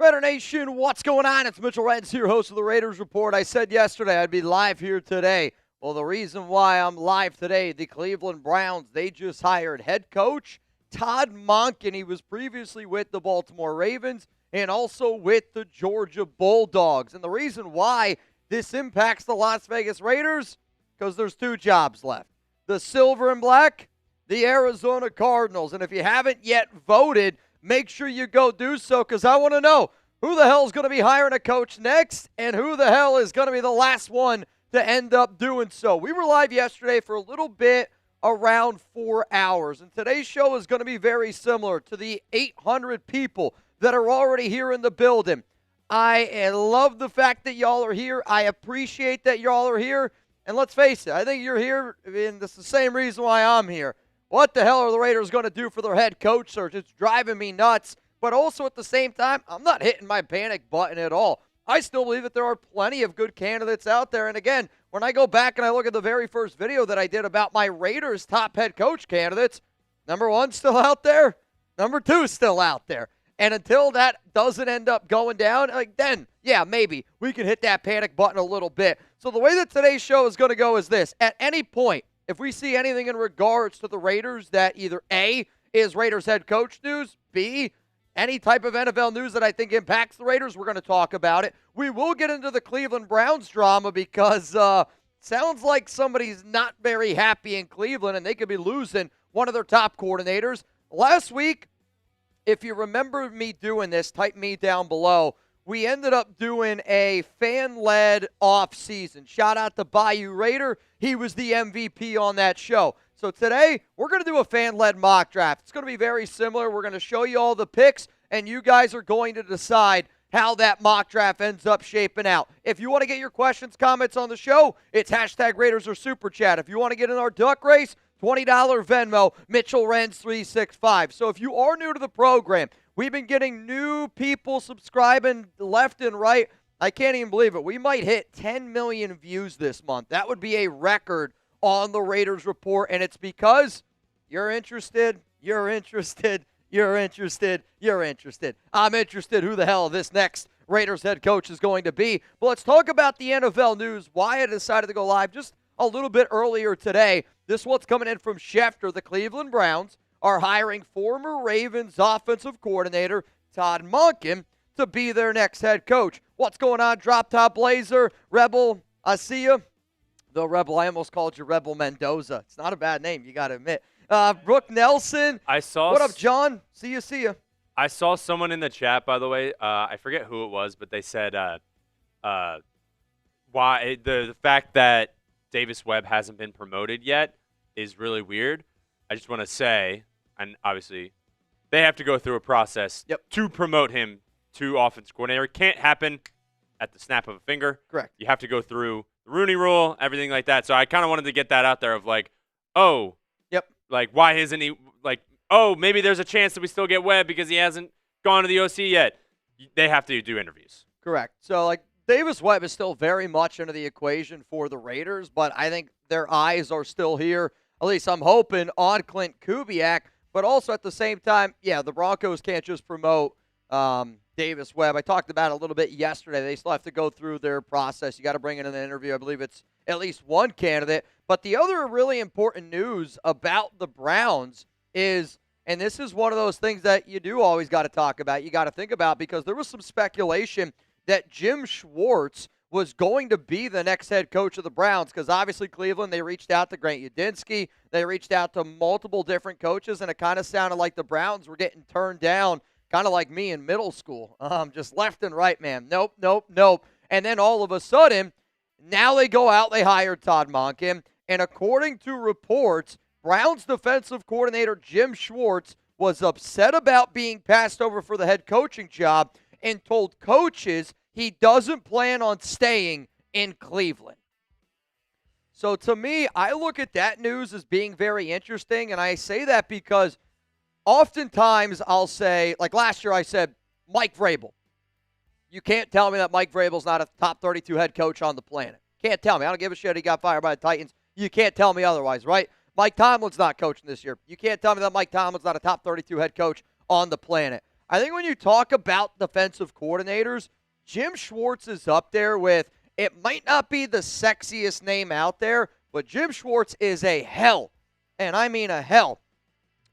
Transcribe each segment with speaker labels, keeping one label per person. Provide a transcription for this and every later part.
Speaker 1: Raider Nation, what's going on? It's Mitchell Renz here, host of the Raiders Report. I said yesterday I'd be live here today. Well, the reason why I'm live today, the Cleveland Browns, they just hired head coach Todd Monken. He was previously with the Baltimore Ravens and also with the Georgia Bulldogs. And the reason why this impacts the Las Vegas Raiders, because there's two jobs left. The silver and black, the Arizona Cardinals. And if you haven't yet voted, make sure you go do so, because I want to know who the hell is going to be hiring a coach next and who the hell is going to be the last one to end up doing so. We were live yesterday for a little bit around 4 hours, and today's show is going to be very similar to the 800 people that are already here in the building. I love the fact that y'all are here. I appreciate that y'all are here, and let's face it, I think you're here, and it's the same reason why I'm here. What the hell are the Raiders going to do for their head coach search? It's driving me nuts. But also at the same time, I'm not hitting my panic button at all. I still believe that there are plenty of good candidates out there. And again, when I go back and I look at the very first video that I did about my Raiders top head coach candidates, number one still out there, number two still out there. And until that doesn't end up going down, then, yeah, maybe we can hit that panic button a little bit. So the way that today's show is going to go is this. At any point, if we see anything in regards to the Raiders that either A, is Raiders head coach news, B, any type of NFL news that I think impacts the Raiders, we're going to talk about it. We will get into the Cleveland Browns drama because sounds like somebody's not very happy in Cleveland and they could be losing one of their top coordinators. Last week, if you remember me doing this, type me down below. We ended up doing a fan-led off-season. Shout out to Bayou Raider. He was the MVP on that show. So today, we're going to do a fan-led mock draft. It's going to be very similar. We're going to show you all the picks, and you guys are going to decide how that mock draft ends up shaping out. If you want to get your questions, comments on the show, it's hashtag Raiders or Super Chat. If you want to get in our duck race, $20 Venmo, Mitchell Renz 365. So if you are new to the program, we've been getting new people subscribing left and right. I can't even believe it. We might hit 10 million views this month. That would be a record on the Raiders Report, and it's because you're interested, you're interested, you're interested, you're interested. I'm interested who the hell this next Raiders head coach is going to be. But let's talk about the NFL news, why I decided to go live just a little bit earlier today. This one's coming in from Schefter. The Cleveland Browns are hiring former Ravens offensive coordinator Todd Monken to be their next head coach. What's going on, Drop Top Blazer, Rebel, I see you. The Rebel, I almost called you Rebel Mendoza. It's not a bad name, you got to admit. Brooke Nelson.
Speaker 2: What
Speaker 1: up, John? See you.
Speaker 2: I saw someone in the chat, by the way. I forget who it was, but they said why the fact that Davis Webb hasn't been promoted yet is really weird. I just want to say, and obviously they have to go through a process to promote him to offense coordinator. It can't happen at the snap of a finger.
Speaker 1: Correct.
Speaker 2: You have to go through the Rooney Rule, everything like that. So I kind of wanted to get that out there of why isn't he maybe there's a chance that we still get Webb because he hasn't gone to the OC yet. They have to do interviews.
Speaker 1: Correct. So Davis Webb is still very much into the equation for the Raiders, but I think their eyes are still here, at least I'm hoping, on Klint Kubiak. But also at the same time, the Broncos can't just promote Davis Webb. I talked about it a little bit yesterday. They still have to go through their process. You got to bring in an interview. I believe it's at least one candidate. But the other really important news about the Browns is, and this is one of those things that you do always got to talk about, you got to think about, because there was some speculation that Jim Schwartz was going to be the next head coach of the Browns, because obviously Cleveland, they reached out to Grant Udinsky. They reached out to multiple different coaches, and it kind of sounded like the Browns were getting turned down, kind of like me in middle school, just left and right, man. Nope. And then all of a sudden, now they go out, they hire Todd Monken, and according to reports, Browns defensive coordinator Jim Schwartz was upset about being passed over for the head coaching job and told coaches he doesn't plan on staying in Cleveland. So to me, I look at that news as being very interesting, and I say that because oftentimes I'll say, like last year I said, Mike Vrabel. You can't tell me that Mike Vrabel's not a top 32 head coach on the planet. Can't tell me. I don't give a shit he got fired by the Titans. You can't tell me otherwise, right? Mike Tomlin's not coaching this year. You can't tell me that Mike Tomlin's not a top 32 head coach on the planet. I think when you talk about defensive coordinators, Jim Schwartz is up there with, it might not be the sexiest name out there, but Jim Schwartz is a hell, and I mean a hell,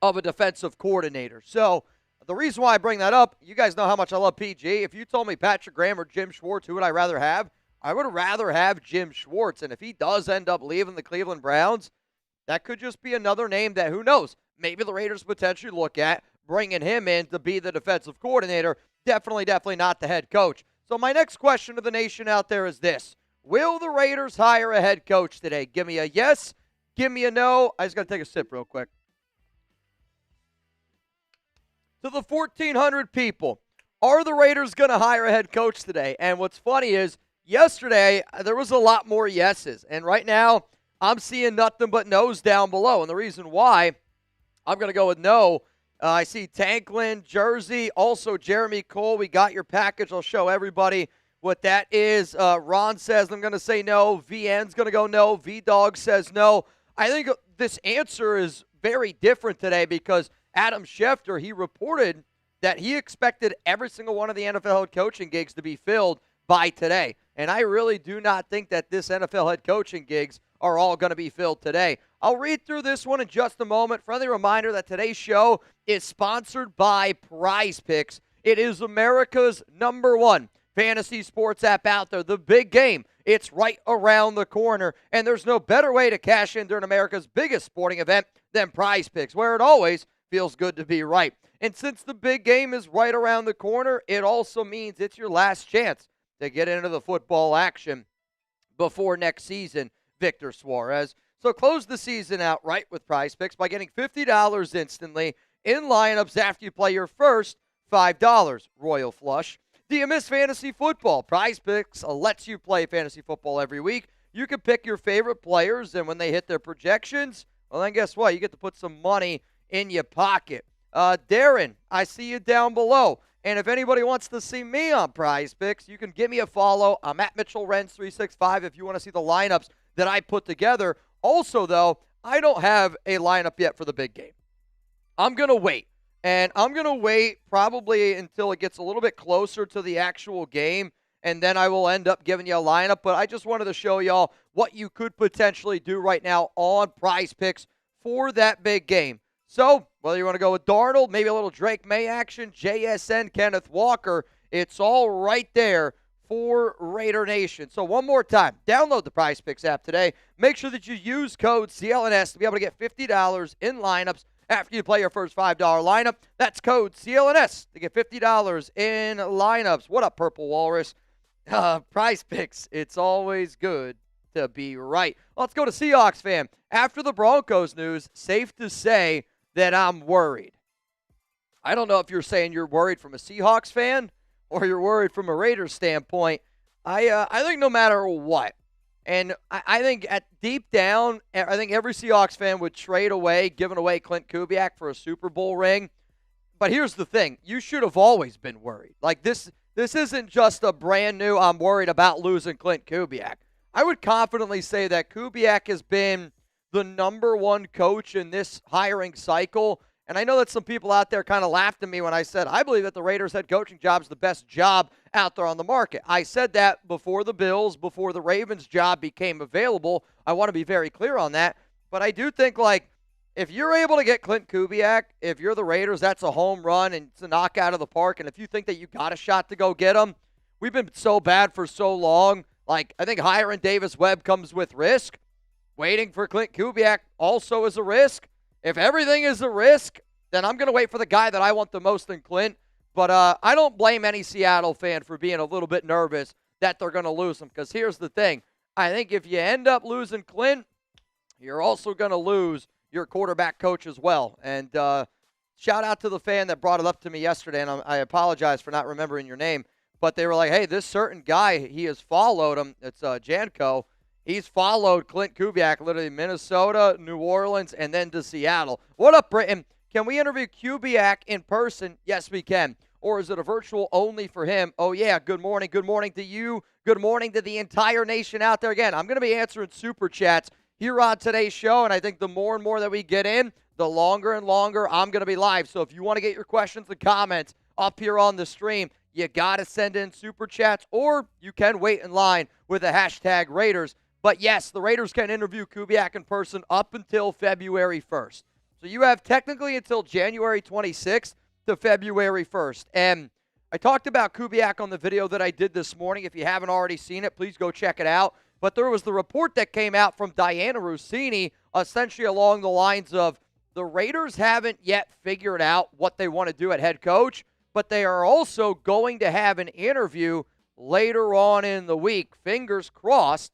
Speaker 1: of a defensive coordinator. So the reason why I bring that up, you guys know how much I love PG. If you told me Patrick Graham or Jim Schwartz, who would I rather have? I would rather have Jim Schwartz. And if he does end up leaving the Cleveland Browns, that could just be another name that, who knows, maybe the Raiders potentially look at bringing him in to be the defensive coordinator. Definitely not the head coach. So my next question to the nation out there is this. Will the Raiders hire a head coach today? Give me a yes. Give me a no. I just got to take a sip real quick. To the 1,400 people, are the Raiders going to hire a head coach today? And what's funny is yesterday there was a lot more yeses. And right now I'm seeing nothing but no's down below. And the reason why, I'm going to go with no. I see Tanklin, Jersey, also Jeremy Cole. We got your package. I'll show everybody what that is. Ron says I'm going to say no. VN's going to go no. V-Dog says no. I think this answer is very different today because Adam Schefter, he reported that he expected every single one of the NFL head coaching gigs to be filled by today. And I really do not think that this NFL head coaching gigs are all going to be filled today. I'll read through this one in just a moment. Friendly reminder that today's show is sponsored by Prize Picks. It is America's #1 fantasy sports app out there. The big game, it's right around the corner. And there's no better way to cash in during America's biggest sporting event than Prize Picks, where it always feels good to be right. And since the big game is right around the corner, it also means it's your last chance to get into the football action before next season, Victor Suarez. So close the season out right with Prize Picks by getting $50 instantly in lineups after you play your first $5 Royal Flush. Do you miss fantasy football? Prize Picks lets you play fantasy football every week. You can pick your favorite players, and when they hit their projections, well, then guess what? You get to put some money in your pocket. Darren, I see you down below. And if anybody wants to see me on Prize Picks, you can give me a follow. I'm at MitchellRens365 if you want to see the lineups that I put together. Also, though, I don't have a lineup yet for the big game. I'm going to wait. And I'm going to wait probably until it gets a little bit closer to the actual game, and then I will end up giving you a lineup. But I just wanted to show y'all what you could potentially do right now on Prize Picks for that big game. So, whether you want to go with Darnold, maybe a little Drake May action, JSN, Kenneth Walker, it's all right there for Raider Nation. So one more time, download the Prize Picks app today. Make sure that you use code CLNS to be able to get $50 in lineups after you play your first $5 lineup. That's code CLNS to get $50 in lineups. What up, Purple Walrus? Prize Picks, it's always good to be right. Let's go to Seahawks fan. After the Broncos news, safe to say that I'm worried. I don't know if you're saying you're worried from a Seahawks fan or you're worried from a Raiders standpoint. I think no matter what, and I think at deep down, I think every Seahawks fan would trade away, giving away Klint Kubiak for a Super Bowl ring. But here's the thing. You should have always been worried. Like this isn't just a brand new, I'm worried about losing Klint Kubiak. I would confidently say that Kubiak has been the #1 coach in this hiring cycle. And I know that some people out there kind of laughed at me when I said I believe that the Raiders head coaching job is the best job out there on the market. I said that before the Bills, before the Ravens job became available. I want to be very clear on that. But I do think, like, if you're able to get Klint Kubiak, if you're the Raiders, that's a home run and it's a knockout of the park. And if you think that you got a shot to go get him, we've been so bad for so long. Like, I think hiring Davis Webb comes with risk. Waiting for Klint Kubiak also is a risk. If everything is a risk, then I'm going to wait for the guy that I want the most in Klint. But I don't blame any Seattle fan for being a little bit nervous that they're going to lose him. Because here's the thing. I think if you end up losing Klint, you're also going to lose your quarterback coach as well. And shout out to the fan that brought it up to me yesterday, and I apologize for not remembering your name. But they were like, hey, this certain guy, he has followed him. It's Janko. He's followed Klint Kubiak, literally Minnesota, New Orleans, and then to Seattle. What up, Britton? Can we interview Kubiak in person? Yes, we can. Or is it a virtual only for him? Oh, yeah. Good morning. Good morning to you. Good morning to the entire nation out there. Again, I'm going to be answering super chats here on today's show, and I think the more and more that we get in, the longer and longer I'm going to be live. So if you want to get your questions and comments up here on the stream, you got to send in Super Chats, or you can wait in line with the hashtag Raiders. But yes, the Raiders can interview Kubiak in person up until February 1st. So you have technically until January 26th to February 1st. And I talked about Kubiak on the video that I did this morning. If you haven't already seen it, please go check it out. But there was the report that came out from Diana Rossini, essentially along the lines of the Raiders haven't yet figured out what they want to do at head coach, but they are also going to have an interview later on in the week. Fingers crossed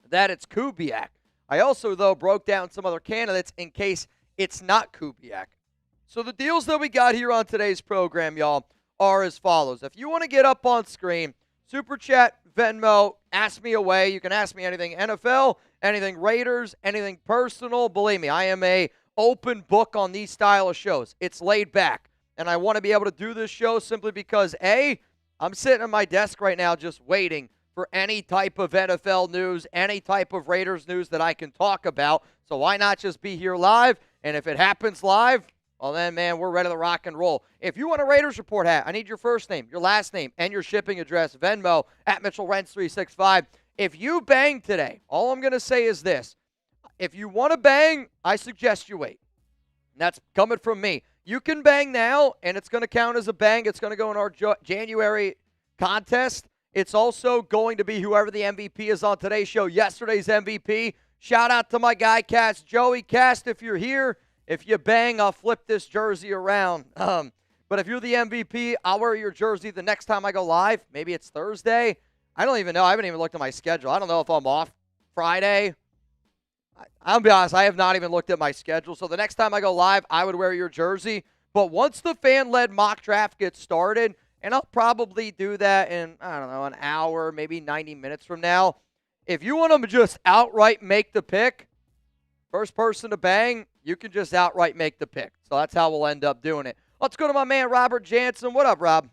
Speaker 1: that it's Kubiak. I also, though, broke down some other candidates in case it's not Kubiak. So the deals that we got here on today's program, y'all, are as follows. If you want to get up on screen, Super Chat, Venmo, ask me away. You can ask me anything NFL, anything Raiders, anything personal. Believe me, I am a open book on these style of shows. It's laid back. And I want to be able to do this show simply because, A, I'm sitting at my desk right now just waiting for any type of NFL news, any type of Raiders news that I can talk about. So why not just be here live? And if it happens live, well then, man, we're ready to rock and roll. If you want a Raiders Report hat, I need your first name, your last name, and your shipping address. Venmo at MitchellRents365. If you bang today, all I'm going to say is this. If you want to bang, I suggest you wait. And that's coming from me. You can bang now, and it's going to count as a bang. It's going to go in our January contest. It's also going to be whoever the MVP is on today's show, yesterday's MVP. Shout out to my guy, Cast. Joey Cast, if you're here, if you bang, I'll flip this jersey around. But if you're the MVP, I'll wear your jersey the next time I go live. Maybe it's Thursday. I don't even know. I haven't even looked at my schedule. I don't know if I'm off Friday. I'll be honest, I have not even looked at my schedule. So the next time I go live, I would wear your jersey. But once the fan-led mock draft gets started, and I'll probably do that in, I don't know, an hour, maybe 90 minutes from now. If you want to just outright make the pick, first person to bang, you can just outright make the pick. So that's how we'll end up doing it. Let's go to my man, Robert Jansen. What up, Rob?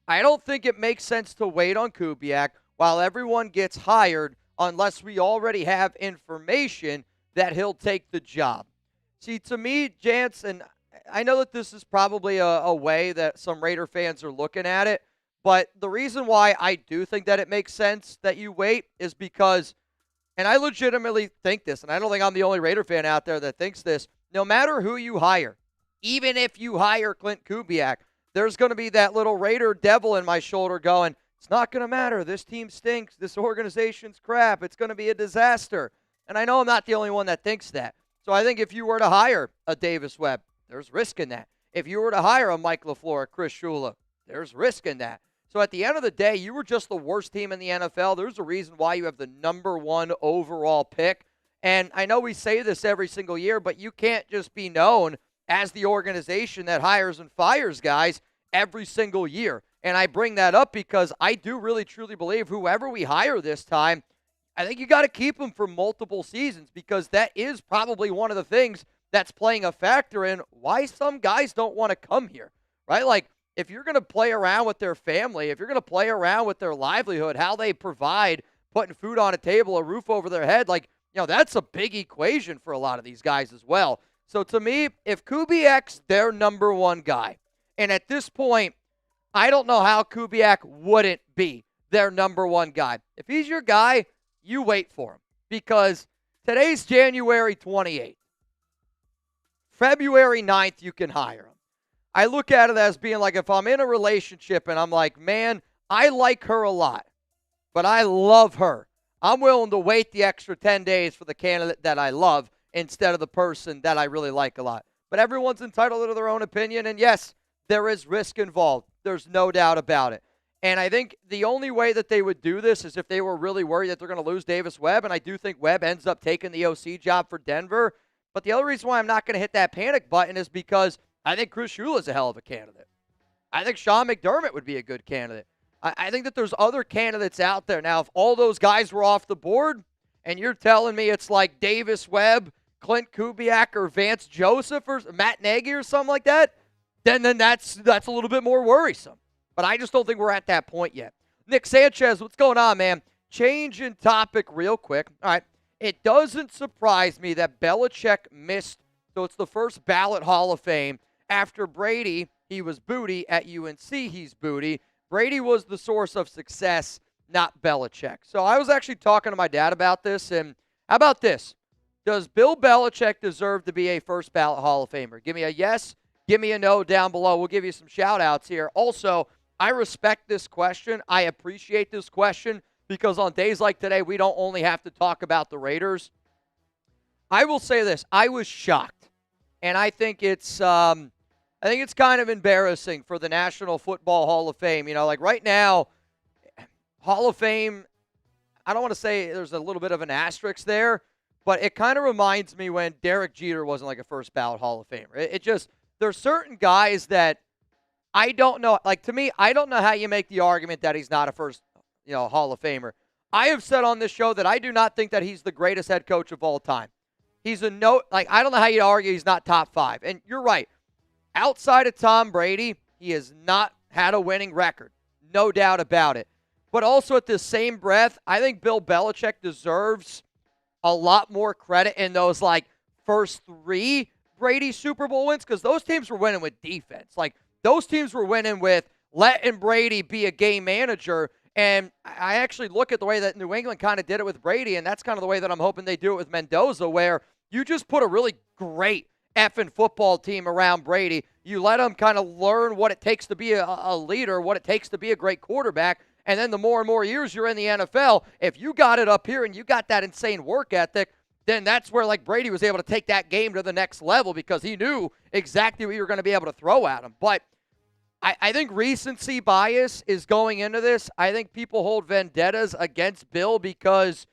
Speaker 1: I don't think it makes sense to wait on Kubiak while everyone gets hired unless we already have information that he'll take the job. See, to me, Jansen, I know that this is probably a way that some Raider fans are looking at it, but the reason why I do think that it makes sense that you wait is because, and I legitimately think this, and I don't think I'm the only Raider fan out there that thinks this, no matter who you hire, even if you hire Klint Kubiak, there's going to be that little Raider devil in my shoulder going, it's not going to matter. This team stinks. This organization's crap. It's going to be a disaster. And I know I'm not the only one that thinks that. So I think if you were to hire a Davis Webb, there's risk in that. If you were to hire a Mike LaFleur, a Chris Shula, there's risk in that. So at the end of the day, you were just the worst team in the NFL. There's a reason why you have the #1 overall pick. And I know we say this every single year, but you can't just be known as the organization that hires and fires guys every single year. And I bring that up because I do really, truly believe whoever we hire this time, I think you got to keep them for multiple seasons because that is probably one of the things that's playing a factor in why some guys don't want to come here, right? Like, if you're going to play around with their family, if you're going to play around with their livelihood, how they provide, putting food on a table, a roof over their head, like, you know, that's a big equation for a lot of these guys as well. So to me, if Kubiak's their #1 guy, and at this point, I don't know how Kubiak wouldn't be their #1 guy. If he's your guy, you wait for him because today's January 28th. February 9th, you can hire him. I look at it as being like if I'm in a relationship and I'm like, man, I like her a lot, but I love her. I'm willing to wait the extra 10 days for the candidate that I love instead of the person that I really like a lot. But everyone's entitled to their own opinion, and yes, there is risk involved. There's no doubt about it. And I think the only way that they would do this is if they were really worried that they're going to lose Davis Webb, and I do think Webb ends up taking the OC job for Denver. But the other reason why I'm not going to hit that panic button is because I think Chris Shula is a hell of a candidate. I think Sean McDermott would be a good candidate. I think that there's other candidates out there. Now, if all those guys were off the board, and you're telling me it's like Davis Webb, Klint Kubiak, or Vance Joseph, or Matt Nagy, or something like that, then that's a little bit more worrisome. But I just don't think we're at that point yet. Nick Sanchez, what's going on, man? Change in topic real quick. All right. It doesn't surprise me that Belichick missed, so it's the first ballot Hall of Fame after Brady he was booty. At UNC, he's booty. Brady was the source of success, not Belichick. So I was actually talking to my dad about this, and how about this? Does Bill Belichick deserve to be a first ballot Hall of Famer? Give me a yes, give me a no down below. We'll give you some shout-outs here. Also, I respect this question. I appreciate this question because on days like today, we don't only have to talk about the Raiders. I will say this. I was shocked, and I think it's kind of embarrassing for the National Football Hall of Fame. You know, like right now, Hall of Fame, I don't want to say there's a little bit of an asterisk there, but it kind of reminds me when Derek Jeter wasn't like a first ballot Hall of Famer. It just, there's certain guys that I don't know. Like to me, I don't know how you make the argument that he's not a first, Hall of Famer. I have said on this show that I do not think that he's the greatest head coach of all time. He's I don't know how you argue he's not top 5. And you're right. Outside of Tom Brady, he has not had a winning record. No doubt about it. But also at the same breath, I think Bill Belichick deserves a lot more credit in those first 3 Brady Super Bowl wins because those teams were winning with defense. Those teams were winning with letting Brady be a game manager. And I actually look at the way that New England kind of did it with Brady, and that's kind of the way that I'm hoping they do it with Mendoza, where you just put a really great effing football team around Brady. You let him kind of learn what it takes to be a leader, what it takes to be a great quarterback, and then the more and more years you're in the NFL, if you got it up here and you got that insane work ethic, then that's where Brady was able to take that game to the next level because he knew exactly what you were going to be able to throw at him. But I think recency bias is going into this. I think people hold vendettas against Bill because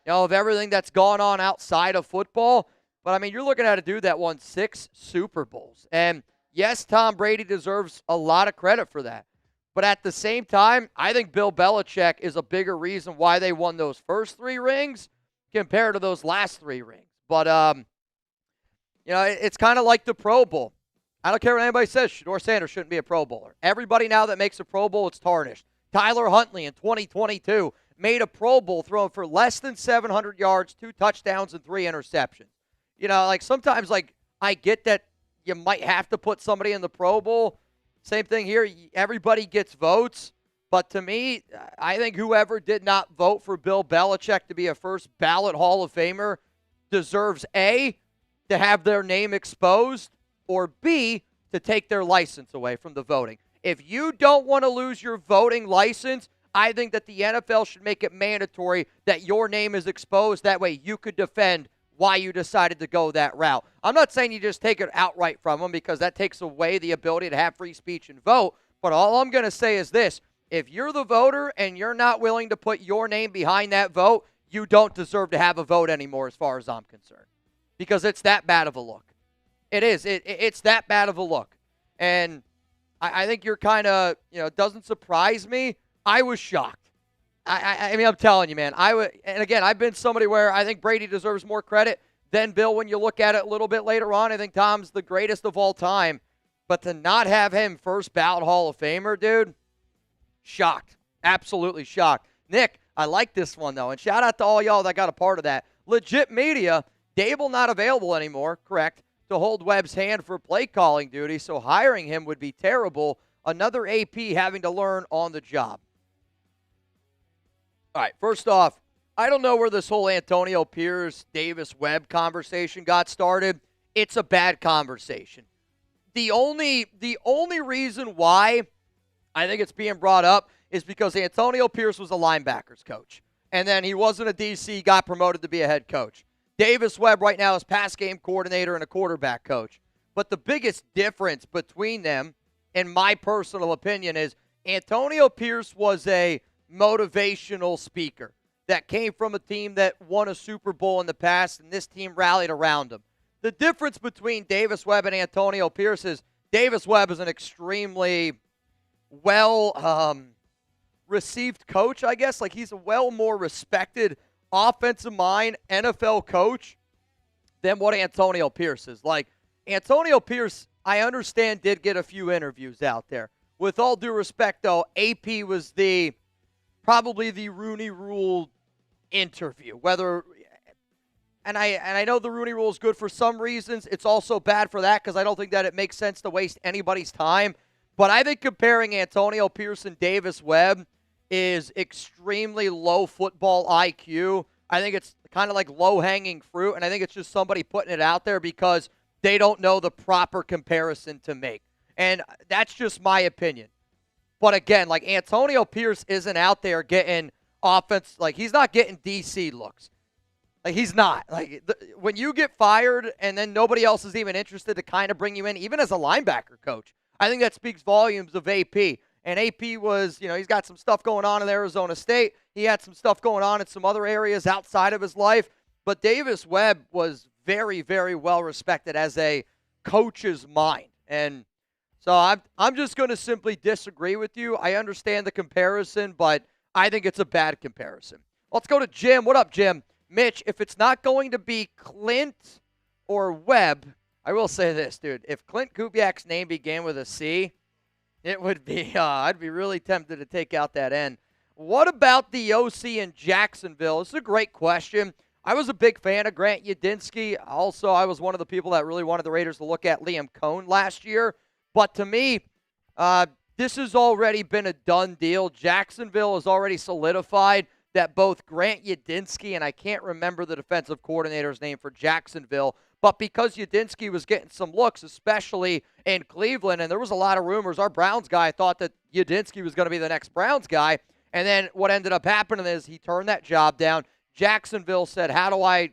Speaker 1: of everything that's gone on outside of football. But, I mean, you're looking at a dude that won 6 Super Bowls. And, yes, Tom Brady deserves a lot of credit for that. But at the same time, I think Bill Belichick is a bigger reason why they won those first 3 rings compared to those last 3 rings. But, it's kind of like the Pro Bowl. I don't care what anybody says. Shedeur Sanders shouldn't be a Pro Bowler. Everybody now that makes a Pro Bowl, it's tarnished. Tyler Huntley in 2022 made a Pro Bowl throwing for less than 700 yards, 2 touchdowns, and 3 interceptions. Sometimes, I get that you might have to put somebody in the Pro Bowl. Same thing here. Everybody gets votes. But to me, I think whoever did not vote for Bill Belichick to be a first ballot Hall of Famer deserves A, to have their name exposed, or B, to take their license away from the voting. If you don't want to lose your voting license, I think that the NFL should make it mandatory that your name is exposed. That way you could defend why you decided to go that route. I'm not saying you just take it outright from them because that takes away the ability to have free speech and vote. But all I'm going to say is this. If you're the voter and you're not willing to put your name behind that vote, you don't deserve to have a vote anymore as far as I'm concerned. Because it's that bad of a look. It is. It's that bad of a look. And I think you're kind of, it doesn't surprise me. I was shocked. I mean, I'm telling you, man. And again, I've been somebody where I think Brady deserves more credit than Bill when you look at it a little bit later on. I think Tom's the greatest of all time. But to not have him first ballot Hall of Famer, dude, shocked. Absolutely shocked. Nick, I like this one, though. And shout out to all y'all that got a part of that. Legit Media, Dable not available anymore, correct, to hold Webb's hand for play calling duty, so hiring him would be terrible. Another AP having to learn on the job. All right, first off, I don't know where this whole Antonio Pierce, Davis Webb conversation got started. It's a bad conversation. The only reason why I think it's being brought up is because Antonio Pierce was a linebackers coach. And then he wasn't a DC, got promoted to be a head coach. Davis Webb right now is pass game coordinator and a quarterback coach. But the biggest difference between them, in my personal opinion, is Antonio Pierce was a motivational speaker that came from a team that won a Super Bowl in the past, and this team rallied around him. The difference between Davis Webb and Antonio Pierce is Davis Webb is an extremely received coach, I guess. He's a more respected offensive mind NFL coach than what Antonio Pierce is. Antonio Pierce, I understand, did get a few interviews out there. With all due respect, though, AP was probably the Rooney Rule interview. And I know the Rooney Rule is good for some reasons. It's also bad for that because I don't think that it makes sense to waste anybody's time. But I think comparing Antonio Pierce and Davis Webb is extremely low football IQ. I think it's kind of like low-hanging fruit, and I think it's just somebody putting it out there because they don't know the proper comparison to make. And that's just my opinion. But again, like Antonio Pierce isn't out there getting offense. Like he's not getting DC looks. Like he's not. Like when you get fired and then nobody else is even interested to kind of bring you in, even as a linebacker coach, I think that speaks volumes of AP. And AP was, he's got some stuff going on in Arizona State. He had some stuff going on in some other areas outside of his life. But Davis Webb was very, very well respected as a coach's mind. And so I'm just going to simply disagree with you. I understand the comparison, but I think it's a bad comparison. Let's go to Jim. What up, Jim? Mitch, if it's not going to be Klint or Webb, I will say this, dude. If Klint Kubiak's name began with a C, it would be, I'd be really tempted to take out that N. What about the OC in Jacksonville? This is a great question. I was a big fan of Grant Udinski. Also, I was one of the people that really wanted the Raiders to look at Liam Cohn last year. But to me, this has already been a done deal. Jacksonville has already solidified that both Grant Udinski, and I can't remember the defensive coordinator's name for Jacksonville, but because Udinski was getting some looks, especially in Cleveland, and there was a lot of rumors, our Browns guy thought that Udinski was going to be the next Browns guy, and then what ended up happening is he turned that job down. Jacksonville said,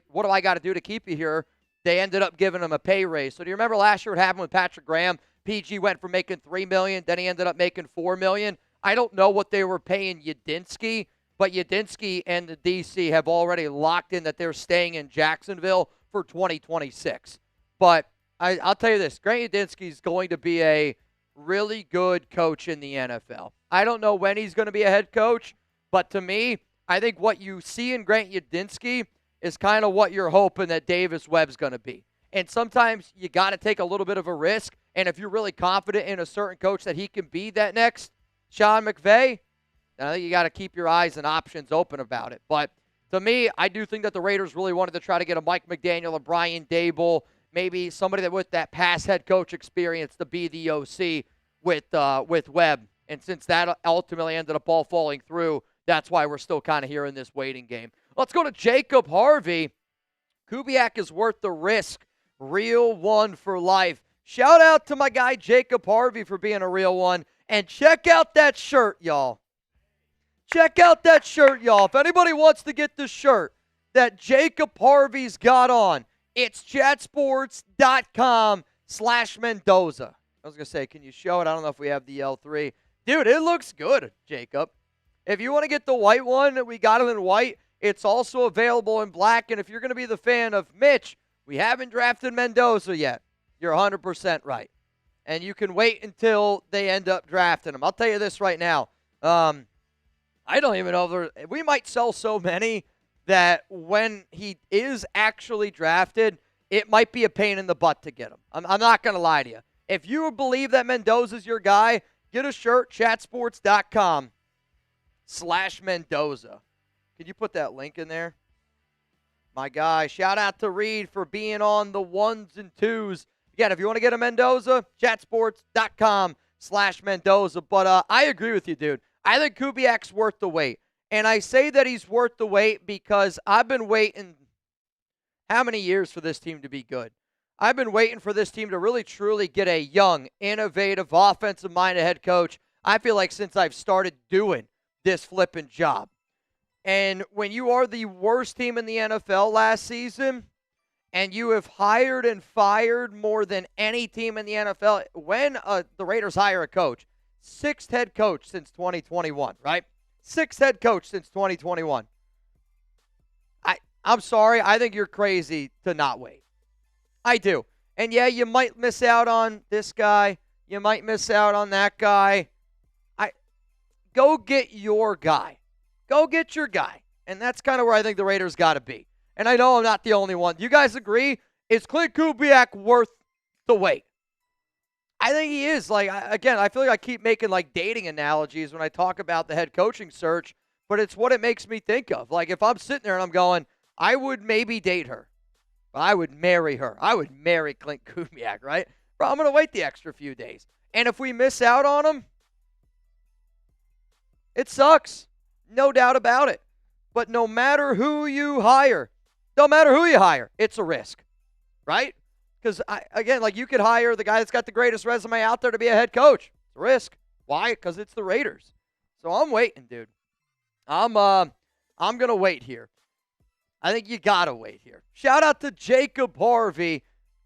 Speaker 1: what do I got to do to keep you here? They ended up giving him a pay raise. So do you remember last year what happened with Patrick Graham? PG went from making $3 million, then he ended up making $4 million. I don't know what they were paying Udinski, but Udinski and the DC have already locked in that they're staying in Jacksonville for 2026. But I'll tell you this, Grant Udinski is going to be a really good coach in the NFL. I don't know when he's going to be a head coach, but to me, I think what you see in Grant Udinski is kind of what you're hoping that Davis Webb's going to be. And sometimes you got to take a little bit of a risk, and if you're really confident in a certain coach that he can be that next Sean McVay, I think you got to keep your eyes and options open about it. But to me, I do think that the Raiders really wanted to try to get a Mike McDaniel, a Brian Dable, maybe somebody that with that past head coach experience to be the OC with Webb. And since that ultimately ended up all falling through, that's why we're still kind of here in this waiting game. Let's go to Jacob Harvey. Kubiak is worth the risk. Real one for life. Shout out to my guy Jacob Harvey for being a real one. And check out that shirt, y'all. Check out that shirt, y'all. If anybody wants to get the shirt that Jacob Harvey's got on, it's chatsports.com/Mendoza. I was going to say, can you show it? I don't know if we have the L3. Dude, it looks good, Jacob. If you want to get the white one, we got it in white. It's also available in black. And if you're going to be the fan of Mitch, we haven't drafted Mendoza yet. You're 100% right. And you can wait until they end up drafting him. I'll tell you this right now. I don't even know if we might sell so many that when he is actually drafted, it might be a pain in the butt to get him. I'm not going to lie to you. If you believe that Mendoza's your guy, get a shirt, chatsports.com/Mendoza. Can you put that link in there? My guy, shout out to Reed for being on the ones and twos. Again, if you want to get a Mendoza, chatsports.com/Mendoza. But I agree with you, dude. I think Kubiak's worth the wait. And I say that he's worth the wait because I've been waiting how many years for this team to be good? I've been waiting for this team to really, truly get a young, innovative, offensive-minded head coach, I feel like since I've started doing this flipping job. And when you are the worst team in the NFL last season, and you have hired and fired more than any team in the NFL, when the Raiders hire a coach, sixth head coach since 2021, right? Sixth head coach since 2021. I'm sorry. I think you're crazy to not wait. I do. And, yeah, you might miss out on this guy. You might miss out on that guy. Go get your guy. Go get your guy. And that's kind of where I think the Raiders got to be. And I know I'm not the only one. You guys agree? Is Klint Kubiak worth the wait? I think he is. I feel like I keep making dating analogies when I talk about the head coaching search, but it's what it makes me think of. Like if I'm sitting there and I'm going, I would maybe date her, but I would marry her. I would marry Klint Kubiak, right? Bro, I'm going to wait the extra few days. And if we miss out on him, it sucks. No doubt about it. But no matter who you hire, it's a risk, right? Because, again, like you could hire the guy that's got the greatest resume out there to be a head coach. It's a risk. Why? Because it's the Raiders. So I'm waiting, dude. I'm going to wait here. I think you got to wait here. Shout out to Jacob Harvey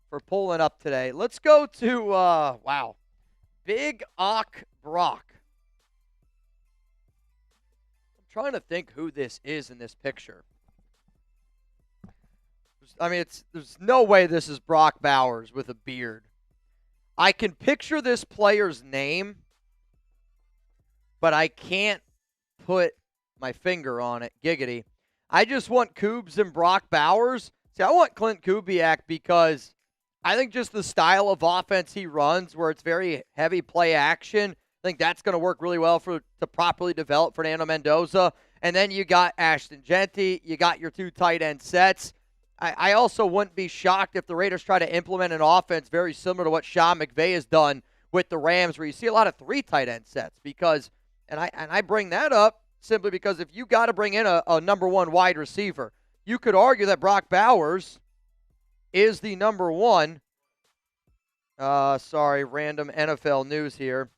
Speaker 1: for pulling up today. Let's go to, Big Ock Brock. I'm trying to think who this is in this picture. There's no way this is Brock Bowers with a beard. I can picture this player's name, but I can't put my finger on it. Giggity. I just want Kubes and Brock Bowers. See, I want Klint Kubiak because I think just the style of offense he runs, where it's very heavy play action, I think that's going to work really well to properly develop Fernando Mendoza. And then you got Ashton Genty. You got your 2 tight end sets. I also wouldn't be shocked if the Raiders try to implement an offense very similar to what Sean McVay has done with the Rams, where you see a lot of 3 tight end sets. Because, and I bring that up simply because if you got to bring in a number 1 wide receiver, you could argue that Brock Bowers is the number 1. Random NFL news here.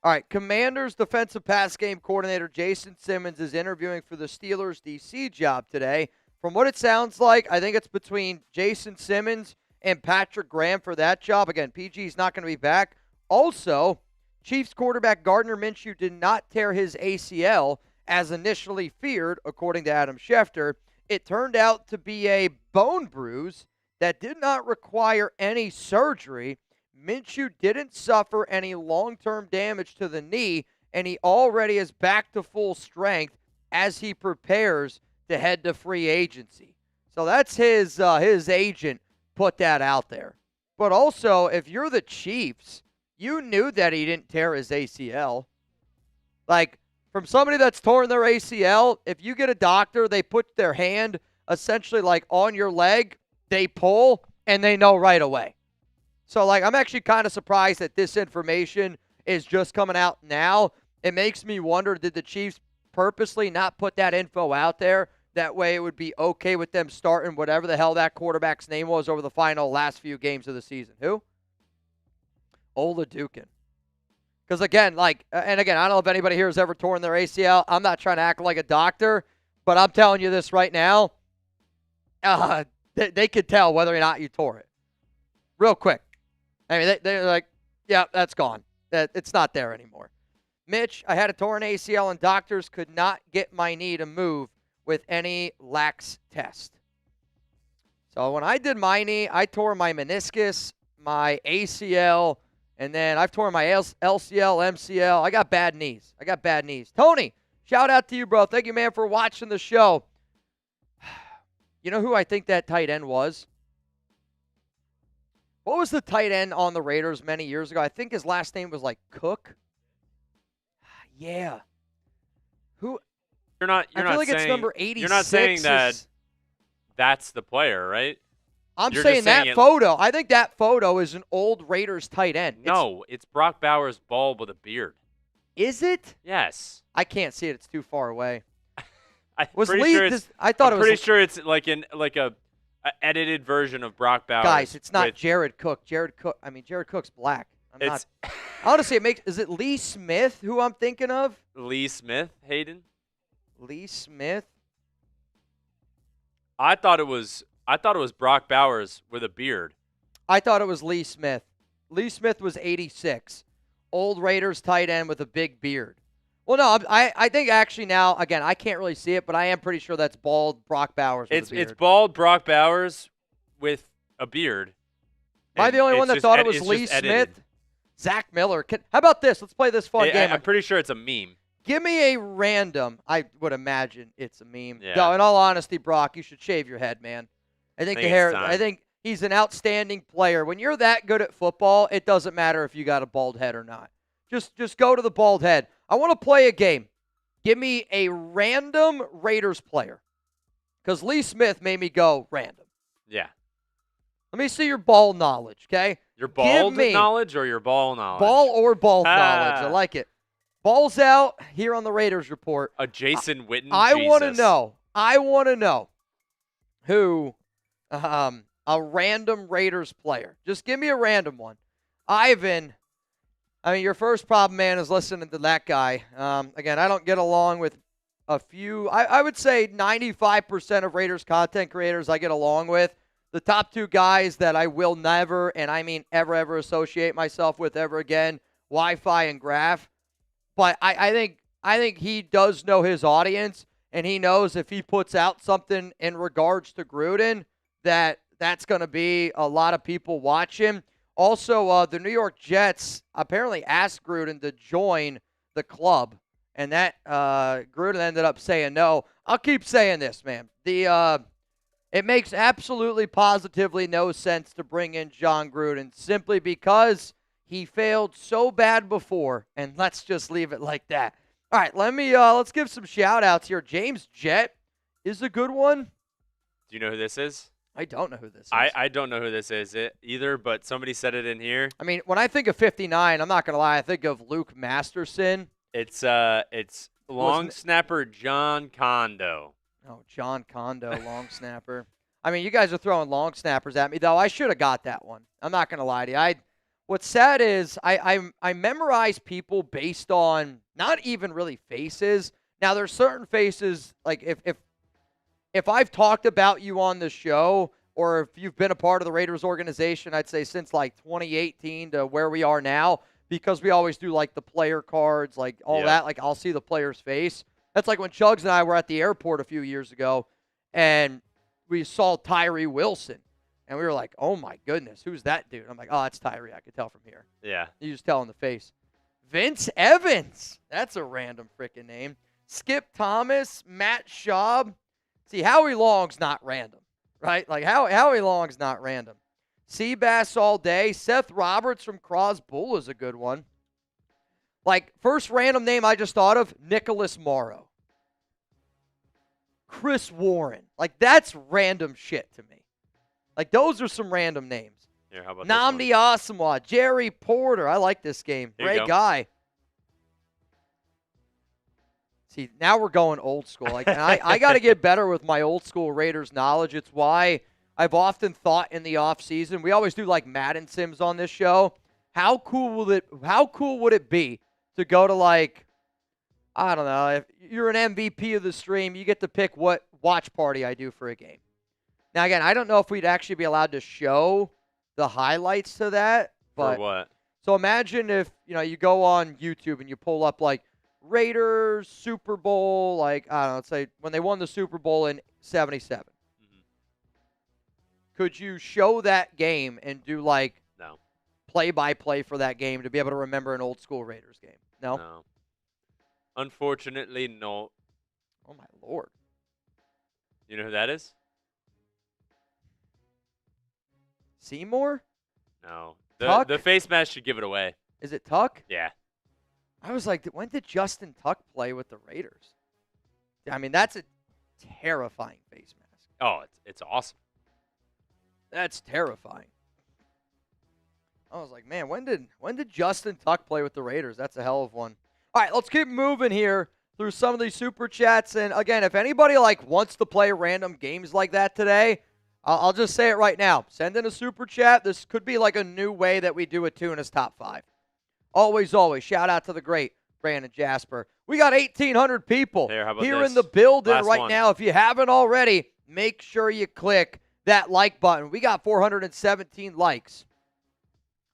Speaker 1: All right, Commanders defensive pass game coordinator Jason Simmons is interviewing for the Steelers' DC job today. From what it sounds like, I think it's between Jason Simmons and Patrick Graham for that job. Again, PG's not going to be back. Also, Chiefs quarterback Gardner Minshew did not tear his ACL as initially feared, according to Adam Schefter. It turned out to be a bone bruise that did not require any surgery. Minshew didn't suffer any long-term damage to the knee, and he already is back to full strength as he prepares to head to free agency. So that's his agent put that out there. But also, if you're the Chiefs, you knew that he didn't tear his ACL. Like, from somebody that's torn their ACL, if you get a doctor, they put their hand essentially like on your leg, they pull, and they know right away. So, like, I'm actually kind of surprised that this information is just coming out now. It makes me wonder, did the Chiefs purposely not put that info out there? That way it would be okay with them starting whatever the hell that quarterback's name was over the final last few games of the season. Who? Oladukin. Because, again, I don't know if anybody here has ever torn their ACL. I'm not trying to act like a doctor, but I'm telling you this right now. They could tell whether or not you tore it. Real quick. I mean, they're like, yeah, that's gone. It's not there anymore. Mitch, I had a torn ACL, and doctors could not get my knee to move with any lax test. So when I did my knee, I tore my meniscus, my ACL, and then I've torn my LCL, MCL. I got bad knees. Tony, shout out to you, bro. Thank you, man, for watching the show. You know who I think that tight end was? What was the tight end on the Raiders many years ago? I think his last name was like Cook. Yeah. Who? I feel like it's number 86.
Speaker 2: You're not saying that that's the player, right?
Speaker 1: I'm saying that photo. I think that photo is an old Raiders tight end.
Speaker 2: No, it's Brock Bowers bald with a beard.
Speaker 1: Is it?
Speaker 2: Yes.
Speaker 1: I can't see it. It's too far away.
Speaker 2: I'm pretty sure it's like a edited version of Brock Bowers.
Speaker 1: Guys, it's not Jared Cook. Jared Cook's black. Honestly, is it Lee Smith who I'm thinking of?
Speaker 2: Lee Smith, Hayden?
Speaker 1: Lee Smith?
Speaker 2: I thought it was Brock Bowers with a beard.
Speaker 1: I thought it was Lee Smith. Lee Smith was 86. Old Raiders tight end with a big beard. Well, no, I think actually now, again, I can't really see it, but I am pretty sure that's bald Brock Bowers with a beard.
Speaker 2: It's bald Brock Bowers with a beard.
Speaker 1: Am I the only one that thought it was Lee Smith? Zach Miller. How about this? Let's play this fun game.
Speaker 2: I'm pretty sure it's a meme.
Speaker 1: Give me a random. I would imagine it's a meme.
Speaker 2: Yeah.
Speaker 1: No, in all honesty, Brock, you should shave your head, man. I think he's an outstanding player. When you're that good at football, it doesn't matter if you got a bald head or not. Just go to the bald head. I want to play a game. Give me a random Raiders player. Because Lee Smith made me go random.
Speaker 2: Yeah.
Speaker 1: Let me see your ball knowledge, okay?
Speaker 2: Your bald
Speaker 1: Give me
Speaker 2: knowledge or your ball knowledge?
Speaker 1: ball or bald knowledge. I like it. Ball's out here on the Raiders report.
Speaker 2: A Jason Witten.
Speaker 1: I want to
Speaker 2: Jesus.
Speaker 1: know. I want to know who a random Raiders player. Just give me a random one. Ivan. I mean, your first problem, man, is listening to that guy. Again, I don't get along with a few. I would say 95% of Raiders content creators I get along with. The top two guys that I will never, and I mean ever associate myself with ever again, Wi-Fi and Graph. But I think he does know his audience, and he knows if he puts out something in regards to Gruden, that's going to be a lot of people watching. Also, the New York Jets apparently asked Gruden to join the club, and that Gruden ended up saying no. I'll keep saying this, man. It makes absolutely positively no sense to bring in John Gruden simply because he failed so bad before, and let's just leave it like that. All right, let's give some shout-outs here. James Jett is a good one.
Speaker 2: Do you know who this is?
Speaker 1: I don't know who this is.
Speaker 2: I don't know who this is either, but somebody said it in here.
Speaker 1: I mean, when I think of 59, I'm not going to lie, I think of Luke Masterson.
Speaker 2: It's long snapper John Kondo.
Speaker 1: Oh, John Kondo, long snapper. I mean, you guys are throwing long snappers at me, though. I should have got that one. I'm not going to lie to you. What's sad is I memorize people based on not even really faces. Now, there's certain faces, like if I've talked about you on the show or if you've been a part of the Raiders organization, I'd say since like 2018 to where we are now, because we always do like the player cards, like all that, like I'll see the player's face. That's like when Chugs and I were at the airport a few years ago, and we saw Tyree Wilson, and we were like, oh, my goodness, who's that dude? I'm like, oh, that's Tyree. I could tell from here.
Speaker 2: Yeah.
Speaker 1: You just tell in the face. Vince Evans. That's a random freaking name. Skip Thomas, Matt Schaub. See, Howie Long's not random, right? Like, Howie Long's not random. Seabass all day. Seth Roberts from Cross Bull is a good one. Like, first random name I just thought of, Nicholas Morrow. Chris Warren. Like, that's random shit to me. Like, those are some random names.
Speaker 2: Here, how about
Speaker 1: Nnamdi Asomugha, Jerry Porter. I like this game. Great guy. See, now we're going old school. Like, and I got to get better with my old school Raiders knowledge. It's why I've often thought in the offseason, we always do like Madden Sims on this show. How cool would it be to go to, like, I don't know, if you're an MVP of the stream, you get to pick what watch party I do for a game. Now, again, I don't know if we'd actually be allowed to show the highlights to that. But,
Speaker 2: for what?
Speaker 1: So imagine if, you go on YouTube and you pull up, like, Raiders Super Bowl, like, I don't know, let's say when they won the Super Bowl in 77.
Speaker 2: Mm-hmm.
Speaker 1: Could you show that game and do, like,
Speaker 2: no,
Speaker 1: play-by-play for that game to be able to remember an old school Raiders game? No?
Speaker 2: No. Unfortunately, no.
Speaker 1: Oh, my Lord.
Speaker 2: You know who that is?
Speaker 1: Seymour?
Speaker 2: No.
Speaker 1: Tuck?
Speaker 2: The face mask should give it away.
Speaker 1: Is it Tuck?
Speaker 2: Yeah.
Speaker 1: I was like, when did Justin Tuck play with the Raiders? I mean, that's a terrifying face mask.
Speaker 2: Oh, it's awesome.
Speaker 1: That's terrifying. I was like, man, when did Justin Tuck play with the Raiders? That's a hell of one. All right, let's keep moving here through some of these super chats. And again, if anybody wants to play random games like that today, I'll just say it right now. Send in a super chat. This could be like a new way that we do a Tuna's Top 5. Always. Shout out to the great Brandon Jasper. We got 1,800 people here in the building right now. If you haven't already, make sure you click that like button. We got 417 likes.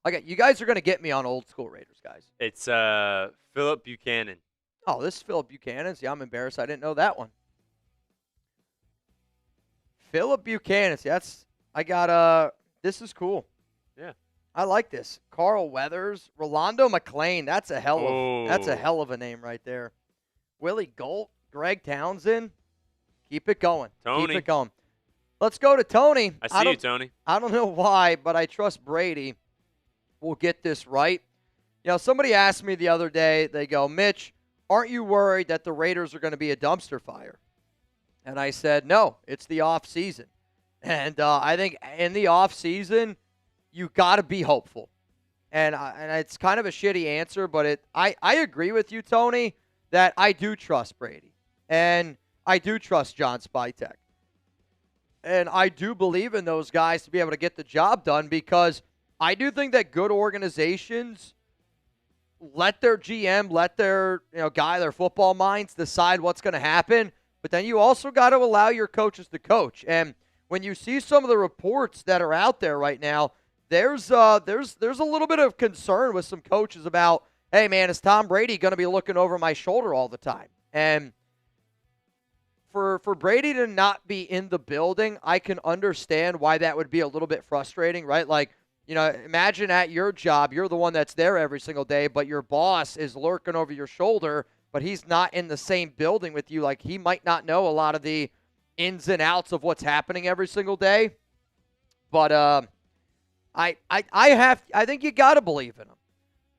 Speaker 1: Okay, you guys are going to get me on old school Raiders, guys.
Speaker 2: It's Philip Buchanan.
Speaker 1: Oh, this is Philip Buchanan. See, I'm embarrassed. I didn't know that one. Philip Buchanan. See, this is cool.
Speaker 2: Yeah.
Speaker 1: I like this. Carl Weathers, Rolando McClain. That's a hell of a name right there. Willie Golt, Greg Townsend. Keep it going.
Speaker 2: Tony.
Speaker 1: Keep it going. Let's go to Tony.
Speaker 2: I see you, Tony.
Speaker 1: I don't know why, but I trust Brady will get this right. Somebody asked me the other day, they go, Mitch, aren't you worried that the Raiders are going to be a dumpster fire? And I said, no, it's the off season. And I think in the offseason, you got to be hopeful. And it's kind of a shitty answer, but I agree with you, Tony, that I do trust Brady. And I do trust John Spytek. And I do believe in those guys to be able to get the job done, because I do think that good organizations let their GM, let their guy, their football minds decide what's going to happen. But then you also got to allow your coaches to coach. And when you see some of the reports that are out there right now, there's a little bit of concern with some coaches about, hey man, is Tom Brady going to be looking over my shoulder all the time? And for Brady to not be in the building, I can understand why that would be a little bit frustrating, right? Like, imagine at your job, you're the one that's there every single day, but your boss is lurking over your shoulder, but he's not in the same building with you. Like, he might not know a lot of the ins and outs of what's happening every single day. But I think you got to believe in him.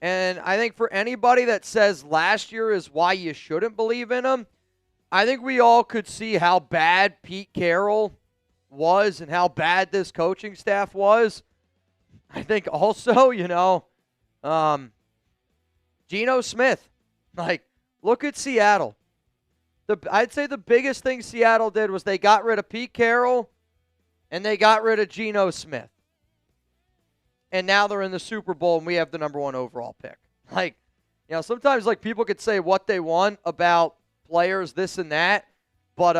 Speaker 1: And I think for anybody that says last year is why you shouldn't believe in him, I think we all could see how bad Pete Carroll was and how bad this coaching staff was. I think also, Geno Smith. Like, look at Seattle. I'd say the biggest thing Seattle did was they got rid of Pete Carroll and they got rid of Geno Smith. And now they're in the Super Bowl and we have the number 1 overall pick. Like, sometimes like people could say what they want about players, this and that, but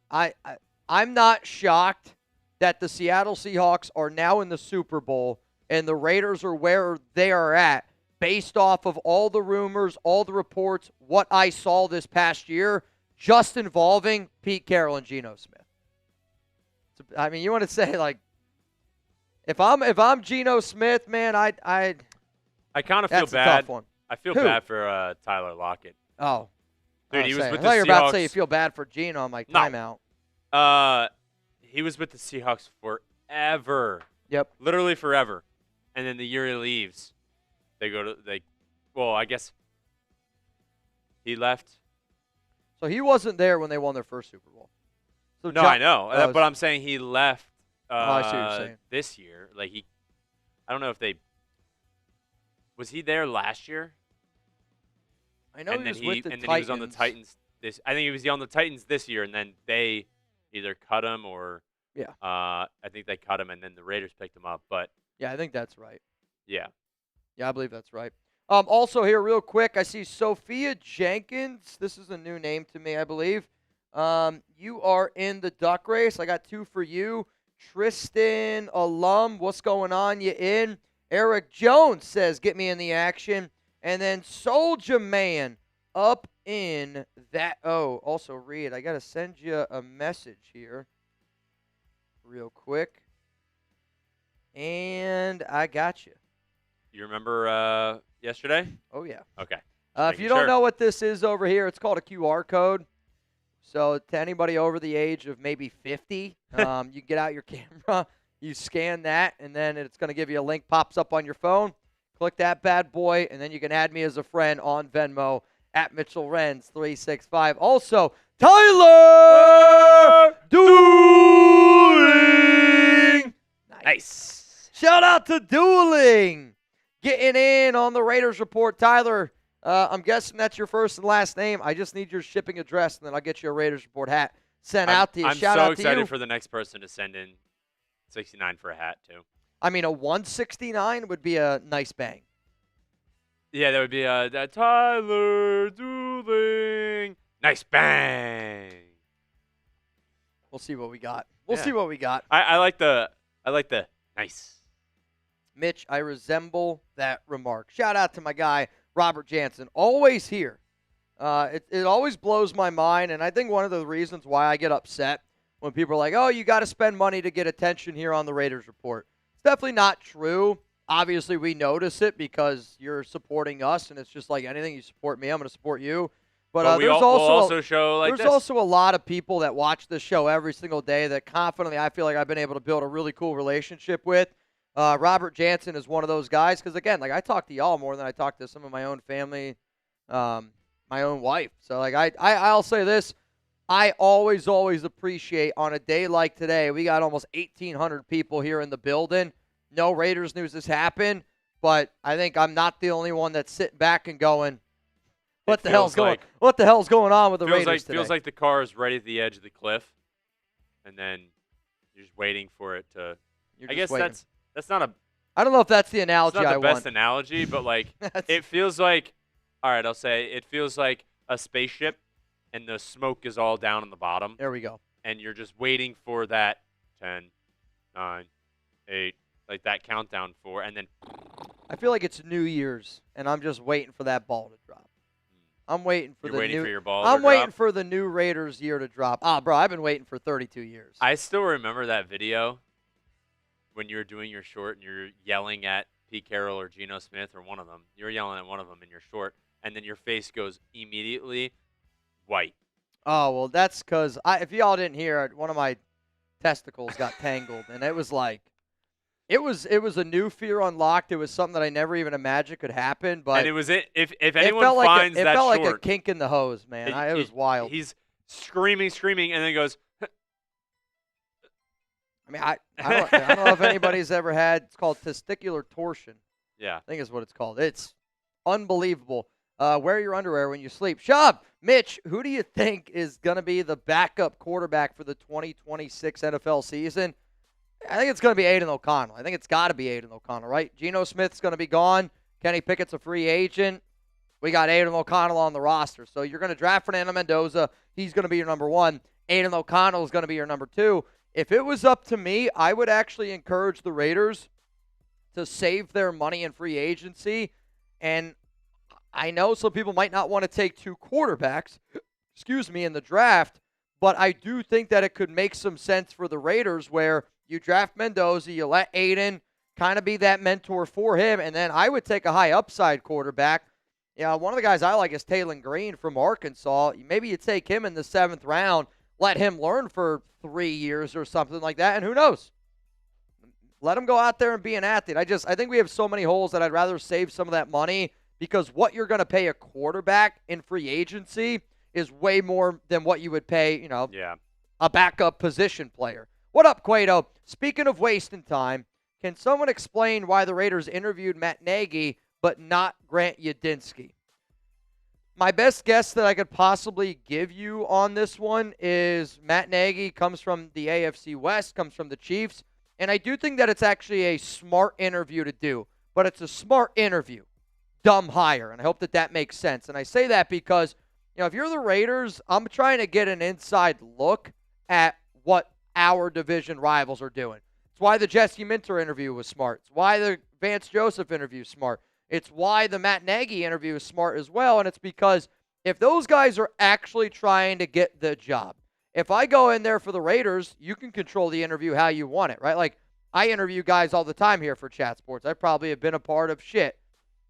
Speaker 1: I'm not shocked that the Seattle Seahawks are now in the Super Bowl and the Raiders are where they are at based off of all the rumors, all the reports, what I saw this past year, just involving Pete Carroll and Geno Smith. I mean, you want to say, like, if I'm Geno Smith, man, I
Speaker 2: kind of feel bad.
Speaker 1: That's a tough one.
Speaker 2: I feel bad for Tyler Lockett.
Speaker 1: Oh.
Speaker 2: Dude, he was with the Seahawks.
Speaker 1: I thought you were about to say you feel bad for Geno. I'm like, timeout.
Speaker 2: He was with the Seahawks forever.
Speaker 1: Yep.
Speaker 2: Literally forever. And then the year he leaves, I guess he left.
Speaker 1: So he wasn't there when they won their first Super Bowl. So
Speaker 2: no, I know. But I'm saying he left
Speaker 1: I see what you're saying.
Speaker 2: This year. Like, I don't know if was he there last year?
Speaker 1: I know he was with the Titans.
Speaker 2: And then he was on the Titans. I think he was on the Titans this year, and then they either cut him or I think they cut him, and then the Raiders picked him up. But
Speaker 1: yeah, I think that's right.
Speaker 2: Yeah.
Speaker 1: Yeah, I believe that's right. Also here, real quick, I see Sophia Jenkins. This is a new name to me, I believe. You are in the duck race. I got 2 for you. Tristan Alum, what's going on? You in? Eric Jones says, get me in the action. And then Soldier Man up in that. Oh, also, Reed, I got to send you a message here real quick. And I got you.
Speaker 2: You remember yesterday?
Speaker 1: Oh, yeah.
Speaker 2: Okay.
Speaker 1: If you don't know what this is over here, it's called a QR code. So to anybody over the age of maybe 50, you get out your camera, you scan that, and then it's going to give you a link, pops up on your phone. Click that bad boy, and then you can add me as a friend on Venmo at MitchellRenz365. Also, Tyler Dueling.
Speaker 2: Nice.
Speaker 1: Shout out to Dueling. Getting in on the Raiders Report. Tyler, I'm guessing that's your first and last name. I just need your shipping address, and then I'll get you a Raiders Report hat sent out to you. Shout out to you.
Speaker 2: I'm so excited for the next person to send in 69 for a hat, too.
Speaker 1: I mean, a 169 would be a nice bang.
Speaker 2: Yeah, that would be that Tyler Dueling. Nice bang.
Speaker 1: We'll see what we got. We'll see what we got.
Speaker 2: I like the nice.
Speaker 1: Mitch, I resemble that remark. Shout out to my guy, Robert Jansen. Always here. It always blows my mind, and I think one of the reasons why I get upset when people are like, oh, you got to spend money to get attention here on the Raiders Report. It's definitely not true. Obviously, we notice it because you're supporting us, and it's just like anything. You support me, I'm going to support you. But there's also a lot of people that watch this show every single day that confidently I feel like I've been able to build a really cool relationship with. Robert Jansen is one of those guys because, again, like I talk to y'all more than I talk to some of my own family, my own wife. So, like, I'll say this. I always appreciate on a day like today, we got almost 1,800 people here in the building. No Raiders news has happened, but I think I'm not the only one that's sitting back and going, what the hell's going on with the Raiders today?
Speaker 2: Feels like the car is right at the edge of the cliff, and then you're just waiting for it to. I guess
Speaker 1: waiting.
Speaker 2: that's not a.
Speaker 1: I don't know if that's the analogy I want.
Speaker 2: It's not the best analogy, but like it feels like. All right, I'll say it feels like a spaceship, and the smoke is all down on the bottom.
Speaker 1: There we go.
Speaker 2: And you're just waiting for that 10, 9, 8, like that countdown for, and then.
Speaker 1: I feel like it's New Year's, and I'm just waiting for that ball to drop. I'm waiting for
Speaker 2: for your ball
Speaker 1: I'm
Speaker 2: to
Speaker 1: waiting
Speaker 2: drop?
Speaker 1: for the new Raiders year to drop. Bro, I've been waiting for 32 years.
Speaker 2: I still remember that video when you were doing your short and you're yelling at Pete Carroll or Geno Smith or one of them. You were yelling at one of them in your short, and then your face goes immediately white.
Speaker 1: Oh, well, that's because if y'all didn't hear it, one of my testicles got tangled, and it was like, it was a new fear unlocked. It was something that I never even imagined could happen. But
Speaker 2: and it was if anyone
Speaker 1: finds
Speaker 2: that
Speaker 1: it felt
Speaker 2: short,
Speaker 1: like a kink in the hose, man. It was wild.
Speaker 2: He's screaming, and then goes.
Speaker 1: I mean, I don't know if anybody's ever had. It's called testicular torsion.
Speaker 2: Yeah,
Speaker 1: I think is what it's called. It's unbelievable. Wear your underwear when you sleep. Shub, Mitch, who do you think is going to be the backup quarterback for the 2026 NFL season? I think it's going to be Aiden O'Connell. I think it's got to be Aiden O'Connell, right? Geno Smith's going to be gone. Kenny Pickett's a free agent. We got Aiden O'Connell on the roster. So you're going to draft Fernando Mendoza. He's going to be your number one. Aiden O'Connell is going to be your number two. If it was up to me, I would actually encourage the Raiders to save their money in free agency. And I know some people might not want to take two quarterbacks, in the draft, but I do think that it could make some sense for the Raiders where you draft Mendoza, you let Aiden kind of be that mentor for him, and then I would take a high upside quarterback. Yeah, one of the guys I like is Taylon Green from Arkansas. Maybe you take him in the 7th round, let him learn for 3 years or something like that, and who knows? Let him go out there and be an athlete. I think we have so many holes that I'd rather save some of that money because what you're going to pay a quarterback in free agency is way more than what you would pay, a backup position player. What up, Cueto? Speaking of wasting time, can someone explain why the Raiders interviewed Matt Nagy but not Grant Yudinski? My best guess that I could possibly give you on this one is Matt Nagy comes from the AFC West, comes from the Chiefs, and I do think that it's actually a smart interview to do, but it's a smart interview. Dumb hire, and I hope that makes sense. And I say that because, if you're the Raiders, I'm trying to get an inside look at what our division rivals are doing. It's why the Jesse Minter interview was smart. It's why the Vance Joseph interview is smart. It's why the Matt Nagy interview is smart as well, and it's because if those guys are actually trying to get the job, if I go in there for the Raiders, you can control the interview how you want it, right? Like, I interview guys all the time here for Chat Sports. I probably have been a part of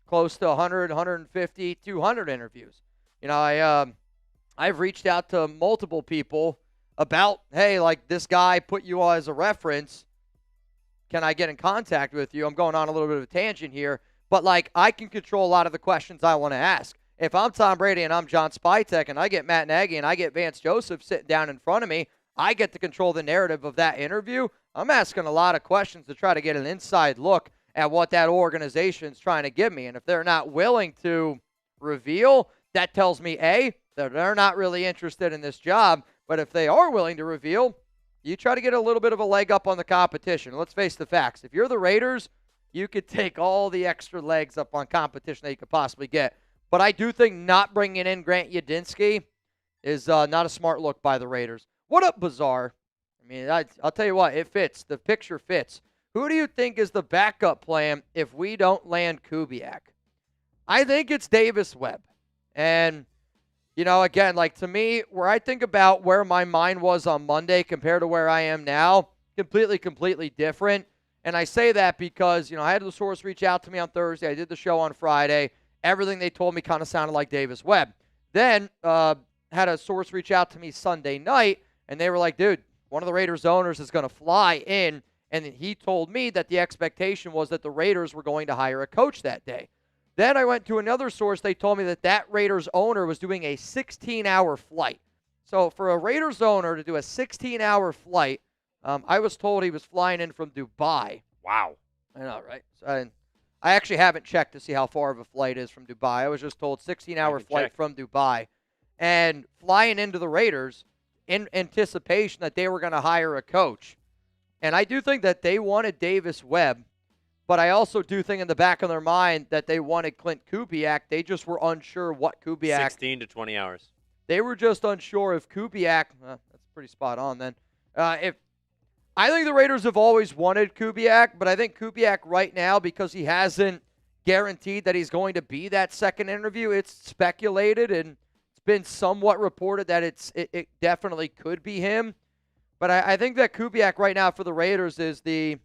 Speaker 1: close to 100, 150, 200 interviews. I've reached out to multiple people about, hey, like this guy put you on as a reference. Can I get in contact with you? I'm going on a little bit of a tangent here, but like I can control a lot of the questions I want to ask. If I'm Tom Brady and I'm John Spytek and I get Matt Nagy and I get Vance Joseph sitting down in front of me, I get to control the narrative of that interview. I'm asking a lot of questions to try to get an inside look at what that organization's trying to give me. And if they're not willing to reveal, that tells me, A, that they're not really interested in this job. But if they are willing to reveal, you try to get a little bit of a leg up on the competition. Let's face the facts. If you're the Raiders, you could take all the extra legs up on competition that you could possibly get. But I do think not bringing in Grant Yudinski is not a smart look by the Raiders. What up, Bizarre? I mean, I'll tell you what, it fits. The picture fits. Who do you think is the backup plan if we don't land Kubiak? I think it's Davis Webb. And, again, like to me, where I think about where my mind was on Monday compared to where I am now, completely different. And I say that because, I had the source reach out to me on Thursday. I did the show on Friday. Everything they told me kind of sounded like Davis Webb. Then had a source reach out to me Sunday night, and they were like, dude, one of the Raiders owners is going to fly in. And he told me that the expectation was that the Raiders were going to hire a coach that day. Then I went to another source. They told me that Raiders owner was doing a 16-hour flight. So for a Raiders owner to do a 16-hour flight, I was told he was flying in from Dubai.
Speaker 2: Wow.
Speaker 1: I know, right? So I actually haven't checked to see how far of a flight is from Dubai. I was just told 16-hour flight from Dubai. And flying into the Raiders in anticipation that they were going to hire a coach. And I do think that they wanted Davis Webb, but I also do think in the back of their mind that they wanted Klint Kubiak. They just were unsure what Kubiak.
Speaker 2: 16 to 20 hours.
Speaker 1: They were just unsure if Kubiak. That's pretty spot on then. If I think the Raiders have always wanted Kubiak, but I think Kubiak right now, because he hasn't guaranteed that he's going to be that second interview, it's speculated and it's been somewhat reported that it definitely could be him. But I think that Kubiak right now for the Raiders is the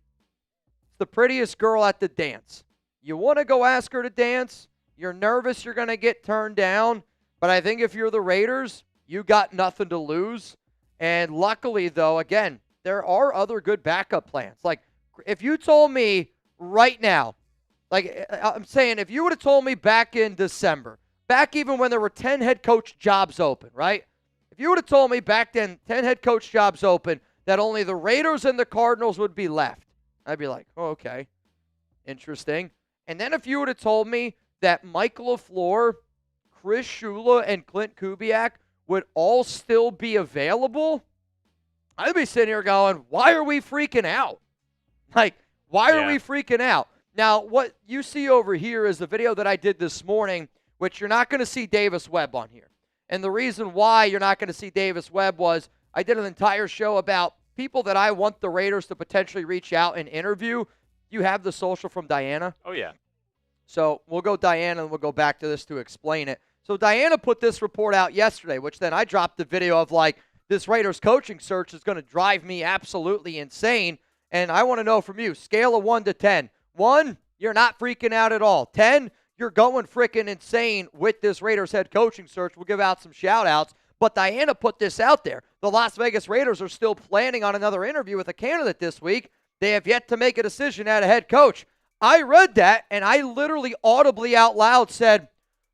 Speaker 1: prettiest girl at the dance. You want to go ask her to dance. You're nervous you're going to get turned down. But I think if you're the Raiders, you got nothing to lose. And luckily, though, again, there are other good backup plans. Like, if you told me right now, like I'm saying, if you would have told me back in December, back even when there were 10 head coach jobs open, right? If you would have told me back then 10 head coach jobs open that only the Raiders and the Cardinals would be left, I'd be like, oh, okay, interesting. And then if you would have told me that Michael LaFleur, Chris Shula, and Klint Kubiak would all still be available, I'd be sitting here going, why are we freaking out? Like, why are we freaking out? Now, what you see over here is the video that I did this morning, which you're not going to see Davis Webb on here. And the reason why you're not going to see Davis Webb was I did an entire show about people that I want the Raiders to potentially reach out and interview. You have the social from Diana?
Speaker 2: Oh, yeah.
Speaker 1: So we'll go Diana and we'll go back to this to explain it. So Diana put this report out yesterday, which then I dropped the video of like, this Raiders coaching search is going to drive me absolutely insane. And I want to know from you, scale of 1 to 10. 1, you're not freaking out at all. 10, you're going freaking insane with this Raiders head coaching search. We'll give out some shout-outs. But Diana put this out there. The Las Vegas Raiders are still planning on another interview with a candidate this week. They have yet to make a decision at a head coach. I read that, and I literally audibly out loud said,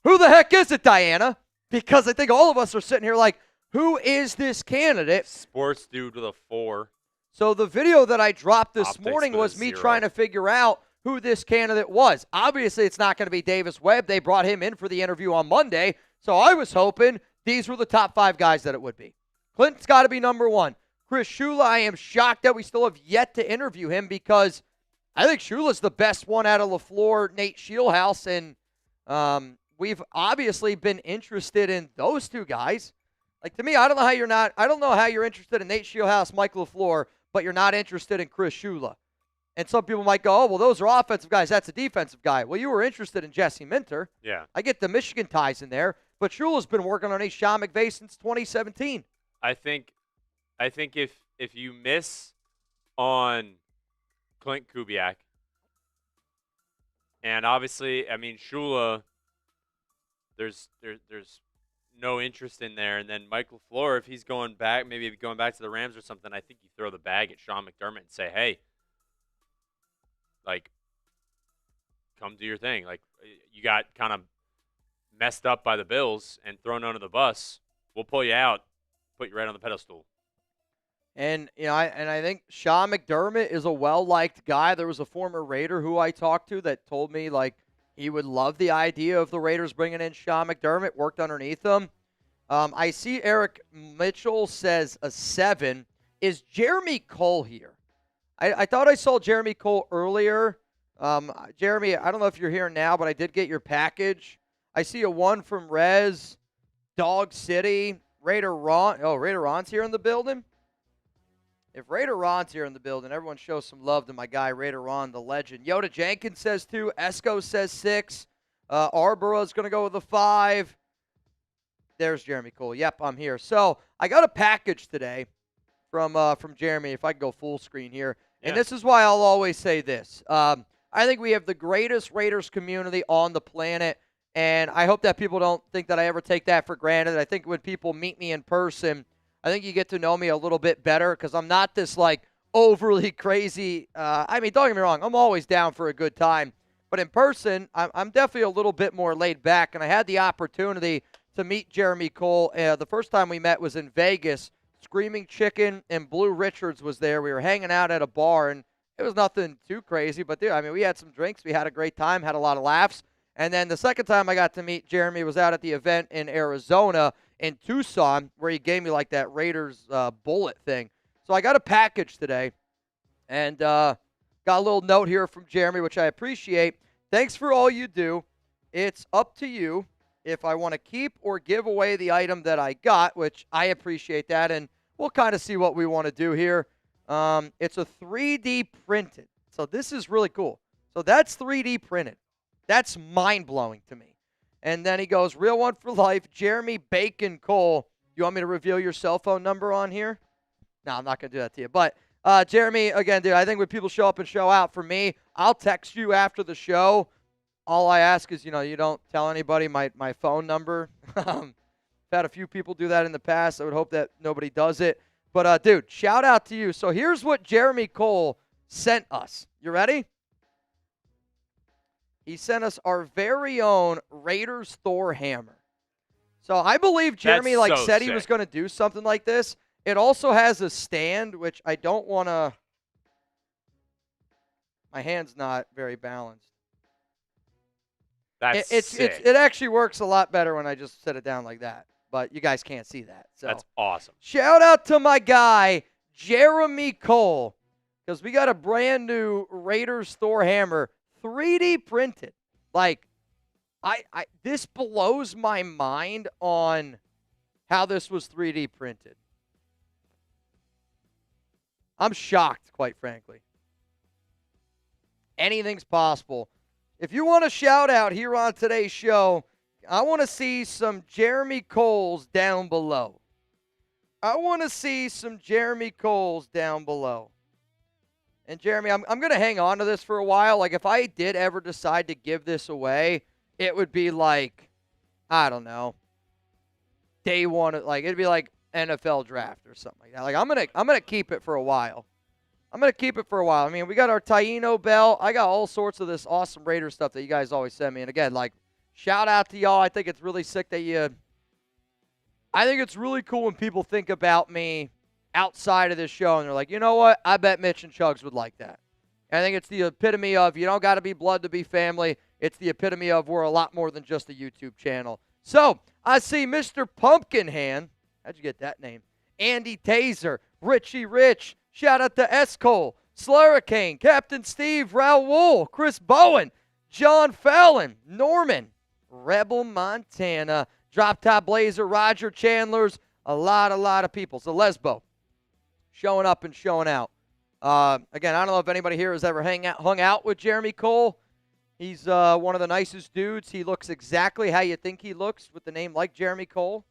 Speaker 1: who the heck is it, Diana? Because I think all of us are sitting here like, who is this candidate?
Speaker 2: Sports dude with a 4.
Speaker 1: So the video that I dropped this
Speaker 2: Optics
Speaker 1: morning
Speaker 2: with a
Speaker 1: was me
Speaker 2: 0.
Speaker 1: trying to figure out who this candidate was. Obviously, it's not going to be Davis Webb. They brought him in for the interview on Monday. So I was hoping these were the top 5 guys that it would be. Clinton's got to be number 1. Chris Shula, I am shocked that we still have yet to interview him because I think Shula's the best one out of LaFleur, Nate Scheelhaase, and we've obviously been interested in those 2 guys. Like, to me, I don't know how you're interested in Nate Scheelhaase, Mike LaFleur, but you're not interested in Chris Shula. And some people might go, oh, well, those are offensive guys. That's a defensive guy. Well, you were interested in Jesse Minter.
Speaker 2: Yeah.
Speaker 1: I get the Michigan ties in there, but Shula's been working on Sean McVay since 2017.
Speaker 2: I think if you miss on Klint Kubiak, and obviously, I mean, Shula, there's no interest in there. And then Mike LaFleur, if he's going back, maybe going back to the Rams or something, I think you throw the bag at Sean McDermott and say, hey, like, come do your thing. Like, you got kind of messed up by the Bills and thrown under the bus. We'll pull you out, put you right on the pedestal.
Speaker 1: And, you know, I think Sean McDermott is a well-liked guy. There was a former Raider who I talked to that told me, like, he would love the idea of the Raiders bringing in Sean McDermott, worked underneath him. I see Eric Mitchell says a 7. Is Jeremy Cole here? I thought I saw Jeremy Cole earlier. Jeremy, I don't know if you're here now, but I did get your package. I see a 1 from Rez, Dog City, Raider Ron. Oh, Raider Ron's here in the building? If Raider Ron's here in the building, everyone show some love to my guy, Raider Ron, the legend. Yoda Jenkins says 2. Esco says 6. Arborough's going to go with a 5. There's Jeremy Cole. Yep, I'm here. So I got a package today from Jeremy, if I can go full screen here. And this is why I'll always say this. I think we have the greatest Raiders community on the planet, and I hope that people don't think that I ever take that for granted. I think when people meet me in person, I think you get to know me a little bit better because I'm not this, like, overly crazy. I mean, don't get me wrong. I'm always down for a good time. But in person, I'm definitely a little bit more laid back, and I had the opportunity to meet Jeremy Cole. The first time we met was in Vegas. Screaming Chicken and Blue Richards was there. We were hanging out at a bar, and it was nothing too crazy. But, dude, I mean, we had some drinks. We had a great time, had a lot of laughs. And then the second time I got to meet Jeremy was out at the event in Arizona in Tucson, where he gave me, like, that Raiders bullet thing. So I got a package today, and got a little note here from Jeremy, which I appreciate. Thanks for all you do. It's up to you if I want to keep or give away the item that I got, which I appreciate that, and we'll kind of see what we want to do here. It's a 3D printed, so this is really cool. So that's 3D printed. That's mind-blowing to me. And then he goes, real one for life, Jeremy Bacon Cole. You want me to reveal your cell phone number on here? No, I'm not going to do that to you. But, Jeremy, again, dude, I think when people show up and show out, for me, I'll text you after the show. All I ask is, you don't tell anybody my phone number. I've had a few people do that in the past. I would hope that nobody does it. But, dude, shout out to you. So here's what Jeremy Cole sent us. You ready? He sent us our very own Raiders Thor hammer. So I believe Jeremy said he was going to do something like this. It also has a stand, which I don't want to. My hand's not very balanced.
Speaker 2: That's sick.
Speaker 1: It actually works a lot better when I just set it down like that. But you guys can't see that. So
Speaker 2: that's awesome. Shout
Speaker 1: out to my guy, Jeremy Cole, because we got a brand new Raiders Thor hammer, 3D printed. Like, this blows my mind on how this was 3D printed. I'm shocked, quite frankly. Anything's possible. If you want a shout out here on today's show, I want to see some Jeremy Coles down below. And Jeremy, I'm going to hang on to this for a while. Like, if I did ever decide to give this away, it would be like, I don't know, day one. Like, it'd be like NFL draft or something like that. Like, I'm gonna keep it for a while. I mean, we got our Taino belt. I got all sorts of this awesome Raider stuff that you guys always send me. And again, like, shout out to y'all. I think it's really sick that I think it's really cool when people think about me outside of this show and they're like, you know what? I bet Mitch and Chugs would like that. And I think it's the epitome of you don't got to be blood to be family. It's the epitome of we're a lot more than just a YouTube channel. So I see Mr. Pumpkinhand. How'd you get that name? Andy Taser, Richie Rich. Shout out to S. Cole, Slurricane, Captain Steve, Raul, Chris Bowen, John Fallon, Norman, Rebel Montana, Drop Top Blazer, Roger Chandlers, a lot of people. So Lesbo, showing up and showing out. Again, I don't know if anybody here has ever hung out with Jeremy Cole. He's one of the nicest dudes. He looks exactly how you think he looks with the name like Jeremy Cole.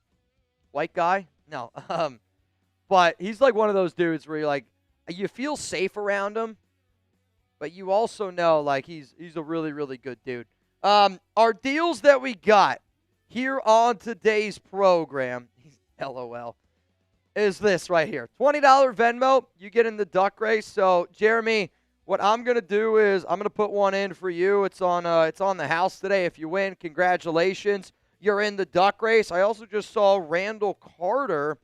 Speaker 1: White guy? No. But he's like one of those dudes where you're like, you feel safe around him, but you also know like he's a really, really good dude. Our deals that we got here on today's program, LOL, is this right here. $20 Venmo, you get in the duck race. So, Jeremy, what I'm going to do is I'm going to put one in for you. It's on the house today. If you win, congratulations. You're in the duck race. I also just saw Randall Carter.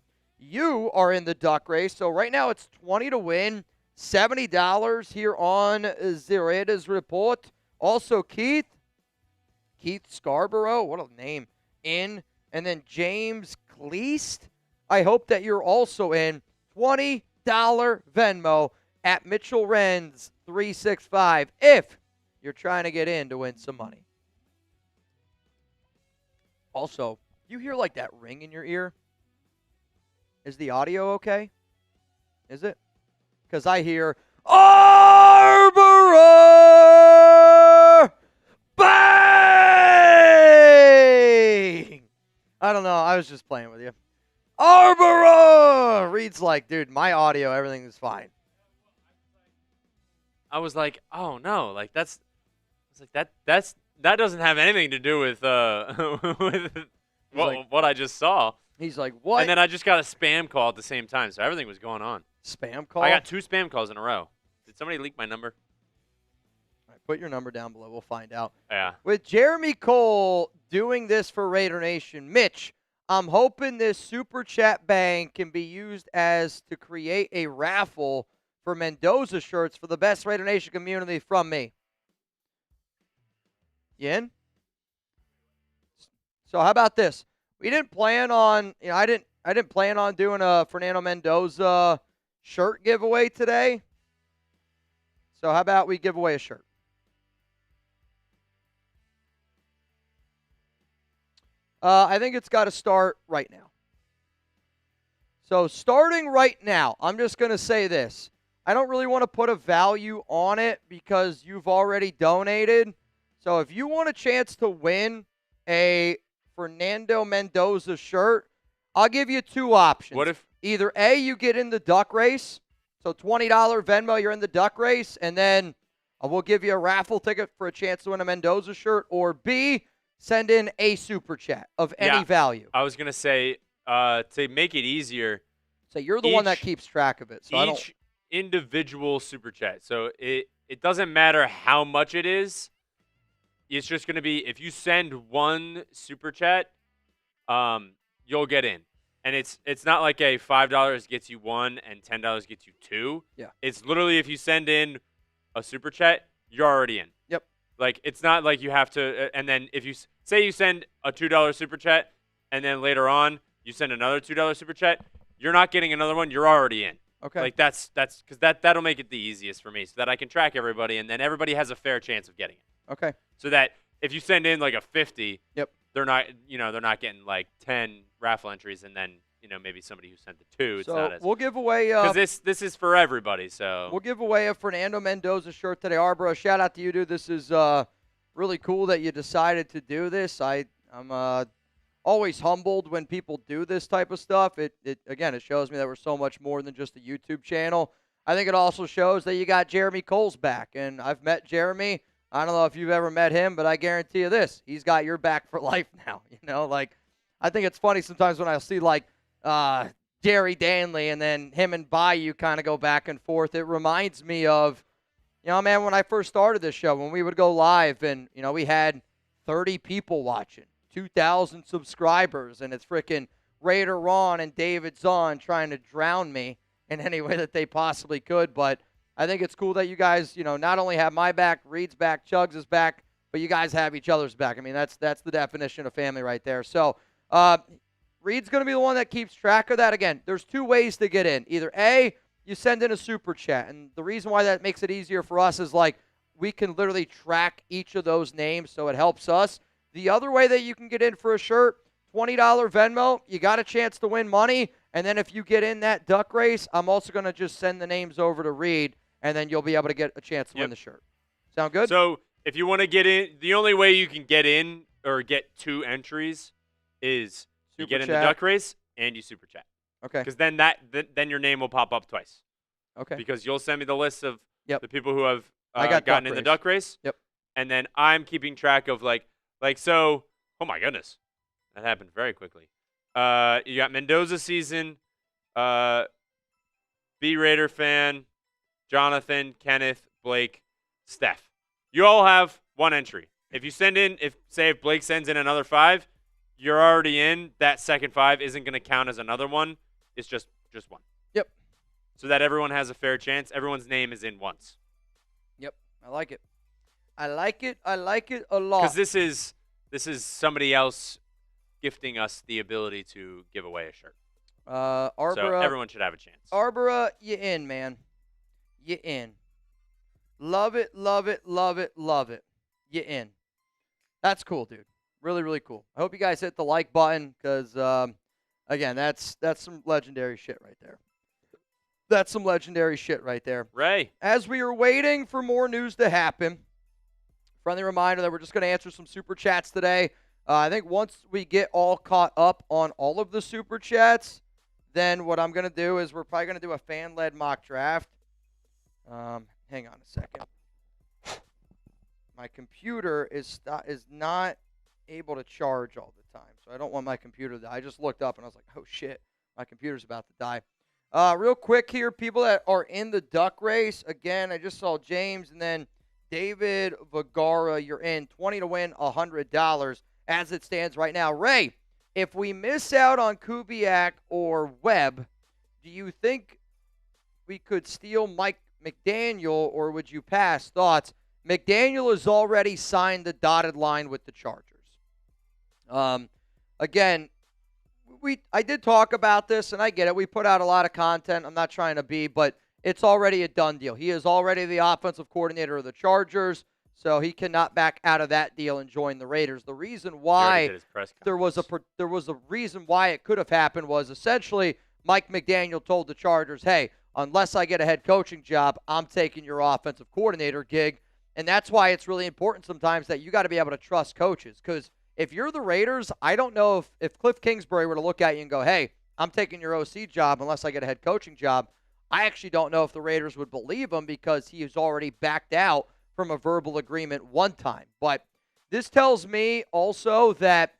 Speaker 1: You are in the duck race. So right now it's 20 to win, $70 here on the Raiders Report. Also Keith Scarborough, what a name, in. And then James Cleast. I hope that you're also in. $20 Venmo at Mitchell Renz 365 if you're trying to get in to win some money. Also, you hear like that ring in your ear? Is the audio okay? Is it? Because I hear Arbor Bang! I don't know. I was just playing with you. Arbor! Reed's like, dude, my audio, everything is fine.
Speaker 2: I was like, oh no, like that doesn't have anything to do with what I just saw.
Speaker 1: He's like, what?
Speaker 2: And then I just got a spam call at the same time, so everything was going on.
Speaker 1: Spam call?
Speaker 2: I got 2 spam calls in a row. Did somebody leak my number?
Speaker 1: All right, put your number down below. We'll find out.
Speaker 2: Yeah.
Speaker 1: With Jeremy Cole doing this for Raider Nation. Mitch, I'm hoping this Super Chat bank can be used to create a raffle for Mendoza shirts for the best Raider Nation community from me. You in? So how about this? We didn't plan on, I didn't plan on doing a Fernando Mendoza shirt giveaway today. So how about we give away a shirt? I think it's got to start right now. So starting right now, I'm just going to say this. I don't really want to put a value on it because you've already donated. So if you want a chance to win a Fernando Mendoza shirt, I'll give you two options.
Speaker 2: What if
Speaker 1: either A, you get in the duck race, so $20 Venmo, you're in the duck race, and then we'll give you a raffle ticket for a chance to win a Mendoza shirt, or B, send in a super chat of any value.
Speaker 2: I was going to say, to make it easier.
Speaker 1: So you're the one that keeps track of it. So
Speaker 2: each individual super chat. So it doesn't matter how much it is. It's just going to be, if you send one super chat, you'll get in. And it's not like a $5 gets you one and $10 gets you two.
Speaker 1: Yeah.
Speaker 2: It's literally, if you send in a super chat, you're already in.
Speaker 1: Yep.
Speaker 2: Like, it's not like you have to, and then if you say you send a $2 super chat, and then later on you send another $2 super chat, you're not getting another one. You're already in.
Speaker 1: Okay.
Speaker 2: Like, that's because that'll make it the easiest for me, so that I can track everybody, and then everybody has a fair chance of getting it.
Speaker 1: Okay.
Speaker 2: So that if you send in like a 50,
Speaker 1: yep,
Speaker 2: they're not getting like 10 raffle entries, and then maybe somebody who sent the 2. It's not as,
Speaker 1: we'll give away
Speaker 2: because this is for everybody. So
Speaker 1: we'll give away a Fernando Mendoza shirt today. Arbor, shout out to you, dude. This is really cool that you decided to do this. I'm always humbled when people do this type of stuff. It shows me that we're so much more than just a YouTube channel. I think it also shows that you got Jeremy Cole's back, and I've met Jeremy. I don't know if you've ever met him, but I guarantee you this: he's got your back for life now. I think it's funny sometimes when I see Jerry Danley and then him and Bayou kind of go back and forth. It reminds me of, man, when I first started this show, when we would go live and, we had 30 people watching, 2,000 subscribers, and it's freaking Raider Ron and David Zahn trying to drown me in any way that they possibly could. But I think it's cool that you guys, not only have my back, Reed's back, Chugs is back, but you guys have each other's back. I mean, that's the definition of family right there. So, Reed's going to be the one that keeps track of that. Again, there's two ways to get in. Either A, you send in a super chat, and the reason why that makes it easier for us is we can literally track each of those names, so it helps us. The other way that you can get in for a shirt, $20 Venmo, you got a chance to win money, and then if you get in that duck race, I'm also going to just send the names over to Reed, and then you'll be able to get a chance to win the shirt. Sound good?
Speaker 2: So if you want to get in, the only way you can get in or get 2 entries is you get in the duck race and you super chat.
Speaker 1: Okay.
Speaker 2: Because then then your name will pop up twice.
Speaker 1: Okay.
Speaker 2: Because you'll send me the list of the people who have
Speaker 1: I got
Speaker 2: gotten in the duck race.
Speaker 1: Yep.
Speaker 2: And then I'm keeping track of so. Oh my goodness, that happened very quickly. You got Mendoza season, B Raider fan, Jonathan, Kenneth, Blake, Steph. You all have 1 entry. If you send in, if Blake sends in another 5. You're already in. That second 5 isn't going to count as another one. It's just 1.
Speaker 1: Yep.
Speaker 2: So that everyone has a fair chance. Everyone's name is in once.
Speaker 1: Yep. I like it. I like it a lot.
Speaker 2: Because this is somebody else gifting us the ability to give away a shirt.
Speaker 1: Arbora,
Speaker 2: so everyone should have a chance.
Speaker 1: Arbora, you in, man. You in. Love it, love it, love it, love it. You in. That's cool, dude. Really, really cool. I hope you guys hit the like button because, again, that's some legendary shit right there. That's some legendary shit right there.
Speaker 2: Ray.
Speaker 1: As we are waiting for more news to happen, friendly reminder that we're just going to answer some super chats today. I think once we get all caught up on all of the super chats, then what I'm going to do is we're probably going to do a fan-led mock draft. Hang on a second. My computer is not able to charge all the time, so I don't want my computer to die. I just looked up and I was like, oh shit, my computer's about to die. Real quick here, people that are in the duck race, again, I just saw James and then David Vergara, you're in 20 to win $100. as it stands right now. Ray, if we miss out on Kubiak or Webb, do you think we could steal Mike McDaniel, or would you pass? Thoughts? McDaniel has already signed the dotted line with the Chargers. Again, I did talk about this, and I get it. We put out a lot of content. I'm not trying to be, but it's already a done deal. He is already the offensive coordinator of the Chargers, so he cannot back out of that deal and join the Raiders. The reason why there was a reason why it could have happened was essentially Mike McDaniel told the Chargers, hey, unless I get a head coaching job, I'm taking your offensive coordinator gig. And that's why it's really important sometimes that you got to be able to trust coaches. Because if you're the Raiders, I don't know if Cliff Kingsbury were to look at you and go, hey, I'm taking your OC job unless I get a head coaching job. I actually don't know if the Raiders would believe him because he has already backed out from a verbal agreement one time. But this tells me also that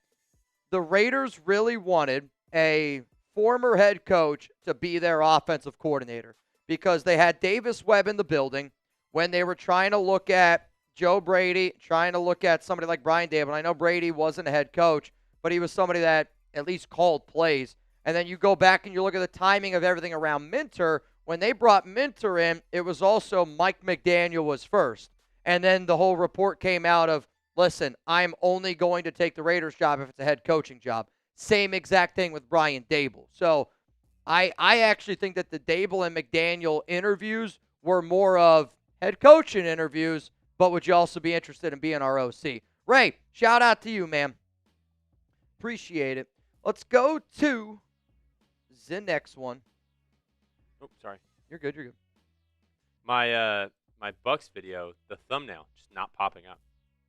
Speaker 1: the Raiders really wanted a former head coach to be their offensive coordinator because they had Davis Webb in the building when they were trying to look at Joe Brady, trying to look at somebody like Brian Daboll. I know Brady wasn't a head coach, but he was somebody that at least called plays. And then you go back and you look at the timing of everything around Minter. When they brought Minter in, it was also Mike McDaniel was first. And then the whole report came out of, listen, I'm only going to take the Raiders job if it's a head coaching job. Same exact thing with Brian Daboll. So I actually think that the Daboll and McDaniel interviews were more of head coaching interviews, but would you also be interested in being our OC? Ray, shout out to you, man. Appreciate it. Let's go to the next one.
Speaker 2: Oh, sorry.
Speaker 1: You're good.
Speaker 2: My Bucks video, the thumbnail, just not popping up.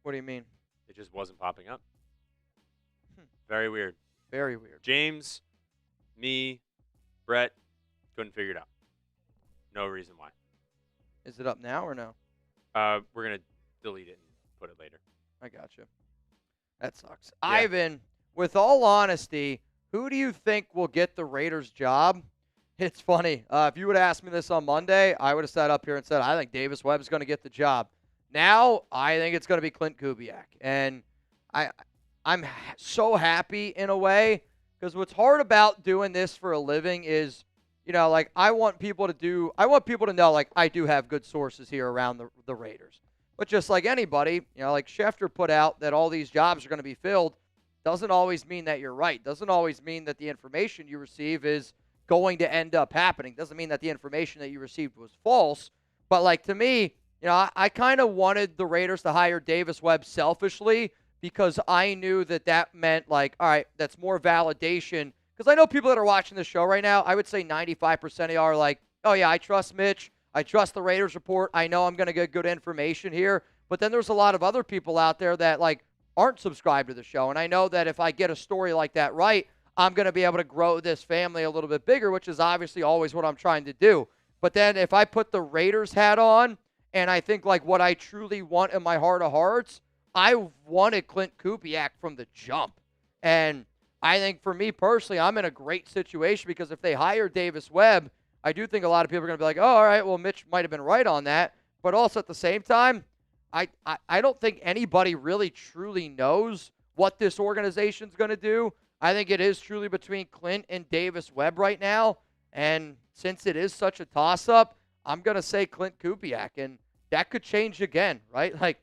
Speaker 1: What do you mean?
Speaker 2: It just wasn't popping up. Very weird.
Speaker 1: Very weird.
Speaker 2: James, me, Brett, couldn't figure it out. No reason why.
Speaker 1: Is it up now or no?
Speaker 2: We're going to delete it and put it later.
Speaker 1: I got you. That sucks.
Speaker 2: Yeah.
Speaker 1: Ivan, with all honesty, who do you think will get the Raiders job? It's funny. If you would have asked me this on Monday, I would have sat up here and said, I think Davis Webb is going to get the job. Now, I think it's going to be Klint Kubiak. And I'm so happy in a way because what's hard about doing this for a living is, like I want people to know, like, I do have good sources here around the Raiders. But just like anybody, like Schefter put out that all these jobs are going to be filled, doesn't always mean that you're right. Doesn't always mean that the information you receive is going to end up happening. Doesn't mean that the information that you received was false. But like to me, I kind of wanted the Raiders to hire Davis Webb selfishly because I knew that meant like, all right, that's more validation. Because I know people that are watching this show right now, I would say 95% of y'all are like, oh, yeah, I trust Mitch. I trust the Raiders report. I know I'm going to get good information here. But then there's a lot of other people out there that, like, aren't subscribed to the show. And I know that if I get a story like that right, I'm going to be able to grow this family a little bit bigger, which is obviously always what I'm trying to do. But then if I put the Raiders hat on and I think, like, what I truly want in my heart of hearts, I wanted Klint Kubiak from the jump. And I think for me personally, I'm in a great situation because if they hire Davis Webb, I do think a lot of people are going to be like, oh, all right, well, Mitch might have been right on that. But also at the same time, I don't think anybody really truly knows what this organization's going to do. I think it is truly between Klint and Davis Webb right now. And since it is such a toss-up, I'm going to say Klint Kubiak. And that could change again, right? Like,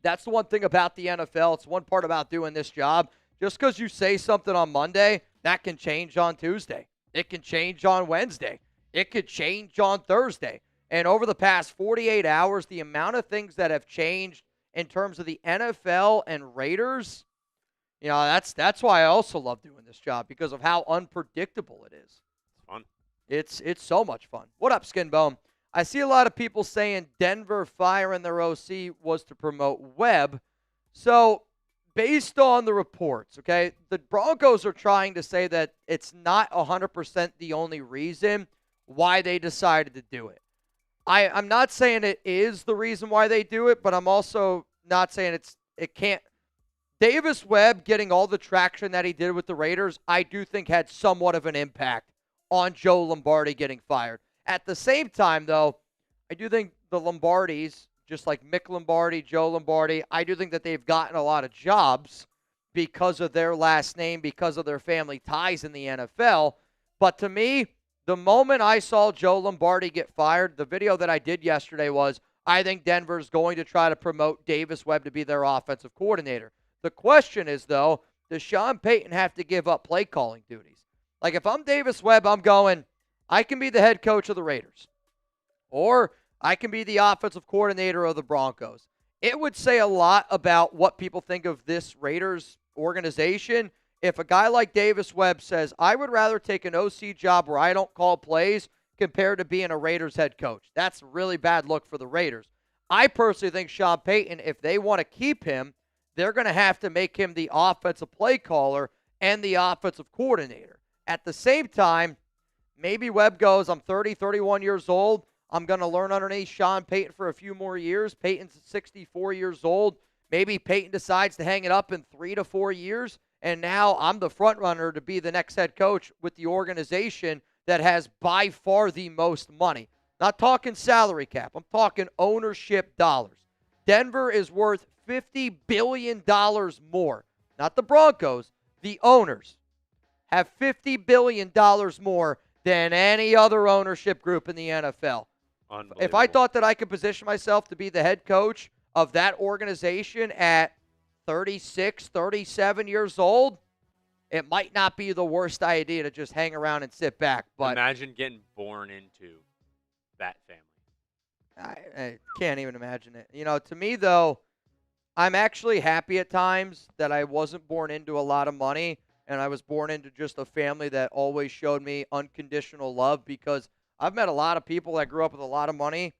Speaker 1: that's the one thing about the NFL. It's one part about doing this job. Just because you say something on Monday, that can change on Tuesday. It can change on Wednesday. It could change on Thursday. And over the past 48 hours, the amount of things that have changed in terms of the NFL and Raiders, that's why I also love doing this job because of how unpredictable it is.
Speaker 2: It's fun.
Speaker 1: It's so much fun. What up, Skinbone? I see a lot of people saying Denver firing their OC was to promote Webb. So, based on the reports, okay, the Broncos are trying to say that it's not 100% the only reason why they decided to do it. I'm not saying it is the reason why they do it, but I'm also not saying it can't. Davis Webb getting all the traction that he did with the Raiders, I do think had somewhat of an impact on Joe Lombardi getting fired. At the same time, though, I do think the Lombardis, just like Mick Lombardi, Joe Lombardi, I do think that they've gotten a lot of jobs. because of their last name, because of their family ties in the NFL. But to me, the moment I saw Joe Lombardi get fired, the video that I did yesterday was, I think Denver's going to try to promote Davis Webb to be their offensive coordinator. The question is, though, does Sean Payton have to give up play calling duties? Like, if I'm Davis Webb, I'm going, I can be the head coach of the Raiders, or I can be the offensive coordinator of the Broncos. It would say a lot about what people think of this Raiders organization if a guy like Davis Webb says, I would rather take an OC job where I don't call plays compared to being a Raiders head coach. That's a really bad look for the Raiders. I personally think Sean Payton, if they want to keep him, they're going to have to make him the offensive play caller and the offensive coordinator. At the same time, maybe Webb goes, I'm 30, 31 years old. I'm going to learn underneath Sean Payton for a few more years. Payton's 64 years old. Maybe Payton decides to hang it up in 3 to 4 years, and now I'm the front runner to be the next head coach with the organization that has by far the most money. Not talking salary cap. I'm talking ownership dollars. Denver is worth $50 billion more. Not the Broncos. The owners have $50 billion more than any other ownership group in the NFL. If I thought that I could position myself to be the head coach of that organization at 36, 37 years old, it might not be the worst idea to just hang around and sit back. But
Speaker 2: imagine getting born into that family.
Speaker 1: I can't even imagine it. You know, to me, though, I'm actually happy at times that I wasn't born into a lot of money and I was born into just a family that always showed me unconditional love, because I've met a lot of people that grew up with a lot of money,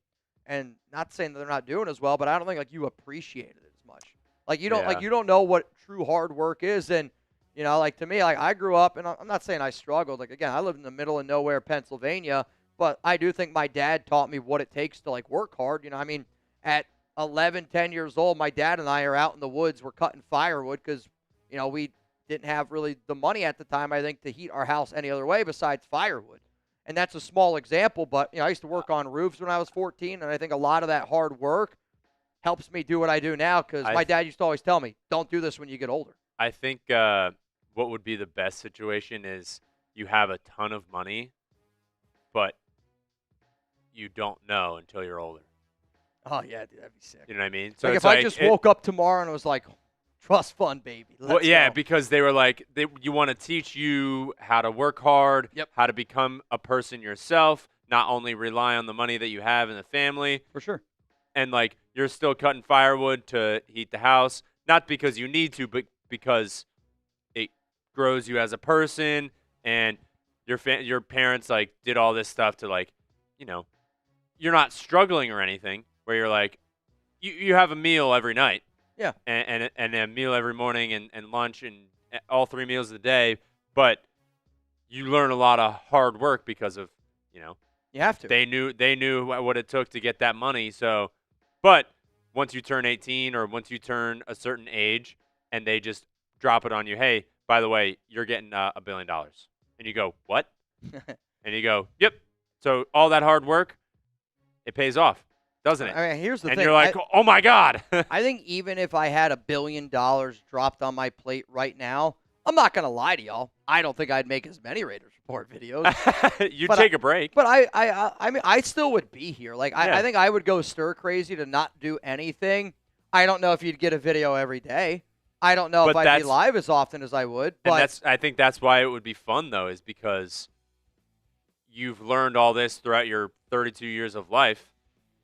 Speaker 1: and not saying that they're not doing as well, but I don't think like you appreciate it as much. Like you don't know what true hard work is. And you know, like to me, like I grew up, and I'm not saying I struggled. Like again, I lived in the middle of nowhere, Pennsylvania, but I do think my dad taught me what it takes to like work hard. You know, I mean, at 11, 10 years old, my dad and I are out in the woods. We're cutting firewood because, you know, we didn't have really the money at the time, I think, to heat our house any other way besides firewood. And that's a small example, but, you know, I used to work on roofs when I was 14, and I think a lot of that hard work helps me do what I do now, because my dad used to always tell me, don't do this when you get older.
Speaker 2: I think what would be the best situation is you have a ton of money, but you don't know until you're older.
Speaker 1: Oh, yeah, dude, that'd be sick.
Speaker 2: You know what I mean? So
Speaker 1: like if I just woke up tomorrow and was like, trust fund, baby. Let's go.
Speaker 2: Because they were like, you want to teach you how to work hard, how to become a person yourself, not only rely on the money that you have in the family.
Speaker 1: For sure.
Speaker 2: And, like, you're still cutting firewood to heat the house, not because you need to, but because it grows you as a person, and your parents, like, did all this stuff to, like, you know, you're not struggling or anything, where you're like, you have a meal every night.
Speaker 1: Yeah.
Speaker 2: And a meal every morning and lunch and all 3 meals of the day. But you learn a lot of hard work because of, you know.
Speaker 1: You have to.
Speaker 2: They knew what it took to get that money. So, but once you turn 18 or once you turn a certain age and they just drop it on you, hey, by the way, you're getting $1 billion. And you go, what? And you go, yep. So all that hard work, it pays off, doesn't it?
Speaker 1: I mean, here's the thing.
Speaker 2: And you're like, oh, my God.
Speaker 1: I think even if I had $1 billion dropped on my plate right now, I'm not going to lie to y'all. I don't think I'd make as many Raiders Report videos.
Speaker 2: You'd take a break.
Speaker 1: But I mean, I still would be here. Like, I think I would go stir crazy to not do anything. I don't know if you'd get a video every day. I don't know if I'd be live as often as I would. But
Speaker 2: I think that's why it would be fun, though, is because you've learned all this throughout your 32 years of life,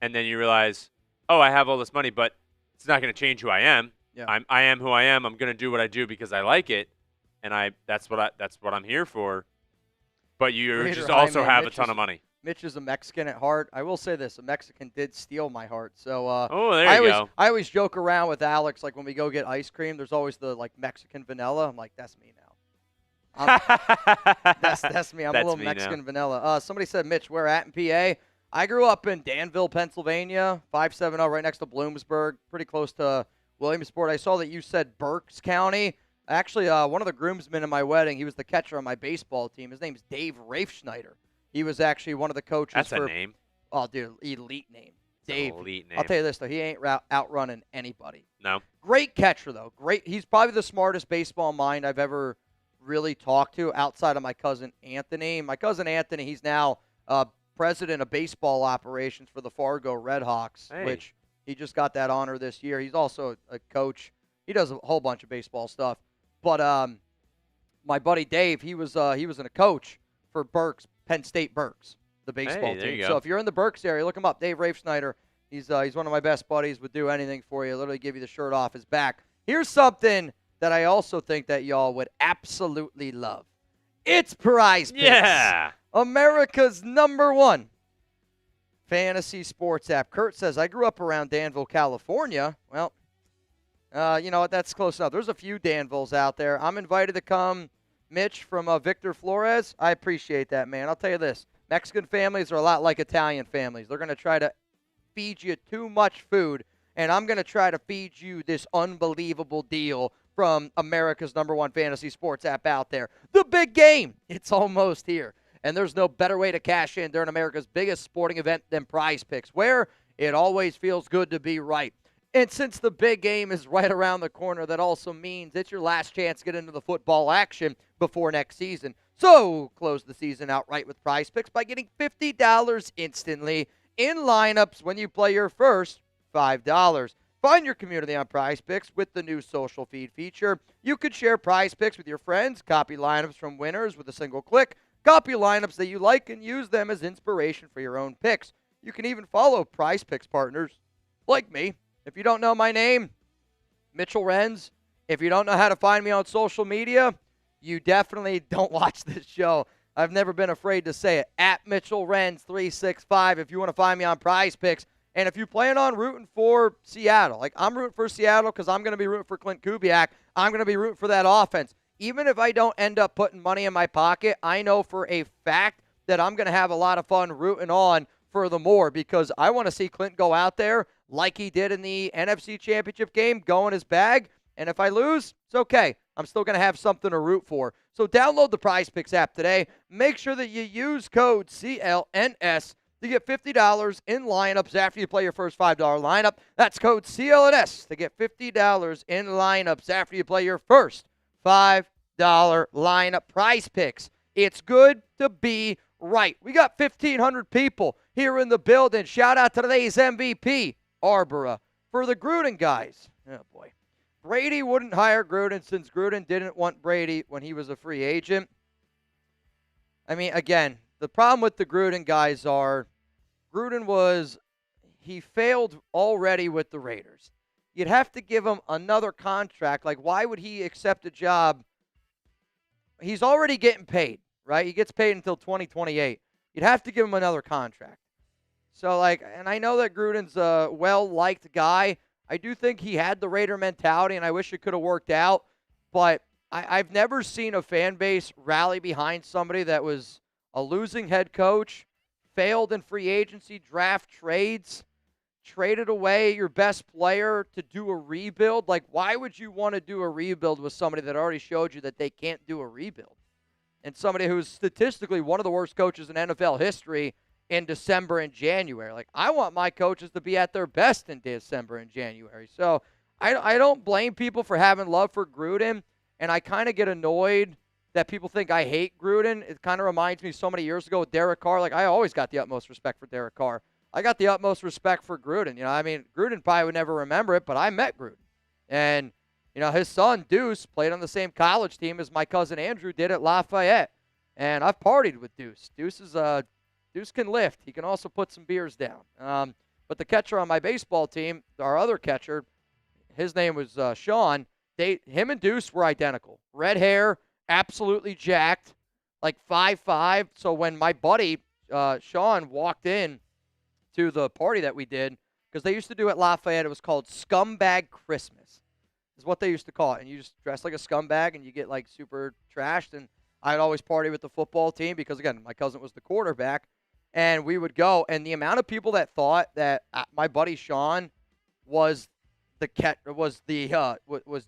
Speaker 2: and then you realize, oh, I have all this money, but it's not going to change who I am.
Speaker 1: Yeah.
Speaker 2: I am who I am. I'm going to do what I do because I like it, and that's what I'm here for. But you just also have a ton of money.
Speaker 1: Mitch is a Mexican at heart. I will say this: a Mexican did steal my heart. So
Speaker 2: there you go.
Speaker 1: I always joke around with Alex, like when we go get ice cream, there's always the like Mexican vanilla. I'm like, that's me now. That's me. I'm a little Mexican vanilla. Somebody said, Mitch, where at in PA? I grew up in Danville, Pennsylvania, 570, right next to Bloomsburg, pretty close to Williamsport. I saw that you said Berks County. Actually, one of the groomsmen in my wedding, he was the catcher on my baseball team. His name's Dave Rafe Schneider. He was actually one of the coaches.
Speaker 2: That's a name.
Speaker 1: Oh, dude, elite name. Dave.
Speaker 2: Elite name.
Speaker 1: I'll tell you this, though. He ain't outrunning anybody.
Speaker 2: No.
Speaker 1: Great catcher, though. Great. He's probably the smartest baseball mind I've ever really talked to outside of my cousin Anthony. My cousin Anthony, he's now president of baseball operations for the Fargo Redhawks, which he just got that honor this year. He's also a coach. He does a whole bunch of baseball stuff. But my buddy Dave, he was a coach for Penn State Berks, the baseball team. So if you're in the Berks area, look him up. Dave Rafe Snyder. He's one of my best buddies. Would do anything for you. Literally give you the shirt off his back. Here's something that I also think that y'all would absolutely love. It's Prize Picks.
Speaker 2: Yeah.
Speaker 1: America's #1 fantasy sports app. Kurt says, I grew up around Danville, California. Well, you know what? That's close enough. There's a few Danvilles out there. I'm invited to come. Mitch from Victor Flores. I appreciate that, man. I'll tell you this. Mexican families are a lot like Italian families. They're going to try to feed you too much food, and I'm going to try to feed you this unbelievable deal from America's #1 fantasy sports app out there. The big game. It's almost here. And there's no better way to cash in during America's biggest sporting event than Prize Picks, where it always feels good to be right. And since the big game is right around the corner, that also means it's your last chance to get into the football action before next season. So close the season outright with Prize Picks by getting $50 instantly in lineups when you play your first $5. Find your community on Prize Picks with the new social feed feature. You could share Prize Picks with your friends, copy lineups from winners with a single click, copy lineups that you like, and use them as inspiration for your own picks. You can even follow Prize Picks partners like me. If you don't know my name, Mitchell Renz. If you don't know how to find me on social media, you definitely don't watch this show. I've never been afraid to say it. At Mitchell Renz 365 if you want to find me on Prize Picks. And if you plan on rooting for Seattle, like I'm rooting for Seattle because I'm going to be rooting for Klint Kubiak. I'm going to be rooting for that offense. Even if I don't end up putting money in my pocket, I know for a fact that I'm going to have a lot of fun rooting on furthermore because I want to see Klint go out there like he did in the NFC Championship game, go in his bag. And if I lose, it's okay. I'm still going to have something to root for. So download the Prize Picks app today. Make sure that you use code CLNS to get $50 in lineups after you play your first $5 lineup. That's code CLNS to get $50 in lineups after you play your first $5 lineup. Prize Picks. It's good to be right. We got 1,500 people here in the building. Shout out to today's MVP, Arbora. For the Gruden guys, oh boy. Brady wouldn't hire Gruden since Gruden didn't want Brady when he was a free agent. I mean, again, the problem with the Gruden guys are he failed already with the Raiders. You'd have to give him another contract. Like, why would he accept a job? He's already getting paid, right? He gets paid until 2028. You'd have to give him another contract. So, like, and I know that Gruden's a well-liked guy. I do think he had the Raider mentality, and I wish it could have worked out. But I've never seen a fan base rally behind somebody that was a losing head coach, failed in free agency, draft trades, traded away your best player to do a rebuild. Like, why would you want to do a rebuild with somebody that already showed you that they can't do a rebuild? And somebody who's statistically one of the worst coaches in NFL history in December and January. Like, I want my coaches to be at their best in December and January. So I don't blame people for having love for Gruden, and I kind of get annoyed that people think I hate Gruden. It kind of reminds me so many years ago with Derek Carr. Like, I always got the utmost respect for Derek Carr. I got the utmost respect for Gruden. You know, I mean, Gruden probably would never remember it, but I met Gruden. And, you know, his son, Deuce, played on the same college team as my cousin Andrew did at Lafayette. And I've partied with Deuce. Deuce can lift. He can also put some beers down. But the catcher on my baseball team, our other catcher, his name was Sean. Him and Deuce were identical. Red hair, absolutely jacked, like 5'5". So when my buddy Sean walked in to the party that we did, because they used to do at Lafayette, it was called Scumbag Christmas, is what they used to call it. And you just dress like a scumbag and you get like super trashed. And I'd always party with the football team because, again, my cousin was the quarterback. And we would go, and the amount of people that thought that my buddy Sean was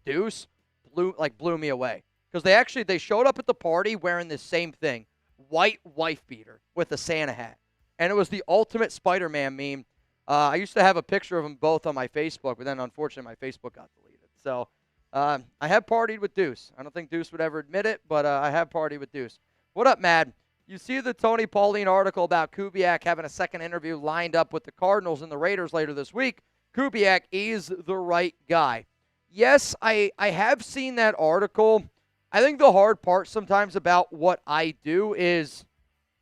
Speaker 1: Deuce blew me away, because they showed up at the party wearing the same thing, white wife beater with a Santa hat, and it was the ultimate Spider-Man meme. I used to have a picture of them both on my Facebook, but then unfortunately my Facebook got deleted. So I have partied with Deuce. I don't think Deuce would ever admit it, but I have partied with Deuce. What up, Mad? You see the Tony Pauline article about Kubiak having a second interview lined up with the Cardinals and the Raiders later this week. Kubiak is the right guy. Yes, I have seen that article. I think the hard part sometimes about what I do is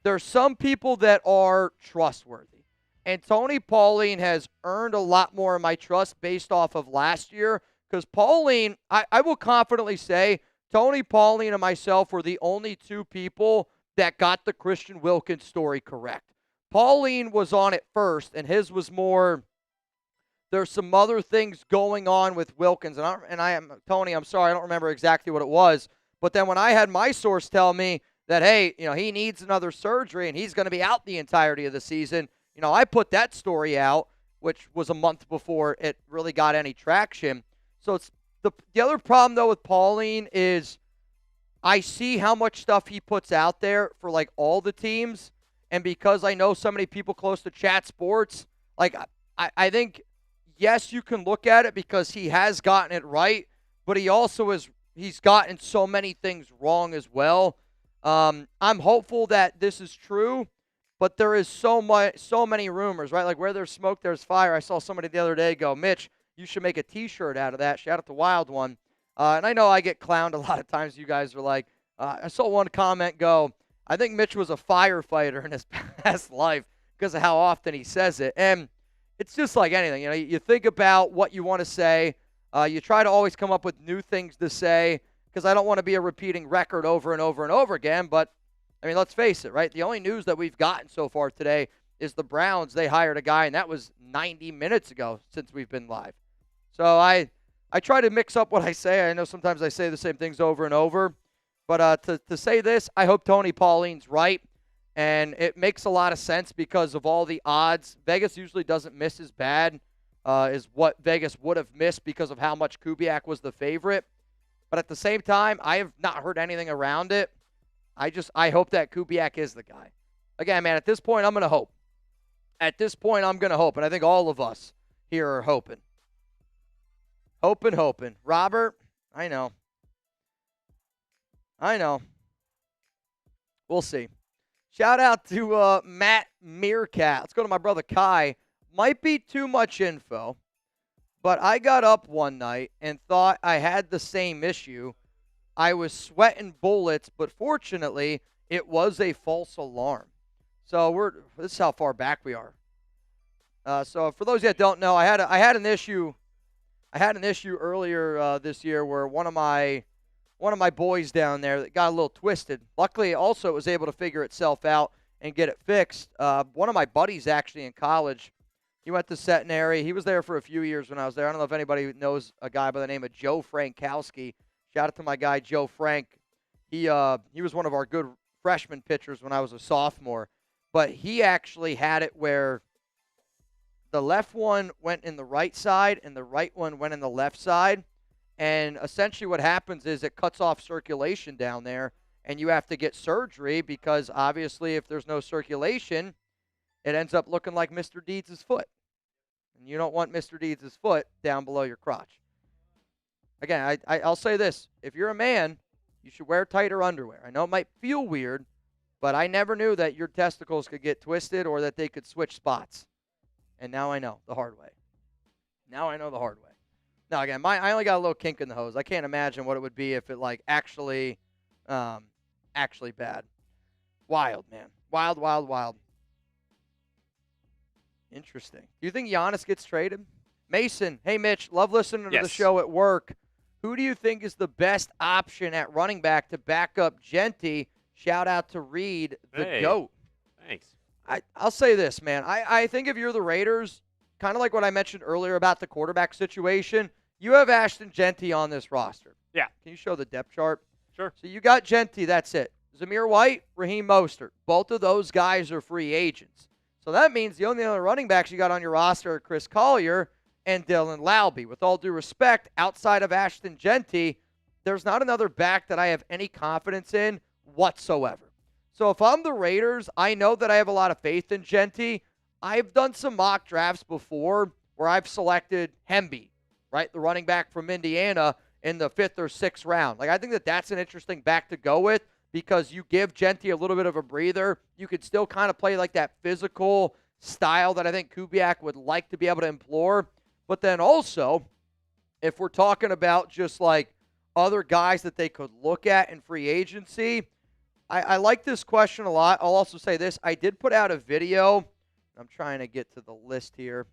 Speaker 1: there's some people that are trustworthy. And Tony Pauline has earned a lot more of my trust based off of last year. Because Pauline, I will confidently say, Tony Pauline and myself were the only two people that got the Christian Wilkins story correct. Pauline was on it first, and his was more, there's some other things going on with Wilkins. Tony, I'm sorry, I don't remember exactly what it was. But then when I had my source tell me that, hey, he needs another surgery and he's going to be out the entirety of the season, I put that story out, which was a month before it really got any traction. So it's the other problem, though, with Pauline is I see how much stuff he puts out there for, like, all the teams. And because I know so many people close to Chat Sports, like, I think, yes, you can look at it because he has gotten it right, but he also he's gotten so many things wrong as well. I'm hopeful that this is true, but there is so many rumors, right? Like, where there's smoke, there's fire. I saw somebody the other day go, Mitch, you should make a T-shirt out of that. Shout out to Wild One. And I know I get clowned a lot of times. You guys are like, I saw one comment go, I think Mitch was a firefighter in his past life because of how often he says it. And it's just like anything. You think about what you want to say. You try to always come up with new things to say because I don't want to be a repeating record over and over and over again. But, I mean, let's face it, right? The only news that we've gotten so far today is the Browns. They hired a guy, and that was 90 minutes ago since we've been live. So I try to mix up what I say. I know sometimes I say the same things over and over. But to say this, I hope Tony Pauline's right. And it makes a lot of sense because of all the odds. Vegas usually doesn't miss as bad as what Vegas would have missed because of how much Kubiak was the favorite. But at the same time, I have not heard anything around it. I hope that Kubiak is the guy. Again, man, at this point, I'm going to hope. At this point, I'm going to hope. And I think all of us here are hoping. Hoping. Robert, I know. We'll see. Shout out to Matt Meerkat. Let's go to my brother Kai. Might be too much info, but I got up one night and thought I had the same issue. I was sweating bullets, but fortunately, it was a false alarm. So this is how far back we are. So for those of you that don't know, I had an issue. I had an issue earlier this year where one of my boys down there that got a little twisted. Luckily, also it was able to figure itself out and get it fixed. One of my buddies actually in college, he went to Centenary. He was there for a few years when I was there. I don't know if anybody knows a guy by the name of Joe Frankowski. Shout out to my guy Joe Frank. He was one of our good freshman pitchers when I was a sophomore. But he actually had it where the left one went in the right side and the right one went in the left side. And essentially what happens is it cuts off circulation down there, and you have to get surgery because obviously if there's no circulation, it ends up looking like Mr. Deeds' foot. And you don't want Mr. Deeds' foot down below your crotch. Again, I'll say this. If you're a man, you should wear tighter underwear. I know it might feel weird, but I never knew that your testicles could get twisted or that they could switch spots. And now I know the hard way. Now again, I only got a little kink in the hose. I can't imagine what it would be if it actually bad. Wild, man. Wild. Interesting. Do you think Giannis gets traded? Mason, hey Mitch, love listening to the show at work. Who do you think is the best option at running back to back up Genty? Shout out to Reed, the GOAT.
Speaker 2: Thanks.
Speaker 1: I'll say this, man. I think if you're the Raiders, kind of like what I mentioned earlier about the quarterback situation, you have Ashton Genty on this roster.
Speaker 2: Yeah.
Speaker 1: Can you show the depth chart?
Speaker 2: Sure.
Speaker 1: So you got Genty, that's it. Zamir White, Raheem Mostert. Both of those guys are free agents. So that means the only other running backs you got on your roster are Chris Collier and Dylan Lowby. With all due respect, outside of Ashton Genty, there's not another back that I have any confidence in whatsoever. So if I'm the Raiders, I know that I have a lot of faith in Genty. I've done some mock drafts before where I've selected Hemby, right, the running back from Indiana, in the 5th or 6th round. Like, I think that that's an interesting back to go with because you give Genty a little bit of a breather. You could still kind of play like that physical style that I think Kubiak would like to be able to employ. But then also, if we're talking about just like other guys that they could look at in free agency, I like this question a lot. I'll also say this. I did put out a video. I'm trying to get to the list here.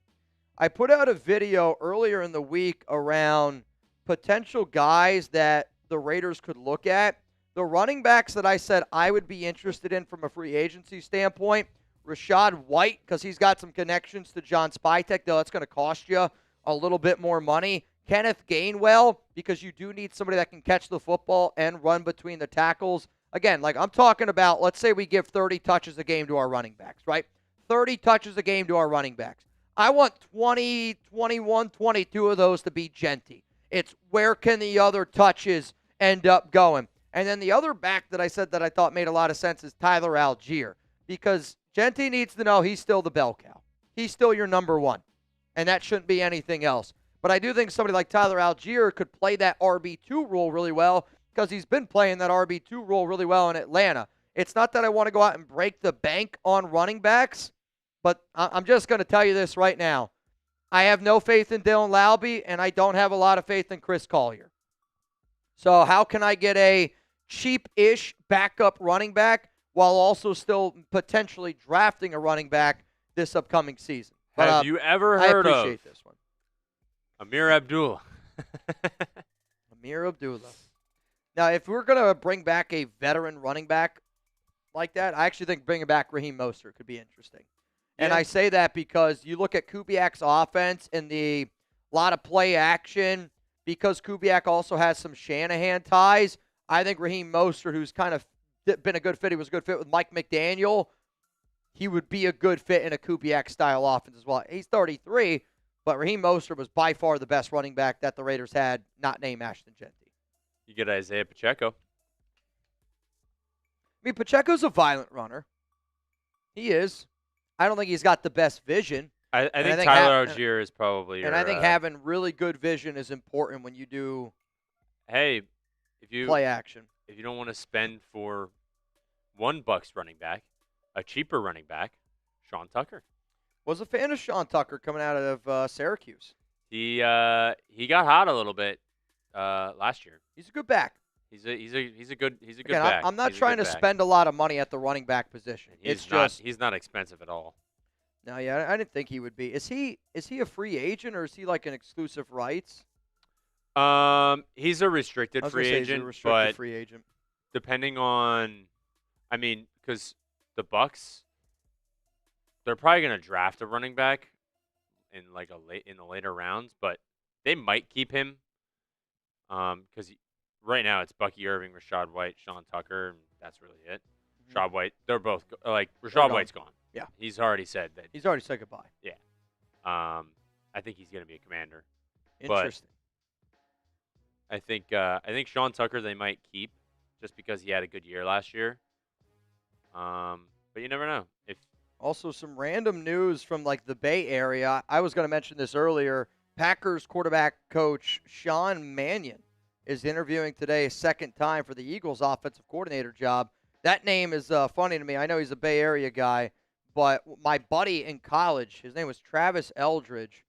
Speaker 1: I put out a video earlier in the week around potential guys that the Raiders could look at. The running backs that I said I would be interested in from a free agency standpoint, Rachaad White, because he's got some connections to John Spytek, though that's going to cost you a little bit more money. Kenneth Gainwell, because you do need somebody that can catch the football and run between the tackles. Again, like I'm talking about, let's say we give 30 touches a game to our running backs, right? 30 touches a game to our running backs. I want 20, 21, 22 of those to be Genty. It's where can the other touches end up going? And then the other back that I said that I thought made a lot of sense is Tyler Algier, because Genty needs to know he's still the bell cow. He's still your number one, and that shouldn't be anything else. But I do think somebody like Tyler Algier could play that RB2 role really well because he's been playing that RB2 role really well in Atlanta. It's not that I want to go out and break the bank on running backs, but I'm just going to tell you this right now. I have no faith in Dylan Laube, and I don't have a lot of faith in Chris Collier. So how can I get a cheap-ish backup running back while also still potentially drafting a running back this upcoming season? But,
Speaker 2: have you ever heard
Speaker 1: I appreciate this one.
Speaker 2: Amir Abdullah?
Speaker 1: Amir Abdullah. Now, if we're going to bring back a veteran running back like that, I actually think bringing back Raheem Mostert could be interesting. And I say that because you look at Kubiak's offense and the lot of play action, because Kubiak also has some Shanahan ties. I think Raheem Mostert, who's kind of been a good fit, he was a good fit with Mike McDaniel, he would be a good fit in a Kubiak-style offense as well. He's 33, but Raheem Mostert was by far the best running back that the Raiders had, not named Ashton Genty.
Speaker 2: You get Isaiah Pacheco.
Speaker 1: I mean, Pacheco's a violent runner. He is. I don't think he's got the best vision.
Speaker 2: I think Tyler Algier is probably your,
Speaker 1: and I think having really good vision is important when you do
Speaker 2: if you
Speaker 1: play action.
Speaker 2: If you don't want to spend for one Bucs running back, a cheaper running back, Sean Tucker.
Speaker 1: Was a fan of Sean Tucker coming out of Syracuse.
Speaker 2: He got hot a little bit last year.
Speaker 1: He's a good back.
Speaker 2: He's a good
Speaker 1: Again,
Speaker 2: back.
Speaker 1: I'm not trying to spend a lot of money at the running back position.
Speaker 2: He's not expensive at all.
Speaker 1: No, yeah, I didn't think he would be. Is he a free agent or is he like an exclusive rights?
Speaker 2: He's a restricted free agent, but
Speaker 1: free agent.
Speaker 2: Depending on, because the Bucs, they're probably going to draft a running back in in the later rounds, but they might keep him. Because right now it's Bucky Irving, Rachaad White, Sean Tucker, and that's really it.
Speaker 1: Mm-hmm.
Speaker 2: Rachaad White, they're both Rachaad White's gone.
Speaker 1: Yeah,
Speaker 2: he's already said that.
Speaker 1: He's already said goodbye.
Speaker 2: Yeah. I think he's going to be a Commander.
Speaker 1: Interesting.
Speaker 2: But I think Sean Tucker they might keep just because he had a good year last year. But you never know.
Speaker 1: Also, some random news from the Bay Area. I was going to mention this earlier. Packers quarterback coach Sean Mannion is interviewing today a second time for the Eagles offensive coordinator job. That name is funny to me. I know he's a Bay Area guy, but my buddy in college, his name was Travis Eldridge.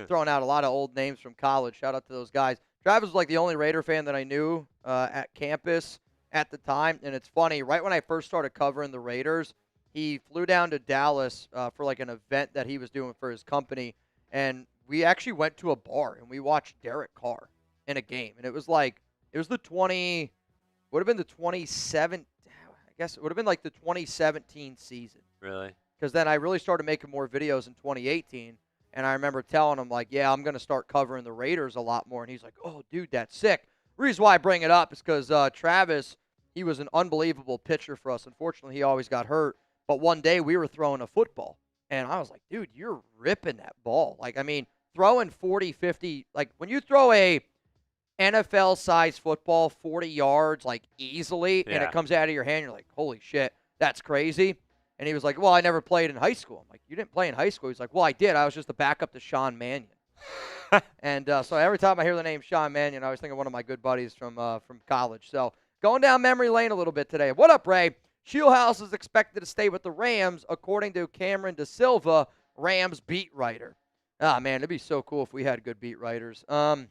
Speaker 1: Throwing out a lot of old names from college. Shout out to those guys. Travis was the only Raider fan that I knew at campus at the time. And it's funny, right when I first started covering the Raiders, he flew down to Dallas for an event that he was doing for his company. And we actually went to a bar and we watched Derek Carr in a game. And it was the 27, I guess it would have been the 2017 season.
Speaker 2: Really?
Speaker 1: Because then I really started making more videos in 2018. And I remember telling him, I'm going to start covering the Raiders a lot more. And he's like, oh, dude, that's sick. The reason why I bring it up is because Travis, he was an unbelievable pitcher for us. Unfortunately, he always got hurt. But one day we were throwing a football. And I was like, dude, you're ripping that ball. Throwing 40, 50, when you throw a NFL-sized football 40 yards, easily, and it comes out of your hand, you're like, holy shit, that's crazy. And he was like, well, I never played in high school. I'm like, you didn't play in high school? He's like, well, I did. I was just a backup to Sean Mannion. And so every time I hear the name Sean Mannion, I always think of one of my good buddies from college. So going down memory lane a little bit today. What up, Ray? Scheelhaase is expected to stay with the Rams, according to Cameron DeSilva, Rams beat writer. Ah, man, it'd be so cool if we had good beat writers. I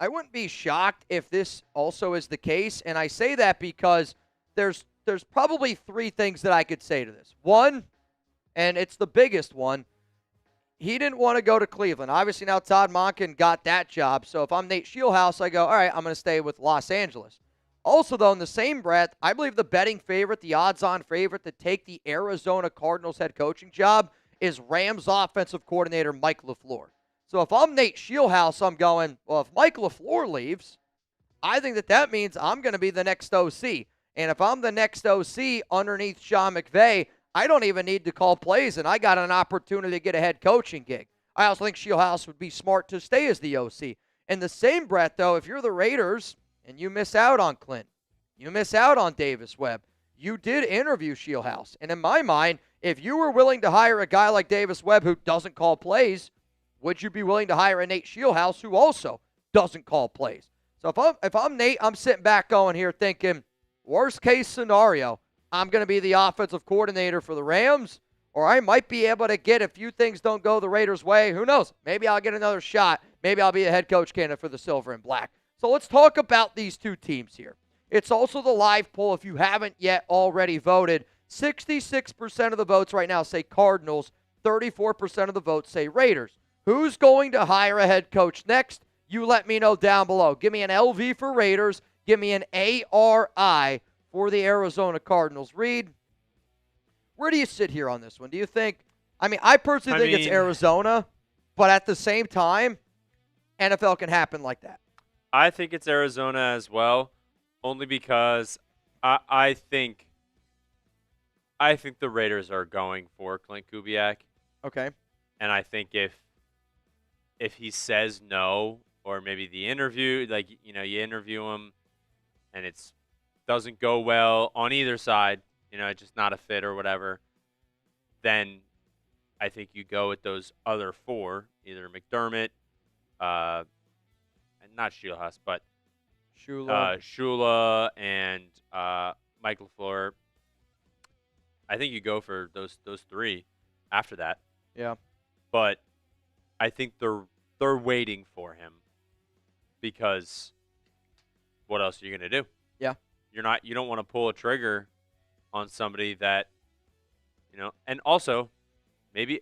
Speaker 1: wouldn't be shocked if this also is the case, and I say that because there's probably three things that I could say to this. One, and it's the biggest one, he didn't want to go to Cleveland. Obviously, now Todd Monken got that job. So if I'm Nate Scheelhaase, I go, all right, I'm going to stay with Los Angeles. Also, though, in the same breath, I believe the betting favorite, the odds-on favorite to take the Arizona Cardinals head coaching job is Rams offensive coordinator Mike LaFleur. So if I'm Nate Scheelhaase, I'm going, well, if Mike LaFleur leaves, I think that means I'm going to be the next OC. And if I'm the next OC underneath Sean McVay, I don't even need to call plays, and I got an opportunity to get a head coaching gig. I also think Scheelhaase would be smart to stay as the OC. In the same breath, though, if you're the Raiders and you miss out on Klint, you miss out on Davis Webb, you did interview Scheelhaase. And in my mind, if you were willing to hire a guy like Davis Webb who doesn't call plays, would you be willing to hire a Nate Scheelhaase who also doesn't call plays? So if I'm Nate, I'm sitting back going here thinking, worst case scenario, I'm going to be the offensive coordinator for the Rams, or I might be able to get, a few things don't go the Raiders' way. Who knows? Maybe I'll get another shot. Maybe I'll be a head coach candidate for the Silver and Black. So let's talk about these two teams here. It's also the live poll. If you haven't yet already voted, 66% of the votes right now say Cardinals, 34% of the votes say Raiders. Who's going to hire a head coach next? You let me know down below. Give me an LV for Raiders. Give me an ARI for the Arizona Cardinals. Reed, where do you sit here on this one? Do you think, I personally think it's Arizona, but at the same time, NFL can happen like that.
Speaker 2: I think it's Arizona as well, only because I think the Raiders are going for Klint Kubiak.
Speaker 1: Okay.
Speaker 2: And I think if he says no, or maybe the interview, you interview him and it's doesn't go well on either side, it's just not a fit or whatever, then I think you go with those other four, either McDermott, and not Scheelhaase, but Shula and Mike LaFleur. I think you go for those three after that.
Speaker 1: Yeah.
Speaker 2: But I think they're waiting for him because what else are you going to do?
Speaker 1: Yeah.
Speaker 2: You don't want to pull a trigger on somebody that, and also maybe,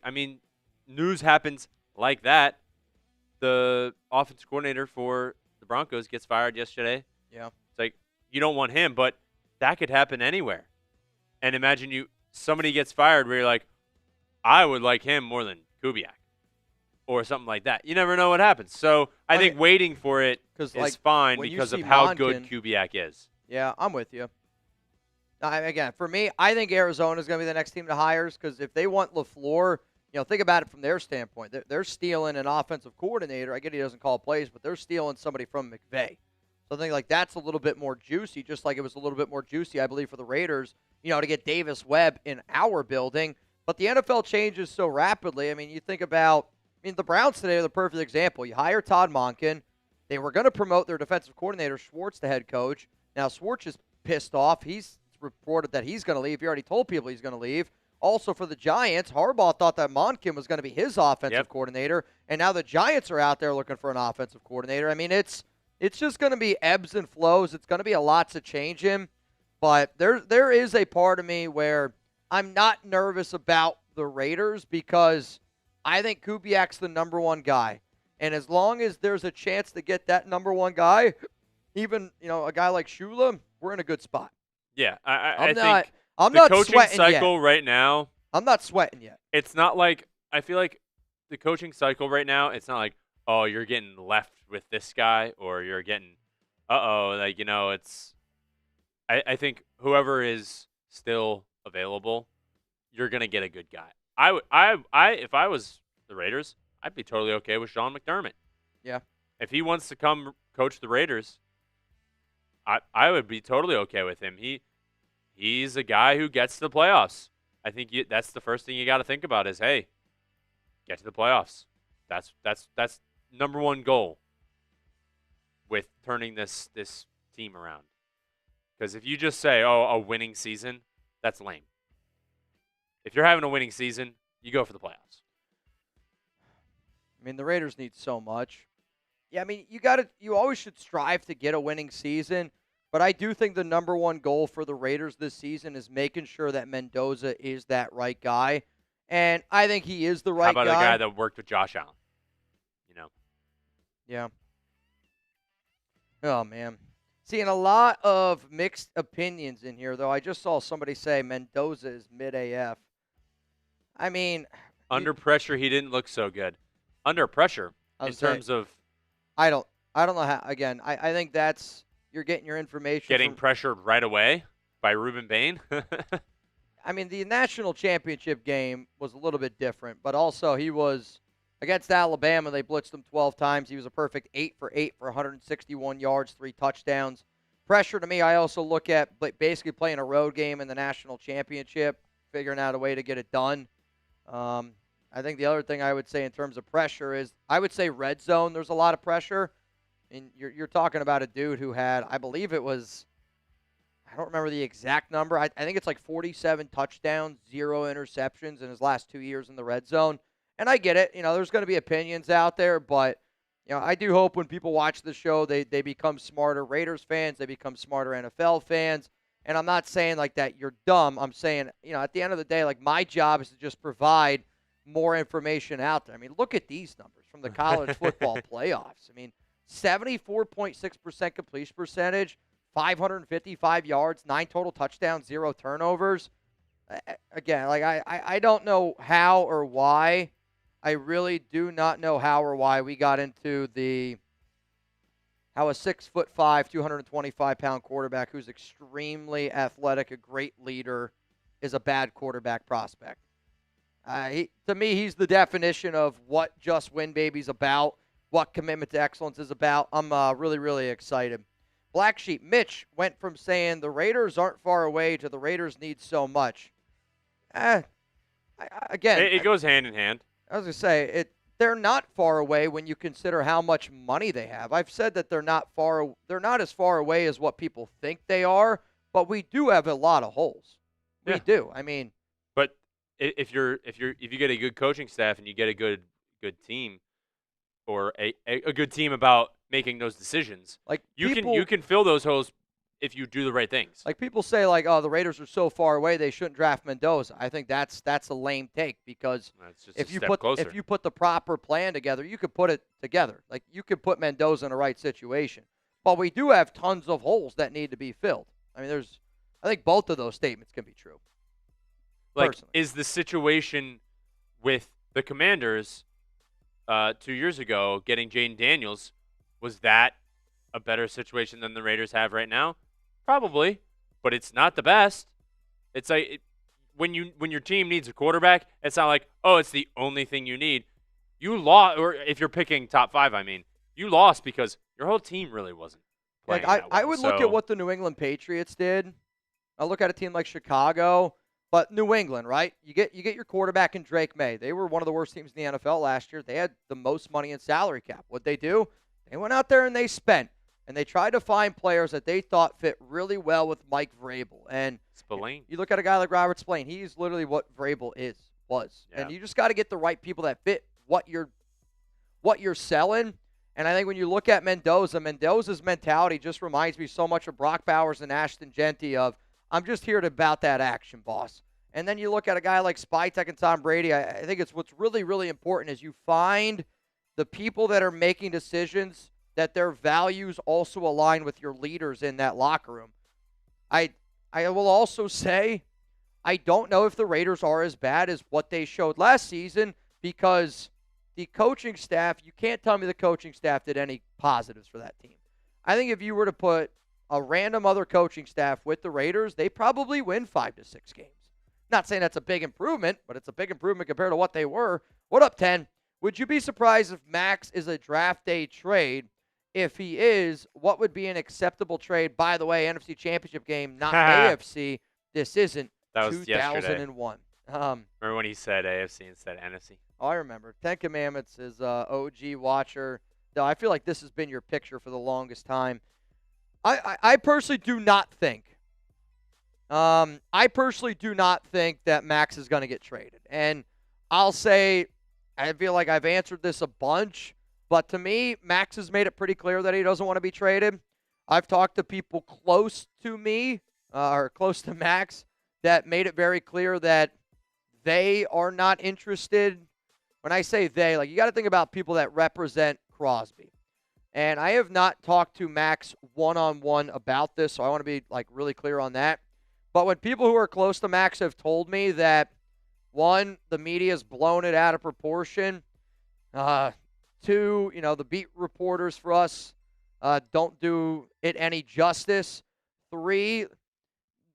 Speaker 2: news happens like that. The offensive coordinator for the Broncos gets fired yesterday.
Speaker 1: Yeah.
Speaker 2: It's like, you don't want him, but that could happen anywhere. And imagine somebody gets fired where you're like, I would like him more than Kubiak or something like that. You never know what happens. So I think waiting for it is fine because of how good Kubiak is.
Speaker 1: Yeah, I'm with you. Again, for me, I think Arizona is going to be the next team to hire because if they want LaFleur, think about it from their standpoint. They're stealing an offensive coordinator. I get he doesn't call plays, but they're stealing somebody from McVay. So I think that's a little bit more juicy, just like it was a little bit more juicy, I believe, for the Raiders, to get Davis Webb in our building. But the NFL changes so rapidly. You think about, the Browns today are the perfect example. You hire Todd Monken. They were going to promote their defensive coordinator, Schwartz, the head coach. Now, Schwartz is pissed off. He's reported that he's going to leave. He already told people he's going to leave. Also, for the Giants, Harbaugh thought that Monken was going to be his offensive coordinator, and now the Giants are out there looking for an offensive coordinator. It's just going to be ebbs and flows. It's going to be a lot to change him, but there is a part of me where I'm not nervous about the Raiders because I think Kubiak's the number one guy, and as long as there's a chance to get that number one guy, even a guy like Shula, we're in a good spot.
Speaker 2: Yeah,
Speaker 1: I'm
Speaker 2: think
Speaker 1: I'm
Speaker 2: the
Speaker 1: not
Speaker 2: coaching
Speaker 1: sweating
Speaker 2: cycle
Speaker 1: yet.
Speaker 2: right now.
Speaker 1: I'm not sweating yet.
Speaker 2: It's not like I feel like the coaching cycle right now. It's not like, oh, you're getting left with this guy or you're getting, it's. I think whoever is still available, you're gonna get a good guy. If I was the Raiders, I'd be totally okay with Sean McDermott.
Speaker 1: Yeah.
Speaker 2: If he wants to come coach the Raiders, I would be totally okay with him. He he's a guy who gets to the playoffs. I think that's the first thing you got to think about is, hey, get to the playoffs. That's number one goal with turning this team around. Because if you just say, oh, a winning season, that's lame. If you're having a winning season, you go for the playoffs.
Speaker 1: I mean, the Raiders need so much. Yeah, I mean, you always should strive to get a winning season, but I do think the number one goal for the Raiders this season is making sure that Mendoza is that right guy. And I think he is the right guy.
Speaker 2: How about the guy that worked with Josh Allen?
Speaker 1: Yeah. Oh, man. Seeing a lot of mixed opinions in here, though. I just saw somebody say Mendoza is mid-AF. I mean.
Speaker 2: Under pressure, he didn't look so good. Under pressure, in terms of.
Speaker 1: I don't know how. Again, I think that's. You're getting your information.
Speaker 2: Getting pressured right away by Ruben Bain.
Speaker 1: I mean, the national championship game was a little bit different, but also he was against Alabama. They blitzed him 12 times. He was a perfect 8 for 8 for 161 yards, 3 touchdowns. Pressure to me, I also look at basically playing a road game in the national championship, figuring out a way to get it done. I think the other thing I would say in terms of pressure is I would say red zone, there's a lot of pressure. I mean, you're talking about a dude who had, I believe it was, I don't remember the exact number. I think it's like 47 touchdowns, 0 interceptions in his last 2 years in the red zone. And I get it. There's going to be opinions out there, but, I do hope when people watch the show, they become smarter Raiders fans. They become smarter NFL fans. And I'm not saying like that you're dumb. I'm saying, at the end of the day, like my job is to just provide more information out there. I mean, look at these numbers from the college football playoffs. I mean, 74.6% completion percentage, 555 yards, 9 total touchdowns, 0 turnovers. Again, like I don't know how or why. I really do not know how or why we got into how a 6'5", 225-pound quarterback who's extremely athletic, a great leader, is a bad quarterback prospect. To me, he's the definition of what Just Win Baby's about, what commitment to excellence is about. I'm really, really excited. Black Sheep Mitch went from saying the Raiders aren't far away to the Raiders need so much. Again,
Speaker 2: it goes hand in hand.
Speaker 1: I was going to say, they're not far away when you consider how much money they have. I've said that they're not as far away as what people think they are, but we do have a lot of holes.
Speaker 2: Yeah.
Speaker 1: We do. I mean,
Speaker 2: but if you get a good coaching staff and you get a good team, or a good team about making those decisions, like you can fill those holes if you do the right things.
Speaker 1: Like people say, like, oh, the Raiders are so far away, they shouldn't draft Mendoza. I think that's a lame take because if you put the proper plan together, you could put it together. Like you could put Mendoza in the right situation. But we do have tons of holes that need to be filled. I mean, I think both of those statements can be true.
Speaker 2: Like,
Speaker 1: personally.
Speaker 2: Is the situation with the Commanders 2 years ago getting Jaden Daniels, was that a better situation than the Raiders have right now? Probably, but it's not the best. It's like when your team needs a quarterback, it's not like, oh, it's the only thing you need. You lost, or if you're picking top 5, I mean, you lost because your whole team really wasn't playing that well.
Speaker 1: I would look at what the New England Patriots did. I look at a team like Chicago, but New England, right? You get your quarterback in Drake May. They were one of the worst teams in the NFL last year. They had the most money in salary cap. What'd they do? They went out there and they spent. And they tried to find players that they thought fit really well with Mike Vrabel. And
Speaker 2: Spillane.
Speaker 1: You look at a guy like Robert Spillane. He's literally what Vrabel was. Yeah. And you just got to get the right people that fit what you're selling. And I think when you look at Mendoza's mentality just reminds me so much of Brock Bowers and Ashton Genty of, I'm just here to about that action, boss. And then you look at a guy like Spytek and Tom Brady. I think it's what's really, really important is you find the people that are making decisions that their values also align with your leaders in that locker room. I will also say I don't know if the Raiders are as bad as what they showed last season because the coaching staff, you can't tell me the coaching staff did any positives for that team. I think if you were to put a random other coaching staff with the Raiders, they probably win 5 to 6 games. Not saying that's a big improvement, but it's a big improvement compared to what they were. What up, 10? Would you be surprised if Max is a draft day trade? If he is, what would be an acceptable trade? By the way, NFC Championship game, not AFC. This isn't
Speaker 2: That was yesterday.
Speaker 1: 2001.
Speaker 2: Remember when he said AFC instead of NFC?
Speaker 1: Oh, I remember. Ten Commandments is OG watcher. No, I feel like this has been your picture for the longest time. I personally do not think. I personally do not think that Max is going to get traded. And I'll say, I feel like I've answered this a bunch, but to me, Max has made it pretty clear that he doesn't want to be traded. I've talked to people close to me, or close to Max, that made it very clear that they are not interested. When I say they, like, you got to think about people that represent Crosby. And I have not talked to Max one-on-one about this, so I want to be, like, really clear on that. But when people who are close to Max have told me that, one, the media's blown it out of proportion. Two, the beat reporters for us don't do it any justice. Three,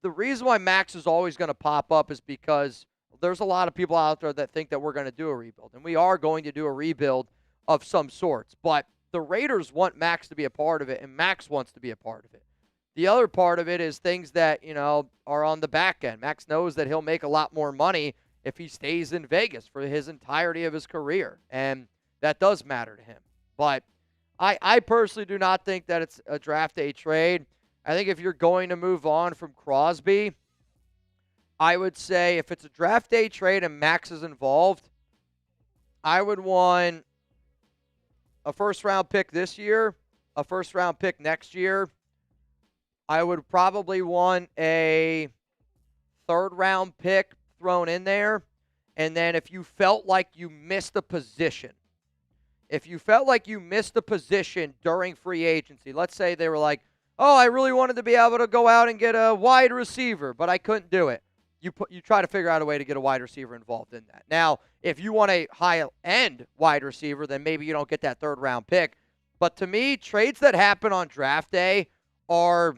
Speaker 1: the reason why Max is always going to pop up is because there's a lot of people out there that think that we're going to do a rebuild. And we are going to do a rebuild of some sorts. But the Raiders want Max to be a part of it, and Max wants to be a part of it. The other part of it is things that, are on the back end. Max knows that he'll make a lot more money if he stays in Vegas for his entirety of his career. And that does matter to him. But I personally do not think that it's a draft day trade. I think if you're going to move on from Crosby, I would say if it's a draft day trade and Max is involved, I would want a first-round pick this year, a first-round pick next year. I would probably want a third-round pick thrown in there. And then if you felt like you missed a position, during free agency, let's say they were like, oh, I really wanted to be able to go out and get a wide receiver, but I couldn't do it. You try to figure out a way to get a wide receiver involved in that. Now, if you want a high-end wide receiver, then maybe you don't get that third-round pick. But to me, trades that happen on draft day are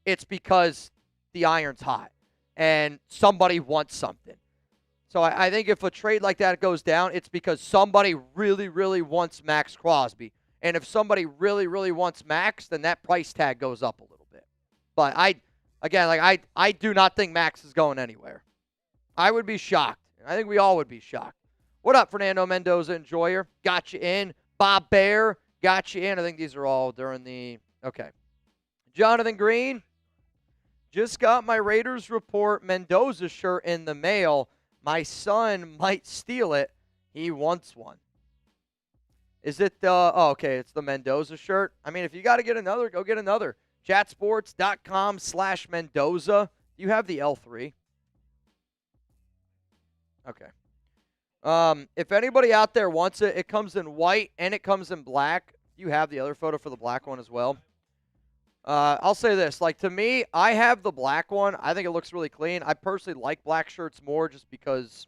Speaker 1: it's because the iron's hot and somebody wants something. So I think if a trade like that goes down, it's because somebody really, really wants Max Crosby. And if somebody really, really wants Max, then that price tag goes up a little bit. But I do not think Max is going anywhere. I would be shocked. I think we all would be shocked. What up, Fernando Mendoza Enjoyer? Got you in. Bob Bear, got you in. I think these are all during the – okay. Jonathan Green, just got my Raiders Report Mendoza shirt in the mail. My son might steal it. He wants one. Is it okay, it's the Mendoza shirt. I mean, if you got to get another, go get another. Chatsports.com/Mendoza. Do you have the L3? Okay. If anybody out there wants it, it comes in white and it comes in black. You have the other photo for the black one as well. I'll say this. Like, to me, I have the black one. I think it looks really clean. I personally like black shirts more just because,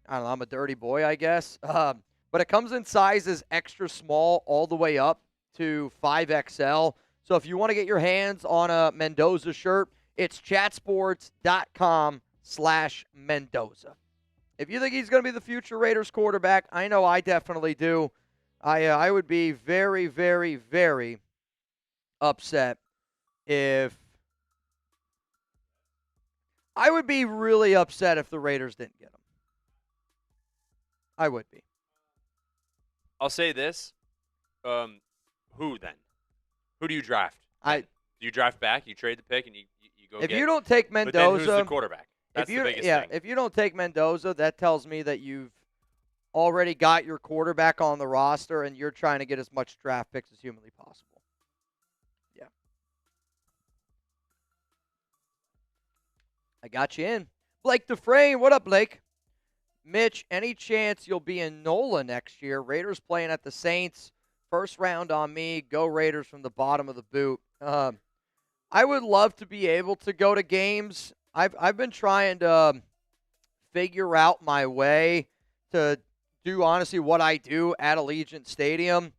Speaker 1: I don't know, I'm a dirty boy, I guess. But it comes in sizes extra small all the way up to 5XL. So if you want to get your hands on a Mendoza shirt, it's chatsports.com/Mendoza. If you think he's going to be the future Raiders quarterback, I know I definitely do. I would be very, very, very upset if – I would be really upset if the Raiders didn't get him. I would be.
Speaker 2: I'll say this. Who then? Who do you draft? Do you draft back? You trade the pick and you go
Speaker 1: if you don't take Mendoza – But then
Speaker 2: who's the quarterback? That's the biggest thing.
Speaker 1: If you don't take Mendoza, that tells me that you've already got your quarterback on the roster and you're trying to get as much draft picks as humanly possible. Yeah. I got you in. Blake Dufresne, what up, Blake? Mitch, any chance you'll be in NOLA next year? Raiders playing at the Saints. First round on me. Go Raiders from the bottom of the boot. I would love to be able to go to games. I've been trying to figure out my way to do, honestly, what I do at Allegiant Stadium.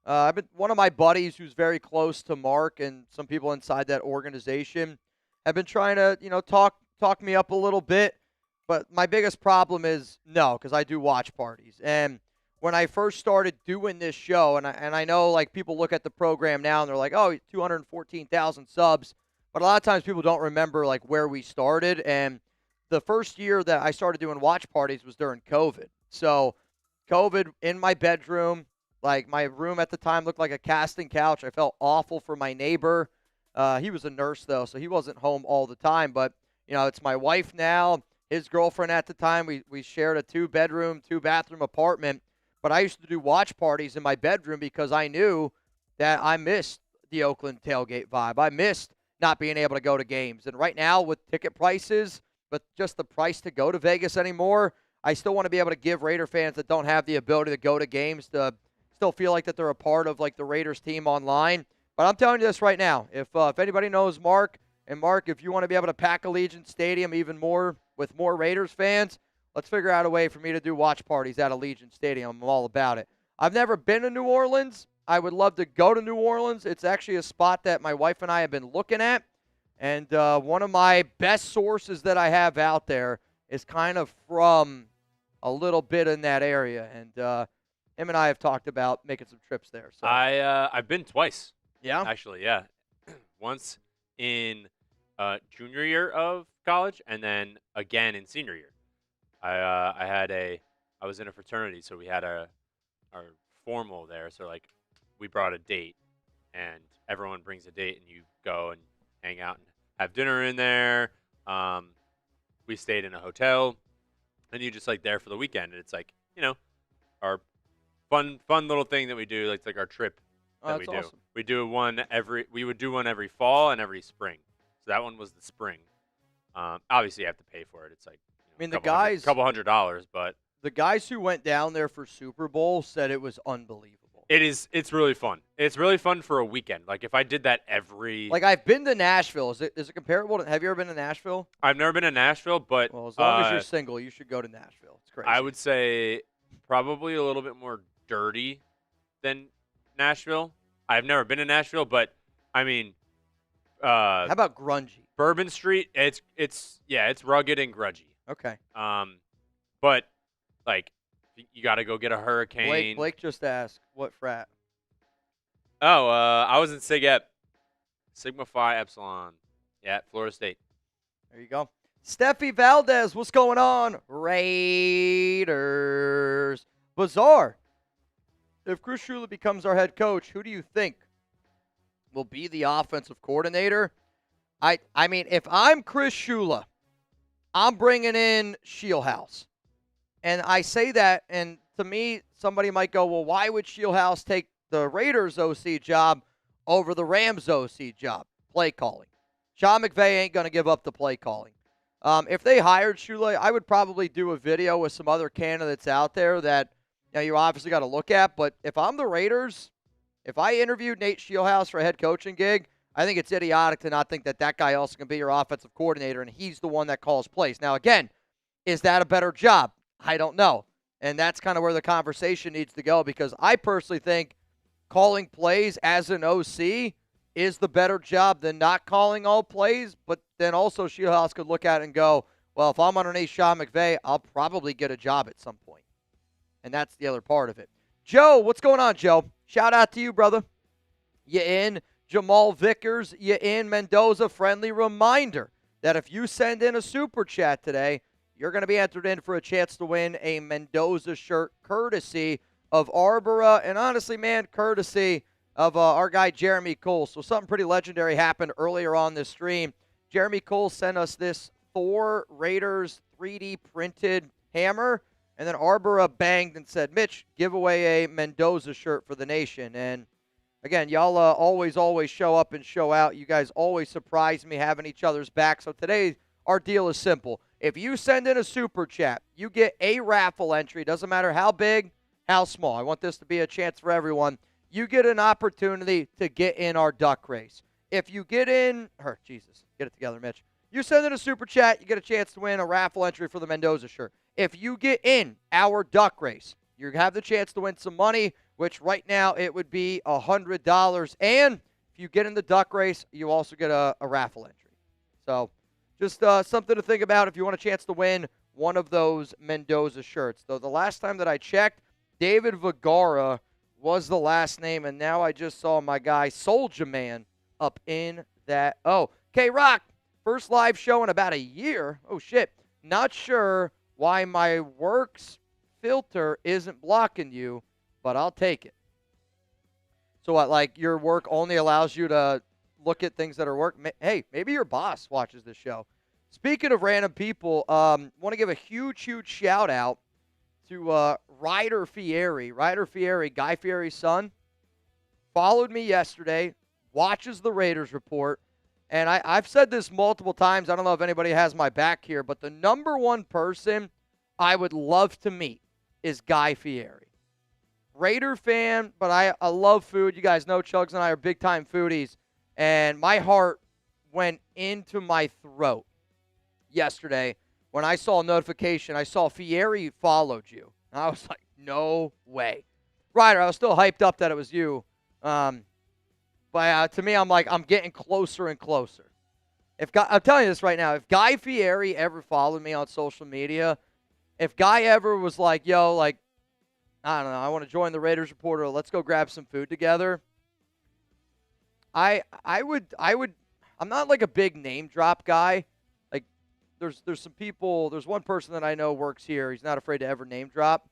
Speaker 1: One of my buddies who's very close to Mark and some people inside that organization have been trying to, talk me up a little bit. But my biggest problem is no, because I do watch parties. And when I first started doing this show, and I know, like, people look at the program now and they're like, oh, 214,000 subs. but a lot of times people don't remember like where we started. And the first year that I started doing watch parties was during COVID. So COVID in my bedroom, like my room at the time looked like a casting couch. I felt awful for my neighbor. He was a nurse though, so he wasn't home all the time. But it's my wife now, his girlfriend at the time. We shared a 2-bedroom, 2-bathroom apartment. But I used to do watch parties in my bedroom because I knew that I missed the Oakland tailgate vibe. I missed not being able to go to games. And right now with ticket prices, but just the price to go to Vegas anymore, I still want to be able to give Raider fans that don't have the ability to go to games to still feel like that they're a part of like the Raiders team online. But I'm telling you this right now, if anybody knows Mark, and Mark, if you want to be able to pack Allegiant Stadium even more with more Raiders fans, let's figure out a way for me to do watch parties at Allegiant Stadium. I'm all about it. I've never been to New Orleans. I would love to go to New Orleans. It's actually a spot that my wife and I have been looking at. And one of my best sources that I have out there is kind of from a little bit in that area. And him and I have talked about making some trips there. So
Speaker 2: I've been twice.
Speaker 1: Yeah?
Speaker 2: Actually, yeah. Once in junior year of college, and then again in senior year. I was in a fraternity, so we had our formal there. So like, we brought a date, and everyone brings a date, and you go and hang out and have dinner in there. We stayed in a hotel, and you just like there for the weekend, and it's like our fun little thing that we do. Like, it's like our trip that we do.
Speaker 1: Awesome.
Speaker 2: We would do one every fall and every spring. So that one was the spring. Obviously, you have to pay for it. It's like
Speaker 1: the
Speaker 2: couple $100, but
Speaker 1: the guys who went down there for Super Bowl said it was unbelievable.
Speaker 2: It's really fun. It's really fun for a weekend. Like, if I did that
Speaker 1: like, I've been to Nashville. Is it comparable to? Have you ever been to Nashville?
Speaker 2: I've never been to Nashville, but
Speaker 1: Well, as long as you're single, you should go to Nashville. It's crazy.
Speaker 2: I would say probably a little bit more dirty than Nashville. I've never been to Nashville, but I mean,
Speaker 1: how about grungy?
Speaker 2: Bourbon Street, it's rugged and grudgy.
Speaker 1: Okay.
Speaker 2: But like, you got to go get a hurricane.
Speaker 1: Blake just asked, what frat?
Speaker 2: Oh, I was in Sig Ep, Sigma Phi Epsilon. Yeah, at Florida State.
Speaker 1: There you go. Steffi Valdez, what's going on? Raiders. Bizarre. If Chris Shula becomes our head coach, who do you think will be the offensive coordinator? I mean, if I'm Chris Shula, I'm bringing in Scheelhaase. And I say that, and to me, somebody might go, well, why would Scheelhaase take the Raiders OC job over the Rams OC job? Play calling. Sean McVay ain't going to give up the play calling. If they hired Shula, I would probably do a video with some other candidates out there that you obviously got to look at. But if I'm the Raiders, if I interviewed Nate Scheelhaase for a head coaching gig, I think it's idiotic to not think that guy also can be your offensive coordinator, and he's the one that calls plays. Now, again, is that a better job? I don't know. And that's kind of where the conversation needs to go, because I personally think calling plays as an OC is the better job than not calling all plays. But then also Scheelhaase could look at it and go, well, if I'm underneath Sean McVay, I'll probably get a job at some point. And that's the other part of it. Joe, what's going on, Joe? Shout out to you, brother. You in? Jamal Vickers, you in? Mendoza, friendly reminder that if you send in a super chat today, you're going to be entered in for a chance to win a Mendoza shirt courtesy of Arbora, and honestly, man, courtesy of our guy Jeremy Cole. So something pretty legendary happened earlier on this stream. Jeremy Cole sent us this Thor Raiders 3D printed hammer, and then Arbora banged and said, Mitch, give away a Mendoza shirt for the nation. And again, y'all always show up and show out. You guys always surprise me having each other's back. So today, our deal is simple. If you send in a super chat, you get a raffle entry. Doesn't matter how big, how small. I want this to be a chance for everyone. You get an opportunity to get in our duck race. If you get in, Jesus, get it together, Mitch. You send in a super chat, you get a chance to win a raffle entry for the Mendoza shirt. If you get in our duck race, you have the chance to win some money, which right now it would be $100. And if you get in the duck race, you also get a raffle entry. So just something to think about if you want a chance to win one of those Mendoza shirts. Though the last time that I checked, David Vergara was the last name, and now I just saw my guy Soulja Man up in that. Oh, K-Rock, first live show in about a year. Oh, shit. Not sure why my works filter isn't blocking you, but I'll take it. So what, like your work only allows you to look at things that are work? Hey, maybe your boss watches this show. Speaking of random people, want to give a huge, huge shout out to Ryder Fieri. Ryder Fieri, Guy Fieri's son, followed me yesterday, watches the Raiders report, and I've said this multiple times. I don't know if anybody has my back here, but the number one person I would love to meet is Guy Fieri. Raider fan, but I love food. You guys know Chugs and I are big-time foodies, and my heart went into my throat yesterday when I saw a notification. I saw Fieri followed you. And I was like, no way. Ryder, I was still hyped up that it was you. But to me, I'm like, I'm getting closer and closer. I'm telling you this right now, if Guy Fieri ever followed me on social media, if Guy ever was like, yo, like, I don't know, I want to join the Raiders Reporter, let's go grab some food together, I would, I'm not like a big name drop guy. Like, there's some people, there's one person that I know works here, he's not afraid to ever name drop,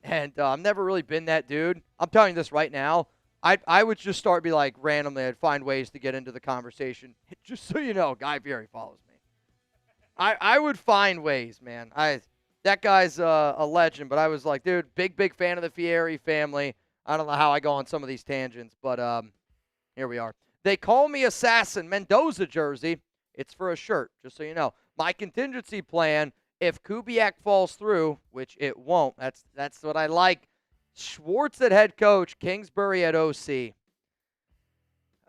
Speaker 1: and I've never really been that dude. I'm telling you this right now, I would just start be like, randomly, I'd find ways to get into the conversation. Just so you know, Guy Fieri follows me. I would find ways, man. That guy's a legend, but I was like, dude, big fan of the Fieri family. I don't know how I go on some of these tangents, but here we are. They call me Assassin Mendoza jersey. It's for a shirt, just so you know. My contingency plan, if Kubiak falls through, which it won't, that's what I like. Schwartz at head coach, Kingsbury at OC.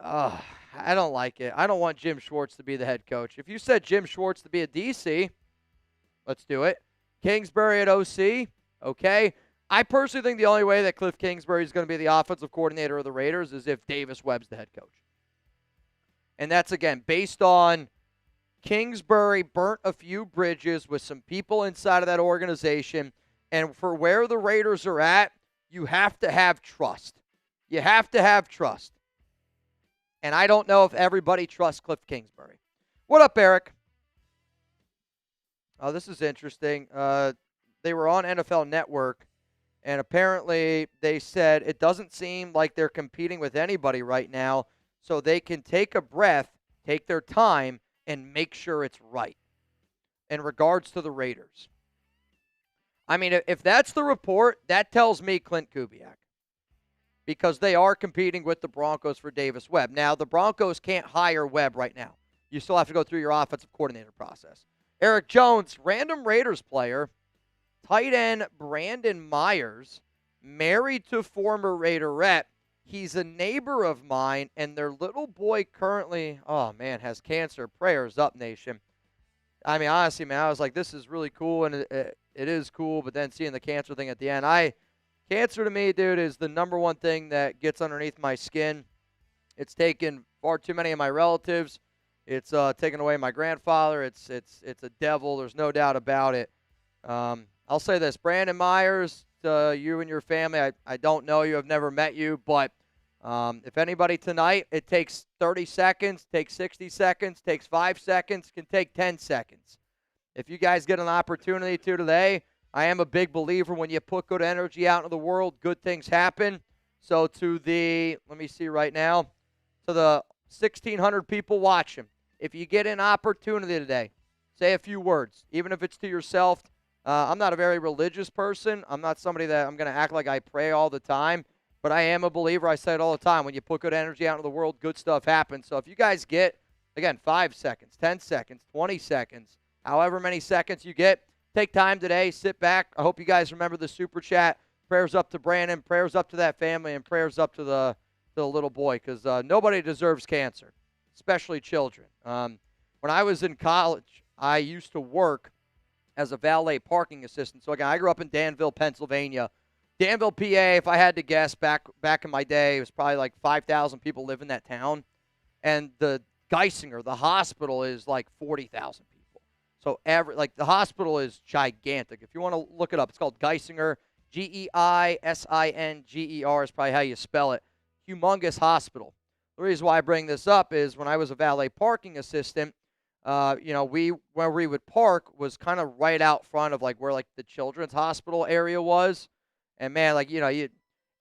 Speaker 1: I don't like it. I don't want Jim Schwartz to be the head coach. If you said Jim Schwartz to be a DC, let's do it. Kingsbury at OC, okay. I personally think the only way that Cliff Kingsbury is going to be the offensive coordinator of the Raiders is if Davis Webb's the head coach. And that's, again, based on Kingsbury burnt a few bridges with some people inside of that organization. And for where the Raiders are at, you have to have trust. You have to have trust. And I don't know if everybody trusts Cliff Kingsbury. What up, Eric? Oh, this is interesting. They were on NFL Network, and apparently they said it doesn't seem like they're competing with anybody right now, so they can take a breath, take their time, and make sure it's right in regards to the Raiders. I mean, if that's the report, that tells me Klint Kubiak, because they are competing with the Broncos for Davis Webb. Now, the Broncos can't hire Webb right now. You still have to go through your offensive coordinator process. Eric Jones, random Raiders player, tight end Brandon Myers, married to former Raiderette. He's a neighbor of mine, and their little boy currently, oh, man, has cancer. Prayers up, nation. I mean, honestly, man, I was like, this is really cool, and it is cool, but then seeing the cancer thing at the end, cancer to me, dude, is the number one thing that gets underneath my skin. It's taken far too many of my relatives. It's taken away my grandfather. It's a devil. There's no doubt about it. I'll say this, Brandon Myers, you and your family, I don't know you. I've never met you, but if anybody tonight, it takes 30 seconds, takes 60 seconds, takes 5 seconds, can take 10 seconds. If you guys get an opportunity to today, I am a big believer when you put good energy out into the world, good things happen. So to let me see right now, to the 1,600 people watching, if you get an opportunity today, say a few words, even if it's to yourself. I'm not a very religious person. I'm not somebody that I'm going to act like I pray all the time, but I am a believer. I say it all the time. When you put good energy out into the world, good stuff happens. So if you guys get, again, 5 seconds, 10 seconds, 20 seconds, however many seconds you get, take time today, sit back. I hope you guys remember the super chat. Prayers up to Brandon, prayers up to that family, and prayers up to the little boy, because nobody deserves cancer, especially children. When I was in college, I used to work as a valet parking assistant. So, again, I grew up in Danville, Pennsylvania. Danville, PA, if I had to guess, back in my day, it was probably like 5,000 people live in that town. And the Geisinger, the hospital, is like 40,000 people. So, the hospital is gigantic. If you want to look it up, it's called Geisinger, Geissinger is probably how you spell it. Humongous hospital. The reason why I bring this up is when I was a valet parking assistant, where we would park was kind of right out front of like where like the children's hospital area was. And man, like,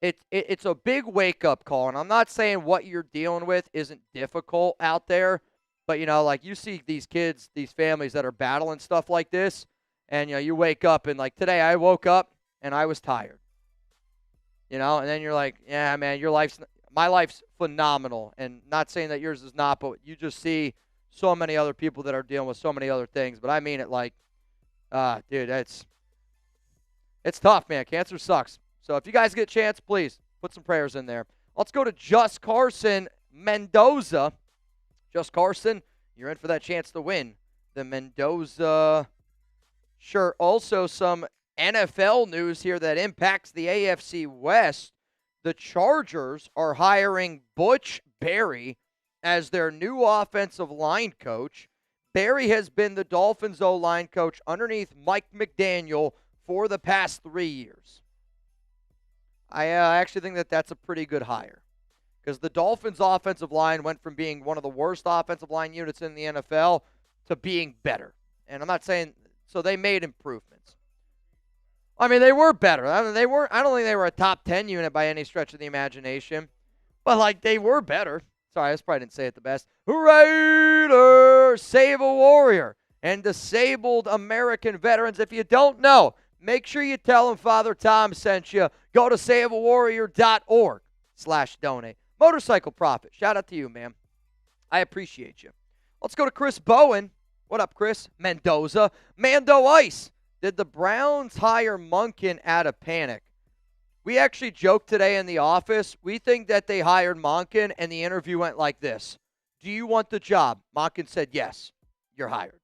Speaker 1: it's a big wake up call. And I'm not saying what you're dealing with isn't difficult out there, but like you see these kids, these families that are battling stuff like this, and you wake up and like today I woke up and I was tired. And then you're like, yeah, man, my life's phenomenal. And not saying that yours is not, but you just see so many other people that are dealing with so many other things. But I mean it like, dude, it's tough, man. Cancer sucks. So if you guys get a chance, please put some prayers in there. Let's go to Just Carson Mendoza. Just Carson, you're in for that chance to win the Mendoza shirt. Also some NFL news here that impacts the AFC West. The Chargers are hiring Butch Barry as their new offensive line coach. Barry has been the Dolphins O-line coach underneath Mike McDaniel for the past 3 years. I actually think that that's a pretty good hire because the Dolphins' offensive line went from being one of the worst offensive line units in the NFL to being better. And I'm not saying – so they made improvements. I mean, they were better. I don't think they were a top 10 unit by any stretch of the imagination. But, like, they were better. Sorry, I just probably didn't say it the best. Raiders save a warrior and disabled American veterans. If you don't know, make sure you tell them Father Tom sent you. Go to saveawarrior.org/donate. Motorcycle Profit. Shout out to you, man. I appreciate you. Let's go to Chris Bowen. What up, Chris? Mendoza. Mando Ice. Did the Browns hire Monken out of panic? We actually joked today in the office. We think that they hired Monken, and the interview went like this. Do you want the job? Monken said, yes, you're hired.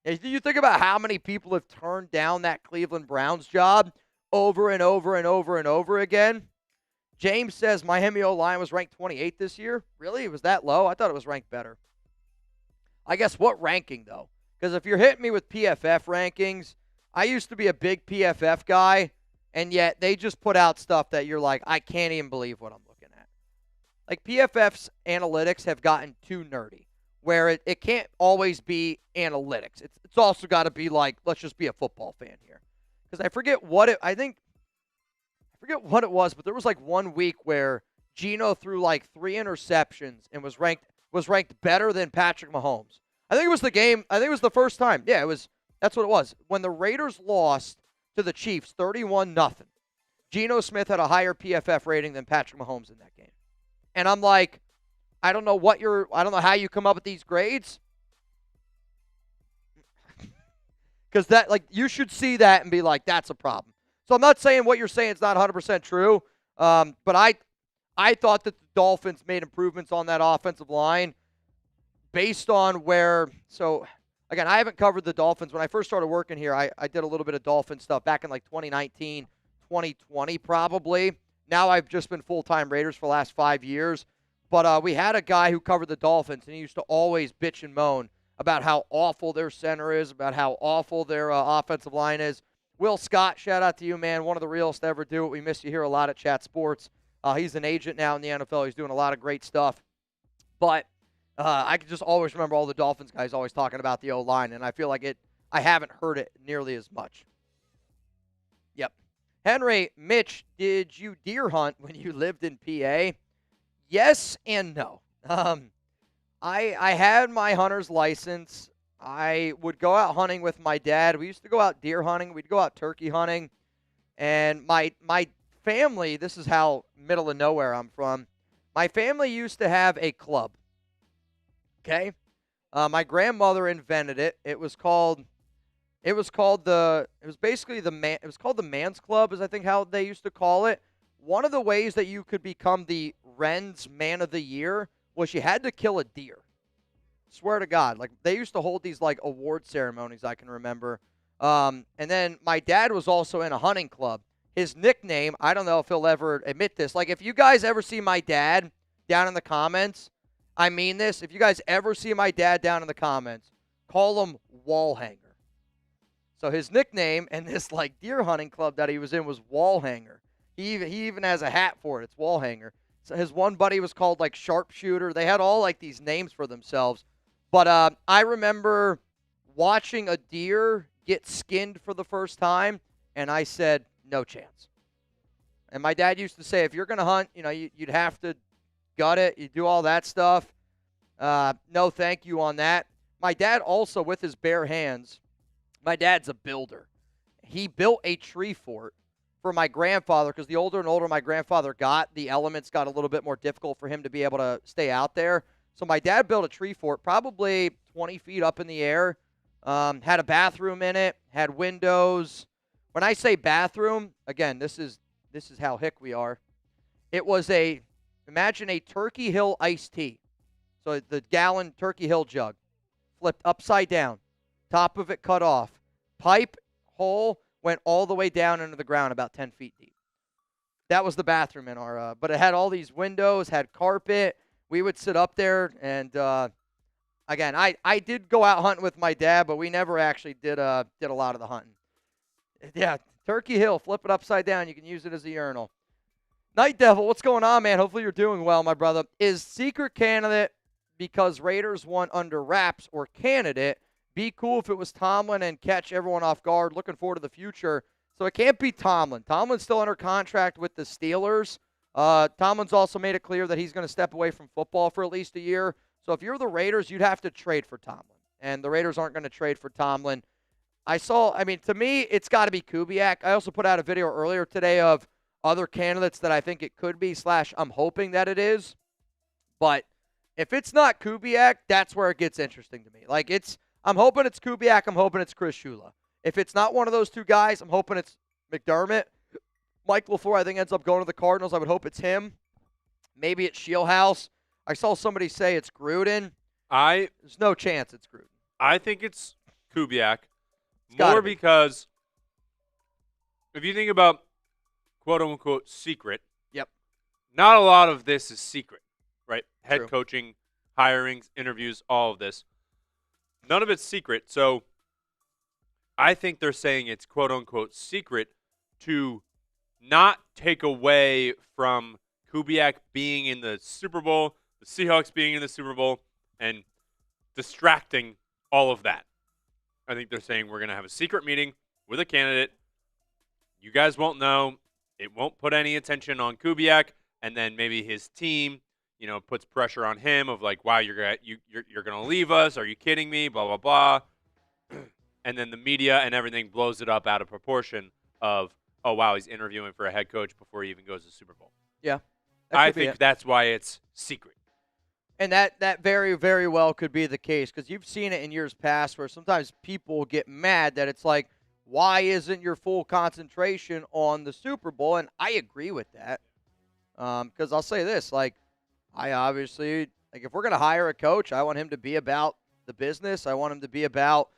Speaker 1: And do you think about how many people have turned down that Cleveland Browns job over and over and over and over again? James says Miami O-line was ranked 28th this year. Really? It was that low? I thought it was ranked better. I guess what ranking, though? Because if you're hitting me with PFF rankings, I used to be a big PFF guy, and yet they just put out stuff that you're like, I can't even believe what I'm looking at. Like PFF's analytics have gotten too nerdy, where it can't always be analytics. It's also got to be like, let's just be a football fan here. Because I forget what it was, but there was like 1 week where Geno threw like 3 interceptions and was ranked better than Patrick Mahomes. I think it was the game. I think it was the first time. Yeah, that's what it was. When the Raiders lost to the Chiefs 31-0, Geno Smith had a higher PFF rating than Patrick Mahomes in that game. And I'm like, I don't know how you come up with these grades. Because that, like, you should see that and be like, that's a problem. So I'm not saying what you're saying is not 100% true, but I thought that the Dolphins made improvements on that offensive line based on where – so, again, I haven't covered the Dolphins. When I first started working here, I did a little bit of Dolphin stuff back in like 2019, 2020 probably. Now I've just been full-time Raiders for the last 5 years. But we had a guy who covered the Dolphins, and he used to always bitch and moan about how awful their center is, about how awful their offensive line is. Will Scott, shout out to you, man. One of the realest to ever do it. We miss you here a lot at Chat Sports. He's an agent now in the NFL. He's doing a lot of great stuff. But I can just always remember all the Dolphins guys always talking about the O-line, and I feel like I haven't heard it nearly as much. Yep. Henry, Mitch, did you deer hunt when you lived in PA? Yes and no. I had my hunter's license. I would go out hunting with my dad. We used to go out deer hunting. We'd go out turkey hunting. And my family, this is how middle of nowhere I'm from, my family used to have a club. Okay? My grandmother invented it. It was called the Man's Club is I think how they used to call it. One of the ways that you could become the Wren's Man of the Year was you had to kill a deer. Swear to God. Like, they used to hold these, like, award ceremonies, I can remember. And then my dad was also in a hunting club. His nickname, I don't know if he'll ever admit this. Like, if you guys ever see my dad down in the comments, I mean this. If you guys ever see my dad down in the comments, call him Wall Hanger. So his nickname in this, like, deer hunting club that he was in was Wall Hanger. He even has a hat for it. It's Wall Hanger. So his one buddy was called like Sharpshooter. They had all like these names for themselves. But I remember watching a deer get skinned for the first time, and I said, no chance. And my dad used to say, if you're going to hunt, you'd have to gut it. You do all that stuff. No thank you on that. My dad also, with his bare hands, my dad's a builder. He built a tree fort for my grandfather because the older and older my grandfather got, the elements got a little bit more difficult for him to be able to stay out there. So my dad built a tree fort probably 20 feet up in the air, had a bathroom in it, had windows. When I say bathroom, again, this is how hick we are. It was imagine a Turkey Hill iced tea. So the gallon Turkey Hill jug, flipped upside down, top of it cut off. Pipe hole went all the way down into the ground about 10 feet deep. That was the bathroom in our, but it had all these windows, had carpet. We would sit up there, and again, I did go out hunting with my dad, but we never actually did a lot of the hunting. Yeah, Turkey Hill, flip it upside down. You can use it as a urinal. Night Devil, what's going on, man? Hopefully you're doing well, my brother. Is secret candidate because Raiders won under wraps, or candidate be cool if it was Tomlin and catch everyone off guard? Looking forward to the future. So it can't be Tomlin. Tomlin's still under contract with the Steelers. Tomlin's also made it clear that he's going to step away from football for at least a year. So if you're the Raiders, you'd have to trade for Tomlin. And the Raiders aren't going to trade for Tomlin. To me, it's got to be Kubiak. I also put out a video earlier today of other candidates that I think it could be, / I'm hoping that it is. But if it's not Kubiak, that's where it gets interesting to me. I'm hoping it's Kubiak. I'm hoping it's Chris Shula. If it's not one of those two guys, I'm hoping it's McDermott. Mike LaFleur, I think, ends up going to the Cardinals. I would hope it's him. Maybe it's Scheelhaase. I saw somebody say it's Gruden. There's no chance it's Gruden.
Speaker 2: I think it's Kubiak. More because if you think about quote-unquote secret,
Speaker 1: yep,
Speaker 2: not a lot of this is secret, right? Head
Speaker 1: True.
Speaker 2: coaching, hirings, interviews, all of this. None of it's secret. So I think they're saying it's quote-unquote secret to not take away from Kubiak being in the Super Bowl, the Seahawks being in the Super Bowl, and distracting all of that. I think they're saying we're going to have a secret meeting with a candidate. You guys won't know. It won't put any attention on Kubiak, and then maybe his team, puts pressure on him of like, wow, you're going to leave us? Are you kidding me? Blah, blah, blah. And then the media and everything blows it up out of proportion of, oh, wow, he's interviewing for a head coach before he even goes to the Super Bowl.
Speaker 1: Yeah.
Speaker 2: I think that's why it's secret.
Speaker 1: And that very, very well could be the case, because you've seen it in years past where sometimes people get mad that it's like, why isn't your full concentration on the Super Bowl? And I agree with that, because I'll say this, I obviously, if we're going to hire a coach, I want him to be about the business. I want him to be about,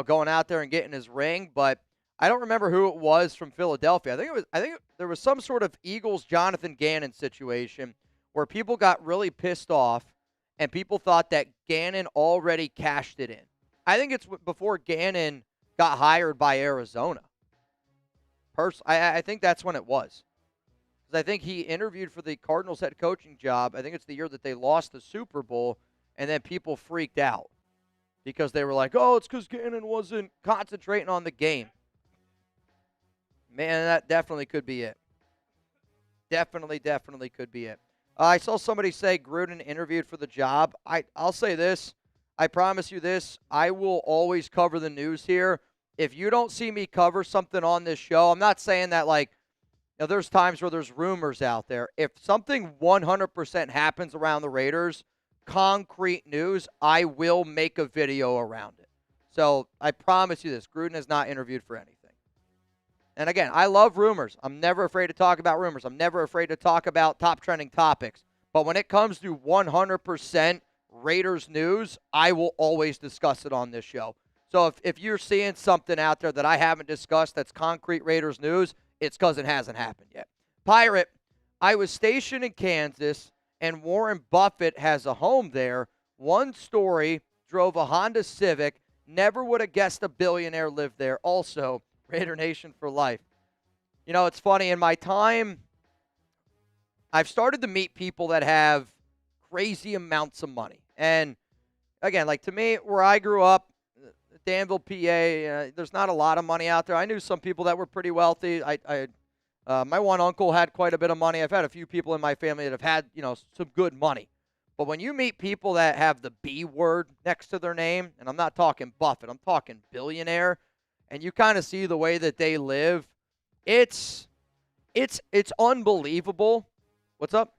Speaker 1: going out there and getting his ring. But I don't remember who it was from Philadelphia. I think there was some sort of Eagles Jonathan Gannon situation where people got really pissed off and people thought that Gannon already cashed it in. I think it's before Gannon got hired by Arizona. I think that's when it was. Because I think he interviewed for the Cardinals head coaching job. I think it's the year that they lost the Super Bowl, and then people freaked out because they were like, oh, it's because Gannon wasn't concentrating on the game. Man, that definitely could be it. Definitely could be it. I saw somebody say Gruden interviewed for the job. I'll say this. I promise you this. I will always cover the news here. If you don't see me cover something on this show, I'm not saying that there's times where there's rumors out there. If something 100% happens around the Raiders, concrete news, I will make a video around it. So I promise you this. Gruden has not interviewed for anything. And again, I love rumors. I'm never afraid to talk about rumors. I'm never afraid to talk about top trending topics. But when it comes to 100% Raiders news, I will always discuss it on this show. So if you're seeing something out there that I haven't discussed that's concrete Raiders news, it's because it hasn't happened yet. Pirate, I was stationed in Kansas, and Warren Buffett has a home there. One story, drove a Honda Civic. Never would have guessed a billionaire lived there. Also, Raider Nation for life. It's funny. In my time, I've started to meet people that have crazy amounts of money. And again, like to me, where I grew up, Danville, PA, there's not a lot of money out there. I knew some people that were pretty wealthy. My one uncle had quite a bit of money. I've had a few people in my family that have had, some good money. But when you meet people that have the B word next to their name, and I'm not talking Buffett, I'm talking billionaire, and you kind of see the way that they live, it's unbelievable. What's up?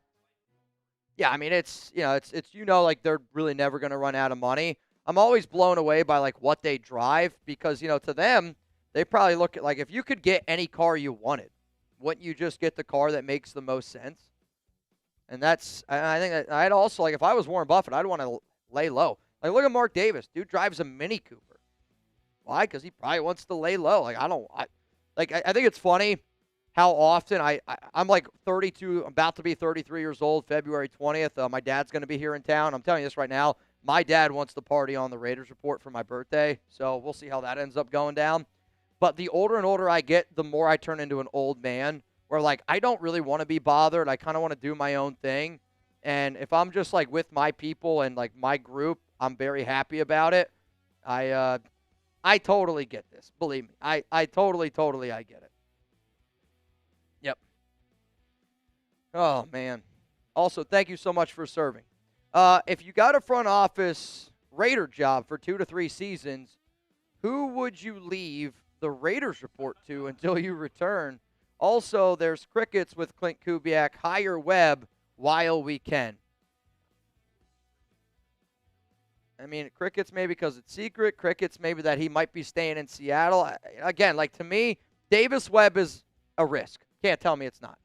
Speaker 1: Yeah, I mean, it's like they're really never going to run out of money. I'm always blown away by like what they drive because, to them, they probably look at like if you could get any car you wanted, wouldn't you just get the car that makes the most sense? And I think that I'd also, like, if I was Warren Buffett, I'd want to lay low. Like, look at Mark Davis. Dude drives a Mini Cooper. Why? Because he probably wants to lay low. Like, I think it's funny how often I'm like 32, I'm about to be 33 years old, February 20th. My dad's going to be here in town. I'm telling you this right now. My dad wants to party on the Raiders Report for my birthday, so we'll see how that ends up going down. But the older and older I get, the more I turn into an old man. Where, like, I don't really want to be bothered. I kind of want to do my own thing. And if I'm just, like, with my people and, like, my group, I'm very happy about it. I totally get this. Believe me. I totally I get it. Yep. Oh, man. Also, thank you so much for serving. If you got a front office Raider job for 2 to 3 seasons, who would you leave the Raiders Report to until you return? Also, there's crickets with Klint Kubiak. Hire Webb while we can. I mean, crickets maybe because it's secret. Crickets maybe that he might be staying in Seattle. Again, like to me, Davis Webb is a risk. Can't tell me it's not.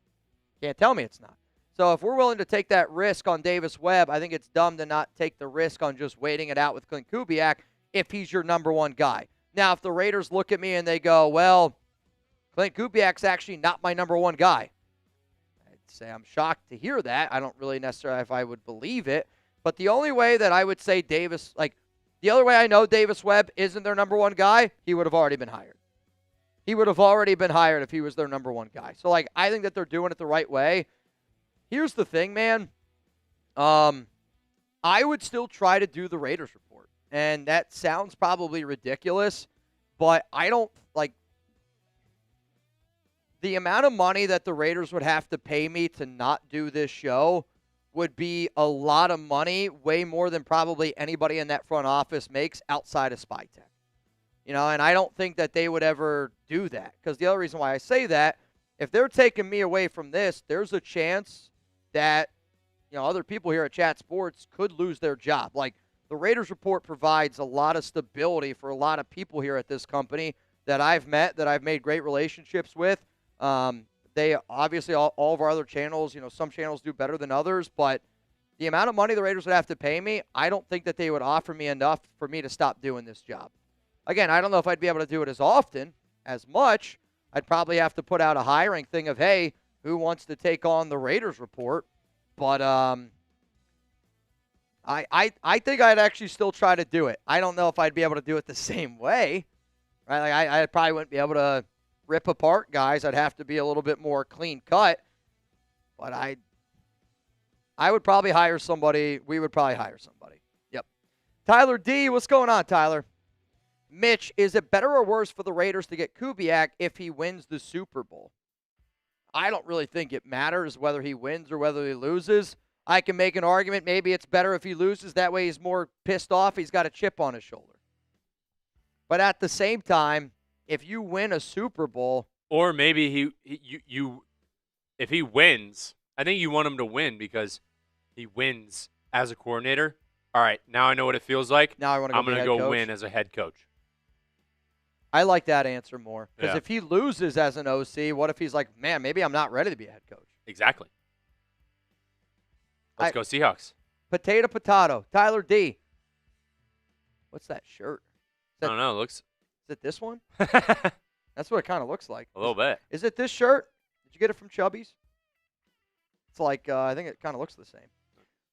Speaker 1: Can't tell me it's not. So if we're willing to take that risk on Davis Webb, I think it's dumb to not take the risk on just waiting it out with Klint Kubiak if he's your number one guy. Now, if the Raiders look at me and they go, well, Klint Kubiak's actually not my number one guy, I'd say I'm shocked to hear that. I don't really necessarily if I would believe it. But the only way that I would say the other way I know Davis Webb isn't their number one guy, he would have already been hired. He would have already been hired if he was their number one guy. So, I think that they're doing it the right way. Here's the thing, man. I would still try to do the Raiders Report. And that sounds probably ridiculous, but I don't, the amount of money that the Raiders would have to pay me to not do this show would be a lot of money, way more than probably anybody in that front office makes outside of SpyTech. And I don't think that they would ever do that. Because the other reason why I say that, if they're taking me away from this, there's a chance that, other people here at Chat Sports could lose their job. Like, the Raiders Report provides a lot of stability for a lot of people here at this company that I've met, that I've made great relationships with. They obviously, all of our other channels, some channels do better than others, but the amount of money the Raiders would have to pay me, I don't think that they would offer me enough for me to stop doing this job. Again, I don't know if I'd be able to do it as often, as much. I'd probably have to put out a hiring thing of, hey, who wants to take on the Raiders Report? But I think I'd actually still try to do it. I don't know if I'd be able to do it the same way. Right? Like I probably wouldn't be able to rip apart guys. I'd have to be a little bit more clean cut. But I would probably hire somebody. We would probably hire somebody. Yep. Tyler D, what's going on, Tyler? Mitch, is it better or worse for the Raiders to get Kubiak if he wins the Super Bowl? I don't really think it matters whether he wins or whether he loses. I can make an argument. Maybe it's better if he loses. That way he's more pissed off. He's got a chip on his shoulder. But at the same time, if you win a Super Bowl.
Speaker 2: Or maybe if he wins, I think you want him to win because he wins as a coordinator. All right, now I know what it feels like.
Speaker 1: Now I'm going to
Speaker 2: go win as a head coach.
Speaker 1: I like that answer more. Because
Speaker 2: Yeah.
Speaker 1: if he loses as an OC, what if he's like, man, maybe I'm not ready to be a head coach?
Speaker 2: Exactly. Let's go Seahawks.
Speaker 1: Potato. Tyler D. What's that shirt?
Speaker 2: I don't know. Is
Speaker 1: it this one?
Speaker 2: A
Speaker 1: That's what it kind of looks like.
Speaker 2: little bit.
Speaker 1: Is it this shirt? Did you get it from Chubby's? It's like, I think it kind of looks the same.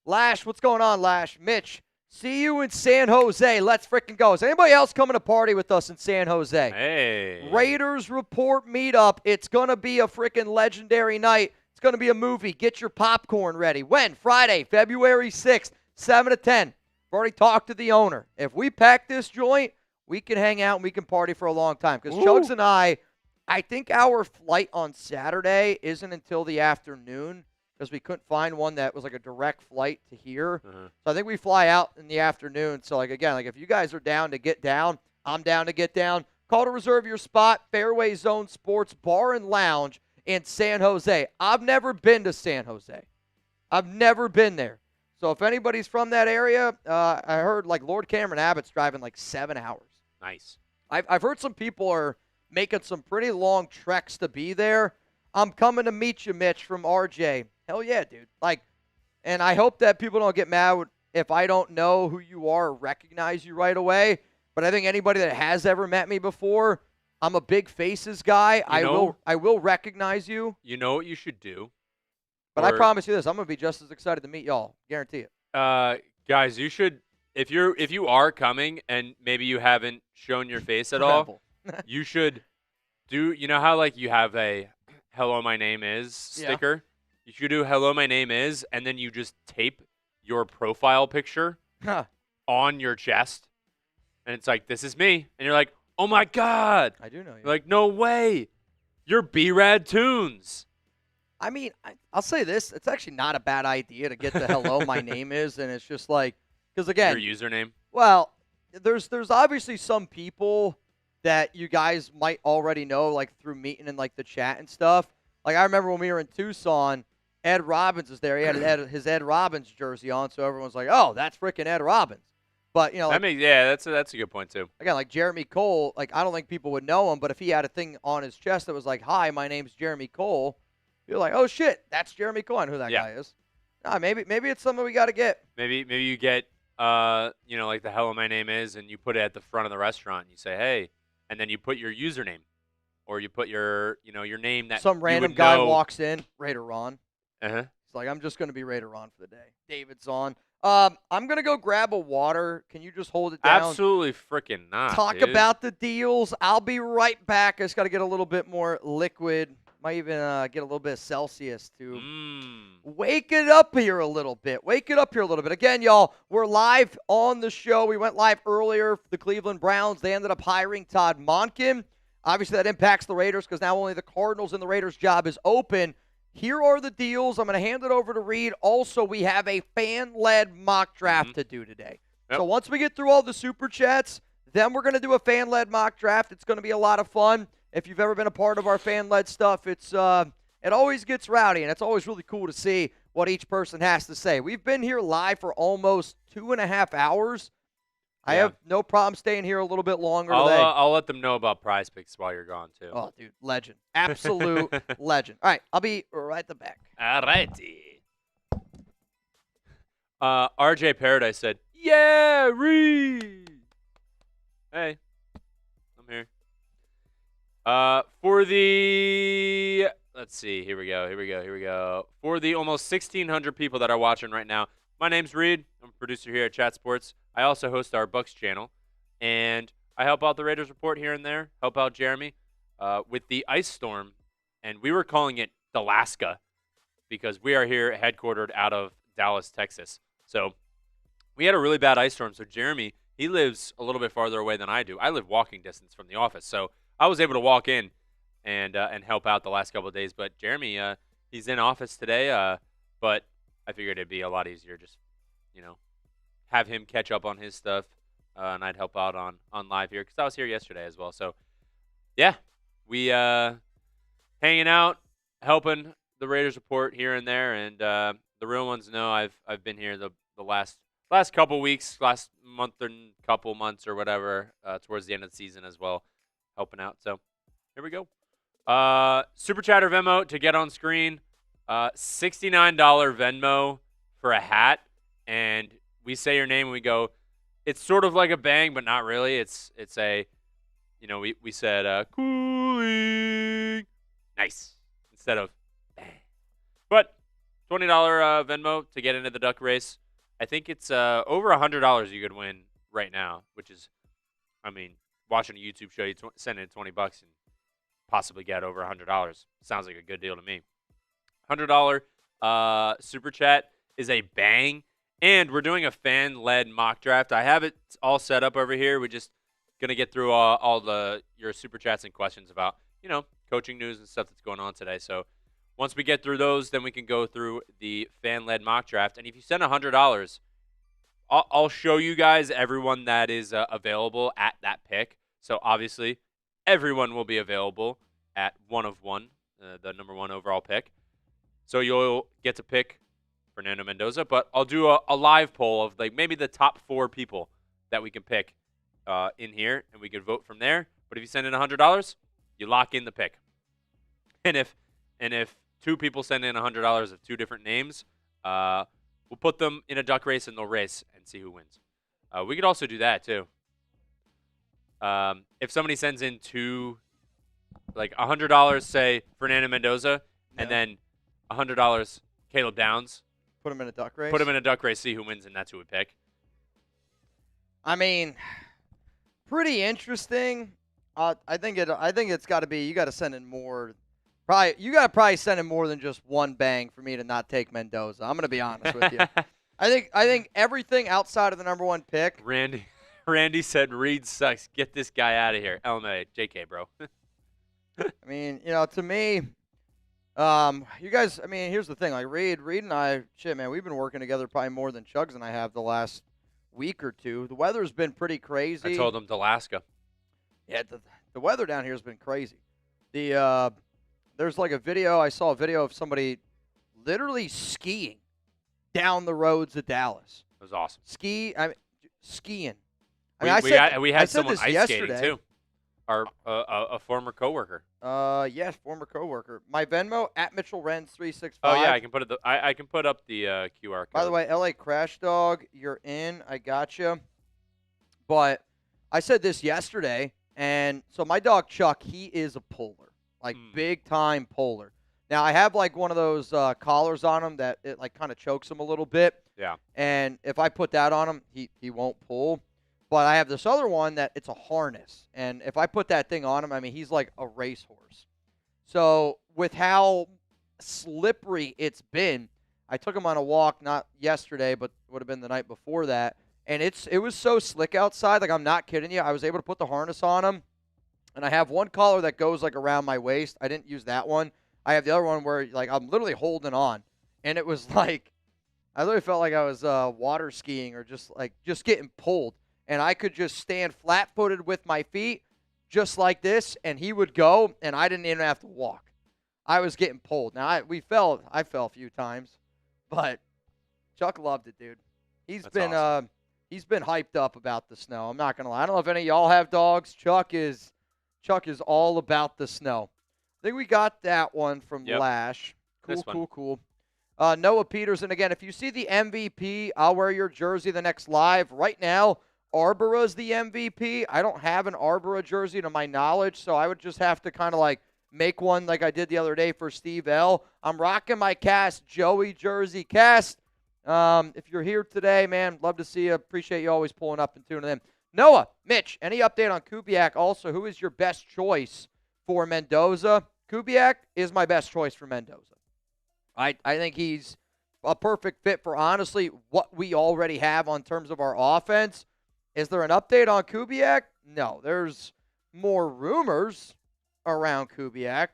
Speaker 1: Lash, what's going on, Lash? Mitch, see you in San Jose. Let's freaking go. Is anybody else coming to party with us in San Jose?
Speaker 2: Hey.
Speaker 1: Raiders Report meetup. It's going to be a freaking legendary night. It's going to be a movie. Get your popcorn ready. When? Friday, February 6th, 7 to 10. I've already talked to the owner. If we pack this joint, we can hang out and we can party for a long time. Because Chugs and I think our flight on Saturday isn't until the afternoon because we couldn't find one that was like a direct flight to here. So I think we fly out in the afternoon. So, again, if you guys are down to get down, I'm down to get down. Call to reserve your spot, Fairway Zone Sports Bar and Lounge in San Jose. I've never been to San Jose. I've never been there. So if anybody's from that area, I heard Lord Cameron Abbott's driving 7 hours.
Speaker 2: Nice.
Speaker 1: I've heard some people are making some pretty long treks to be there. I'm coming to meet you, Mitch, from RJ. Hell yeah, dude. And I hope that people don't get mad if I don't know who you are or recognize you right away. But I think anybody that has ever met me before, I'm a big faces guy. I will recognize you.
Speaker 2: You know what you should do?
Speaker 1: But I promise you this, I'm going to be just as excited to meet y'all. Guarantee it.
Speaker 2: Guys, you should, if you are coming and maybe you haven't shown your face at all, you should do, you know how you have a "Hello, my name is" sticker? Yeah. You should do "Hello, my name is," and then you just tape your profile picture on your chest. And it's this is me. And you're like, oh, my God.
Speaker 1: I do know you.
Speaker 2: You're like, no way. You're B-Rad Tunes.
Speaker 1: I mean, I'll say this. It's actually not a bad idea to get the "Hello, my name is," and it's just because, again.
Speaker 2: Your username?
Speaker 1: Well, there's obviously some people that you guys might already know, through meeting in, the chat and stuff. I remember when we were in Tucson, Ed Robbins is there. He had his Ed Robbins jersey on, so everyone's like, oh, that's freaking Ed Robbins. But,
Speaker 2: that's a good point, too.
Speaker 1: Again, Jeremy Cole, I don't think people would know him, but if he had a thing on his chest that was hi, my name's Jeremy Cole, you're like, oh, shit, that's Jeremy Cole. I know who that guy is. Maybe it's something we got to get.
Speaker 2: Maybe you get, the "Hello, my name is," and you put it at the front of the restaurant. And you say, hey, and then you put your username, or you put your name that
Speaker 1: some random guy walks in, Raider Ron.
Speaker 2: Uh-huh.
Speaker 1: It's I'm just going to be Raider Ron for the day. David's on. I'm going to go grab a water. Can you just hold it down?
Speaker 2: Absolutely freaking not,
Speaker 1: Talk about the deals. I'll be right back. I just got to get a little bit more liquid. Might even get a little bit of Celsius to wake it up here a little bit. Again, y'all, we're live on the show. We went live earlier for the Cleveland Browns. They ended up hiring Todd Monken. Obviously, that impacts the Raiders because now only the Cardinals and the Raiders job is open. Here are the deals. I'm going to hand it over to Reed. Also, we have a fan-led mock draft to do today. Yep. So once we get through all the Super Chats, then we're going to do a fan-led mock draft. It's going to be a lot of fun. If you've ever been a part of our fan-led stuff, it always gets rowdy, and it's always really cool to see what each person has to say. We've been here live for almost 2.5 hours. I have no problem staying here a little bit longer today.
Speaker 2: I'll let them know about Prize Picks while you're gone, too.
Speaker 1: Oh, dude, legend. Absolute legend. All right, I'll be right at the back.
Speaker 2: All righty. RJ Paradise said, yeah, Reed. Hey, I'm here. For the, let's see, here we go. For the almost 1,600 people that are watching right now, my name's Reed. I'm a producer here at Chat Sports. I also host our Bucks channel, and I help out the Raiders Report here and there, help out Jeremy with the ice storm, and we were calling it Alaska because we are here headquartered out of Dallas, Texas. So we had a really bad ice storm, so Jeremy, he lives a little bit farther away than I do. I live walking distance from the office, so I was able to walk in and help out the last couple of days. But Jeremy, he's in office today, but I figured it'd be a lot easier just, have him catch up on his stuff, and I'd help out on live here because I was here yesterday as well. So, yeah, we hanging out, helping the Raiders Report here and there, and the real ones know I've been here the last couple weeks, last month and couple months or whatever, towards the end of the season as well, helping out. So, here we go. Super Chat or Venmo to get on screen. $69 Venmo for a hat, and we say your name and we go, it's sort of like a bang, but not really. It's a, we said cooling, nice, instead of bang. But $20 Venmo to get into the duck race. I think it's over $100 you could win right now, which is, watching a YouTube show, you send in $20 and possibly get over $100. Sounds like a good deal to me. $100 super chat is a bang. And we're doing a fan-led mock draft. I have it all set up over here. We're just going to get through all your super chats and questions about, coaching news and stuff that's going on today. So once we get through those, then we can go through the fan-led mock draft. And if you send $100, I'll show you guys everyone that is available at that pick. So obviously, everyone will be available at 1 of 1, the number 1 overall pick. So you'll get to pick Fernando Mendoza, but I'll do a live poll of maybe the top 4 people that we can pick in here, and we can vote from there. But if you send in $100, you lock in the pick. And if 2 people send in $100 of 2 different names, we'll put them in a duck race and they'll race and see who wins. We could also do that too. If somebody sends in $100, say Fernando Mendoza, and then $100 Caleb Downs.
Speaker 1: Put him in a duck race?
Speaker 2: Put him in a duck race, see who wins, and that's who we pick.
Speaker 1: I mean, pretty interesting. I think it's got to be, you got to send in more. You got to probably send in more than just one bang for me to not take Mendoza. I'm going to be honest with you. I think everything outside of the number 1 pick.
Speaker 2: Randy said Reed sucks. Get this guy out of here. LMA, JK, bro.
Speaker 1: I mean, to me, you guys, I mean, here's the thing. Reed and I, man, we've been working together probably more than Chugs and I have the last week or 2. The weather's been pretty crazy.
Speaker 2: I told him to Alaska.
Speaker 1: Yeah, the weather down here has been crazy. There's a video. I saw a video of somebody literally skiing down the roads of Dallas.
Speaker 2: It was awesome.
Speaker 1: Skiing.
Speaker 2: We had someone ice skating too. A former coworker.
Speaker 1: Yes, former coworker. My Venmo at Mitchell Renz 365.
Speaker 2: Oh yeah, I can put up the QR code.
Speaker 1: By the way, LA Crash Dog, you're in. I got you. But I said this yesterday, and so my dog Chuck, he is a puller, big time puller. Now I have one of those collars on him that it kind of chokes him a little bit.
Speaker 2: Yeah.
Speaker 1: And if I put that on him, he won't pull. But I have this other one that it's a harness. And if I put that thing on him, I mean, he's like a racehorse. So with how slippery it's been, I took him on a walk, not yesterday, but would have been the night before that. And it was so slick outside. I'm not kidding you. I was able to put the harness on him. And I have one collar that goes around my waist. I didn't use that one. I have the other one where I'm literally holding on. And it was I literally felt like I was water skiing or just getting pulled. And I could just stand flat-footed with my feet just like this, and he would go, and I didn't even have to walk. I was getting pulled. Now, I fell a few times, but Chuck loved it, dude. He's been hyped up about the snow. I'm not going to lie. I don't know if any of y'all have dogs. Chuck is all about the snow. I think we got that one from Lash. Cool. Noah Peterson, again, if you see the MVP, I'll wear your jersey the next live. Right now, Arboro's the MVP. I don't have an Arboro jersey to my knowledge, so I would just have to kind of make one like I did the other day for Steve L. I'm rocking my Cast Joey jersey. Cast, if you're here today, man, love to see you. Appreciate you always pulling up and tuning in. Noah, Mitch, any update on Kubiak? Also, who is your best choice for Mendoza? Kubiak is my best choice for Mendoza. I think he's a perfect fit for, honestly, what we already have on terms of our offense. Is there an update on Kubiak? No. There's more rumors around Kubiak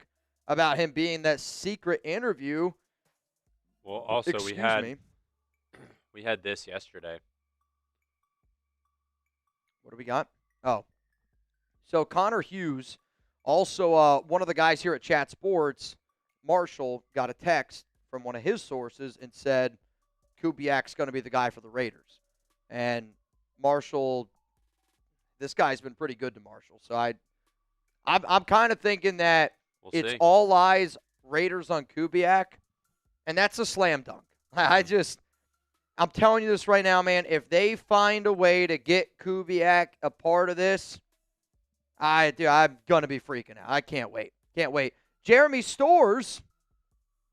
Speaker 1: about him being that secret interview.
Speaker 2: Well, also we had this yesterday.
Speaker 1: What do we got? Oh. So Connor Hughes, also one of the guys here at Chat Sports, Marshall, got a text from one of his sources and said Kubiak's going to be the guy for the Raiders. And Marshall, this guy's been pretty good to Marshall. So I'm kind of thinking that it's
Speaker 2: see.
Speaker 1: All eyes Raiders on Kubiak, and that's a slam dunk. I'm telling you this right now, man. If they find a way to get Kubiak a part of this, I'm going to be freaking out. I can't wait. Jeremy Stores,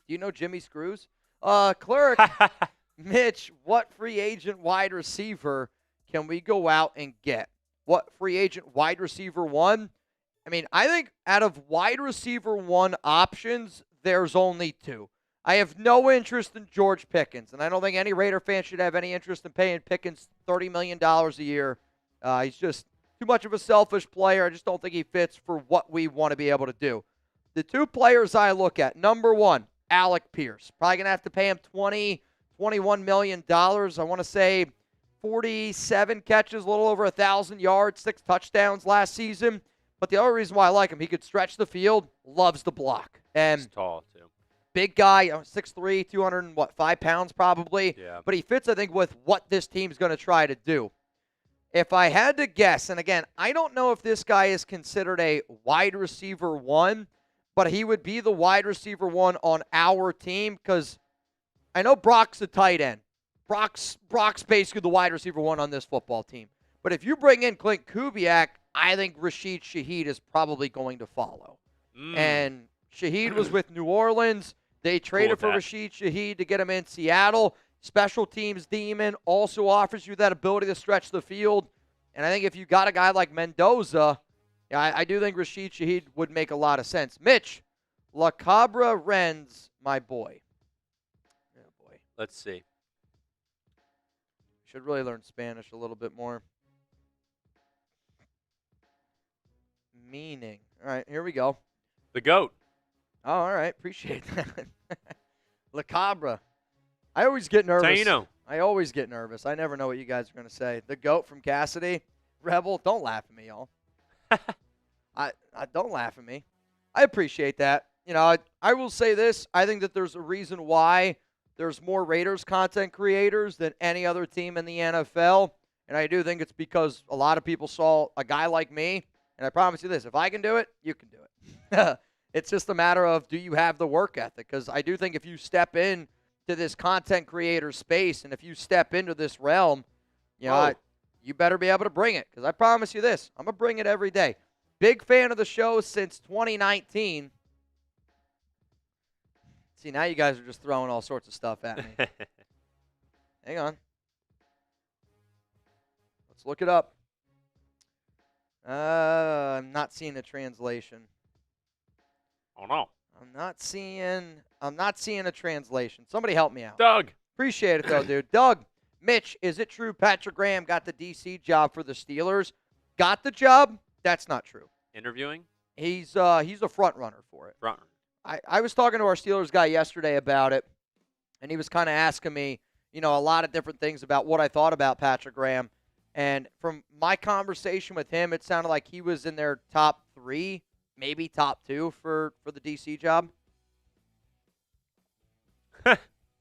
Speaker 1: do you know Jimmy Screws? Clerk, Mitch, what free agent wide receiver can we go out and get? What free agent wide receiver one? I mean, I think out of wide receiver one options, there's only 2. I have no interest in George Pickens, and I don't think any Raider fan should have any interest in paying Pickens $30 million a year. He's just too much of a selfish player. I just don't think he fits for what we want to be able to do. The two players I look at, number one, Alec Pierce. Probably going to have to pay him $21 million. I want to say 47 catches, a little over 1,000 yards, 6 touchdowns last season. But the other reason why I like him, he could stretch the field, loves the block. And
Speaker 2: He's tall, too.
Speaker 1: big guy, 6'3", 205 pounds probably.
Speaker 2: Yeah.
Speaker 1: But he fits, I think, with what this team's going to try to do. If I had to guess, and again, I don't know if this guy is considered a wide receiver one, but he would be the wide receiver one on our team because I know Brock's a tight end. Brock's basically the wide receiver one on this football team. But if you bring in Klint Kubiak, I think Rashid Shaheed is probably going to follow. And Shaheed was with New Orleans. They traded for Rashid Shaheed to get him in Seattle. Special teams demon also offers you that ability to stretch the field. And I think if you got a guy like Mendoza, I do think Rashid Shaheed would make a lot of sense. Mitch, La Cabra Renz, my boy. Oh, boy.
Speaker 2: Let's see.
Speaker 1: Should really learn Spanish a little bit more. Meaning. All right, here we go.
Speaker 2: The GOAT.
Speaker 1: Oh, all right. Appreciate that. La Cabra. I always get nervous.
Speaker 2: That's how you know.
Speaker 1: I always get nervous. I never know what you guys are going to say. The GOAT from Cassidy. Rebel. Don't laugh at me, y'all. I don't laugh at me. I appreciate that. You know, I will say this. I think that there's a reason why there's more Raiders content creators than any other team in the NFL. And I do think it's because a lot of people saw a guy like me. And I promise you this, if I can do it, you can do it. It's just a matter of, do you have the work ethic? Because I do think if you step in to this content creator space and if you step into this realm, you know, you better be able to bring it. Because I promise you this, I'm going to bring it every day. Big fan of the show since 2019. See, now you guys are just throwing all sorts of stuff at me. Hang on. Let's look it up. I'm not seeing a translation.
Speaker 2: Oh, no.
Speaker 1: I'm not seeing a translation. Somebody help me out.
Speaker 2: Doug.
Speaker 1: Appreciate it, though, dude. Doug, Mitch, is it true Patrick Graham got the DC job for the Steelers? Got the job? That's not true.
Speaker 2: Interviewing?
Speaker 1: He's a front runner for it.
Speaker 2: Front runner.
Speaker 1: I was talking to our Steelers guy yesterday about it, and he was kind of asking me, you know, a lot of different things about what I thought about Patrick Graham. And from my conversation with him, it sounded like he was in their top 3, maybe top 2 for the DC job.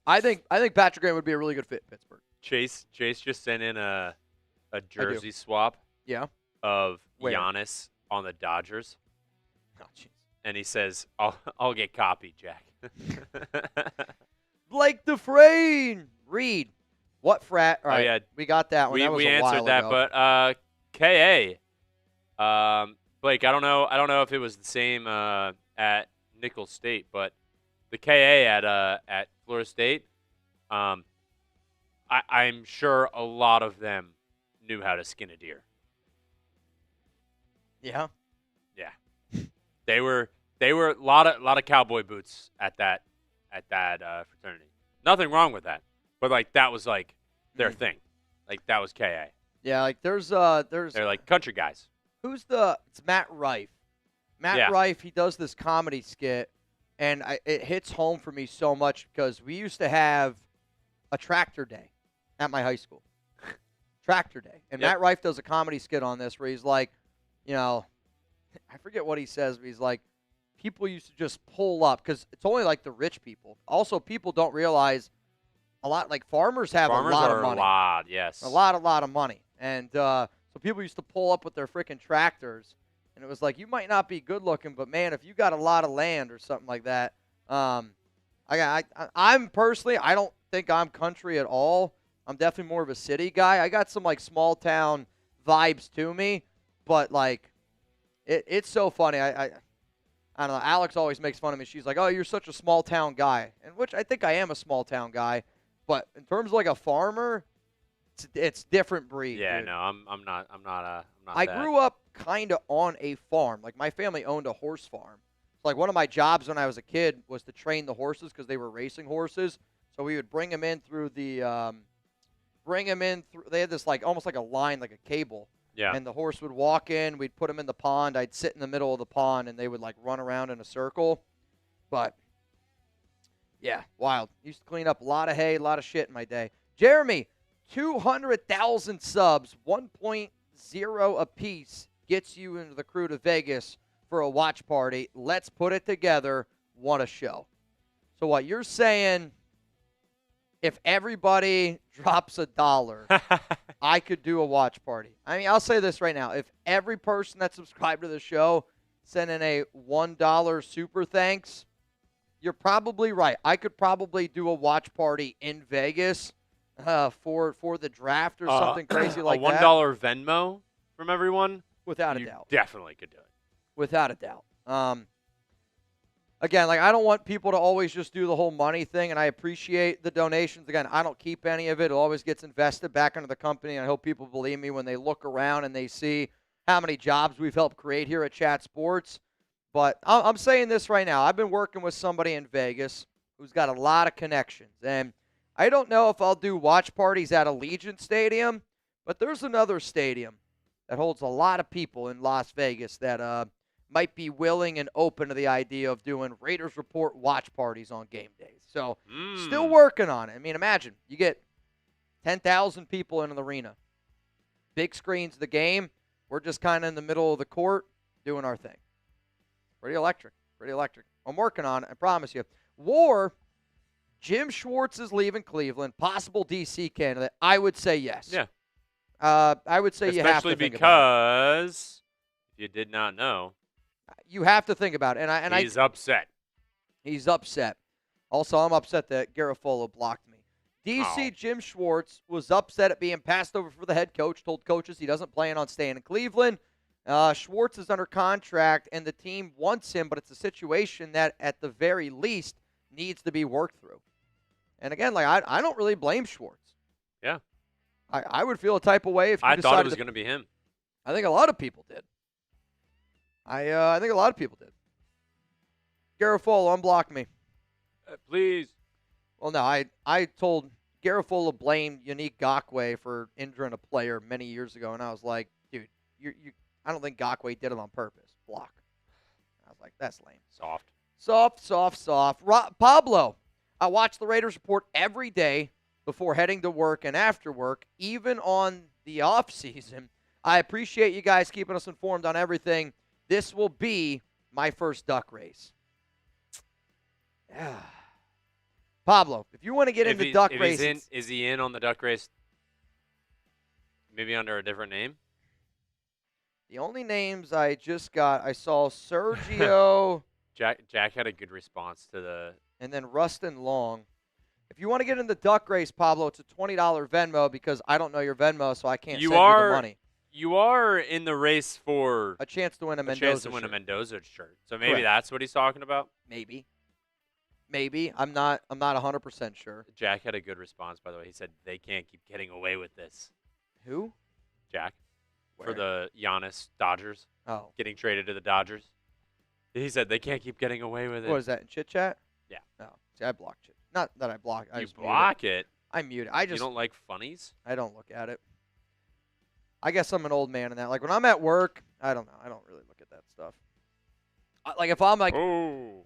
Speaker 1: I think Patrick Graham would be a really good fit in Pittsburgh.
Speaker 2: Chase just sent in a jersey swap.
Speaker 1: Yeah.
Speaker 2: Of
Speaker 1: Where?
Speaker 2: Giannis on the Dodgers.
Speaker 1: Oh, jeez.
Speaker 2: And he says, I'll get copied, Jack.
Speaker 1: Blake Dufresne. Reed. What frat? All right,
Speaker 2: yeah.
Speaker 1: we got that one.
Speaker 2: We
Speaker 1: that was
Speaker 2: we
Speaker 1: a
Speaker 2: answered
Speaker 1: while
Speaker 2: that,
Speaker 1: ago.
Speaker 2: but KA. Blake, I don't know if it was the same at Nicholls State, but the KA at Florida State, I'm sure a lot of them knew how to skin a deer.
Speaker 1: Yeah.
Speaker 2: Yeah. They were a lot of cowboy boots at that fraternity. Nothing wrong with that, but like that was like their thing. Like that was KA.
Speaker 1: Yeah, like there's
Speaker 2: They're like country guys.
Speaker 1: It's Matt Rife. Matt Rife, he does this comedy skit, and it hits home for me so much because we used to have a tractor day at my high school. Tractor day. And Matt Rife does a comedy skit on this where he's like, you know, I forget what he says, but he's like, people used to just pull up because it's only like the rich people. Also, people don't realize a lot, like farmers have a lot of money.
Speaker 2: A lot, yes.
Speaker 1: A lot of money. And so people used to pull up with their freaking tractors. And it was like, you might not be good looking, but man, if you got a lot of land or something like that, I'm personally, I don't think I'm country at all. I'm definitely more of a city guy. I got some like small town vibes to me, but like it's so funny. I don't know. Alex always makes fun of me. She's like, "Oh, you're such a small town guy," and which I think I am a small town guy. But in terms of like a farmer, it's different breed.
Speaker 2: Yeah,
Speaker 1: dude.
Speaker 2: no, I'm not.
Speaker 1: I grew up kind of on a farm. Like my family owned a horse farm, So, like, one of my jobs when I was a kid was to train the horses because they were racing horses. So we would bring them in through they had this, like, almost like a line, like a cable.
Speaker 2: Yeah.
Speaker 1: And the horse would walk in. We'd put him in the pond. I'd sit in the middle of the pond, and they would, like, run around in a circle. But, yeah, wild. Used to clean up a lot of hay, a lot of shit in my day. Jeremy, 200,000 subs, 1.0 apiece gets you into the crew to Vegas for a watch party. Let's put it together. What a show. So what you're saying, if everybody drops $1, I could do a watch party. I mean, I'll say this right now. If every person that subscribed to the show sent in a $1 super thanks, you're probably right. I could probably do a watch party in Vegas for the draft or something crazy like that.
Speaker 2: A $1 Venmo from everyone?
Speaker 1: Without a doubt.
Speaker 2: Definitely could do it.
Speaker 1: Without a doubt. Again, like, I don't want people to always just do the whole money thing, and I appreciate the donations. Again, I don't keep any of it. It always gets invested back into the company, and I hope people believe me when they look around and they see how many jobs we've helped create here at Chat Sports. But I'm saying this right now. I've been working with somebody in Vegas who's got a lot of connections, and I don't know if I'll do watch parties at Allegiant Stadium, but there's another stadium that holds a lot of people in Las Vegas that might be willing and open to the idea of doing Raiders Report watch parties on game days. So still working on it. I mean, imagine you get 10,000 people in an arena. Big screens of the game. We're just kind of in the middle of the court doing our thing. Pretty electric. Pretty electric. I'm working on it, I promise you. War, Jim Schwartz is leaving Cleveland. Possible DC candidate. I would say yes.
Speaker 2: Yeah.
Speaker 1: I would say you have to think about it.
Speaker 2: Especially because if you did not know,
Speaker 1: you have to think about it. And
Speaker 2: he's upset.
Speaker 1: He's upset. Also, I'm upset that Garofalo blocked me. DC Jim Schwartz was upset at being passed over for the head coach, told coaches he doesn't plan on staying in Cleveland. Schwartz is under contract, and the team wants him, but it's a situation that, at the very least, needs to be worked through. And again, like, I don't really blame Schwartz.
Speaker 2: Yeah.
Speaker 1: I would feel a type of way if you
Speaker 2: I
Speaker 1: decided
Speaker 2: thought it was going to be him.
Speaker 1: I think a lot of people did. I think a lot of people did. Garofalo, unblock me.
Speaker 2: Please.
Speaker 1: Well, no, I told Garofalo blamed Yannick Ngakoue for injuring a player many years ago, and I was like, dude, I don't think Ngakoue did it on purpose. Block. I was like, that's lame. Soft. Pablo, I watch the Raiders Report every day before heading to work and after work, even on the off season. I appreciate you guys keeping us informed on everything. This will be my first duck race. Pablo, if you want to get into duck races.
Speaker 2: Is he in on the duck race? Maybe under a different name?
Speaker 1: The only names I just got, I saw Sergio.
Speaker 2: Jack had a good response to the.
Speaker 1: And then Rustin Long. If you want to get in the duck race, Pablo, it's a $20 Venmo because I don't know your Venmo, so I can't send you the money.
Speaker 2: You are in the race for
Speaker 1: a chance to win a
Speaker 2: Mendoza shirt. So maybe
Speaker 1: Correct.
Speaker 2: That's what he's talking about.
Speaker 1: Maybe. I'm not 100% sure.
Speaker 2: Jack had a good response, by the way. He said they can't keep getting away with this.
Speaker 1: Who?
Speaker 2: Jack.
Speaker 1: Where?
Speaker 2: For the Giannis Dodgers.
Speaker 1: Oh.
Speaker 2: Getting traded to the Dodgers. He said they can't keep getting away with it.
Speaker 1: What is that, in Chit Chat?
Speaker 2: Yeah.
Speaker 1: Oh, see, I blocked Chit. Not that I block.
Speaker 2: You block it?
Speaker 1: I mute it.
Speaker 2: You don't like funnies?
Speaker 1: I don't look at it. I guess I'm an old man in that. Like, when I'm at work, I don't know. I don't really look at that stuff. Like, if I'm like.
Speaker 2: Oh.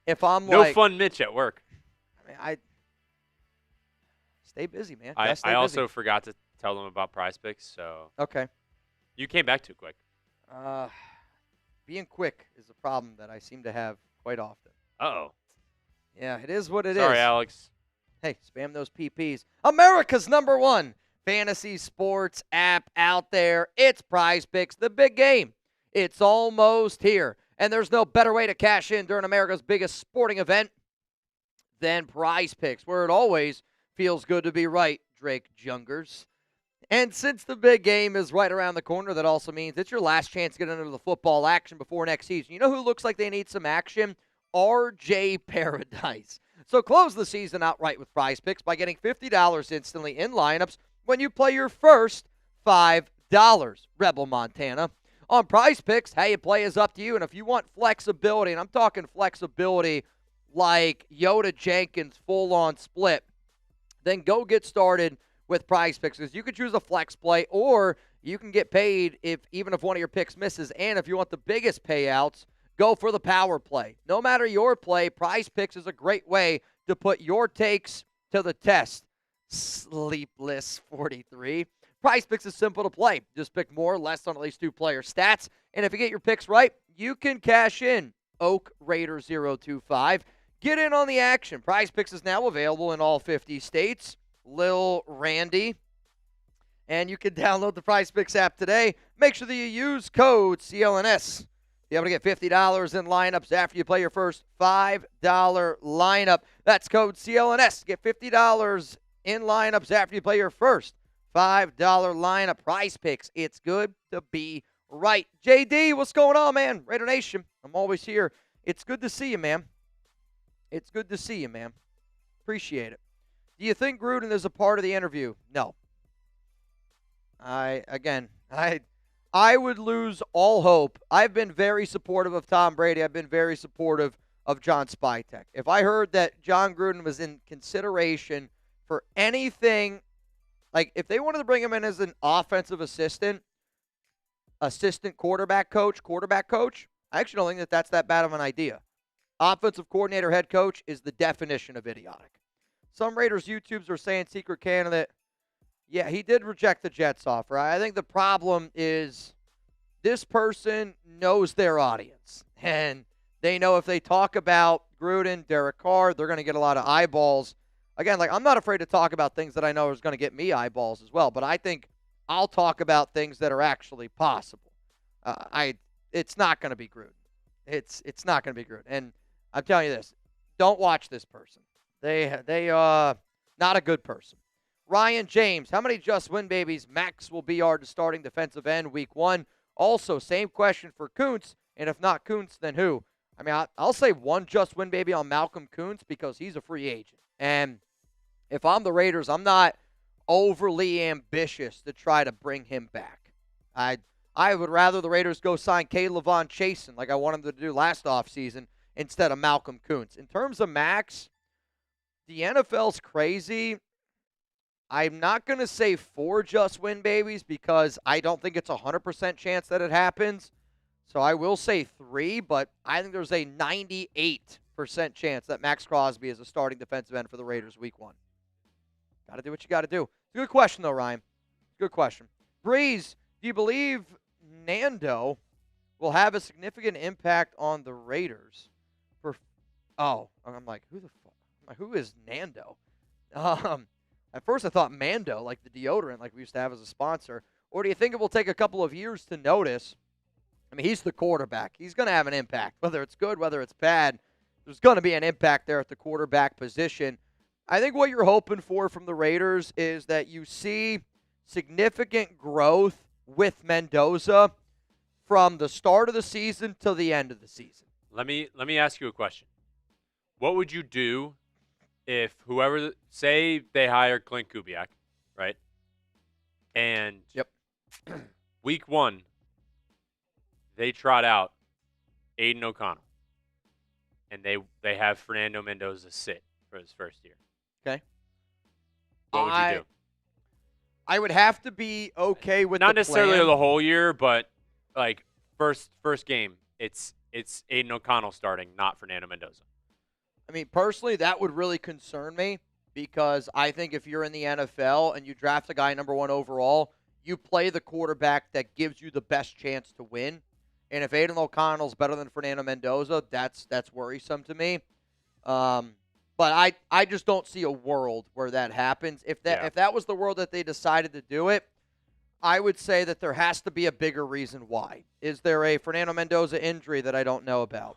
Speaker 1: If I'm
Speaker 2: no
Speaker 1: like.
Speaker 2: No fun Mitch at work.
Speaker 1: I mean, I. Stay busy, man.
Speaker 2: I also forgot to tell them about Prize Picks, so.
Speaker 1: Okay.
Speaker 2: You came back too quick.
Speaker 1: Being quick is a problem that I seem to have quite often.
Speaker 2: Uh-oh.
Speaker 1: Yeah, it is what it is.
Speaker 2: Sorry, Alex.
Speaker 1: Hey, spam those PPs. America's #1 fantasy sports app out there. It's Prize Picks, the big game. It's almost here. And there's no better way to cash in during America's biggest sporting event than Prize Picks, where it always feels good to be right, Drake Jungers. And since the big game is right around the corner, that also means it's your last chance to get into the football action before next season. You know who looks like they need some action? RJ Paradise. So close the season outright with Prize Picks by getting $50 instantly in lineups when you play your first $5. Rebel Montana. On Prize Picks, how you play is up to you. And if you want flexibility, and I'm talking flexibility like Yoda Jenkins full-on split, then go get started with Prize Picks, because you can choose a flex play, or you can get paid even if one of your picks misses. And if you want the biggest payouts, go for the power play. No matter your play, Prize Picks is a great way to put your takes to the test. Sleepless 43. Prize Picks is simple to play. Just pick more or less on at least 2 player stats. And if you get your picks right, you can cash in. Oak Raider 025. Get in on the action. Prize Picks is now available in all 50 states. Lil Randy. And you can download the Prize Picks app today. Make sure that you use code CLNS. Be able to get $50 in lineups after you play your first $5 lineup. That's code CLNS. Get $50 in lineups after you play your first $5 lineup. Prize Picks. It's good to be right. JD, what's going on, man? Raider Nation. I'm always here. It's good to see you, man. It's good to see you, man. Appreciate it. Do you think Gruden is a part of the interview? No. I would lose all hope. I've been very supportive of Tom Brady. I've been very supportive of John Spytek. If I heard that John Gruden was in consideration for anything, like if they wanted to bring him in as an offensive assistant quarterback coach, I actually don't think that that's that bad of an idea. Offensive coordinator, head coach is the definition of idiotic. Some Raiders YouTubes are saying secret candidate. Yeah, he did reject the Jets offer. I think the problem is this person knows their audience. And they know if they talk about Gruden, Derek Carr, they're going to get a lot of eyeballs. Again, like I'm not afraid to talk about things that I know is going to get me eyeballs as well. But I think I'll talk about things that are actually possible. It's not going to be Gruden. It's not going to be Gruden. And I'm telling you this, don't watch this person. They not a good person. Ryan James, how many just win babies max will be our starting defensive end week 1? Also, same question for Kuntz, and if not Kuntz, then who? I mean, I'll say one just win baby on Malcolm Kuntz because he's a free agent. And if I'm the Raiders, I'm not overly ambitious to try to bring him back. I would rather the Raiders go sign K'Lavon Chasen like I wanted them to do last offseason instead of Malcolm Kuntz. In terms of max, the NFL's crazy. I'm not going to say 4 just win babies because I don't think it's a 100% chance that it happens. So I will say 3, but I think there's a 98% chance that Max Crosby is a starting defensive end for the Raiders week 1. Got to do what you got to do. It's a good question, though, Ryan. Good question. Breeze, do you believe Nando will have a significant impact on the Raiders? I'm like, who is Nando? At first I thought Mando, like the deodorant like we used to have as a sponsor. Or do you think it will take a couple of years to notice? I mean, he's the quarterback. He's going to have an impact. Whether it's good, whether it's bad, there's going to be an impact there at the quarterback position. I think what you're hoping for from the Raiders is that you see significant growth with Mendoza from the start of the season till the end of the season.
Speaker 2: Let me ask you a question. What would you do if whoever, say they hire Klint Kubiak, right? And week 1, they trot out Aiden O'Connell, and they have Fernando Mendoza sit for his first year.
Speaker 1: Okay.
Speaker 2: What would you do?
Speaker 1: I would have to be okay with
Speaker 2: not
Speaker 1: the
Speaker 2: necessarily
Speaker 1: plan.
Speaker 2: the whole year, but like first game, it's Aiden O'Connell starting, not Fernando Mendoza.
Speaker 1: I mean, personally, that would really concern me because I think if you're in the NFL and you draft a guy number 1 overall, you play the quarterback that gives you the best chance to win. And if Aiden O'Connell's better than Fernando Mendoza, that's worrisome to me. But I just don't see a world where that happens. If that was the world that they decided to do it, I would say that there has to be a bigger reason why. Is there a Fernando Mendoza injury that I don't know about?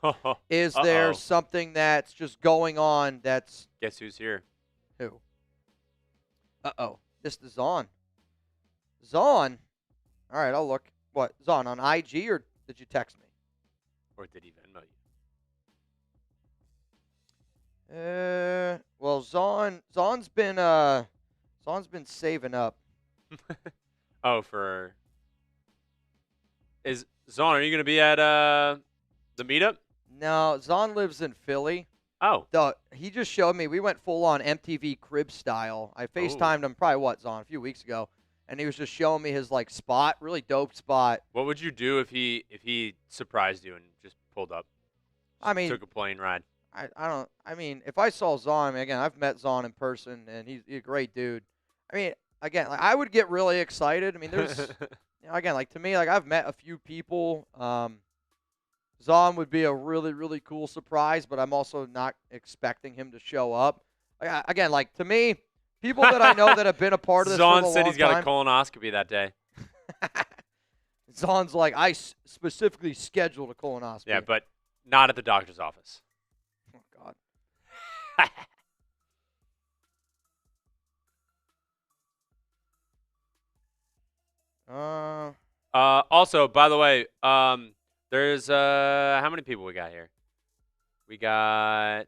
Speaker 1: Is there something that's just going on that's...
Speaker 2: Guess who's here?
Speaker 1: Who? This is Zahn. Zahn? All right, I'll look. What, Zahn, on IG or did you text me?
Speaker 2: Or did he Venmo you?
Speaker 1: Well, Zahn's been saving up.
Speaker 2: Oh, for is Zon, are you going to be at the meetup?
Speaker 1: No, Zon lives in Philly.
Speaker 2: Oh.
Speaker 1: He just showed me. We went full-on MTV crib style. I FaceTimed him probably, Zon, a few weeks ago. And he was just showing me his, spot, really dope spot.
Speaker 2: What would you do if he surprised you and just pulled up? Took a plane ride.
Speaker 1: If I saw Zon, again, I've met Zon in person, and he's a great dude. Again, I would get really excited. There's, again, to me, I've met a few people. Zon would be a really, really cool surprise, but I'm also not expecting him to show up. Again, to me, people that I know that have been a part of this
Speaker 2: Zon
Speaker 1: for a
Speaker 2: said
Speaker 1: long
Speaker 2: he's got
Speaker 1: time,
Speaker 2: a colonoscopy that day.
Speaker 1: Zon's I specifically scheduled a colonoscopy.
Speaker 2: Yeah, but not at the doctor's office.
Speaker 1: Oh, God.
Speaker 2: Also, by the way, there's how many people we got here? We got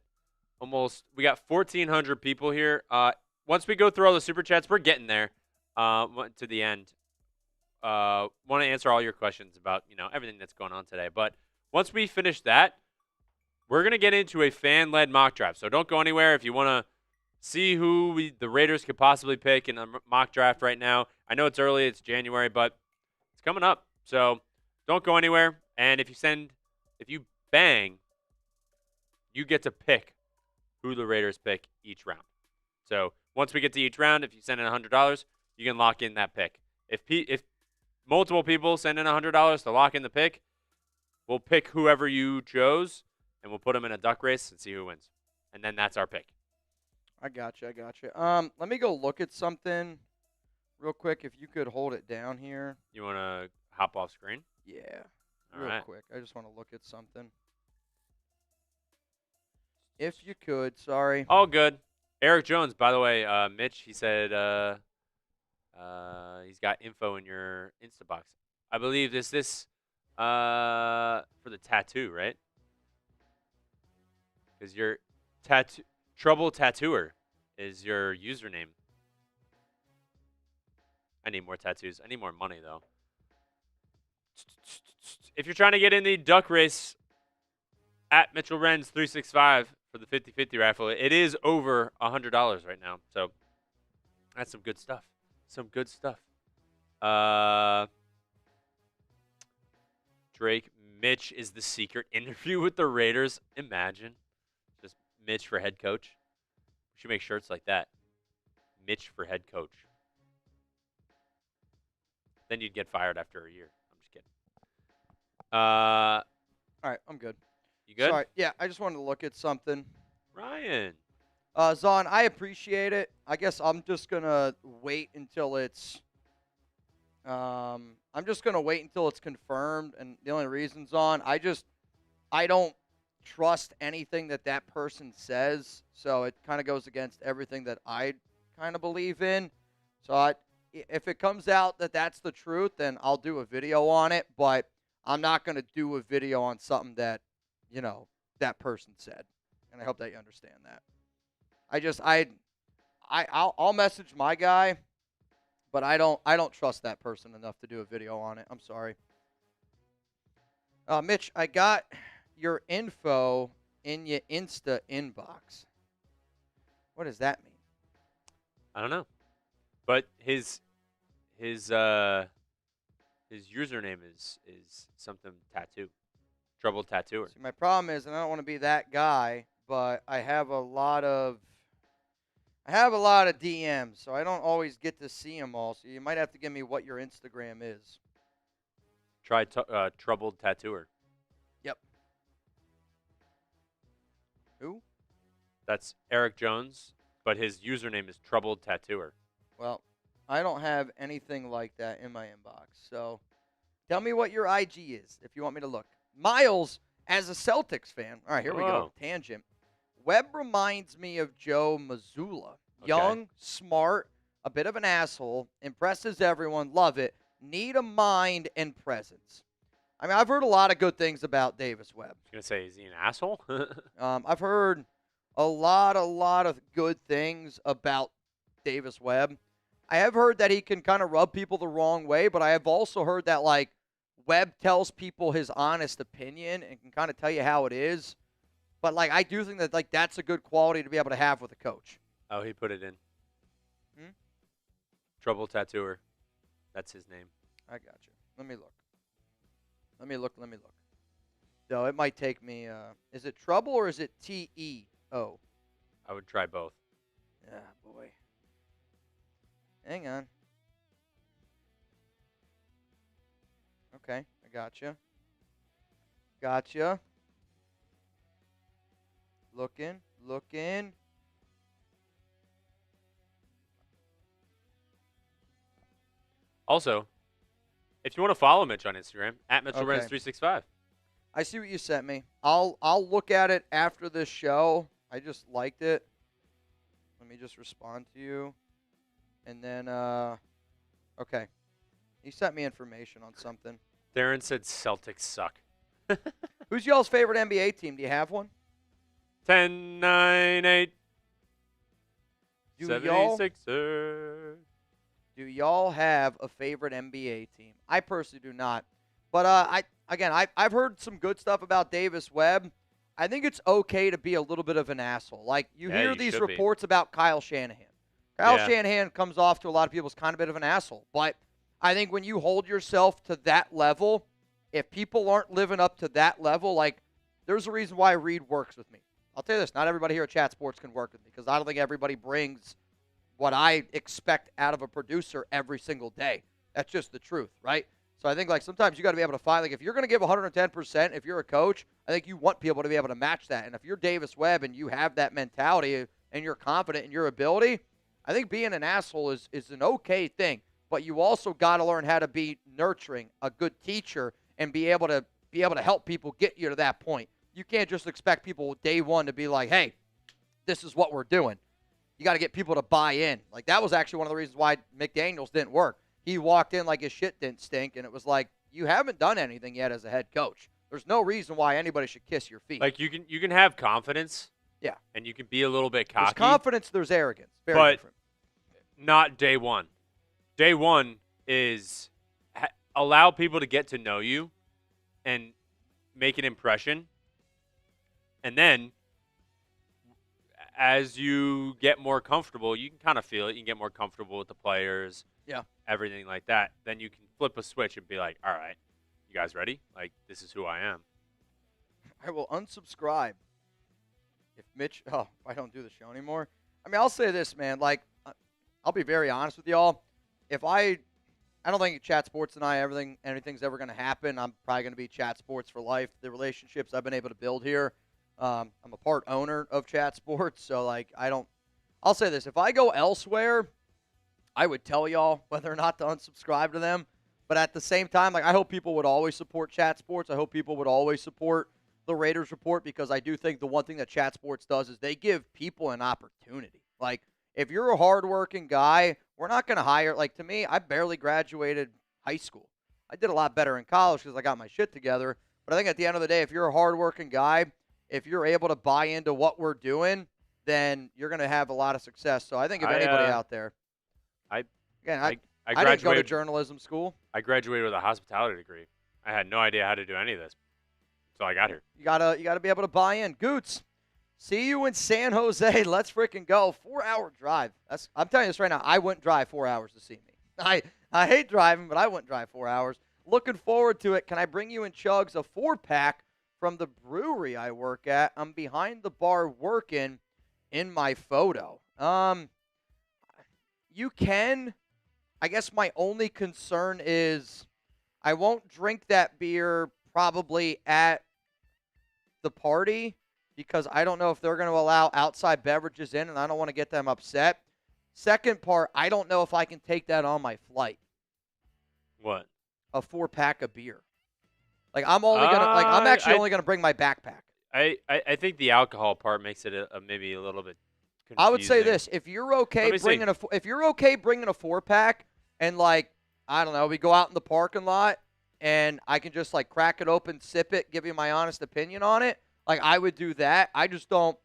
Speaker 2: 1,400 people here. Once we go through all the super chats, we're getting there. To the end. Want to answer all your questions about everything that's going on today. But once we finish that, we're gonna get into a fan-led mock draft. So don't go anywhere if you want to see who the Raiders could possibly pick in a mock draft right now. I know it's early, it's January, but it's coming up. So don't go anywhere. And if you bang, you get to pick who the Raiders pick each round. So once we get to each round, if you send in $100, you can lock in that pick. If multiple people send in $100 to lock in the pick, we'll pick whoever you chose, and we'll put them in a duck race and see who wins. And then that's our pick.
Speaker 1: I got you. Let me go look at something real quick. If you could hold it down here.
Speaker 2: You want to hop off screen?
Speaker 1: Yeah.
Speaker 2: All
Speaker 1: real
Speaker 2: right.
Speaker 1: quick. I just want to look at something. If you could, sorry.
Speaker 2: All good. Eric Jones, by the way, Mitch, he said he's got info in your Instabox. I believe this for the tattoo, right? Because your Trouble Tattooer is your username. I need more tattoos. I need more money, though. If you're trying to get in the duck race at Mitchell Renz 365 for the 50-50 raffle, it is over $100 right now. So that's some good stuff. Drake, Mitch is the secret interview with the Raiders. Imagine. Just Mitch for head coach. We should make shirts like that. Mitch for head coach. Then you'd get fired after a year. I'm just kidding.
Speaker 1: All right, I'm good.
Speaker 2: You good?
Speaker 1: Sorry. Yeah, I just wanted to look at something.
Speaker 2: Ryan.
Speaker 1: Zon, I appreciate it. I guess I'm just going to wait until it's confirmed. And the only reason, Zon, I don't trust anything that person says. So it kind of goes against everything that I kind of believe in. So if it comes out that that's the truth, then I'll do a video on it. But I'm not going to do a video on something that, that person said. And I hope that you understand that. I'll message my guy, but I don't trust that person enough to do a video on it. I'm sorry. Mitch, I got your info in your Insta inbox. What does that mean?
Speaker 2: I don't know. But his username is something tattoo. Trouble Tattooer.
Speaker 1: See, my problem is, and I don't want to be that guy, but I have a lot of DMs, so I don't always get to see them all. So you might have to give me what your Instagram is.
Speaker 2: Try Troubled Tattooer.
Speaker 1: Yep. Who?
Speaker 2: That's Eric Jones, but his username is Troubled Tattooer.
Speaker 1: Well, I don't have anything like that in my inbox. So tell me what your IG is if you want me to look. Miles, as a Celtics fan. All right, here we go. Tangent. Webb reminds me of Joe Mazzulla.
Speaker 2: Okay.
Speaker 1: Young, smart, a bit of an asshole, impresses everyone, love it, need a mind and presence. I've heard a lot of good things about Davis Webb.
Speaker 2: I was going to say, is he an asshole?
Speaker 1: I've heard a lot of good things about Davis Webb. I have heard that he can kind of rub people the wrong way, but I have also heard that, Webb tells people his honest opinion and can kind of tell you how it is. But, like, I do think that, like, that's a good quality to be able to have with a coach.
Speaker 2: Oh, he put it in. Trouble Tattooer. That's his name.
Speaker 1: I got you. Let me look. So it might take me, is it Trouble or is it T-E-O?
Speaker 2: I would try both.
Speaker 1: Yeah, boy. Hang on. Okay, I gotcha. Looking.
Speaker 2: Also, if you want to follow Mitch on Instagram, at MitchellRens365.
Speaker 1: I see what you sent me. I'll look at it after this show. I just liked it. Let me just respond to you. And then, okay. He sent me information on something.
Speaker 2: Darren said Celtics suck.
Speaker 1: Who's y'all's favorite NBA team? Do you have one?
Speaker 2: 10, 9, 8.
Speaker 1: Do
Speaker 2: 76ers.
Speaker 1: Do y'all have a favorite NBA team? I personally do not. But I've heard some good stuff about Davis Webb. I think it's okay to be a little bit of an asshole. Like, you hear these reports about Kyle Shanahan. Kyle Shanahan comes off to a lot of people as kind of a bit of an asshole. But I think when you hold yourself to that level, if people aren't living up to that level, like, there's a reason why Reed works with me. I'll tell you this, not everybody here at Chat Sports can work with me because I don't think everybody brings what I expect out of a producer every single day. That's just the truth, right? So I think, like, sometimes you got to be able to find, like, if you're going to give 110%, if you're a coach, I think you want people to be able to match that. And if you're Davis Webb and you have that mentality and you're confident in your ability, I think being an asshole is an okay thing. But you also got to learn how to be nurturing, a good teacher, and be able to help people get you to that point. You can't just expect people day one to be like, hey, this is what we're doing. You got to get people to buy in. Like, that was actually one of the reasons why McDaniels didn't work. He walked in like his shit didn't stink, and it was like, you haven't done anything yet as a head coach. There's no reason why anybody should kiss your feet.
Speaker 2: Like, you can have confidence.
Speaker 1: Yeah.
Speaker 2: And you can be a little bit cocky.
Speaker 1: There's confidence, there's arrogance. Very different.
Speaker 2: Not day one. Day one is allow people to get to know you and make an impression. And then as you get more comfortable, you can kind of feel it. You can get more comfortable with the players.
Speaker 1: Yeah.
Speaker 2: Everything like that. Then you can flip a switch and be like, all right, you guys ready? Like, this is who I am.
Speaker 1: I will unsubscribe if I don't do the show anymore. I mean, I'll say this, man. Like, I'll be very honest with y'all. If I don't think Chat Sports and anything's ever going to happen. I'm probably going to be Chat Sports for life. The relationships I've been able to build here. I'm a part owner of Chat Sports, so, like, I'll say this. If I go elsewhere, I would tell y'all whether or not to unsubscribe to them. But at the same time, like, I hope people would always support Chat Sports. I hope people would always support the Raiders Report because I do think the one thing that Chat Sports does is they give people an opportunity. Like, if you're a hardworking guy, we're not going to hire. Like, to me, I barely graduated high school. I did a lot better in college because I got my shit together. But I think at the end of the day, if you're a hardworking guy, if you're able to buy into what we're doing, then you're going to have a lot of success. So I think if anybody out there, I didn't go to journalism school.
Speaker 2: I graduated with a hospitality degree. I had no idea how to do any of this, so I got here.
Speaker 1: You gotta be able to buy in. Goots, see you in San Jose. Let's freaking go. 4-hour drive. I'm telling you this right now. I wouldn't drive 4 hours to see me. I hate driving, but I wouldn't drive 4 hours. Looking forward to it. Can I bring you in chugs a 4-pack from the brewery I work at? I'm behind the bar working in my photo. You can. I guess my only concern is I won't drink that beer probably at the party because I don't know if they're going to allow outside beverages in, and I don't want to get them upset. Second part, I don't know if I can take that on my flight.
Speaker 2: What?
Speaker 1: A 4-pack of beer. Like, I'm actually gonna bring my backpack.
Speaker 2: I think the alcohol part makes it maybe a little bit confusing.
Speaker 1: I would say this: if you're okay bringing a 4-pack, and, like, I don't know, we go out in the parking lot and I can just, like, crack it open, sip it, give you my honest opinion on it. Like, I would do that. I don't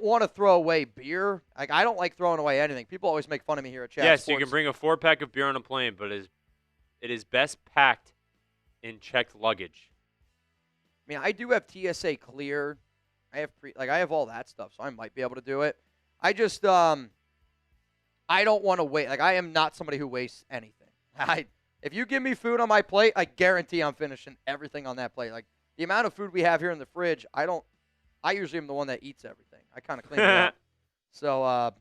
Speaker 1: want to throw away beer. Like, I don't like throwing away anything. People always make fun of me here at Chat Sports.
Speaker 2: Yes, you can bring a 4-pack of beer on a plane, but it is best packed in checked luggage?
Speaker 1: I mean, I do have TSA clear. I have I have all that stuff, so I might be able to do it. I just I don't want to wait. Like, I am not somebody who wastes anything. If you give me food on my plate, I guarantee I'm finishing everything on that plate. Like, the amount of food we have here in the fridge, I usually am the one that eats everything. I kind of clean it up. So,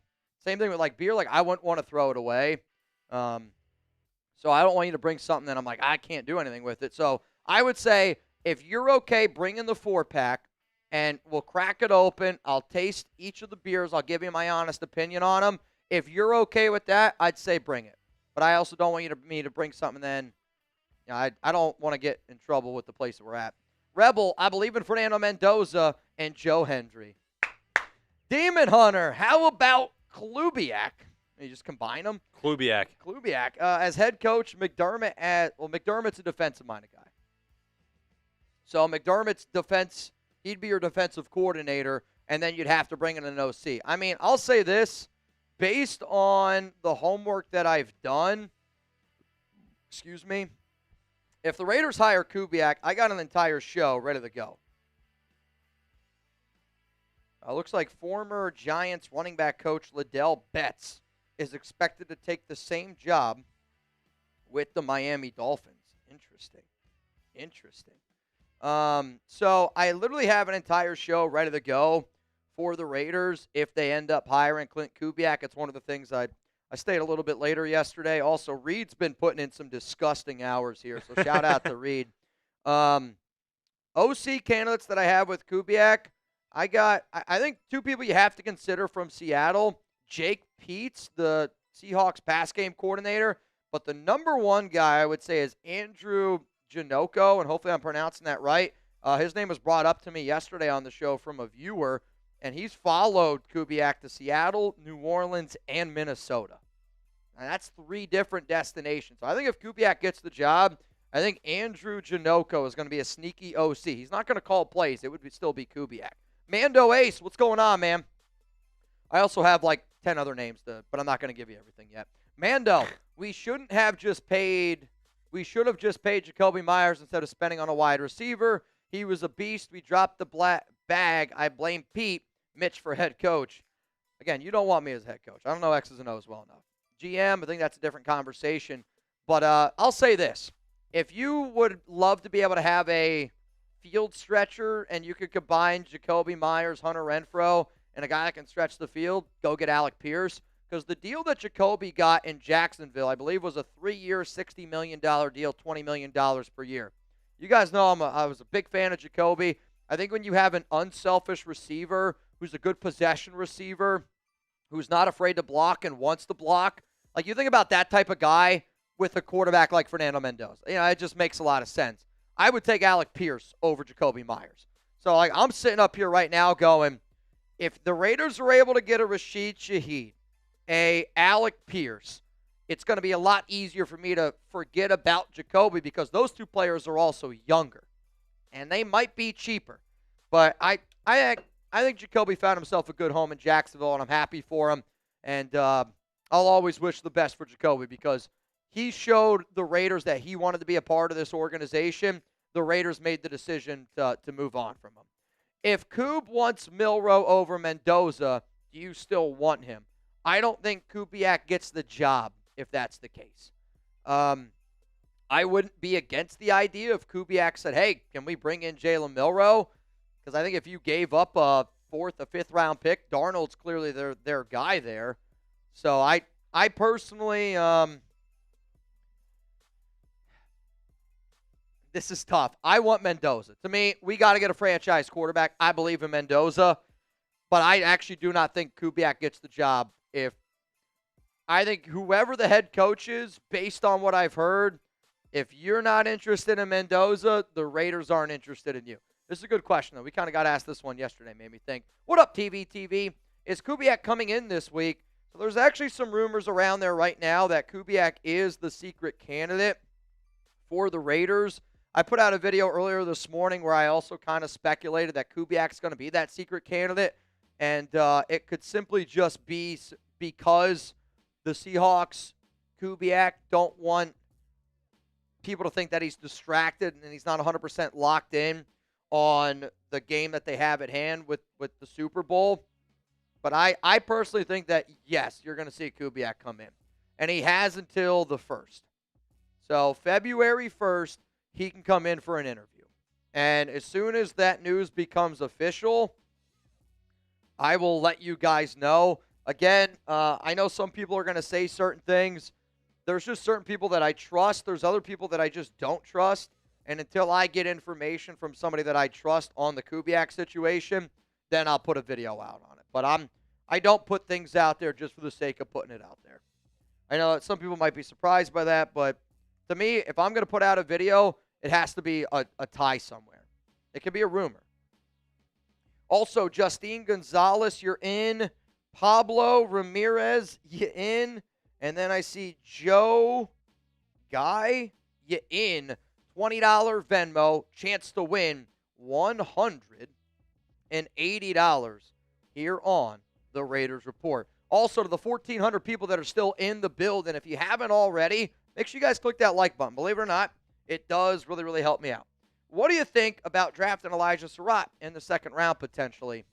Speaker 1: same thing with, like, beer. Like, I wouldn't want to throw it away. So I don't want you to bring something that I'm like, I can't do anything with it. So I would say if you're okay bringing the 4-pack, and we'll crack it open, I'll taste each of the beers. I'll give you my honest opinion on them. If you're okay with that, I'd say bring it. But I also don't want me to bring something then. You know, I don't want to get in trouble with the place that we're at. Rebel, I believe in Fernando Mendoza and Joe Hendry. Demon Hunter, how about Kubiak? You just combine them?
Speaker 2: Kubiak.
Speaker 1: As head coach, McDermott's a defensive-minded guy. So McDermott's defense, he'd be your defensive coordinator, and then you'd have to bring in an OC. I mean, I'll say this. Based on the homework that I've done, if the Raiders hire Kubiak, I got an entire show ready to go. Looks like former Giants running back coach Liddell Betts is expected to take the same job with the Miami Dolphins. Interesting. So I literally have an entire show ready to go for the Raiders if they end up hiring Klint Kubiak. It's one of the things I stayed a little bit later yesterday. Also, Reed's been putting in some disgusting hours here, so shout out to Reed. OC candidates that I have with Kubiak, I think two people you have to consider from Seattle. Jake Peets, the Seahawks pass game coordinator, but the number one guy I would say is Andrew Janoko, and hopefully I'm pronouncing that right. His name was brought up to me yesterday on the show from a viewer, and he's followed Kubiak to Seattle, New Orleans, and Minnesota. And that's 3 different destinations. So I think if Kubiak gets the job, I think Andrew Janoko is going to be a sneaky OC. He's not going to call plays. It would still be Kubiak. Mando Ace, what's going on, man? I also have like 10 other names, but I'm not going to give you everything yet. Mando, we should have just paid Jacoby Myers instead of spending on a wide receiver. He was a beast. We dropped the bag. I blame Pete, Mitch for head coach. Again, you don't want me as head coach. I don't know X's and O's well enough. GM, I think that's a different conversation. But I'll say this. If you would love to be able to have a field stretcher and you could combine Jacoby Myers, Hunter Renfrow, and a guy that can stretch the field, go get Alec Pierce. Because the deal that Jacoby got in Jacksonville, I believe, was a 3-year, $60 million deal, $20 million per year. You guys know I was a big fan of Jacoby. I think when you have an unselfish receiver who's a good possession receiver, who's not afraid to block and wants to block, like you think about that type of guy with a quarterback like Fernando Mendoza. You know, it just makes a lot of sense. I would take Alec Pierce over Jacoby Myers. So, like, I'm sitting up here right now going, if the Raiders are able to get a Rashid Shaheed, a Alec Pierce, it's going to be a lot easier for me to forget about Jacoby because those two players are also younger, and they might be cheaper. But I think Jacoby found himself a good home in Jacksonville, and I'm happy for him. And I'll always wish the best for Jacoby because he showed the Raiders that he wanted to be a part of this organization. The Raiders made the decision to move on from him. If Koob wants Milroe over Mendoza, do you still want him? I don't think Kubiak gets the job if that's the case. I wouldn't be against the idea if Kubiak said, hey, can we bring in Jalen Milroe? Because I think if you gave up a 4th, a 5th round pick, Darnold's clearly their guy there. So I personally, this is tough. I want Mendoza. To me, we got to get a franchise quarterback. I believe in Mendoza. But I actually do not think Kubiak gets the job. I think whoever the head coach is, based on what I've heard, if you're not interested in Mendoza, the Raiders aren't interested in you. This is a good question, though. We kind of got asked this one yesterday, made me think. What up, TV? Is Kubiak coming in this week? So there's actually some rumors around there right now that Kubiak is the secret candidate for the Raiders. I put out a video earlier this morning where I also kind of speculated that Kubiak's going to be that secret candidate. And it could simply just be because the Seahawks, Kubiak, don't want people to think that he's distracted and he's not 100% locked in on the game that they have at hand with the Super Bowl. But I personally think that, yes, you're going to see Kubiak come in. And he has until the 1st. So February 1st, he can come in for an interview. And as soon as that news becomes official, I will let you guys know. Again, I know some people are going to say certain things. There's just certain people that I trust. There's other people that I just don't trust. And until I get information from somebody that I trust on the Kubiak situation, then I'll put a video out on it. But I don't put things out there just for the sake of putting it out there. I know that some people might be surprised by that, but to me, if I'm going to put out a video, it has to be a tie somewhere. It could be a rumor. Also, Justine Gonzalez, you're in. Pablo Ramirez, you in. And then I see Joe Guy, you in. $20 Venmo, chance to win $180 here on the Raiders Report. Also, to the 1,400 people that are still in the building, if you haven't already, make sure you guys click that like button. Believe it or not, it does really, really help me out. What do you think about drafting Elijah Surratt in the second round potentially?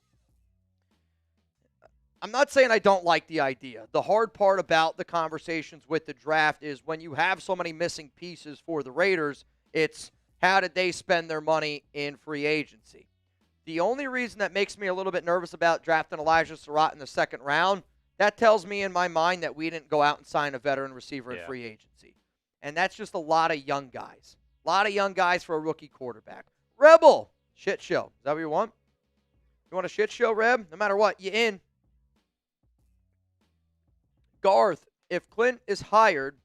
Speaker 1: I'm not saying I don't like the idea. The hard part about the conversations with the draft is when you have so many missing pieces for the Raiders, it's how did they spend their money in free agency? The only reason that makes me a little bit nervous about drafting Elijah Surratt in the second round, that tells me in my mind that we didn't go out and sign a veteran receiver in free agency. And that's just a lot of young guys. A lot of young guys for a rookie quarterback. Rebel, shit show. Is that what you want? You want a shit show, Reb? No matter what, you in. Garth, if Klint is hired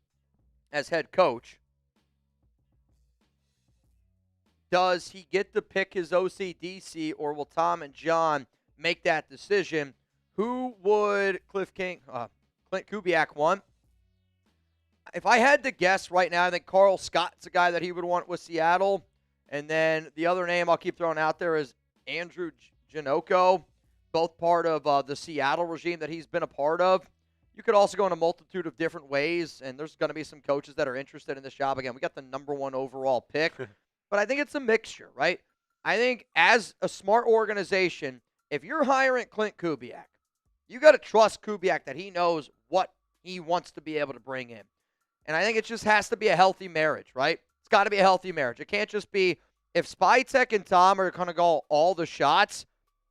Speaker 1: as head coach, does he get to pick his OC-DC, or will Tom and John make that decision? Who would Klint Kubiak want? If I had to guess right now, I think Carl Scott's a guy that he would want with Seattle. And then the other name I'll keep throwing out there is Andrew Janocko, both part of the Seattle regime that he's been a part of. You could also go in a multitude of different ways, and there's going to be some coaches that are interested in this job. Again, we got the number 1 overall pick, but I think it's a mixture, right? I think as a smart organization, if you're hiring Klint Kubiak, you got to trust Kubiak that he knows what he wants to be able to bring in. And I think it just has to be a healthy marriage, right? It's got to be a healthy marriage. It can't just be if Spytek and Tom are going to go all the shots,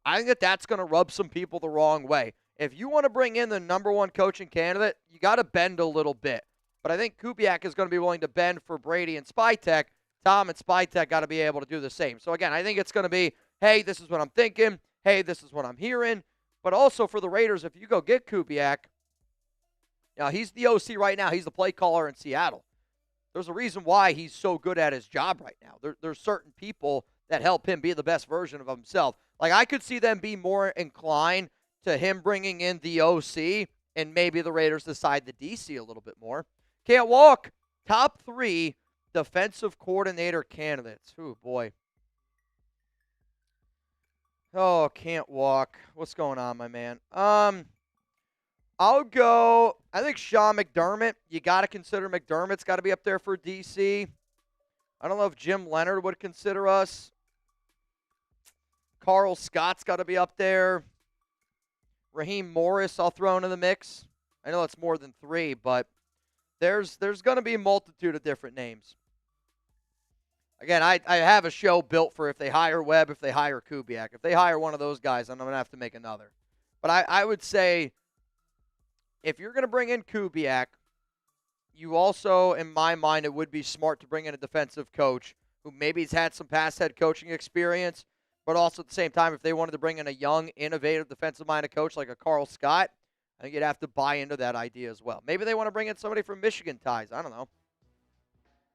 Speaker 1: I think that that's going to rub some people the wrong way. If you want to bring in the number 1 coaching candidate, you got to bend a little bit. But I think Kubiak is going to be willing to bend for Brady and Spytek. Tom and Spytek got to be able to do the same. So, again, I think it's going to be, hey, this is what I'm thinking. Hey, this is what I'm hearing. But also for the Raiders, if you go get Kubiak, now he's the OC right now. He's the play caller in Seattle. There's a reason why he's so good at his job right now. There's certain people that help him be the best version of himself. Like, I could see them be more inclined to him bringing in the OC, and maybe the Raiders decide the DC a little bit more. Can't walk. Top 3 defensive coordinator candidates. Oh, boy. Oh, can't walk. What's going on, my man? I'll go, I think Sean McDermott. You got to consider McDermott's got to be up there for DC. I don't know if Jim Leonard would consider us. Carl Scott's got to be up there. Raheem Morris, I'll throw into the mix. I know it's more than 3, but there's going to be a multitude of different names. Again, I have a show built for if they hire Webb, if they hire Kubiak. If they hire one of those guys, I'm going to have to make another. But I would say if you're going to bring in Kubiak, you also, in my mind, it would be smart to bring in a defensive coach who maybe has had some past head coaching experience, but also at the same time, if they wanted to bring in a young, innovative, defensive-minded coach like a Carl Scott, I think you'd have to buy into that idea as well. Maybe they want to bring in somebody from Michigan ties. I don't know.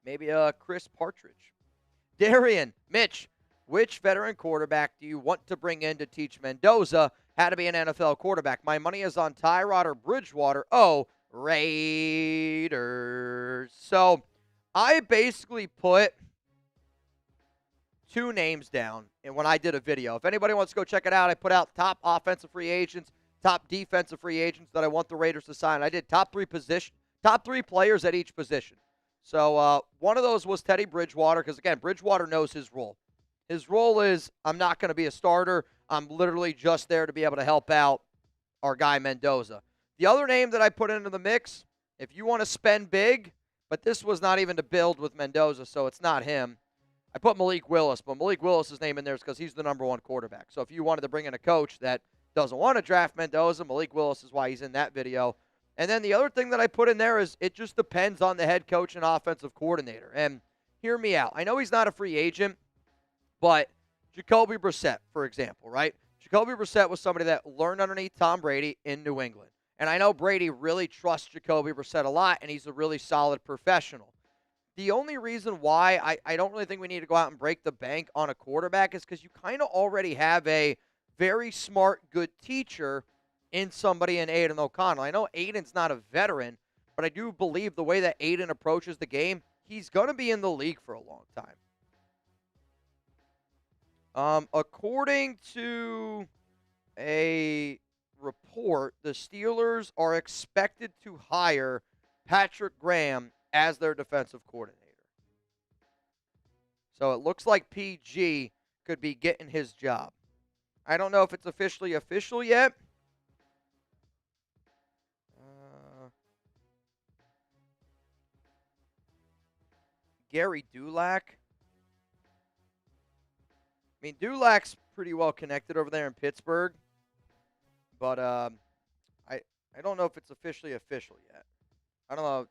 Speaker 1: Maybe Chris Partridge. Darian, Mitch, which veteran quarterback do you want to bring in to teach Mendoza how to be an NFL quarterback? My money is on Tyrod or Bridgewater. Oh, Raiders. So I basically put 2 names down and when I did a video. If anybody wants to go check it out, I put out top offensive free agents, top defensive free agents that I want the Raiders to sign. I did top 3 players at each position. So one of those was Teddy Bridgewater because, again, Bridgewater knows his role. His role is I'm not going to be a starter. I'm literally just there to be able to help out our guy Mendoza. The other name that I put into the mix, if you want to spend big, but this was not even to build with Mendoza, so it's not him. I put Malik Willis, but Malik Willis' name in there is because he's the number one quarterback. So if you wanted to bring in a coach that doesn't want to draft Mendoza, Malik Willis is why he's in that video. And then the other thing that I put in there is it just depends on the head coach and offensive coordinator. And hear me out. I know he's not a free agent, but Jacoby Brissett, for example, right? Jacoby Brissett was somebody that learned underneath Tom Brady in New England. And I know Brady really trusts Jacoby Brissett a lot, and he's a really solid professional. The only reason why I don't really think we need to go out and break the bank on a quarterback is because you kind of already have a very smart, good teacher in somebody in Aiden O'Connell. I know Aiden's not a veteran, but I do believe the way that Aiden approaches the game, he's going to be in the league for a long time. According to a report, the Steelers are expected to hire Patrick Graham as their defensive coordinator. So it looks like PG could be getting his job. I don't know if it's officially official yet. Gary Dulac. I mean, Dulac's pretty well connected over there in Pittsburgh. But I don't know if it's officially official yet. I don't know.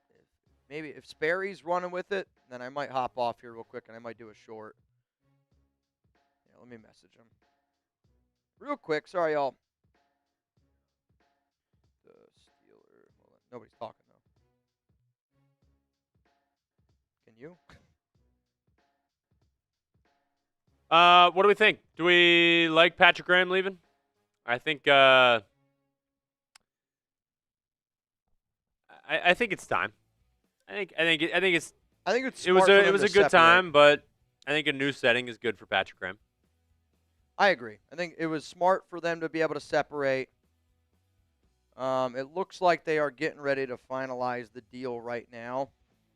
Speaker 1: Maybe if Sperry's running with it, then I might hop off here real quick and I might do a short. Yeah, let me message him. Real quick. Sorry, y'all. The Steelers. Well, nobody's talking, though. Can you?
Speaker 2: What do we think? Do we like Patrick Graham leaving? I think I think it's time. I think it's
Speaker 1: it was
Speaker 2: a good time, but I think a new setting is good for Patrick Graham.
Speaker 1: I agree. I think it was smart for them to be able to separate. It looks like they are getting ready to finalize the deal right now.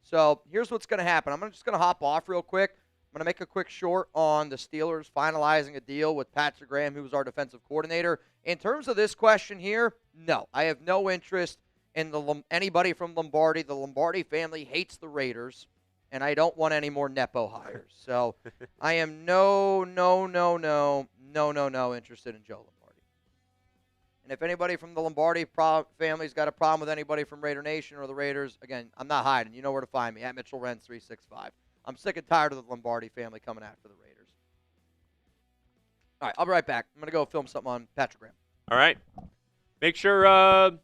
Speaker 1: So here's what's going to happen. I'm just going to hop off real quick. I'm going to make a quick short on the Steelers finalizing a deal with Patrick Graham, who was our defensive coordinator. In terms of this question here, no. I have no interest in anybody from Lombardi. The Lombardi family hates the Raiders, and I don't want any more Nepo hires. So I am no interested in Joe Lombardi. And if anybody from the Lombardi family's got a problem with anybody from Raider Nation or the Raiders, again, I'm not hiding. You know where to find me, at Mitchell Renz 365. I'm sick and tired of the Lombardi family coming after the Raiders. All right, I'll be right back. I'm going to go film something on Patrick Graham.
Speaker 2: All right. Make sure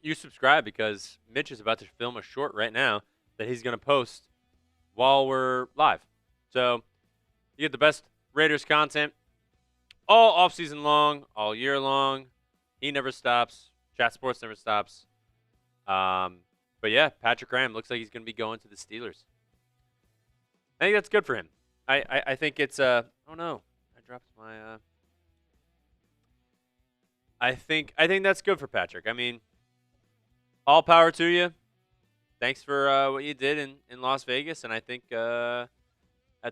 Speaker 2: you subscribe because Mitch is about to film a short right now that he's going to post while we're live. So you get the best Raiders content all offseason long, all year long. He never stops. Chat Sports never stops. But, yeah, Patrick Graham looks like he's going to be going to the Steelers. I think that's good for him. I think it's oh no, I dropped my I think that's good for Patrick. I mean, all power to you. Thanks for what you did in Las Vegas, and I think at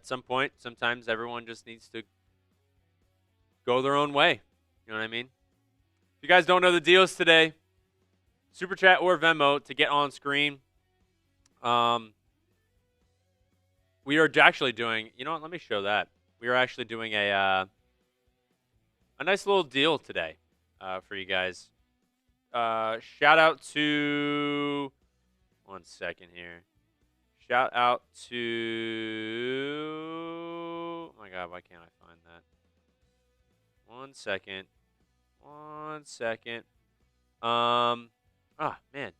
Speaker 2: some point, sometimes everyone just needs to go their own way. You know what I mean? If you guys don't know the deals today, Super Chat or Venmo to get on screen. We are actually doing, you know what, let me show that. We are actually doing a nice little deal today for you guys. Shout out to, one second here. Shout out to, oh my God, why can't I find that? One second. Man.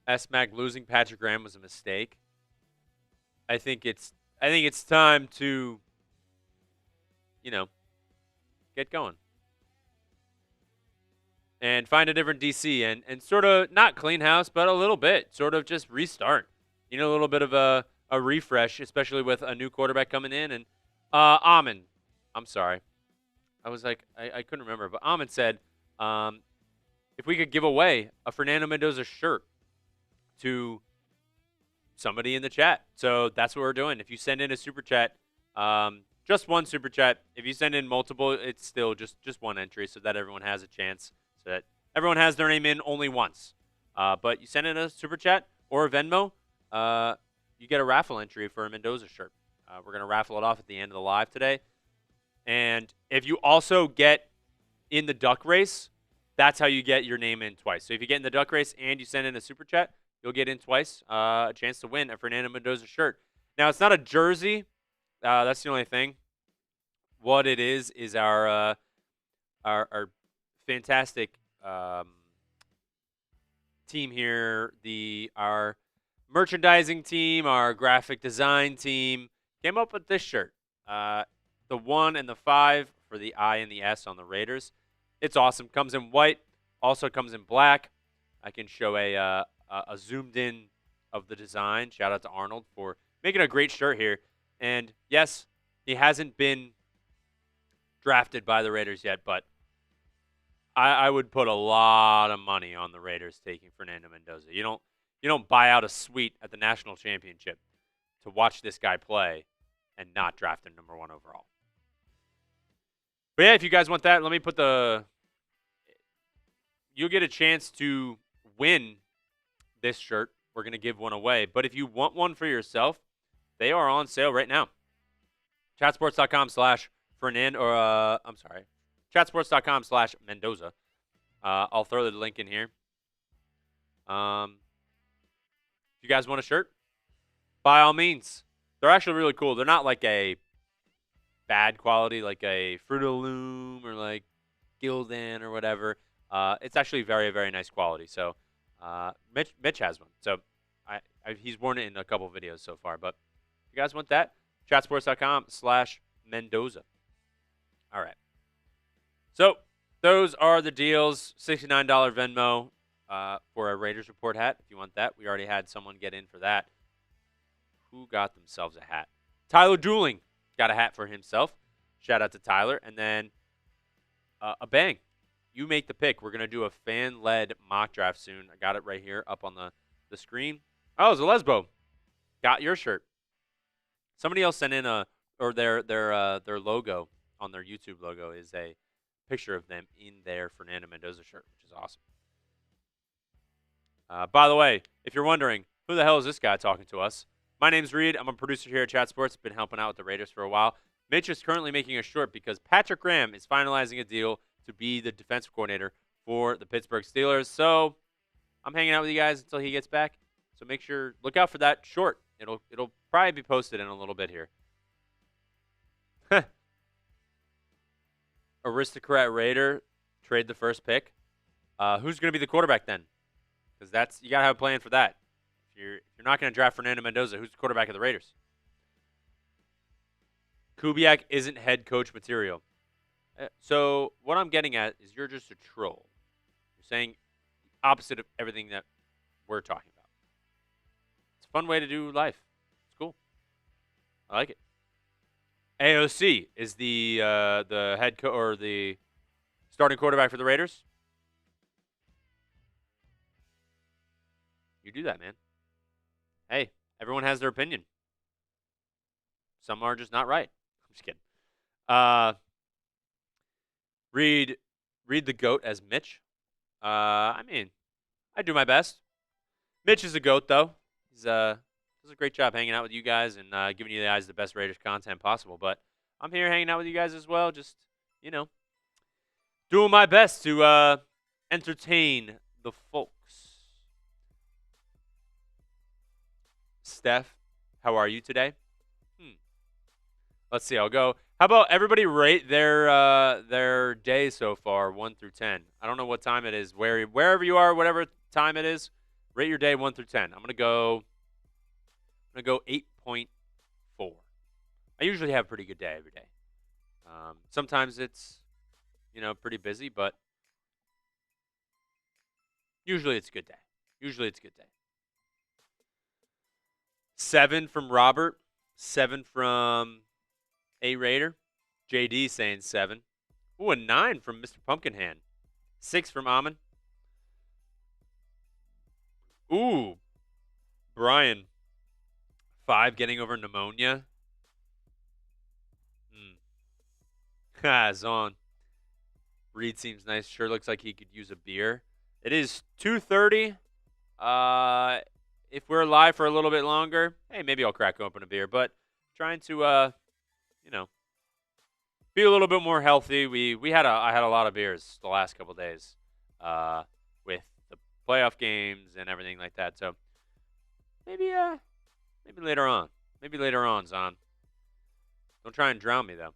Speaker 2: S-Mac losing Patrick Graham was a mistake. I think it's time to, get going. And find a different DC and sort of not clean house, but a little bit. Sort of just restart. A little bit of a refresh, especially with a new quarterback coming in. And Amon, I'm sorry. I was like, I couldn't remember. But Amon said, if we could give away a Fernando Mendoza shirt to somebody in the chat. So that's what we're doing. If you send in a super chat, just one super chat. If you send in multiple, it's still just one entry so that everyone has a chance, so that everyone has their name in only once. But you send in a super chat or a Venmo, you get a raffle entry for a Mendoza shirt. We're going to raffle it off at the end of the live today. And if you also get in the duck race, that's how you get your name in twice. So if you get in the duck race and you send in a super chat, you'll get in twice, a chance to win a Fernando Mendoza shirt. Now, it's not a jersey. That's the only thing. What it is our fantastic team here, our merchandising team, our graphic design team, came up with this shirt. The 1 and the 5 for the I and the S on the Raiders. It's awesome. Comes in white. Also comes in black. I can show a zoomed in of the design. Shout out to Arnold for making a great shirt here. And yes, he hasn't been drafted by the Raiders yet, but I would put a lot of money on the Raiders taking Fernando Mendoza. You don't buy out a suite at the national championship to watch this guy play and not draft him number 1 overall. But yeah, if you guys want that, let me put you'll get a chance to win this shirt. We're going to give one away. But if you want one for yourself, they are on sale right now. Chatsports.com/Fernando, Chatsports.com/Mendoza. I'll throw the link in here. If you guys want a shirt, by all means. They're actually really cool. They're not like a bad quality, like a Fruit of the Loom or like Gildan or whatever. It's actually very, very nice quality. So Mitch has one. So he's worn it in a couple of videos so far. But if you guys want that, chatsports.com/Mendoza. All right. So those are the deals. $69 Venmo for a Raiders Report hat. If you want that, we already had someone get in for that. Who got themselves a hat? Tyler Dooling got a hat for himself. Shout out to Tyler. And then a bang. You make the pick. We're going to do a fan-led mock draft soon. I got it right here up on the screen. Oh, it's a Lesbo. Got your shirt. Somebody else sent in their logo on their YouTube logo is a picture of them in their Fernando Mendoza shirt, which is awesome. By the way, if you're wondering, who the hell is this guy talking to us? My name's Reed. I'm a producer here at Chat Sports. Been helping out with the Raiders for a while. Mitch is currently making a short because Patrick Graham is finalizing a deal to be the defensive coordinator for the Pittsburgh Steelers. So I'm hanging out with you guys until he gets back. So make sure, look out for that short. It'll probably be posted in a little bit here. Aristocrat Raider, trade the first pick. Who's going to be the quarterback then? Because you got to have a plan for that. If you're not going to draft Fernando Mendoza, who's the quarterback of the Raiders? Kubiak isn't head coach material. So what I'm getting at is you're just a troll. You're saying opposite of everything that we're talking about. It's a fun way to do life. It's cool. I like it. AOC is the head coach or the starting quarterback for the Raiders. You do that, man. Hey, everyone has their opinion. Some are just not right. I'm just kidding. Read the GOAT as Mitch. I mean, I do my best. Mitch is a GOAT, though. He's does a great job hanging out with you guys and giving you guys the best Raiders content possible. But I'm here hanging out with you guys as well, just, doing my best to entertain the folks. Steph, how are you today? Let's see. I'll go. How about everybody rate their day so far, 1 through 10? I don't know what time it is. Wherever you are, whatever time it is, rate your day 1 through 10. I'm gonna go 8.4. I usually have a pretty good day every day. Sometimes it's pretty busy, but usually it's a good day. 7 from Robert. 7 from A Raider. JD saying 7. Ooh, a 9 from Mr. Pumpkinhand. 6 from Amon. Ooh, Brian. 5 getting over pneumonia. Zon. Reed seems nice. Sure looks like he could use a beer. It is 2:30. If we're live for a little bit longer, hey, maybe I'll crack open a beer. But trying to, be a little bit more healthy. I had a lot of beers the last couple days, with the playoff games and everything like that. So maybe later on. Maybe later on, Zon. Don't try and drown me though.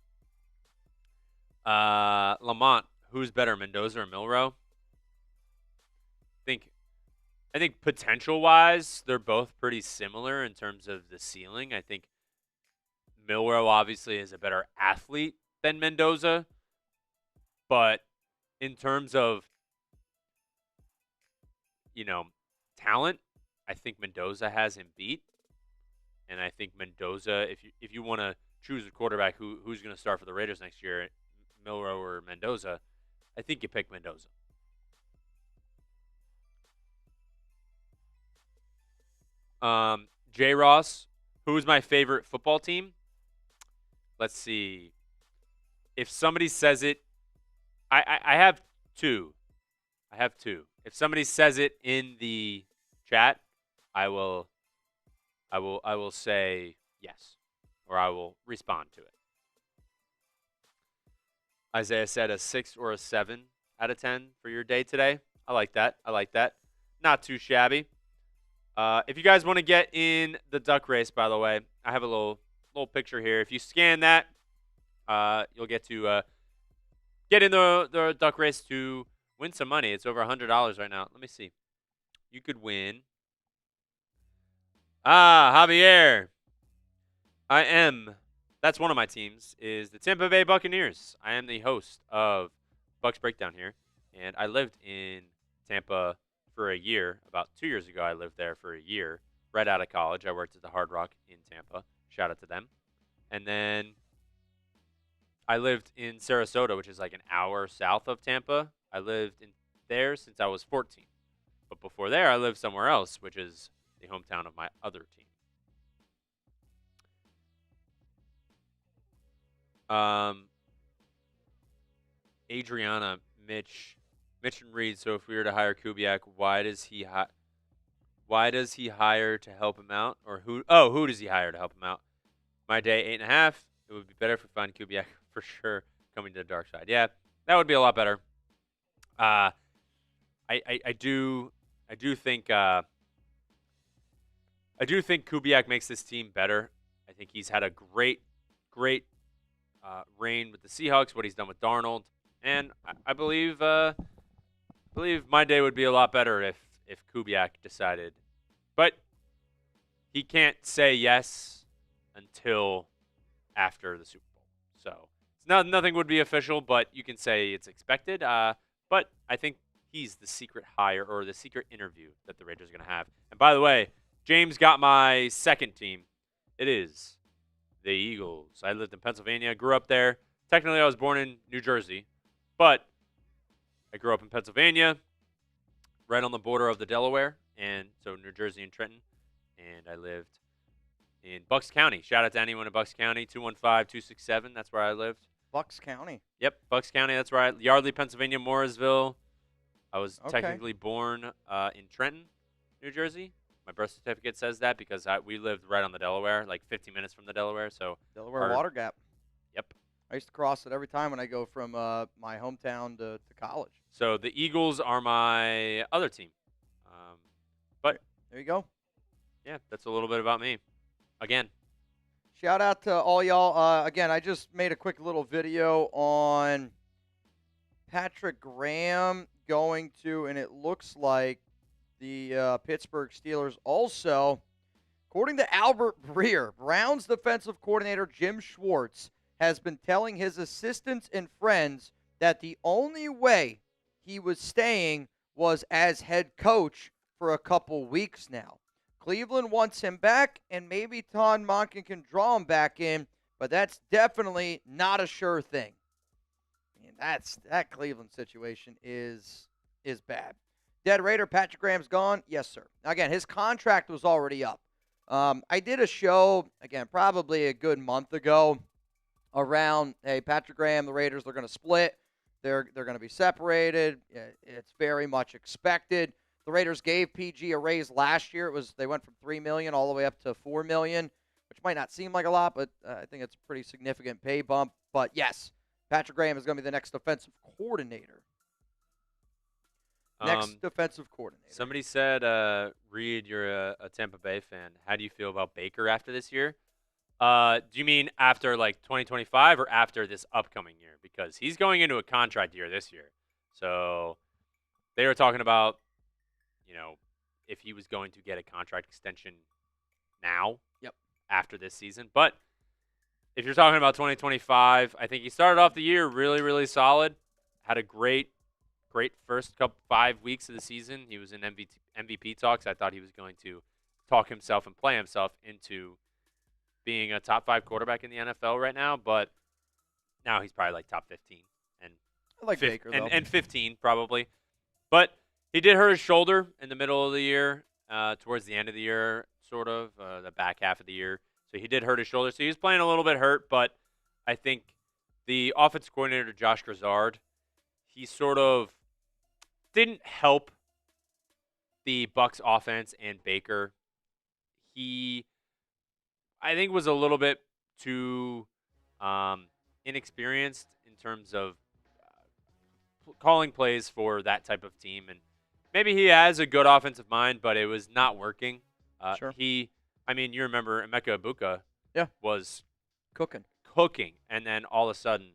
Speaker 2: Lamont, who's better, Mendoza or Milrow? I think potential-wise, they're both pretty similar in terms of the ceiling. I think Milrow obviously is a better athlete than Mendoza, but in terms of, talent, I think Mendoza has him beat. And I think Mendoza, if you want to choose a quarterback who's going to start for the Raiders next year, Milrow or Mendoza, I think you pick Mendoza. J. Ross, who's my favorite football team? Let's see. If somebody says it, I have two. If somebody says it in the chat, I will say yes, or I will respond to it. Isaiah said a 6 or a 7 out of 10 for your day today. I like that. Not too shabby. If you guys want to get in the duck race, by the way, I have a little picture here. If you scan that, you'll get to get in the duck race to win some money. It's over $100 right now. Let me see. You could win. Javier. That's one of my teams, is the Tampa Bay Buccaneers. I am the host of Bucs Breakdown here, and I lived in Tampa for a year. About 2 years ago, I lived there for a year, right out of college. I worked at the Hard Rock in Tampa. Shout out to them. And then I lived in Sarasota, which is like an hour south of Tampa. I lived in there since I was 14. But before there, I lived somewhere else, which is the hometown of my other team. Adriana, Mitch and Reed. So if we were to hire Kubiak, why does he hire to help him out? Or who does he hire to help him out? My day, 8.5. It would be better if we find Kubiak for sure coming to the dark side. Yeah, that would be a lot better. I do think Kubiak makes this team better. I think he's had a great reign with the Seahawks, what he's done with Darnold, and I believe my day would be a lot better if Kubiak decided. But he can't say yes until after the Super Bowl. So nothing would be official, but you can say it's expected. But I think he's the secret hire or the secret interview that the Raiders are going to have. And by the way, James got my second team. It is the Eagles. I lived in Pennsylvania, grew up there. Technically, I was born in New Jersey, but I grew up in Pennsylvania, right on the border of the Delaware, and so New Jersey and Trenton. And I lived in Bucks County. Shout out to anyone in Bucks County, 215-267. That's where I lived.
Speaker 1: Bucks County.
Speaker 2: Yep, Bucks County. That's right. Yardley, Pennsylvania, Mooresville. I was technically born in Trenton, New Jersey. My birth certificate says that because we lived right on the Delaware, like 15 minutes from the Delaware. So
Speaker 1: Delaware Water Gap.
Speaker 2: Yep.
Speaker 1: I used to cross it every time when I go from my hometown to college.
Speaker 2: So the Eagles are my other team. But
Speaker 1: there you go.
Speaker 2: Yeah, that's a little bit about me. Again.
Speaker 1: Shout out to all y'all. Again, I just made a quick little video on Patrick Graham going to, and it looks like the Pittsburgh Steelers also, according to Albert Breer, Browns defensive coordinator Jim Schwartz has been telling his assistants and friends that the only way he was staying was as head coach for a couple weeks now. Cleveland wants him back, and maybe Todd Monken can draw him back in, but that's definitely not a sure thing. And that Cleveland situation is bad. Dead Raider, Patrick Graham's gone? Yes, sir. Again, his contract was already up. I did a show, again, probably a good month ago around, hey, Patrick Graham, the Raiders, they're going to split. They're going to be separated. It's very much expected. The Raiders gave PG a raise last year. They went from $3 million all the way up to $4 million, which might not seem like a lot, but I think it's a pretty significant pay bump. But yes, Patrick Graham is going to be the next defensive coordinator. Defensive coordinator.
Speaker 2: Somebody said, Reed, you're a Tampa Bay fan. How do you feel about Baker after this year? Do you mean after, 2025 or after this upcoming year? Because he's going into a contract year this year. So they were talking about, if he was going to get a contract extension now after this season. But if you're talking about 2025, I think he started off the year really, really solid. Had a great first 5 weeks of the season. He was in MVP talks. I thought he was going to talk himself and play himself into being a top 5 quarterback in the NFL right now, but now he's probably top 15 and
Speaker 1: I like Baker though.
Speaker 2: And 15 probably. But he did hurt his shoulder in the middle of the year, towards the end of the year, sort of the back half of the year. So he did hurt his shoulder. So he was playing a little bit hurt, but I think the offensive coordinator Josh Grizzard, he sort of didn't help the Bucs offense and Baker. He, I think, was a little bit too inexperienced in terms of calling plays for that type of team. And maybe he has a good offensive mind, but it was not working.
Speaker 1: Sure.
Speaker 2: You remember Emeka Egbuka was
Speaker 1: cooking.
Speaker 2: And then all of a sudden,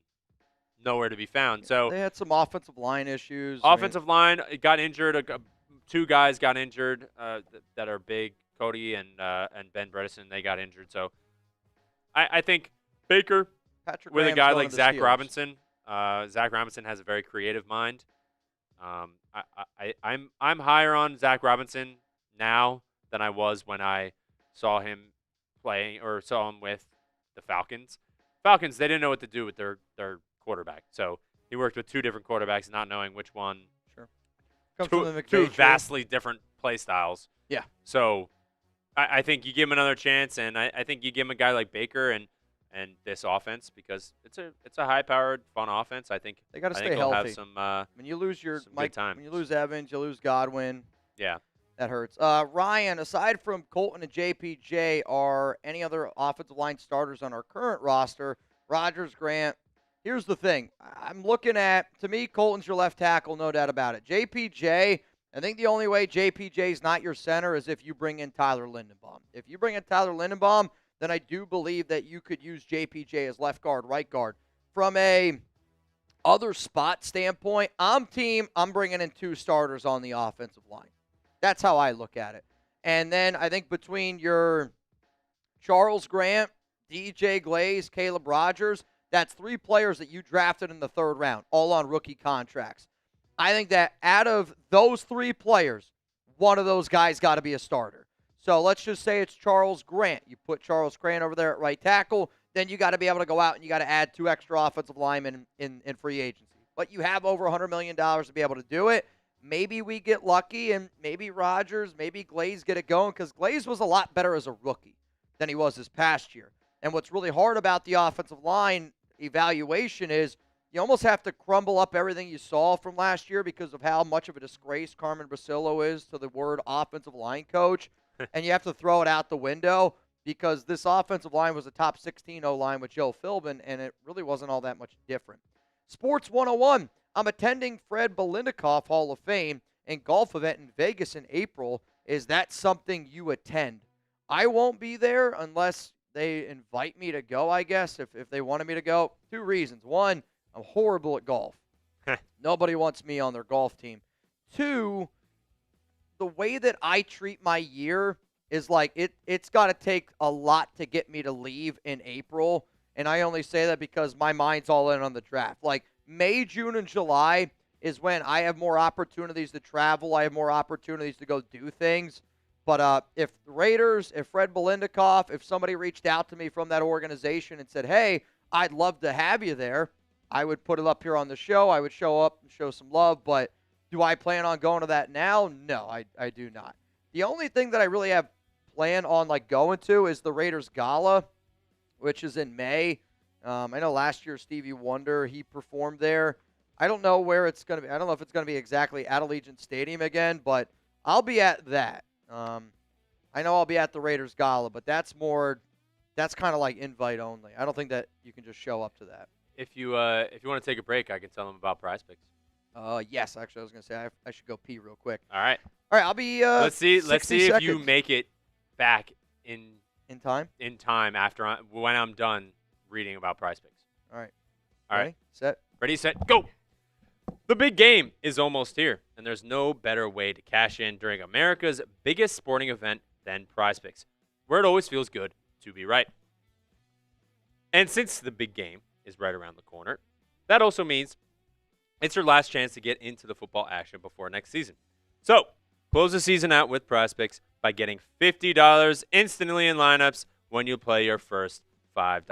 Speaker 2: nowhere to be found. So
Speaker 1: they had some offensive line issues.
Speaker 2: Offensive line got injured. 2 guys got injured that are big. Cody and Ben Bredesen, they got injured. So I think Baker,
Speaker 1: Patrick
Speaker 2: with
Speaker 1: Graham's
Speaker 2: a guy
Speaker 1: going
Speaker 2: like
Speaker 1: to the
Speaker 2: Zach
Speaker 1: Steelers.
Speaker 2: Robinson, Zach Robinson has a very creative mind. I'm higher on Zach Robinson now than I was when I saw him playing or saw him with the Falcons. Falcons, they didn't know what to do with their quarterback. So he worked with 2 different quarterbacks, not knowing which one.
Speaker 1: Sure. Comes from the McVay
Speaker 2: Two
Speaker 1: tree.
Speaker 2: vastly different play styles.
Speaker 1: Yeah.
Speaker 2: So I think you give him another chance, and I think you give him a guy like Baker and this offense because it's a high-powered, fun offense. I think
Speaker 1: they got to stay
Speaker 2: he'll
Speaker 1: healthy.
Speaker 2: Have some,
Speaker 1: when you lose your
Speaker 2: good times.
Speaker 1: when you lose Evans, you lose Godwin.
Speaker 2: Yeah.
Speaker 1: That hurts. Ryan, aside from Colton and JPJ, are any other offensive line starters on our current roster? Rodgers, Grant. Here's the thing. I'm looking at, to me, Colton's your left tackle, no doubt about it. JPJ, I think the only way JPJ is not your center is if you bring in Tyler Lindenbaum. If you bring in Tyler Lindenbaum, then I do believe that you could use JPJ as left guard, right guard. From a other spot standpoint, I'm bringing in 2 starters on the offensive line. That's how I look at it. And then I think between your Charles Grant, DJ Glaze, Caleb Rogers, that's 3 players that you drafted in the 3rd round, all on rookie contracts. I think that out of those 3 players, one of those guys got to be a starter. So let's just say it's Charles Grant. You put Charles Grant over there at right tackle, then you got to be able to go out and you got to add 2 extra offensive linemen in free agency. But you have over $100 million to be able to do it. Maybe we get lucky and maybe Rodgers, maybe Glaze get it going because Glaze was a lot better as a rookie than he was this past year. And what's really hard about the offensive line evaluation is you almost have to crumble up everything you saw from last year because of how much of a disgrace Carmen Brasillo is to the word offensive line coach. And you have to throw it out the window because this offensive line was a top 16 O-line with Joe Philbin, and it really wasn't all that much different. Sports 101. I'm attending Fred Bilenikoff Hall of Fame and golf event in Vegas in April. Is that something you attend? I won't be there unless they invite me to go, I guess, if they wanted me to go. 2 reasons. 1, I'm horrible at golf. Nobody wants me on their golf team. 2, the way that I treat my year is like it's got to take a lot to get me to leave in April. And I only say that because my mind's all in on the draft. Like May, June, and July is when I have more opportunities to travel. I have more opportunities to go do things. But if the Raiders, if Fred Bilenikoff, if somebody reached out to me from that organization and said, hey, I'd love to have you there, I would put it up here on the show. I would show up and show some love. But Do I plan on going to that now? No, I do not. The only thing that I really have planned on like going to is the Raiders Gala, which is in May. I know last year Stevie Wonder, he performed there. I don't know where it's going to be. I don't know if it's going to be exactly at Allegiant Stadium again, but I'll be at that. I know I'll be at the Raiders Gala, but that's kind of like invite only. I don't think that you can just show up to that.
Speaker 2: If you want to take a break, I can tell them about Prize Picks.
Speaker 1: Yes, actually, I was going to say I should go pee real quick.
Speaker 2: All right.
Speaker 1: All right, I'll be.
Speaker 2: Let's see if you
Speaker 1: seconds.
Speaker 2: make it back in
Speaker 1: time.
Speaker 2: In time when I'm done reading about Prize Picks.
Speaker 1: All right.
Speaker 2: All
Speaker 1: Ready?
Speaker 2: right.
Speaker 1: Set.
Speaker 2: Ready, set, go. The big game is almost here, and there's no better way to cash in during America's biggest sporting event than Prize Picks, where it always feels good to be right. And since the big game is right around the corner, that also means it's your last chance to get into the football action before next season. So, close the season out with Prize Picks by getting $50 instantly in lineups when you play your first $5.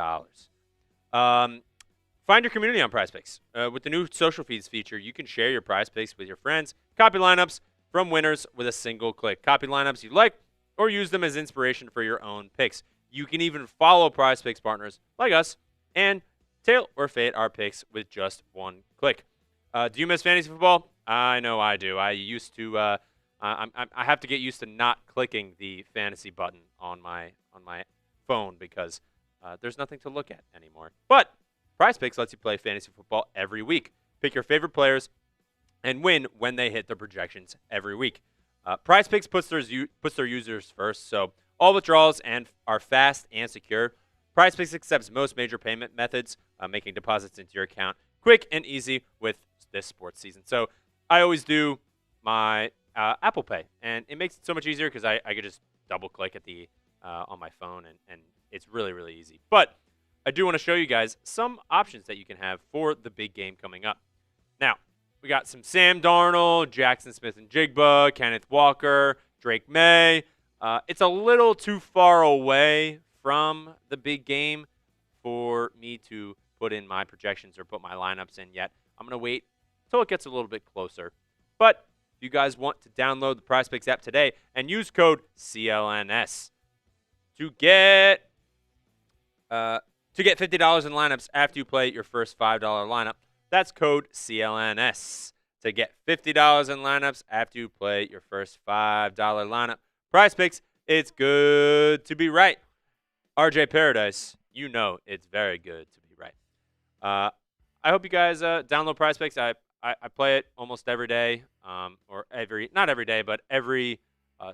Speaker 2: Find your community on Prize Picks. With the new social feeds feature, you can share your Prize Picks with your friends, copy lineups from winners with a single click. Copy lineups you like or use them as inspiration for your own picks. You can even follow Prize Picks partners like us and tail or fade our picks with just one click. Do you miss fantasy football? I know I do. I used to. I have to get used to not clicking the fantasy button on my phone because there's nothing to look at anymore. But Prize Picks lets you play fantasy football every week. Pick your favorite players and win when they hit their projections every week. Prize Picks puts their users first, so all withdrawals are fast and secure. Prize Picks accepts most major payment methods, making deposits into your account quick and easy with this sports season. So I always do my Apple Pay, and it makes it so much easier because I could just double-click at the on my phone, and it's really, really easy. But I do want to show you guys some options that you can have for the big game coming up. Now, we got some Sam Darnold, Jackson Smith and Jigba, Kenneth Walker, Drake May. It's a little too far away from the big game for me to put in my projections or put my lineups in yet. I'm going to wait until it gets a little bit closer. But if you guys want to download the Prize Picks app today and use code CLNS to get $50 in lineups after you play your first $5 lineup. That's code CLNS to get $50 in lineups after you play your first $5 lineup. Prize Picks, it's good to be right. RJ Paradise, you know it's very good to be right. I hope you guys download Prize Picks. I play it almost every day, not every day, but every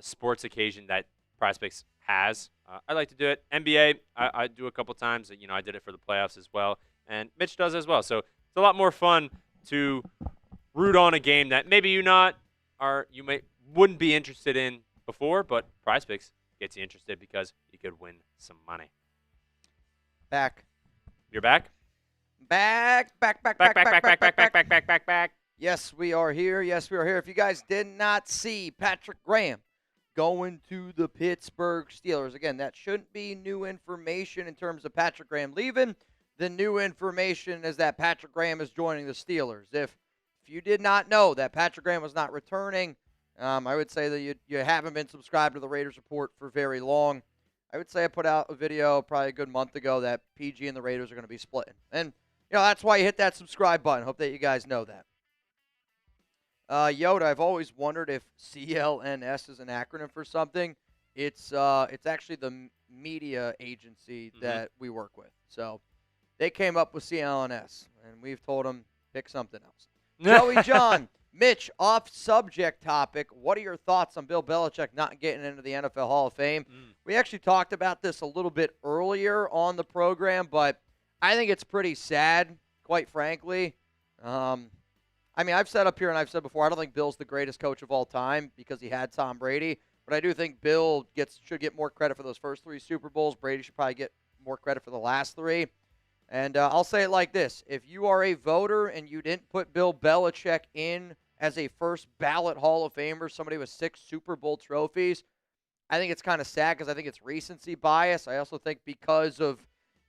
Speaker 2: sports occasion that Prize Picks has. I like to do it. NBA, I do a couple times. I did it for the playoffs as well, and Mitch does as well. So it's a lot more fun to root on a game that maybe you wouldn't be interested in before, but Prize Picks gets you interested because you could win some money.
Speaker 1: Back.
Speaker 2: You're back?
Speaker 1: Back. Yes, we are here. If you guys did not see Patrick Graham going to the Pittsburgh Steelers. Again, that shouldn't be new information in terms of Patrick Graham leaving. The new information is that Patrick Graham is joining the Steelers. If you did not know that Patrick Graham was not returning, I would say that you haven't been subscribed to the Raiders Report for very long. I would say I put out a video probably a good month ago that PG and the Raiders are going to be splitting. And, that's why you hit that subscribe button. Hope that you guys know that. Yoda, I've always wondered if CLNS is an acronym for something. It's actually the media agency that we work with. So they came up with CLNS, and we've told them pick something else. Joey John, Mitch, off-subject topic. What are your thoughts on Bill Belichick not getting into the NFL Hall of Fame? We actually talked about this a little bit earlier on the program, but I think it's pretty sad, quite frankly. I've said up here and I've said before, I don't think Bill's the greatest coach of all time because he had Tom Brady. But I do think Bill should get more credit for those first 3 Super Bowls. Brady should probably get more credit for the last 3. And I'll say it like this. If you are a voter and you didn't put Bill Belichick in as a first ballot Hall of Famer, somebody with 6 Super Bowl trophies, I think it's kind of sad because I think it's recency bias. I also think because of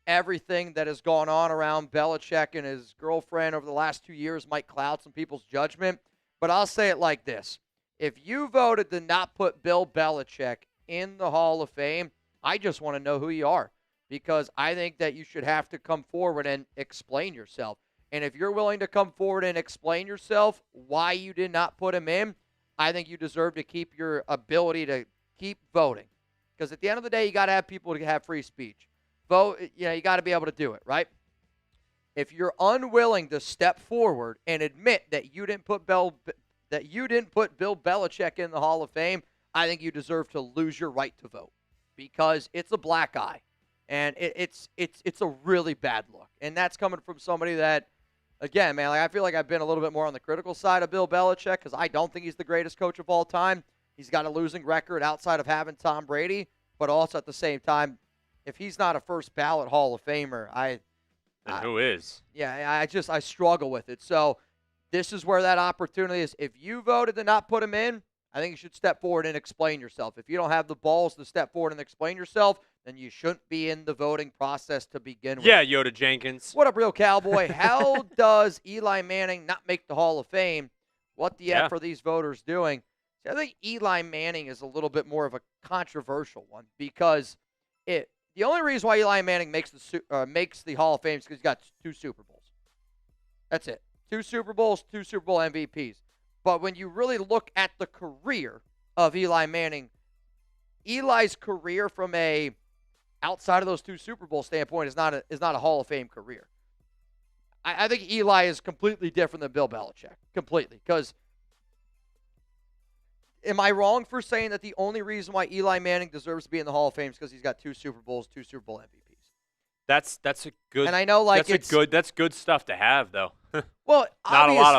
Speaker 1: everything that has gone on around Belichick and his girlfriend over the last 2 years might cloud some people's judgment. But I'll say it like this. If you voted to not put Bill Belichick in the Hall of Fame, I just want to know who you are, because I think that you should have to come forward and explain yourself. And if you're willing to come forward and explain yourself why you did not put him in, I think you deserve to keep your ability to keep voting. Because at the end of the day, you got to have people to have free speech. Vote, you got to be able to do it, right? If you're unwilling to step forward and admit that you didn't put Bill Belichick in the Hall of Fame, I think you deserve to lose your right to vote, because it's a black eye, and it's a really bad look. And that's coming from somebody that, again, man, I feel like I've been a little bit more on the critical side of Bill Belichick, because I don't think he's the greatest coach of all time. He's got a losing record outside of having Tom Brady, but also at the same time, if he's not a first ballot Hall of Famer,
Speaker 2: who is?
Speaker 1: Yeah, I struggle with it. So this is where that opportunity is. If you voted to not put him in, I think you should step forward and explain yourself. If you don't have the balls to step forward and explain yourself, then you shouldn't be in the voting process to begin with.
Speaker 2: Yeah, Yoda Jenkins.
Speaker 1: What up, Real Cowboy? How does Eli Manning not make the Hall of Fame? What the F are these voters doing? See, I think Eli Manning is a little bit more of a controversial one, because the only reason why Eli Manning makes the Hall of Fame is because he's got 2 Super Bowls. That's it. 2 Super Bowls, 2 Super Bowl MVPs. But when you really look at the career of Eli Manning, Eli's career from a outside of those 2 Super Bowl standpoint is not a Hall of Fame career. I think Eli is completely different than Bill Belichick. Completely. Because am I wrong for saying that the only reason why Eli Manning deserves to be in the Hall of Fame is because he's got 2 Super Bowls, 2 Super Bowl MVPs? That's
Speaker 2: a good.
Speaker 1: And I know, like,
Speaker 2: that's good stuff to have, though.
Speaker 1: Well,
Speaker 2: not a lot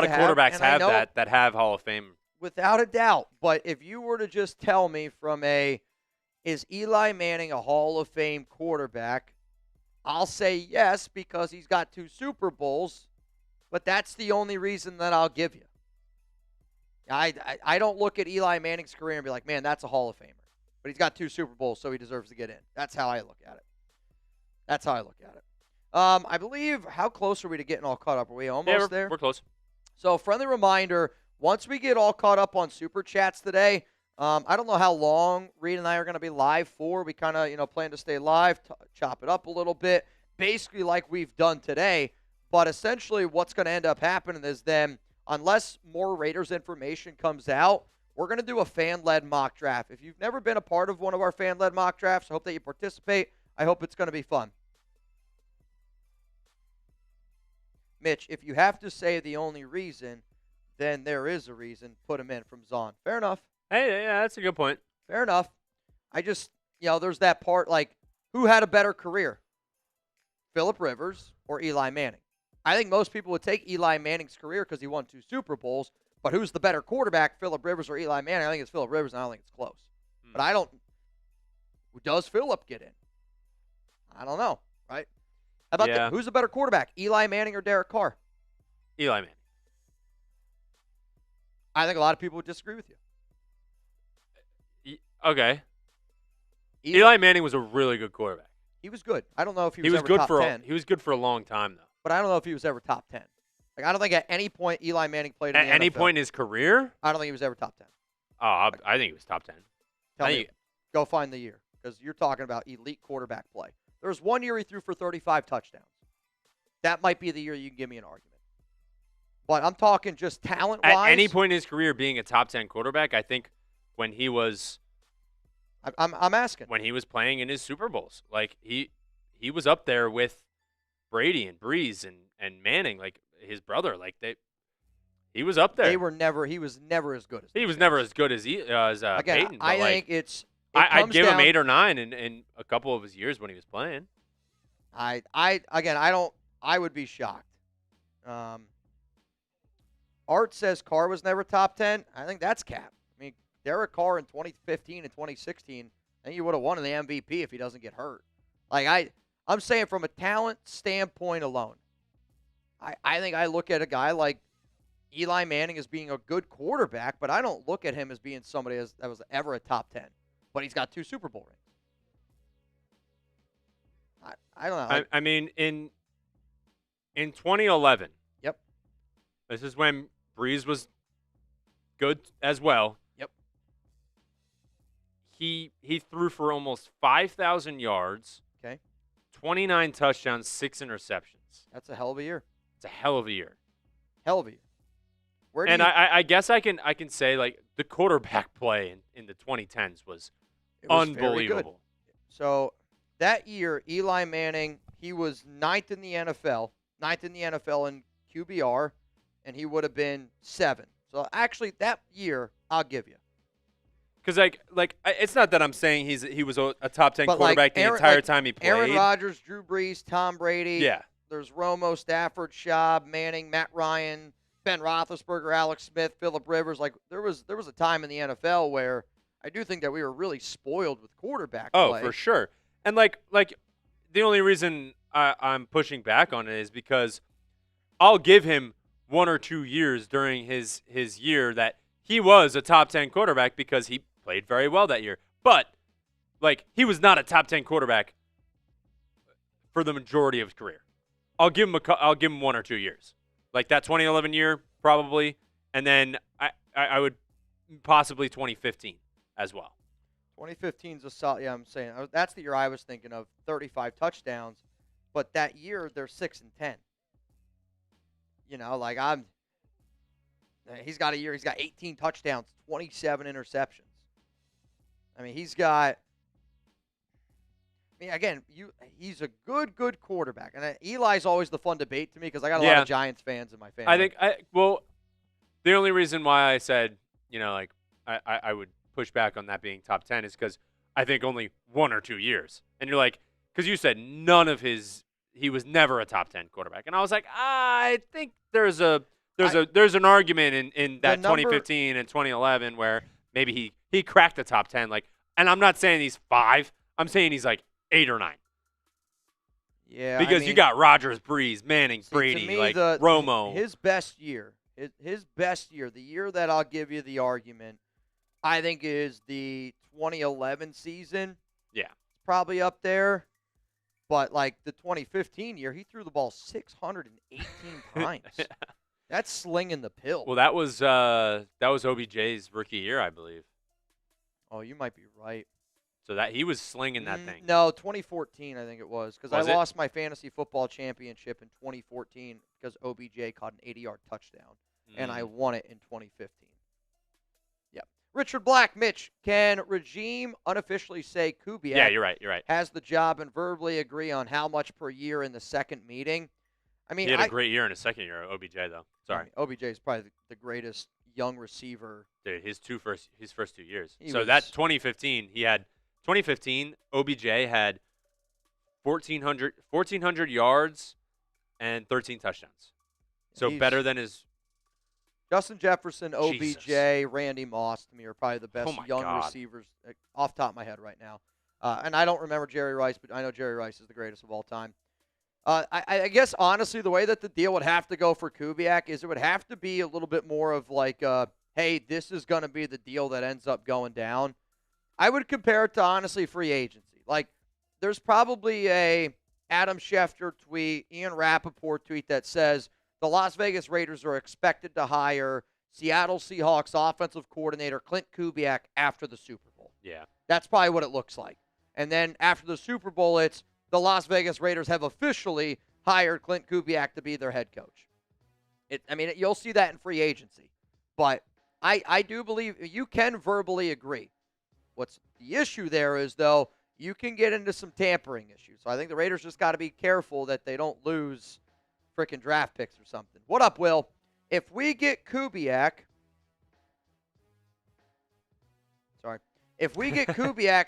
Speaker 2: of quarterbacks
Speaker 1: have
Speaker 2: that have Hall of Fame.
Speaker 1: Without a doubt. But if you were to just tell me is Eli Manning a Hall of Fame quarterback? I'll say yes, because he's got 2 Super Bowls, but that's the only reason that I'll give you. I don't look at Eli Manning's career and be like, man, that's a Hall of Famer. But he's got 2 Super Bowls, so he deserves to get in. That's how I look at it. I believe, how close are we to getting all caught up? Are we almost there?
Speaker 2: We're close.
Speaker 1: So, friendly reminder, once we get all caught up on Super Chats today, I don't know how long Reed and I are going to be live for. We kind of, plan to stay live, chop it up a little bit, basically like we've done today. But essentially what's going to end up happening is then, unless more Raiders information comes out, we're going to do a fan-led mock draft. If you've never been a part of one of our fan-led mock drafts, I hope that you participate. I hope it's going to be fun. Mitch, if you have to say the only reason, then there is a reason. Put him in from Zahn. Fair enough.
Speaker 2: Hey, yeah, that's a good point.
Speaker 1: Fair enough. I just, there's that part, like, who had a better career? Phillip Rivers or Eli Manning? I think most people would take Eli Manning's career because he won 2 Super Bowls. But who's the better quarterback, Phillip Rivers or Eli Manning? I think it's Phillip Rivers, and I don't think it's close. But I don't. Does Phillip get in? I don't know, right? How about who's the better quarterback, Eli Manning or Derek Carr?
Speaker 2: Eli Manning.
Speaker 1: I think a lot of people would disagree with you.
Speaker 2: Okay. Eli Manning was a really good quarterback.
Speaker 1: He was good. I don't know if he was ever top 10.
Speaker 2: He was good for a long time, though.
Speaker 1: But I don't know if he was ever top 10. Like, I don't think at any point Eli Manning played in the NFL.
Speaker 2: At any point in his career?
Speaker 1: I don't think he was ever top 10.
Speaker 2: Oh, I think he was top 10.
Speaker 1: Tell me, go find the year, because you're talking about elite quarterback play. There was one year he threw for 35 touchdowns. That might be the year you can give me an argument. But I'm talking just talent-wise.
Speaker 2: At any point in his career being a top 10 quarterback, I think when he was
Speaker 1: I'm asking.
Speaker 2: When he was playing in his Super Bowls, like he was up there with Brady and Breeze and Manning, like his brother, like he was up there.
Speaker 1: He was never as good as
Speaker 2: he was never as good as
Speaker 1: Again,
Speaker 2: Peyton.
Speaker 1: I think
Speaker 2: I'd give him 8 or 9 in a couple of his years when he was playing.
Speaker 1: I would be shocked. Art says Carr was never top 10. I think that's cap. I mean, Derek Carr in 2015 and 2016, I think he would have won the MVP if he doesn't get hurt. Like I'm saying from a talent standpoint alone, I think I look at a guy like Eli Manning as being a good quarterback, but I don't look at him as being somebody that was ever a top 10. But he's got 2 Super Bowl rings. I don't know.
Speaker 2: I mean, in 2011.
Speaker 1: Yep.
Speaker 2: This is when Breeze was good as well.
Speaker 1: Yep.
Speaker 2: He threw for almost 5,000 yards.
Speaker 1: Okay.
Speaker 2: 29 touchdowns, 6 interceptions.
Speaker 1: That's a hell of a year.
Speaker 2: It's a hell of a year.
Speaker 1: Hell of a year.
Speaker 2: And I guess I can say, like, the quarterback play in the 2010s was unbelievable.
Speaker 1: So that year, Eli Manning, he was ninth in the NFL in QBR, and he would have been 7. So actually, that year, I'll give you.
Speaker 2: Because it's not that I'm saying he was a top 10 quarterback the entire time he played.
Speaker 1: Aaron Rodgers, Drew Brees, Tom Brady.
Speaker 2: Yeah.
Speaker 1: There's Romo, Stafford, Schaub, Manning, Matt Ryan, Ben Roethlisberger, Alex Smith, Phillip Rivers. Like there was a time in the NFL where I do think that we were really spoiled with quarterback play.
Speaker 2: Oh, for sure. And like the only reason I'm pushing back on it is because I'll give him 1 or 2 years during his year that he was a top 10 quarterback because he played very well that year. But like he was not a top 10 quarterback for the majority of his career. I'll give him 1 or 2 years. Like that 2011 year probably, and then I would possibly 2015 as well.
Speaker 1: 2015 is a solid. Yeah, I'm saying that's the year I was thinking of. 35 touchdowns, but that year they're 6-10. You know, like he's got a year. He's got 18 touchdowns, 27 interceptions. I mean, he's got. I mean, again, he's a good quarterback, and Eli's always the fun debate to me because I got a lot of Giants fans in my family.
Speaker 2: I think the only reason why I said like I would push back on that being top 10 is because I think only 1 or 2 years, and you're like because you said he was never a top 10 quarterback, and I was like I think there's an argument in that 2015 and 2011 where maybe he cracked the top 10 and I'm not saying he's 5, I'm saying he's like 8 or 9.
Speaker 1: Yeah,
Speaker 2: because you got Rodgers, Brees, Manning, Brady, Romo.
Speaker 1: His best year, the year that I'll give you the argument, I think is the 2011 season.
Speaker 2: Yeah,
Speaker 1: it's probably up there. But like the 2015 year, he threw the ball 618 times. That's slinging the pill.
Speaker 2: Well, that was OBJ's rookie year, I believe.
Speaker 1: Oh, you might be right.
Speaker 2: So that he was slinging that thing.
Speaker 1: No, 2014 I think it was because I lost my fantasy football championship in 2014 because OBJ caught an 80-yard touchdown, and I won it in 2015. Yeah. Richard Black, Mitch, can regime unofficially say Kubiak?
Speaker 2: Yeah, you're right.
Speaker 1: Has the job and verbally agree on how much per year in the second meeting? I mean,
Speaker 2: he had a great year in his second year, OBJ though. Sorry,
Speaker 1: OBJ is probably the greatest young receiver.
Speaker 2: Dude, his first 2 years. That 2015, he had. 2015, OBJ had 1,400 yards and 13 touchdowns. So better than his.
Speaker 1: Justin Jefferson, OBJ, Randy Moss, to me, are probably the best receivers off the top of my head right now. And I don't remember Jerry Rice, but I know Jerry Rice is the greatest of all time. I guess, honestly, the way that the deal would have to go for Kubiak is it would have to be a little bit more of like, hey, this is going to be the deal that ends up going down. I would compare it to, honestly, free agency. Like, there's probably a Adam Schefter tweet, Ian Rappaport tweet that says the Las Vegas Raiders are expected to hire Seattle Seahawks offensive coordinator Klint Kubiak after the Super Bowl.
Speaker 2: Yeah. That's
Speaker 1: probably what it looks like. And then after the Super Bowl, it's the Las Vegas Raiders have officially hired Klint Kubiak to be their head coach. You'll see that in free agency. But I do believe you can verbally agree. What's the issue there is, though, you can get into some tampering issues. So I think the Raiders just got to be careful that they don't lose freaking draft picks or something. What up, Will? If we get Kubiak,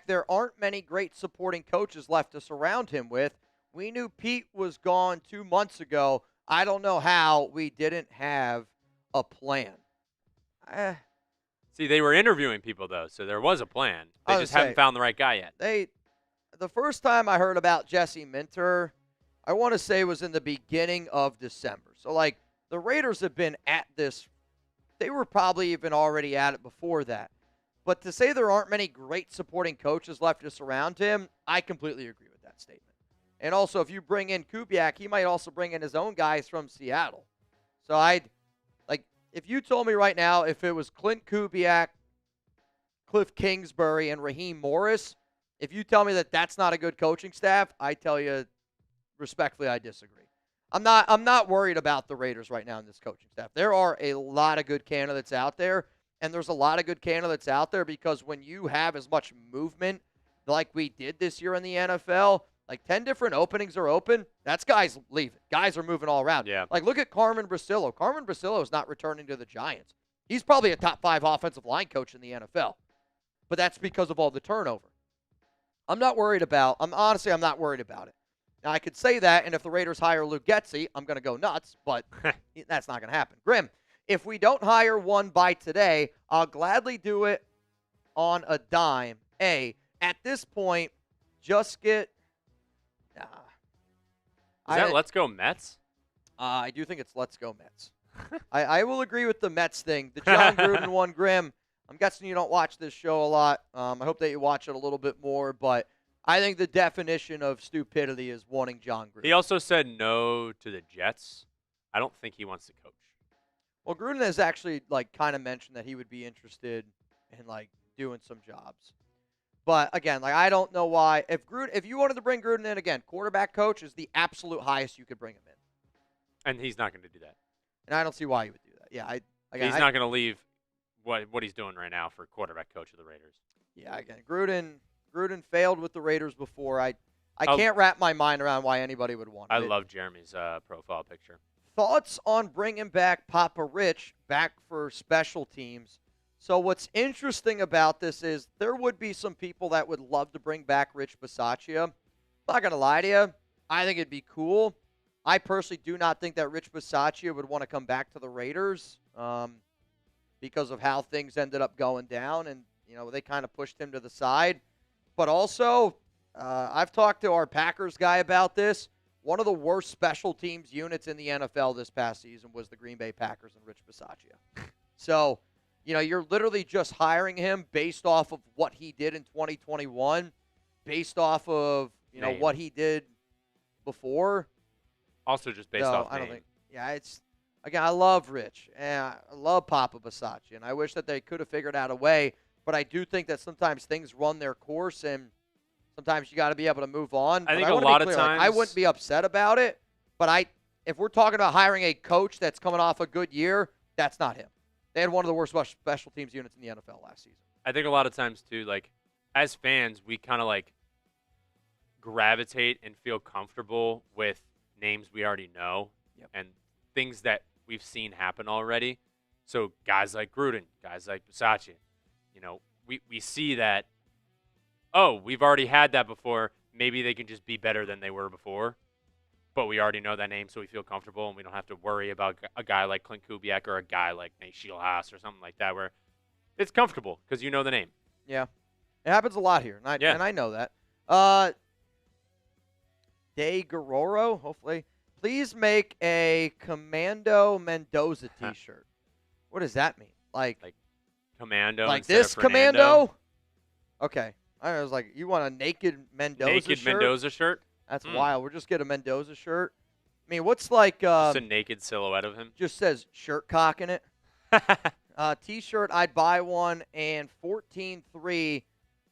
Speaker 1: there aren't many great supporting coaches left to surround him with. We knew Pete was gone 2 months ago. I don't know how we didn't have a plan.
Speaker 2: See, they were interviewing people, though, so there was a plan. They just haven't found the right guy yet.
Speaker 1: The first time I heard about Jesse Minter, I want to say was in the beginning of December. So, the Raiders have been at this. They were probably even already at it before that. But to say there aren't many great supporting coaches left to surround him, I completely agree with that statement. And also, if you bring in Kubiak, he might also bring in his own guys from Seattle. So, if you told me right now if it was Klint Kubiak, Cliff Kingsbury, and Raheem Morris, if you tell me that that's not a good coaching staff, I tell you respectfully I disagree. I'm not worried about the Raiders right now in this coaching staff. There are a lot of good candidates out there, and there's a lot of good candidates out there because when you have as much movement like we did this year in the NFL, like 10 different openings are open, that's guys leaving. Guys are moving all around.
Speaker 2: Yeah.
Speaker 1: Like, look at Carmen Brasillo. Carmen Brasillo is not returning to the Giants. He's probably a top 5 offensive line coach in the NFL, but that's because of all the turnover. I'm not worried about it. Now, I could say that, and if the Raiders hire Luke Getsy, I'm going to go nuts, but that's not going to happen. Grim, if we don't hire one by today, I'll gladly do it on a dime. At this point, just get
Speaker 2: Is that Let's Go Mets?
Speaker 1: I do think it's Let's Go Mets. I will agree with the Mets thing. The John Gruden one, Grim, I'm guessing you don't watch this show a lot. I hope that you watch it a little bit more, but I think the definition of stupidity is wanting John Gruden.
Speaker 2: He also said no to the Jets. I don't think he wants to coach.
Speaker 1: Well, Gruden has actually kind of mentioned that he would be interested in doing some jobs. But again, I don't know why. If you wanted to bring Gruden in again, quarterback coach is the absolute highest you could bring him in.
Speaker 2: And he's not going to do that.
Speaker 1: And I don't see why he would do that. Yeah,
Speaker 2: he's not going to leave what he's doing right now for quarterback coach of the Raiders.
Speaker 1: Yeah, again, Gruden failed with the Raiders before. I can't wrap my mind around why anybody would want it.
Speaker 2: I love Jeremy's profile picture.
Speaker 1: Thoughts on bringing back Papa Rich back for special teams? So what's interesting about this is there would be some people that would love to bring back Rich Bisaccia. I'm not going to lie to you. I think it'd be cool. I personally do not think that Rich Bisaccia would want to come back to the Raiders because of how things ended up going down, and they kind of pushed him to the side. But also, I've talked to our Packers guy about this. One of the worst special teams units in the NFL this past season was the Green Bay Packers and Rich Bisaccia. So, you're literally just hiring him based off of what he did in 2021, based off of, what he did before.
Speaker 2: Also just based off
Speaker 1: I don't
Speaker 2: name.
Speaker 1: think. Yeah, again, I love Rich, and I love Papa Bisaccia, and I wish that they could have figured out a way, but I do think that sometimes things run their course, and sometimes you got to be able to move on.
Speaker 2: I think a lot of times
Speaker 1: I wouldn't be upset about it, but if we're talking about hiring a coach that's coming off a good year, that's not him. They had one of the worst special teams units in the NFL last season.
Speaker 2: I think a lot of times too, as fans, we kind of gravitate and feel comfortable with names we already know and things that we've seen happen already. So guys like Gruden, guys like Bisaccia, we see that, we've already had that before. Maybe they can just be better than they were before. But we already know that name, so we feel comfortable, and we don't have to worry about a guy like Klint Kubiak or a guy like Scheelhaase or something like that, where it's comfortable because you know the name.
Speaker 1: Yeah. It happens a lot here, and I know that. De Guerrero, hopefully. Please make a Commando Mendoza T-shirt. What does that mean? Like
Speaker 2: Commando
Speaker 1: like
Speaker 2: instead
Speaker 1: this
Speaker 2: of Fernando?
Speaker 1: Commando? Okay. I was like, you want a naked Mendoza shirt?
Speaker 2: Mendoza shirt?
Speaker 1: That's wild. We'll just get a Mendoza shirt. I mean, what's just
Speaker 2: a naked silhouette of him?
Speaker 1: Just says shirt cock in it. T-shirt, I'd buy one. And 14-3,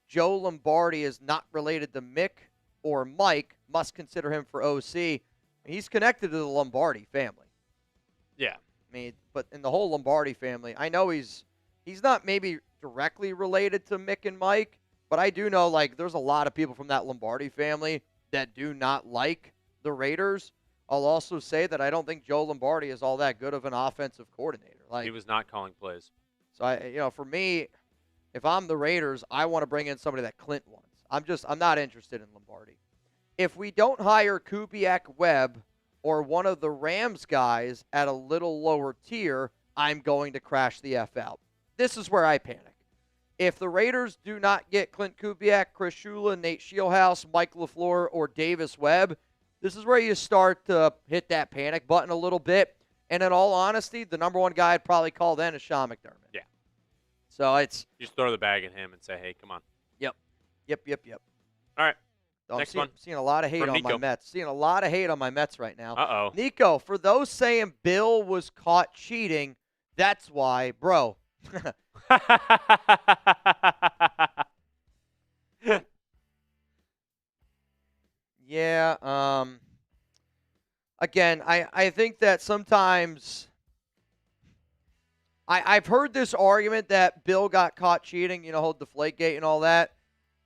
Speaker 1: Joe Lombardi is not related to Mick or Mike. Must consider him for OC. He's connected to the Lombardi family.
Speaker 2: Yeah.
Speaker 1: I mean, but in the whole Lombardi family, I know he's not maybe directly related to Mick and Mike, but I do know there's a lot of people from that Lombardi family that do not like the Raiders. I'll also say that I don't think Joe Lombardi is all that good of an offensive coordinator.
Speaker 2: He was not calling plays.
Speaker 1: So for me, if I'm the Raiders, I want to bring in somebody that Klint wants. I'm not interested in Lombardi. If we don't hire Kubiak, Webb, or one of the Rams guys at a little lower tier, I'm going to crash the F out. This is where I panic. If the Raiders do not get Klint Kubiak, Chris Shula, Nate Scheelhaase, Mike LaFleur, or Davis Webb, this is where you start to hit that panic button a little bit. And in all honesty, the number one guy I'd probably call then is Sean McDermott.
Speaker 2: Yeah.
Speaker 1: So it's...
Speaker 2: Just throw the bag at him and say, hey, come on.
Speaker 1: Yep.
Speaker 2: All right.
Speaker 1: Next one. Seeing a lot of hate on my Mets. Seeing a lot of hate on my Mets right now.
Speaker 2: Uh-oh.
Speaker 1: Nico, for those saying Bill was caught cheating, That's why, bro. Yeah. Again, I think that sometimes I've heard this argument that Bill got caught cheating, whole Deflategate and all that.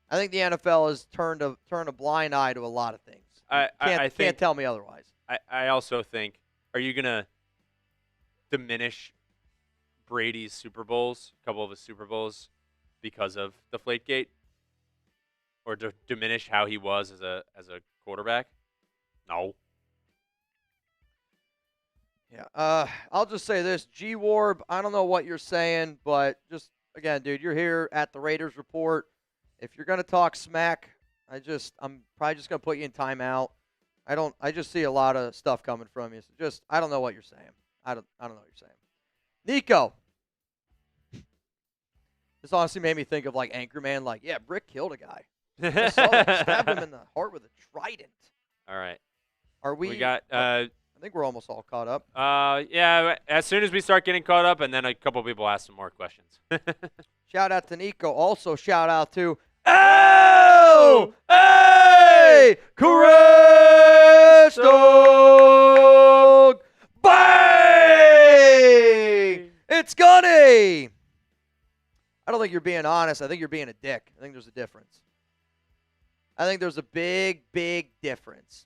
Speaker 1: I think the NFL has turned a blind eye to a lot of things.
Speaker 2: I
Speaker 1: Can't tell me otherwise.
Speaker 2: I also think, are you gonna diminish Brady's Super Bowls, a couple of his Super Bowls, because of Deflategate, or diminish how he was as a quarterback? No.
Speaker 1: Yeah. I'll just say this, G-Warb, I don't know what you're saying, but just, again, dude, you're here at the Raiders Report. If you're going to talk smack, I'm probably just going to put you in timeout. I just see a lot of stuff coming from you. So I don't know what you're saying. I don't know what you're saying. Nico. This honestly made me think of like Anchorman, like, yeah, Brick killed a guy. I saw that. Stabbed him in the heart with a trident.
Speaker 2: All right.
Speaker 1: Are we?
Speaker 2: We got.
Speaker 1: I think we're almost all caught up.
Speaker 2: Yeah. As soon as we start getting caught up, and then a couple people ask some more questions.
Speaker 1: Shout out to Nico. Also, shout out to L.A. Crash Dog. Bang! It's Gunny. I don't think you're being honest. I think you're being a dick. I think there's a difference. I think there's a big, big difference.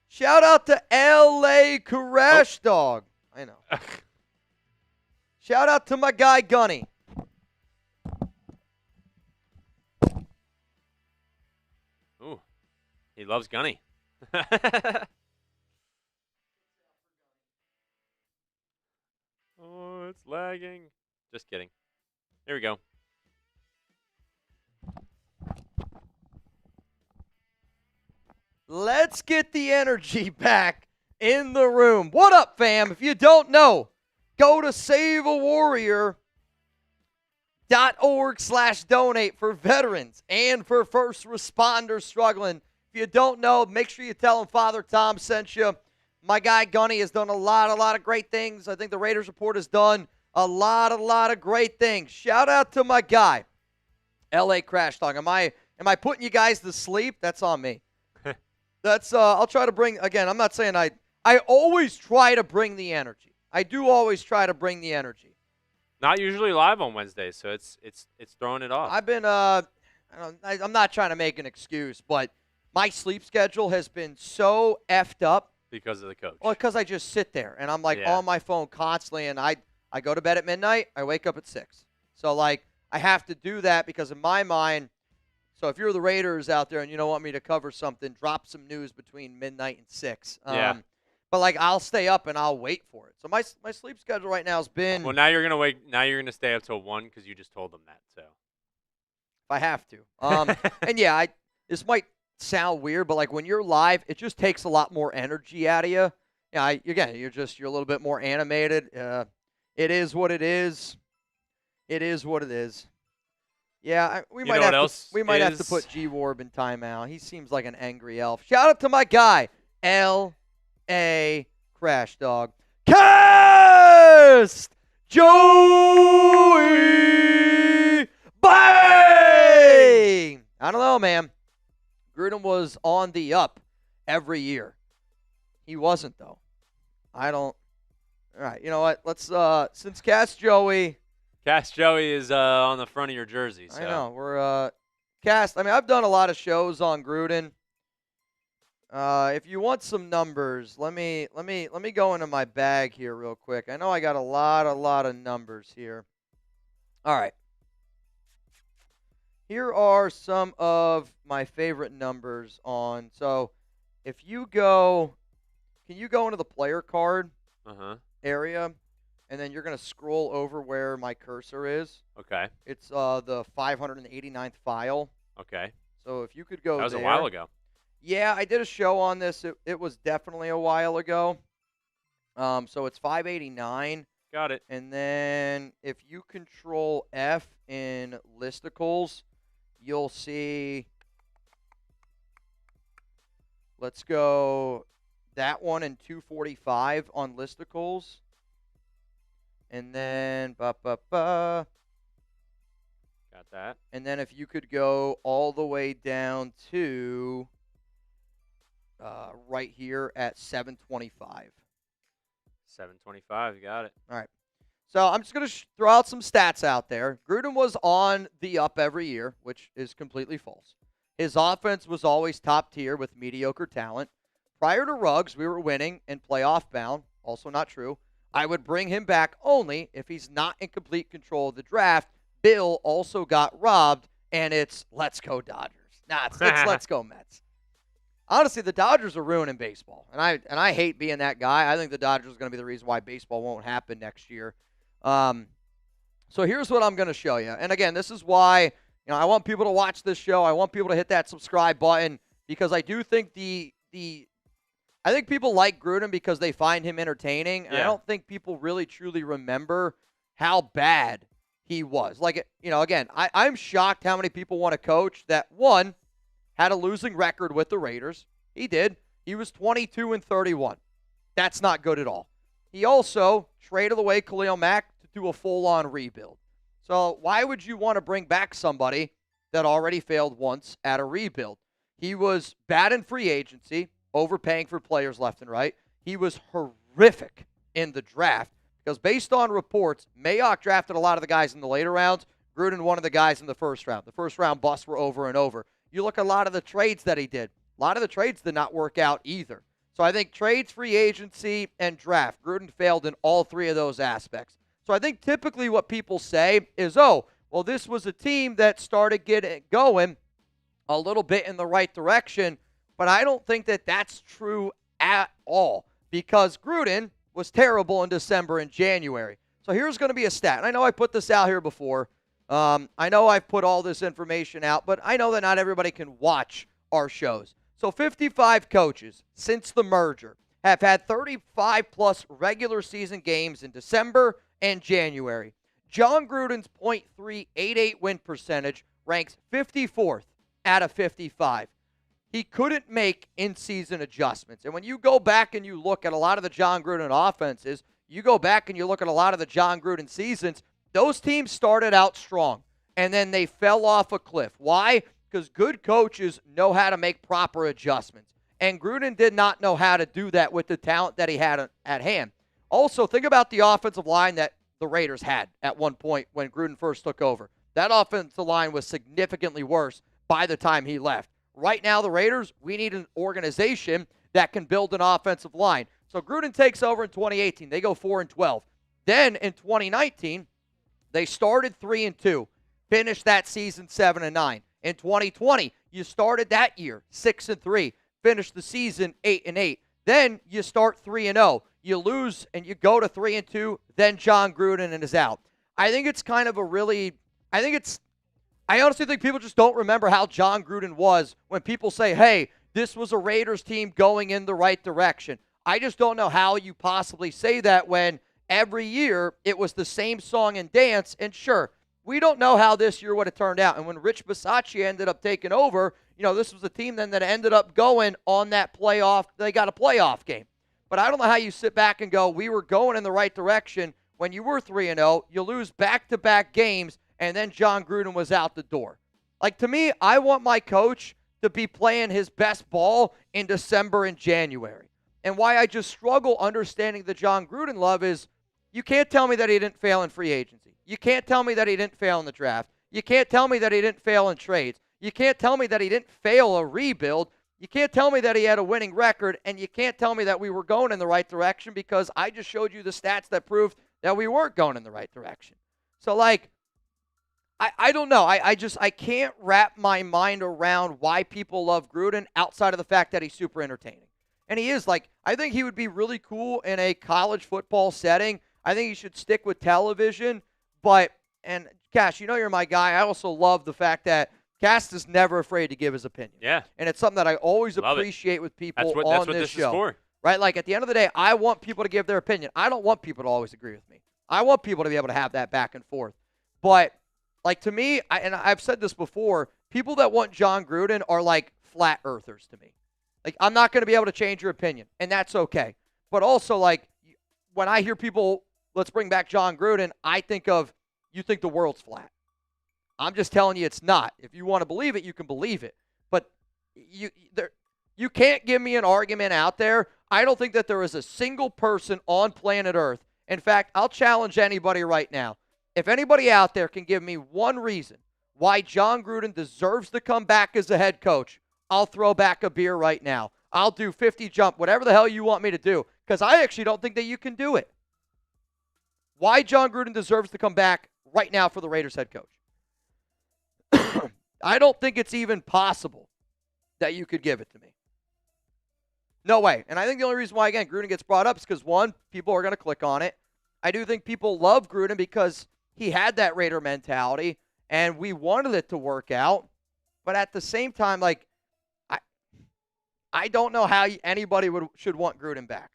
Speaker 1: Shout out to L.A. Crash Dog. I know. Shout out to my guy, Gunny.
Speaker 2: Ooh, he loves Gunny. Oh, it's lagging. Just kidding. Here we go.
Speaker 1: Let's get the energy back in the room. What up, fam? If you don't know, go to saveawarrior.org/donate for veterans and for first responders struggling. If you don't know, make sure you tell them Father Tom sent you. My guy Gunny has done a lot of great things. I think the Raiders Report has done a lot of great things. Shout out to my guy, L.A. Crash Dog. Am I putting you guys to sleep? That's on me. That's I'll try to bring, again, I'm not saying I always try to bring the energy. I do always try to bring the energy.
Speaker 2: Not usually live on Wednesdays, so it's throwing it off.
Speaker 1: I've been I'm not trying to make an excuse, but my sleep schedule has been so effed up
Speaker 2: because of the coach.
Speaker 1: Well, because I just sit there and I'm like on my phone constantly, and I go to bed at midnight, I wake up at 6. So like I have to do that because in my mind. So if you're the Raiders out there and you don't want me to cover something, drop some news between midnight and 6.
Speaker 2: Yeah.
Speaker 1: But like I'll stay up and I'll wait for it. So my sleep schedule right now has been.
Speaker 2: Well, now you're gonna wait. Now you're gonna stay up till 1 because you just told them that. So.
Speaker 1: If I have to. And yeah, this might sound weird, but like when you're live, it just takes a lot more energy out of you. Yeah. You're a little bit more animated. It is what it is. It is what it is. Yeah, we might have to put G-Warb in timeout. He seems like an angry elf. Shout out to my guy, L.A. Crash Dog. Cast Joey Bang! I don't know, man. Gruden was on the up every year. He wasn't, though. All right, you know what? Let's, since Cast Joey
Speaker 2: is on the front of your jersey. So.
Speaker 1: I know. We're Cast. I mean, I've done a lot of shows on Gruden. If you want some numbers, let me go into my bag here real quick. I know I got a lot of numbers here. All right. Here are some of my favorite numbers on. So, if you go, can you go into the player card area? And then you're going to scroll over where my cursor is.
Speaker 2: Okay.
Speaker 1: It's the 589th file.
Speaker 2: Okay.
Speaker 1: So if you could go there.
Speaker 2: That was a while ago.
Speaker 1: Yeah, I did a show on this. It was definitely a while ago. So it's 589.
Speaker 2: Got it.
Speaker 1: And then if you control F in listicles, you'll see. Let's go that one in 245 on listicles. And then,
Speaker 2: Got that.
Speaker 1: and then if you could go all the way down to right here at 725.
Speaker 2: 725. You got it.
Speaker 1: All right. So I'm just going to throw out some stats out there. Gruden was on the up every year, which is completely false. His offense was always top tier with mediocre talent. Prior to Ruggs, we were winning and playoff bound. Also not true. I would bring him back only if he's not in complete control of the draft. Bill also got robbed, and it's let's go Dodgers. Nah, it's let's go Mets. Honestly, the Dodgers are ruining baseball, and I hate being that guy. I think the Dodgers are going to be the reason why baseball won't happen next year. So here's what I'm going to show you. And again, this is why I want people to watch this show. I want people to hit that subscribe button because I do think I think people like Gruden because they find him entertaining, and I don't think people really truly remember how bad he was. Like, again, I'm shocked how many people want to coach that, one, had a losing record with the Raiders. He did. He was 22-31. That's not good at all. He also traded away Khalil Mack to do a full-on rebuild. So why would you want to bring back somebody that already failed once at a rebuild? He was bad in free agency, overpaying for players left and right. He was horrific in the draft because based on reports, Mayock drafted a lot of the guys in the later rounds. Gruden one of the guys in the first round. The first round busts were over and over. You look at a lot of the trades that he did. A lot of the trades did not work out either. So I think trades, free agency, and draft, Gruden failed in all three of those aspects. So I think typically what people say is, this was a team that started getting going a little bit in the right direction, but I don't think that that's true at all because Gruden was terrible in December and January. So here's going to be a stat. And I know I put this out here before. I know I've put all this information out, but I know that not everybody can watch our shows. So 55 coaches since the merger have had 35-plus regular season games in December and January. John Gruden's .388 win percentage ranks 54th out of 55. He couldn't make in-season adjustments. And when you go back and you look at a lot of the John Gruden offenses, you go back and you look at a lot of the John Gruden seasons, those teams started out strong, and then they fell off a cliff. Why? Because good coaches know how to make proper adjustments. And Gruden did not know how to do that with the talent that he had at hand. Also, think about the offensive line that the Raiders had at one point when Gruden first took over. That offensive line was significantly worse by the time he left. Right now, the Raiders, we need an organization that can build an offensive line. So Gruden takes over in 2018. They go 4-12. Then in 2019, they started 3-2, finished that season 7-9. In 2020, you started that year 6-3, finished the season 8-8. Then you start 3-0. You lose and you go to 3-2. Then John Gruden is out. I think it's kind of I honestly think people just don't remember how John Gruden was when people say, hey, this was a Raiders team going in the right direction. I just don't know how you possibly say that when every year it was the same song and dance. And sure, we don't know how this year would have turned out. And when Rich Bisaccia ended up taking over, this was a team then that ended up going on that playoff. They got a playoff game. But I don't know how you sit back and go, we were going in the right direction when you were 3-0. You lose back-to-back games, and then John Gruden was out the door. Like, to me, I want my coach to be playing his best ball in December and January. And why I just struggle understanding the John Gruden love is you can't tell me that he didn't fail in free agency. You can't tell me that he didn't fail in the draft. You can't tell me that he didn't fail in trades. You can't tell me that he didn't fail a rebuild. You can't tell me that he had a winning record, and you can't tell me that we were going in the right direction because I just showed you the stats that proved that we weren't going in the right direction. So, I don't know. I can't wrap my mind around why people love Gruden outside of the fact that he's super entertaining. And he is. I think he would be really cool in a college football setting. I think he should stick with television. And Cash, you're my guy. I also love the fact that Cass is never afraid to give his opinion.
Speaker 2: Yeah.
Speaker 1: And it's something that I always appreciate with people on this show.
Speaker 2: That's what this is for.
Speaker 1: Right? At the end of the day, I want people to give their opinion. I don't want people to always agree with me. I want people to be able to have that back and forth. But, to me, and I've said this before, people that want John Gruden are like flat earthers to me. I'm not going to be able to change your opinion, and that's okay. But also, when I hear people let's bring back John Gruden, I think of, you think the world's flat. I'm just telling you it's not. If you want to believe it, you can believe it. But you can't give me an argument out there. I don't think that there is a single person on planet Earth. In fact, I'll challenge anybody right now. If anybody out there can give me one reason why John Gruden deserves to come back as a head coach, I'll throw back a beer right now. I'll do 50 jump, whatever the hell you want me to do, because I actually don't think that you can do it. Why John Gruden deserves to come back right now for the Raiders head coach. I don't think it's even possible that you could give it to me. No way. And I think the only reason why, again, Gruden gets brought up is because, one, people are going to click on it. I do think people love Gruden because he had that Raider mentality, and we wanted it to work out. But at the same time, like, I don't know how anybody should want Gruden back.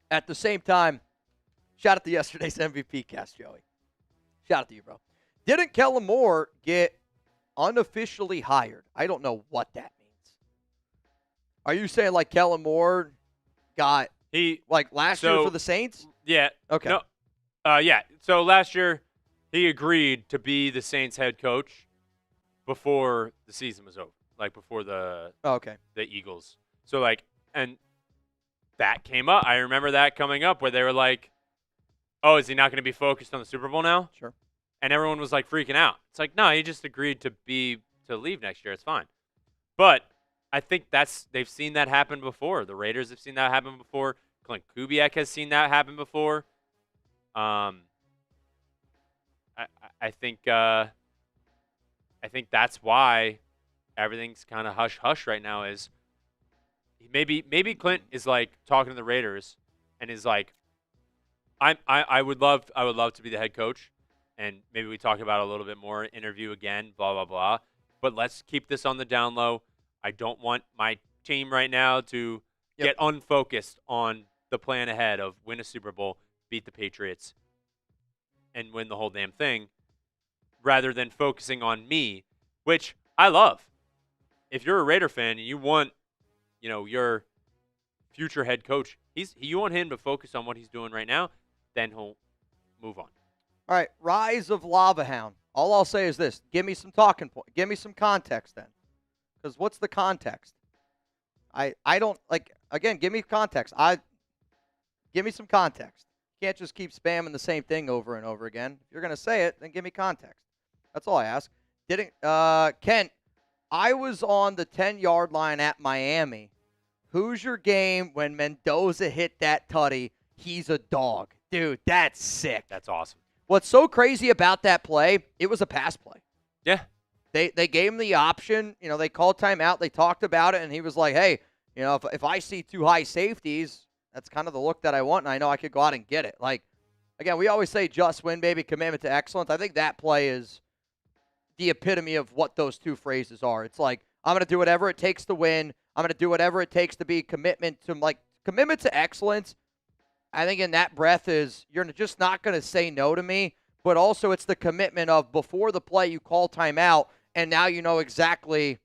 Speaker 1: At the same time, shout out to yesterday's MVP cast, Joey. Shout out to you, bro. Didn't Kellen Moore get unofficially hired? I don't know what that means. Are you saying like Kellen Moore got last year for the Saints?
Speaker 2: Yeah.
Speaker 1: Okay.
Speaker 2: No, yeah. So last year he agreed to be the Saints head coach before the season was over, like before the Eagles. So and that came up. I remember that coming up where they were like, "Oh, is he not going to be focused on the Super Bowl now?"
Speaker 1: Sure.
Speaker 2: And everyone was like freaking out. It's like, no, he just agreed to leave next year. It's fine. But I think they've seen that happen before. The Raiders have seen that happen before. Klint Kubiak has seen that happen before. I think that's why everything's kind of hush hush right now. Is maybe Klint is like talking to the Raiders and is like, I would love to be the head coach. And maybe we talk about it a little bit more, interview again, blah, blah, blah. But let's keep this on the down low. I don't want my team right now to get unfocused on the plan ahead of win a Super Bowl, beat the Patriots, and win the whole damn thing, rather than focusing on me, which I love. If you're a Raider fan and you want, your future head coach, you want him to focus on what he's doing right now, then he'll move on.
Speaker 1: All right, rise of Lava Hound. All I'll say is this. Give me some talking point. Give me some context then. Because what's the context? I don't, again, give me context. Give me some context. You can't just keep spamming the same thing over and over again. If you're going to say it, then give me context. That's all I ask. Kent, I was on the 10-yard line at Miami. Hoosier game when Mendoza hit that tutty. He's a dog. Dude, that's sick.
Speaker 2: That's awesome.
Speaker 1: What's so crazy about that play, it was a pass play.
Speaker 2: Yeah.
Speaker 1: They gave him the option. They called timeout. They talked about it, and he was like, hey, if I see two high safeties, that's kind of the look that I want, and I know I could go out and get it. Again, we always say just win, baby, commitment to excellence. I think that play is the epitome of what those two phrases are. It's like, I'm going to do whatever it takes to win. I'm going to do whatever it takes to be commitment to excellence. I think in that breath is you're just not going to say no to me, but also it's the commitment of before the play you call timeout, and now you know exactly.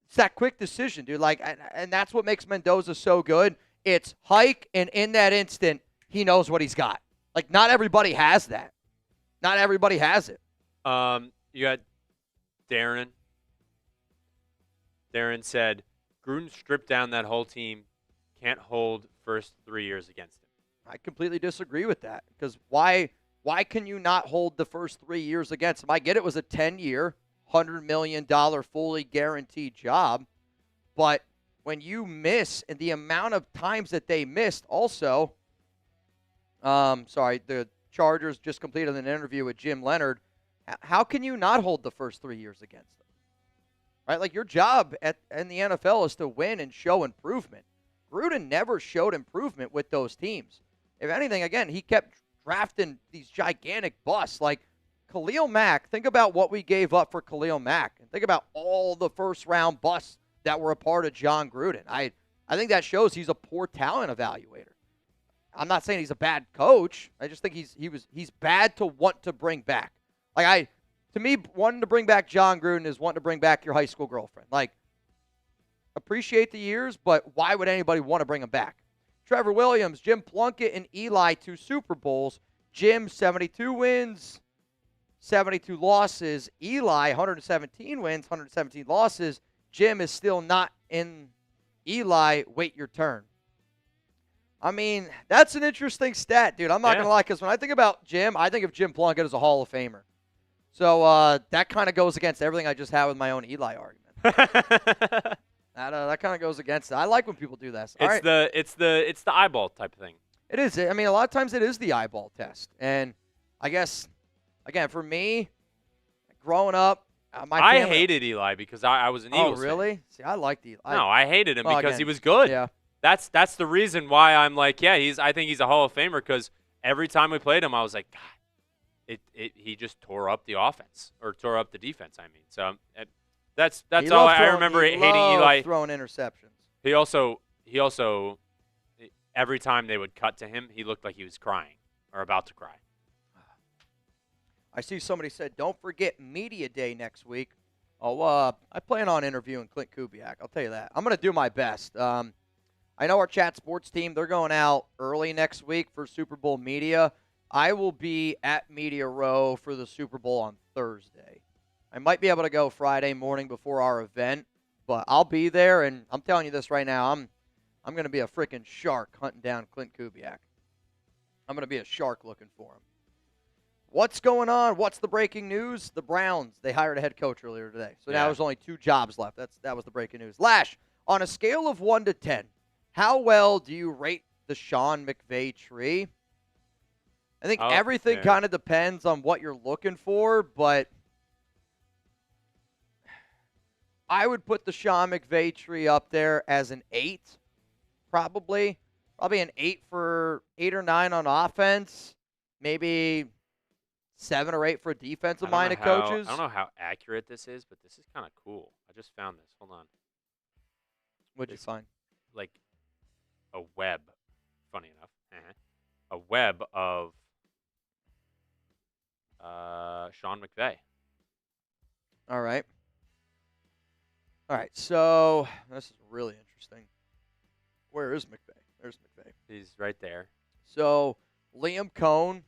Speaker 1: It's that quick decision, dude. And that's what makes Mendoza so good. It's hike, and in that instant, he knows what he's got. Not everybody has that. Not everybody has it.
Speaker 2: You got Darren. Darren said, Gruden stripped down that whole team. Can't hold first 3 years against him.
Speaker 1: I completely disagree with that because why can you not hold the first 3 years against him? I get it was a 10-year, $100 million fully guaranteed job, but when you miss and the amount of times that they missed also, the Chargers just completed an interview with Jim Leonard. How can you not hold the first 3 years against them? Right? Your job in the NFL is to win and show improvement. Gruden never showed improvement with those teams. If anything, again, he kept drafting these gigantic busts. Khalil Mack, think about what we gave up for Khalil Mack. And think about all the first-round busts that were a part of John Gruden. I think that shows he's a poor talent evaluator. I'm not saying he's a bad coach. I just think he's bad to want to bring back. To me, wanting to bring back John Gruden is wanting to bring back your high school girlfriend. appreciate the years, but why would anybody want to bring him back? Trevor Williams, Jim Plunkett, and Eli 2 Super Bowls. Jim, 72 wins, 72 losses. Eli, 117 wins, 117 losses. Jim is still not in Eli. Wait your turn. I mean, that's an interesting stat, dude. I'm not going to lie, because when I think about Jim, I think of Jim Plunkett as a Hall of Famer. So that kind of goes against everything I just had with my own Eli argument. That kind of goes against it. I like when people do this.
Speaker 2: It's the eyeball type of thing.
Speaker 1: It is. I mean, a lot of times it is the eyeball test. And I guess, again, for me, growing up,
Speaker 2: I hated Eli because I was an Eagles
Speaker 1: fan. Oh, really?
Speaker 2: Fan.
Speaker 1: See, I liked Eli.
Speaker 2: No, I hated him because he was good.
Speaker 1: Yeah.
Speaker 2: That's the reason why I'm like, yeah, I think he's a Hall of Famer, because every time we played him, I was like, God, he just tore up the offense, or tore up the defense, I mean. So that's all I remember hating Eli.
Speaker 1: Throwing interceptions.
Speaker 2: He also every time they would cut to him, he looked like he was crying or about to cry.
Speaker 1: I see somebody said, don't forget Media Day next week. I plan on interviewing Klint Kubiak. I'll tell you that. I'm going to do my best. I know our Chat Sports team, they're going out early next week for Super Bowl media. I will be at Media Row for the Super Bowl on Thursday. I might be able to go Friday morning before our event, but I'll be there, and I'm telling you this right now, I'm going to be a freaking shark hunting down Klint Kubiak. I'm going to be a shark looking for him. What's going on? What's the breaking news? The Browns, they hired a head coach earlier today. So now there's only 2 jobs left. That was the breaking news. Lash, on a scale of 1 to 10, how well do you rate the Sean McVay tree? I think everything kind of depends on what you're looking for, but I would put the Sean McVay tree up there as an 8, probably. Probably an 8 for 8 or 9 on offense. Maybe 7 or 8 for defensive-minded coaches.
Speaker 2: I don't know how accurate this is, but this is kind of cool. I just found this. Hold on.
Speaker 1: What'd you find?
Speaker 2: Like a web, funny enough. A web of Sean McVay.
Speaker 1: All right. So this is really interesting. Where is McVay? There's McVay.
Speaker 2: He's right there.
Speaker 1: So Liam Cohn.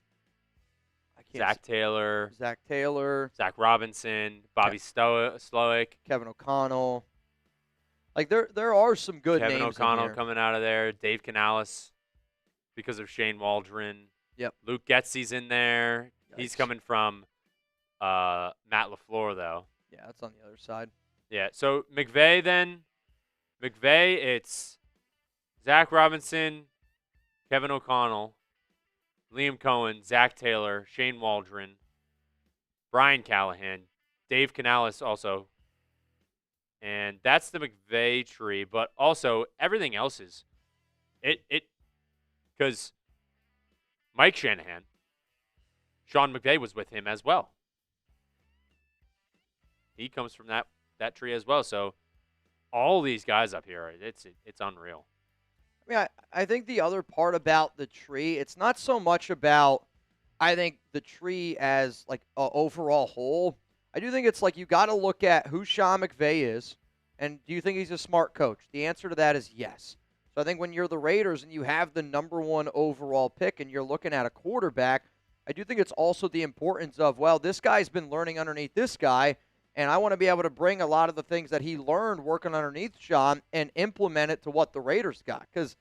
Speaker 2: Zach Taylor. Zach Robinson. Bobby Slowick.
Speaker 1: Kevin O'Connell. Like, there are some good names
Speaker 2: Kevin O'Connell
Speaker 1: in here.
Speaker 2: coming out of there. Dave Canales because of Shane Waldron.
Speaker 1: Yep.
Speaker 2: Luke Getsy's in there. Yikes. He's coming from Matt LaFleur, though.
Speaker 1: Yeah, that's on the other side.
Speaker 2: Yeah, so McVay, it's Zach Robinson, Kevin O'Connell, Liam Cohen, Zach Taylor, Shane Waldron, Brian Callahan, Dave Canales also. And that's the McVay tree, but also everything else is because Mike Shanahan, Sean McVay was with him as well. He comes from that tree as well. So all these guys up here, it's unreal.
Speaker 1: I mean, I think the other part about the tree, it's not so much about, I think, the tree as like an overall whole. I do think it's like you got to look at who Sean McVay is, and do you think he's a smart coach? The answer to that is yes. So I think when you're the Raiders and you have the number 1 overall pick and you're looking at a quarterback, I do think it's also the importance of, well, this guy's been learning underneath this guy, and I want to be able to bring a lot of the things that he learned working underneath Sean and implement it to what the Raiders got. Because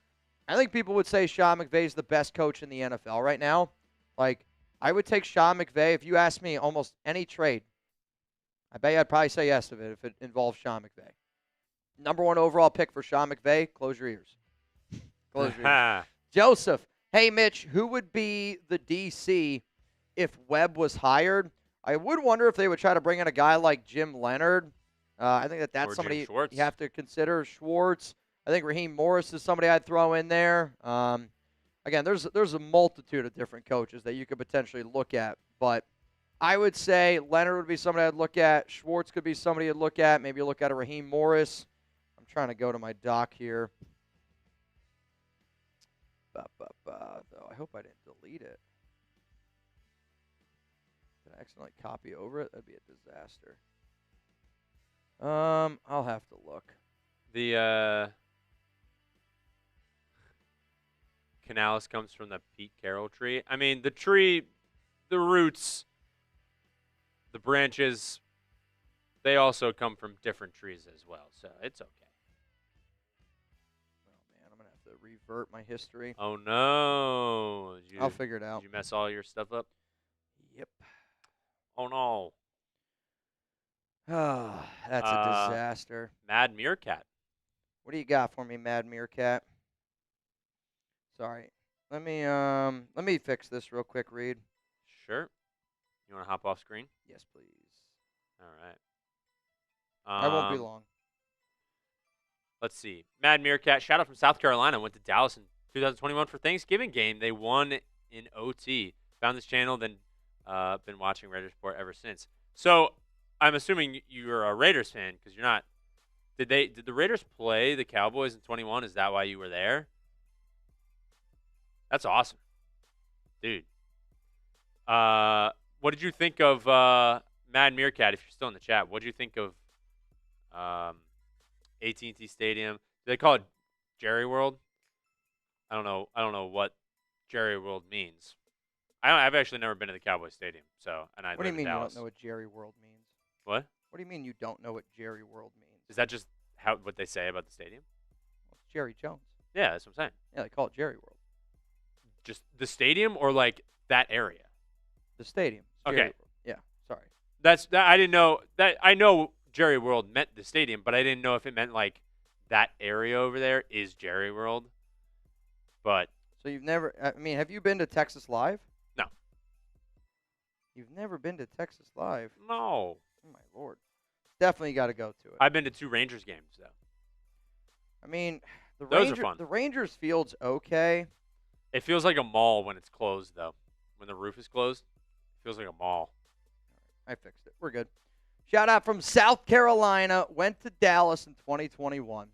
Speaker 1: I think people would say Sean McVay is the best coach in the NFL right now. Like, I would take Sean McVay if you asked me almost any trade. I bet you I'd probably say yes to it if it involves Sean McVay. Number 1 overall pick for Sean McVay, close your ears. Close your ears. Joseph, hey, Mitch, who would be the DC if Webb was hired? I would wonder if they would try to bring in a guy like Jim Leonard. I think that's
Speaker 2: or
Speaker 1: somebody
Speaker 2: you
Speaker 1: have to consider. Schwartz. I think Raheem Morris is somebody I'd throw in there. Again, there's a multitude of different coaches that you could potentially look at, but I would say Leonard would be somebody I'd look at. Schwartz could be somebody I'd look at. Maybe look at a Raheem Morris. I'm trying to go to my doc here. Though I hope I didn't delete it. Did I accidentally copy over it? That'd be a disaster. I'll have to look.
Speaker 2: The Canales comes from the Pete Carroll tree. I mean, the tree, the roots, the branches, they also come from different trees as well, so it's okay.
Speaker 1: Oh, man, I'm going to have to revert my history.
Speaker 2: Oh, no.
Speaker 1: I'll figure it out.
Speaker 2: Did you mess all your stuff up?
Speaker 1: Yep.
Speaker 2: Oh, no.
Speaker 1: Oh, that's a disaster.
Speaker 2: Mad Meerkat.
Speaker 1: What do you got for me, Mad Meerkat? Sorry. Let me fix this real quick, Reed.
Speaker 2: Sure. You want to hop off screen?
Speaker 1: Yes, please.
Speaker 2: All right.
Speaker 1: I won't be long.
Speaker 2: Let's see. Mad Meerkat, shout out from South Carolina. Went to Dallas in 2021 for Thanksgiving game. They won in OT. Found this channel, then been watching Raiders Report ever since. So I'm assuming you're a Raiders fan because you're not. Did the Raiders play the Cowboys in 21? Is that why you were there? That's awesome, dude. What did you think of Mad Meerkat? If you're still in the chat, what did you think of AT&T Stadium? Do they call it Jerry World? I don't know what Jerry World means. I've actually never been to the Cowboys Stadium.
Speaker 1: What do you mean you don't know what Jerry World means?
Speaker 2: What?
Speaker 1: What do you mean you don't know what Jerry World means?
Speaker 2: Is that just what they say about the stadium?
Speaker 1: Well, it's Jerry Jones.
Speaker 2: Yeah, that's what I'm saying.
Speaker 1: Yeah, they call it Jerry World.
Speaker 2: Just the stadium or like that area?
Speaker 1: The stadium.
Speaker 2: Okay.
Speaker 1: Jerry World. Yeah, sorry.
Speaker 2: That I didn't know that. I know Jerry World meant the stadium, but I didn't know if it meant like that area over there is Jerry World. But
Speaker 1: so you've never? I mean, have you been to Texas Live?
Speaker 2: No.
Speaker 1: You've never been to Texas Live?
Speaker 2: No.
Speaker 1: Oh my Lord. Definitely got to go to it.
Speaker 2: I've been to 2 Rangers games though.
Speaker 1: I mean,
Speaker 2: Those are fun.
Speaker 1: The Rangers field's okay.
Speaker 2: It feels like a mall when it's closed though. When the roof is closed, it feels like a mall.
Speaker 1: I fixed it. We're good. Shout out from South Carolina. Went to Dallas in 2021.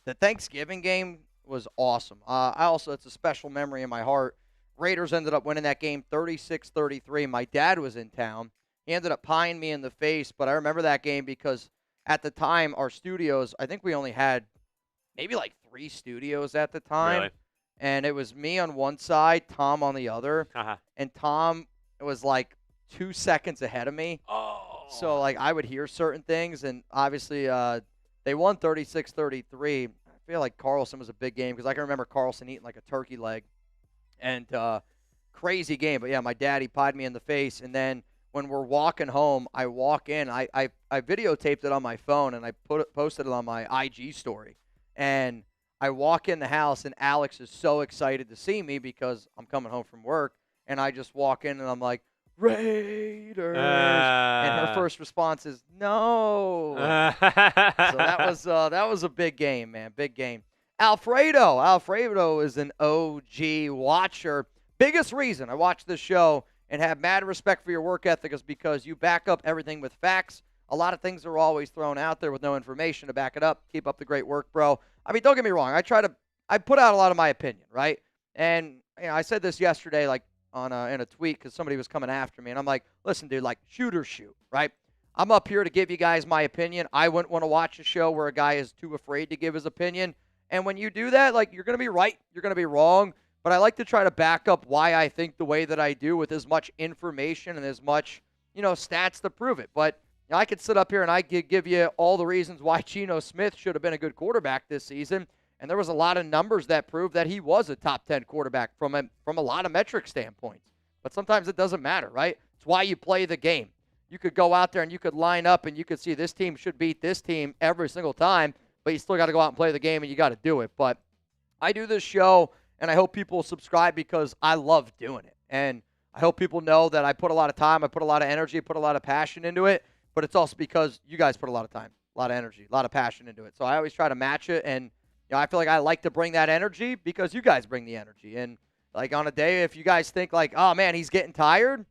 Speaker 1: The Thanksgiving game was awesome. It's a special memory in my heart. Raiders ended up winning that game 36-33. My dad was in town. He ended up pieing me in the face, but I remember that game because at the time, our studios, I think we only had maybe like 3 studios at the time.
Speaker 2: Really?
Speaker 1: And it was me on one side, Tom on the other. And Tom was like 2 seconds ahead of me.
Speaker 2: Oh.
Speaker 1: So, like, I would hear certain things. And obviously, they won 36-33. I feel like Carlson was a big game because I can remember Carlson eating like a turkey leg. And crazy game. But, yeah, my daddy pied me in the face. And then when we're walking home, I walk in. I videotaped it on my phone, and I posted it on my IG story. And I walk in the house, and Alex is so excited to see me because I'm coming home from work. And I just walk in, and I'm like, Raiders. And her first response is, no. So that was a big game, man. Big game. Alfredo is an OG watcher. Biggest reason I watch this show and have mad respect for your work ethic is because you back up everything with facts. A lot of things are always thrown out there with no information to back it up. Keep up the great work, bro. I mean, don't get me wrong. I put out a lot of my opinion, right? And I said this yesterday, like in a tweet, because somebody was coming after me, and I'm like, listen, dude, like shoot or shoot, right? I'm up here to give you guys my opinion. I wouldn't want to watch a show where a guy is too afraid to give his opinion. And when you do that, like you're going to be right, you're going to be wrong. But I like to try to back up why I think the way that I do with as much information and as much, stats to prove it. But I could sit up here and I could give you all the reasons why Geno Smith should have been a good quarterback this season. And there was a lot of numbers that proved that he was a top 10 quarterback from a lot of metric standpoints. But sometimes it doesn't matter, right? It's why you play the game. You could go out there and you could line up and you could see this team should beat this team every single time, but you still got to go out and play the game and you got to do it. But I do this show, and I hope people subscribe because I love doing it. And I hope people know that I put a lot of time, I put a lot of energy, put a lot of passion into it, but it's also because you guys put a lot of time, a lot of energy, a lot of passion into it. So I always try to match it, and I feel like I like to bring that energy because you guys bring the energy. And like on a day, if you guys think like, oh, man, he's getting tired,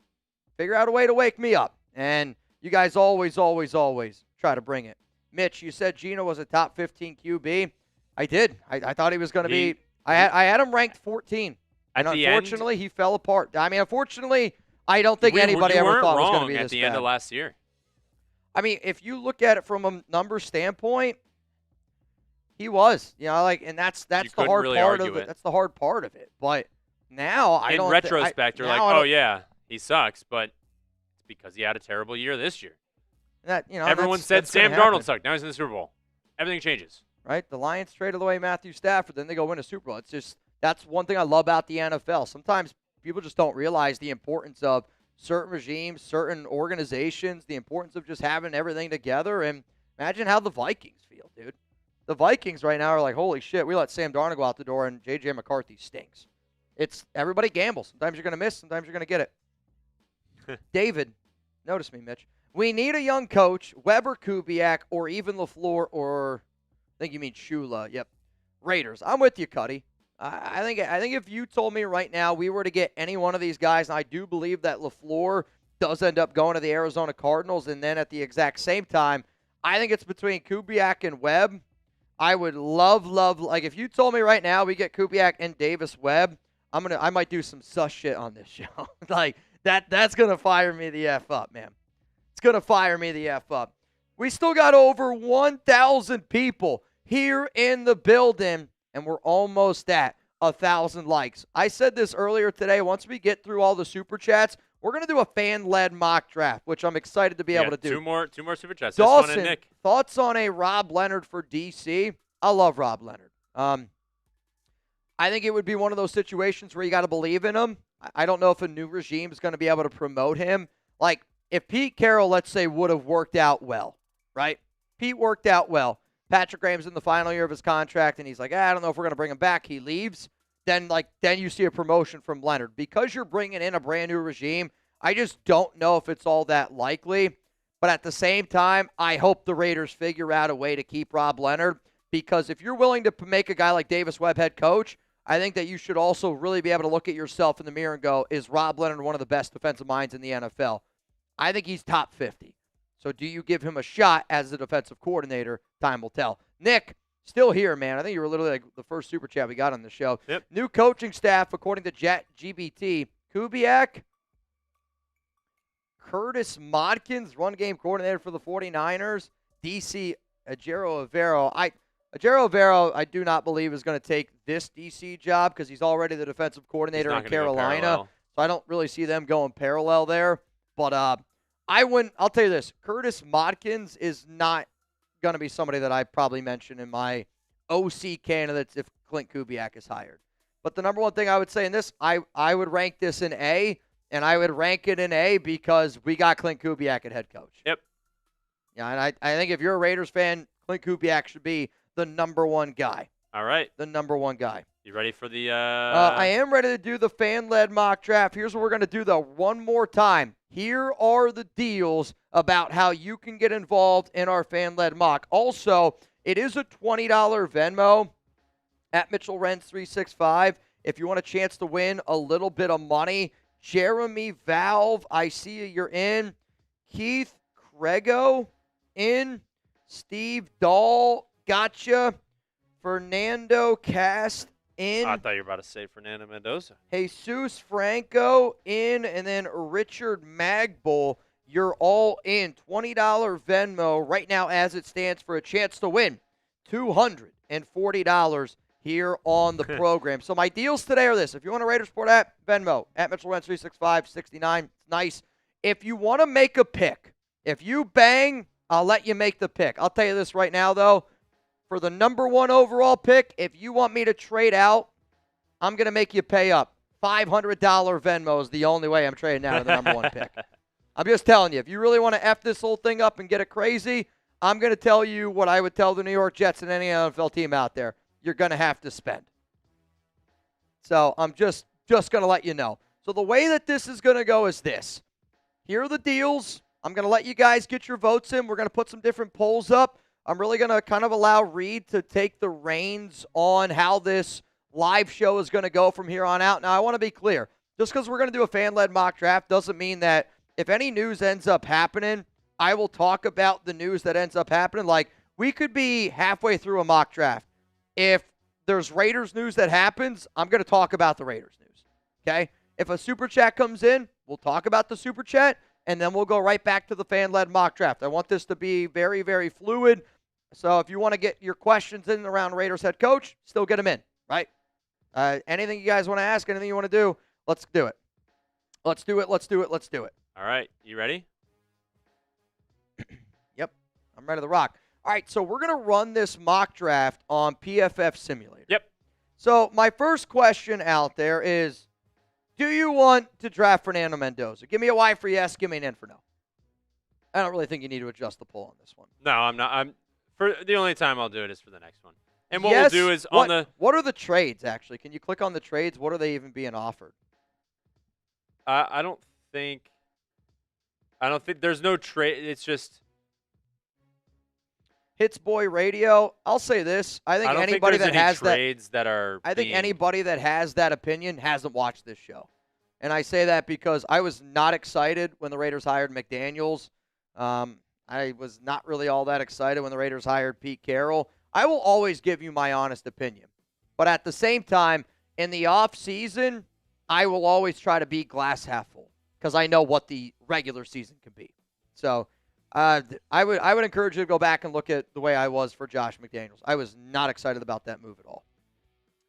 Speaker 1: figure out a way to wake me up. And you guys always, always, always try to bring it. Mitch, you said Geno was a top 15 QB. I did. I thought he was going to be – I had him ranked 14. And unfortunately, he fell apart. I mean, unfortunately, I don't think anybody ever thought it was going to be this bad.
Speaker 2: At the end of last year.
Speaker 1: I mean, if you look at it from a number standpoint, He was, and that's the
Speaker 2: couldn't
Speaker 1: hard
Speaker 2: really
Speaker 1: part
Speaker 2: argue
Speaker 1: of it.
Speaker 2: it.
Speaker 1: That's the hard part of it. But now I
Speaker 2: In
Speaker 1: don't.
Speaker 2: retrospect, you're like,
Speaker 1: now I
Speaker 2: oh
Speaker 1: don't-
Speaker 2: yeah, he sucks, but it's because he had a terrible year this year.
Speaker 1: That
Speaker 2: Everyone said
Speaker 1: that's
Speaker 2: Sam
Speaker 1: gonna happen,
Speaker 2: Darnold sucked. Now he's in the Super Bowl. Everything changes.
Speaker 1: right? The Lions traded away Matthew Stafford, then they go win a Super Bowl. It's just that's one thing I love about the NFL. Sometimes people just don't realize the importance of certain regimes, certain organizations, the importance of just having everything together. And imagine how the Vikings feel, dude. The Vikings right now are like, holy shit, we let Sam Darnold go out the door, and J.J. McCarthy stinks. It's everybody gambles. Sometimes you're going to miss, sometimes you're going to get it. David, notice me, Mitch. We need a young coach, Webb or Kubiak, or even LaFleur, or I think you mean Shula. Yep, Raiders. I'm with you, Cuddy. I think if you told me right now we were to get any one of these guys, and I do believe that LaFleur does end up going to the Arizona Cardinals, and then at the exact same time, I think it's between Kubiak and Webb. I would love, like if you told me right now we get Kubiak and Davis Webb, I might do some sus shit on this show. Like that's gonna fire me the F up, man. It's gonna fire me the F up. We still got over 1,000 people here in the building, and we're almost at 1,000 likes. I said this earlier today. Once we get through all the super chats, we're gonna do a fan-led mock draft, which I'm excited to be able to do.
Speaker 2: Two more super chats.
Speaker 1: Dawson,
Speaker 2: this one and Nick.
Speaker 1: Thoughts on a Rob Leonard for DC? I love Rob Leonard. I think it would be one of those situations where you got to believe in him. I don't know if a new regime is going to be able to promote him. Like, if Pete Carroll, let's say, would have worked out well, right? Pete worked out well. Patrick Graham's in the final year of his contract, and he's like, I don't know if we're going to bring him back. He leaves. Then you see a promotion from Leonard. Because you're bringing in a brand-new regime, I just don't know if it's all that likely. But at the same time, I hope the Raiders figure out a way to keep Rob Leonard, because if you're willing to make a guy like Davis Webb head coach, I think that you should also really be able to look at yourself in the mirror and go, is Rob Leonard one of the best defensive minds in the NFL? I think he's top 50. So do you give him a shot as the defensive coordinator? Time will tell. Nick, still here, man. I think you were literally like the first super chat we got on the show.
Speaker 2: Yep.
Speaker 1: New coaching staff, according to GBT. Kubiak, Curtis Modkins, run game coordinator for the 49ers. DC Ajero Avero. Ajero Avero, I do not believe is going to take this DC job because he's already the defensive coordinator in Carolina. So I don't really see them going parallel there. But I'll tell you this. Curtis Modkins is not going to be somebody that I probably mention in my OC candidates if Klint Kubiak is hired. But the number one thing I would say in this, I would rank this in A, and I would rank it in A because we got Klint Kubiak at head coach.
Speaker 2: Yep.
Speaker 1: Yeah, and I think if you're a Raiders fan, Klint Kubiak should be the number one guy.
Speaker 2: All right.
Speaker 1: The number one guy.
Speaker 2: You ready for the
Speaker 1: I am ready to do the fan-led mock draft. Here's what we're going to do, though, one more time. Here are the deals about how you can get involved in our fan-led mock. Also, it is a $20 Venmo at Mitchell Renz 365 if you want a chance to win a little bit of money. Jeremy Valve, I see you're in. Keith Crego in. Steve Dahl, gotcha. Fernando Cast in.
Speaker 2: I thought you were about to say Fernando Mendoza.
Speaker 1: Jesus Franco in. And then Richard Magbull, you're all in. $20 Venmo right now as it stands for a chance to win $240 here on the program. So my deals today are this. If you want a Raiders Report app, Venmo, at Mitchell Renz 365, 69. It's nice. If you want to make a pick, if you bang, I'll let you make the pick. I'll tell you this right now, though. For the number one overall pick, if you want me to trade out, I'm going to make you pay up. $500 Venmo is the only way I'm trading out of the number one pick. I'm just telling you, if you really want to F this whole thing up and get it crazy, I'm going to tell you what I would tell the New York Jets and any NFL team out there. You're going to have to spend. So I'm just going to let you know. So the way that this is going to go is this. Here are the deals. I'm going to let you guys get your votes in. We're going to put some different polls up. I'm really going to kind of allow Reed to take the reins on how this live show is going to go from here on out. Now, I want to be clear. Just because we're going to do a fan-led mock draft doesn't mean that if any news ends up happening, I will talk about the news that ends up happening. Like, we could be halfway through a mock draft. If there's Raiders news that happens, I'm going to talk about the Raiders news. Okay? If a super chat comes in, we'll talk about the super chat, and then we'll go right back to the fan-led mock draft. I want this to be very, very fluid. So if you want to get your questions in around Raiders head coach, still get them in, right? Anything you guys want to ask, anything you want to do, let's do it. Let's do it. Let's do it. Let's do it.
Speaker 2: All right. You ready?
Speaker 1: Yep. I'm ready to rock. All right. So we're going to run this mock draft on PFF Simulator.
Speaker 2: Yep.
Speaker 1: So my first question out there is, do you want to draft Fernando Mendoza? Give me a Y for yes. Give me an N for no. I don't really think you need to adjust the poll on this one.
Speaker 2: No, I'm not. For the only time I'll do it is for the next one. And what
Speaker 1: yes,
Speaker 2: we'll do is
Speaker 1: what are the trades, actually? Can you click on the trades? What are they even being offered?
Speaker 2: I don't think there's no trade. It's just
Speaker 1: Hits Boy Radio. I'll say this. I think anybody that has
Speaker 2: trades that are
Speaker 1: I think anybody that has that opinion hasn't watched this show. And I say that because I was not excited when the Raiders hired McDaniels. I was not really all that excited when the Raiders hired Pete Carroll. I will always give you my honest opinion. But at the same time, in the offseason, I will always try to be glass half full because I know what the regular season can be. So I would encourage you to go back and look at the way I was for Josh McDaniels. I was not excited about that move at all.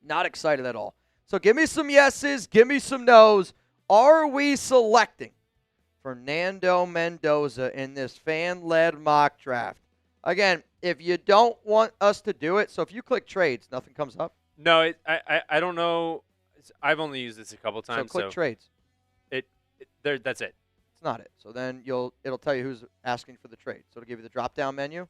Speaker 1: Not excited at all. So give me some yeses, give me some nos. Are we selecting Fernando Mendoza in this fan-led mock draft? Again, if you don't want us to do it, so if you click trades, nothing comes up?
Speaker 2: No, I don't know. I've only used this a couple times.
Speaker 1: So click trades.
Speaker 2: That's it.
Speaker 1: It's not it. So then it'll tell you who's asking for the trade. So it'll give you the drop-down menu.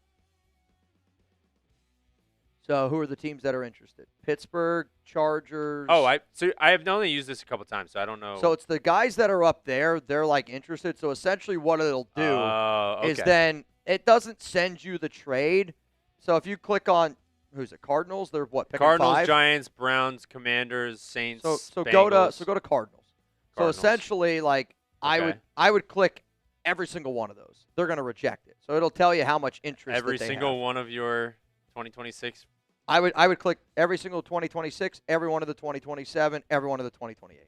Speaker 1: So who are the teams that are interested? Pittsburgh, Chargers.
Speaker 2: Oh, I have only used this a couple times, so I don't know.
Speaker 1: So it's the guys that are up there. They're like interested. So essentially, what it'll do is then it doesn't send you the trade. So if you click on who's it? Cardinals. They're what?
Speaker 2: Cardinals,
Speaker 1: 5?
Speaker 2: Giants, Browns, Commanders, Saints.
Speaker 1: So
Speaker 2: Bengals.
Speaker 1: go to Cardinals. So
Speaker 2: Cardinals.
Speaker 1: essentially, like
Speaker 2: Okay.
Speaker 1: I would click every single one of those. They're going to reject it. So it'll tell you how much interest
Speaker 2: Every
Speaker 1: that they
Speaker 2: single
Speaker 1: have.
Speaker 2: one of your 2026.
Speaker 1: I would click every single 2026, every one of the 2027, every one of the 2028.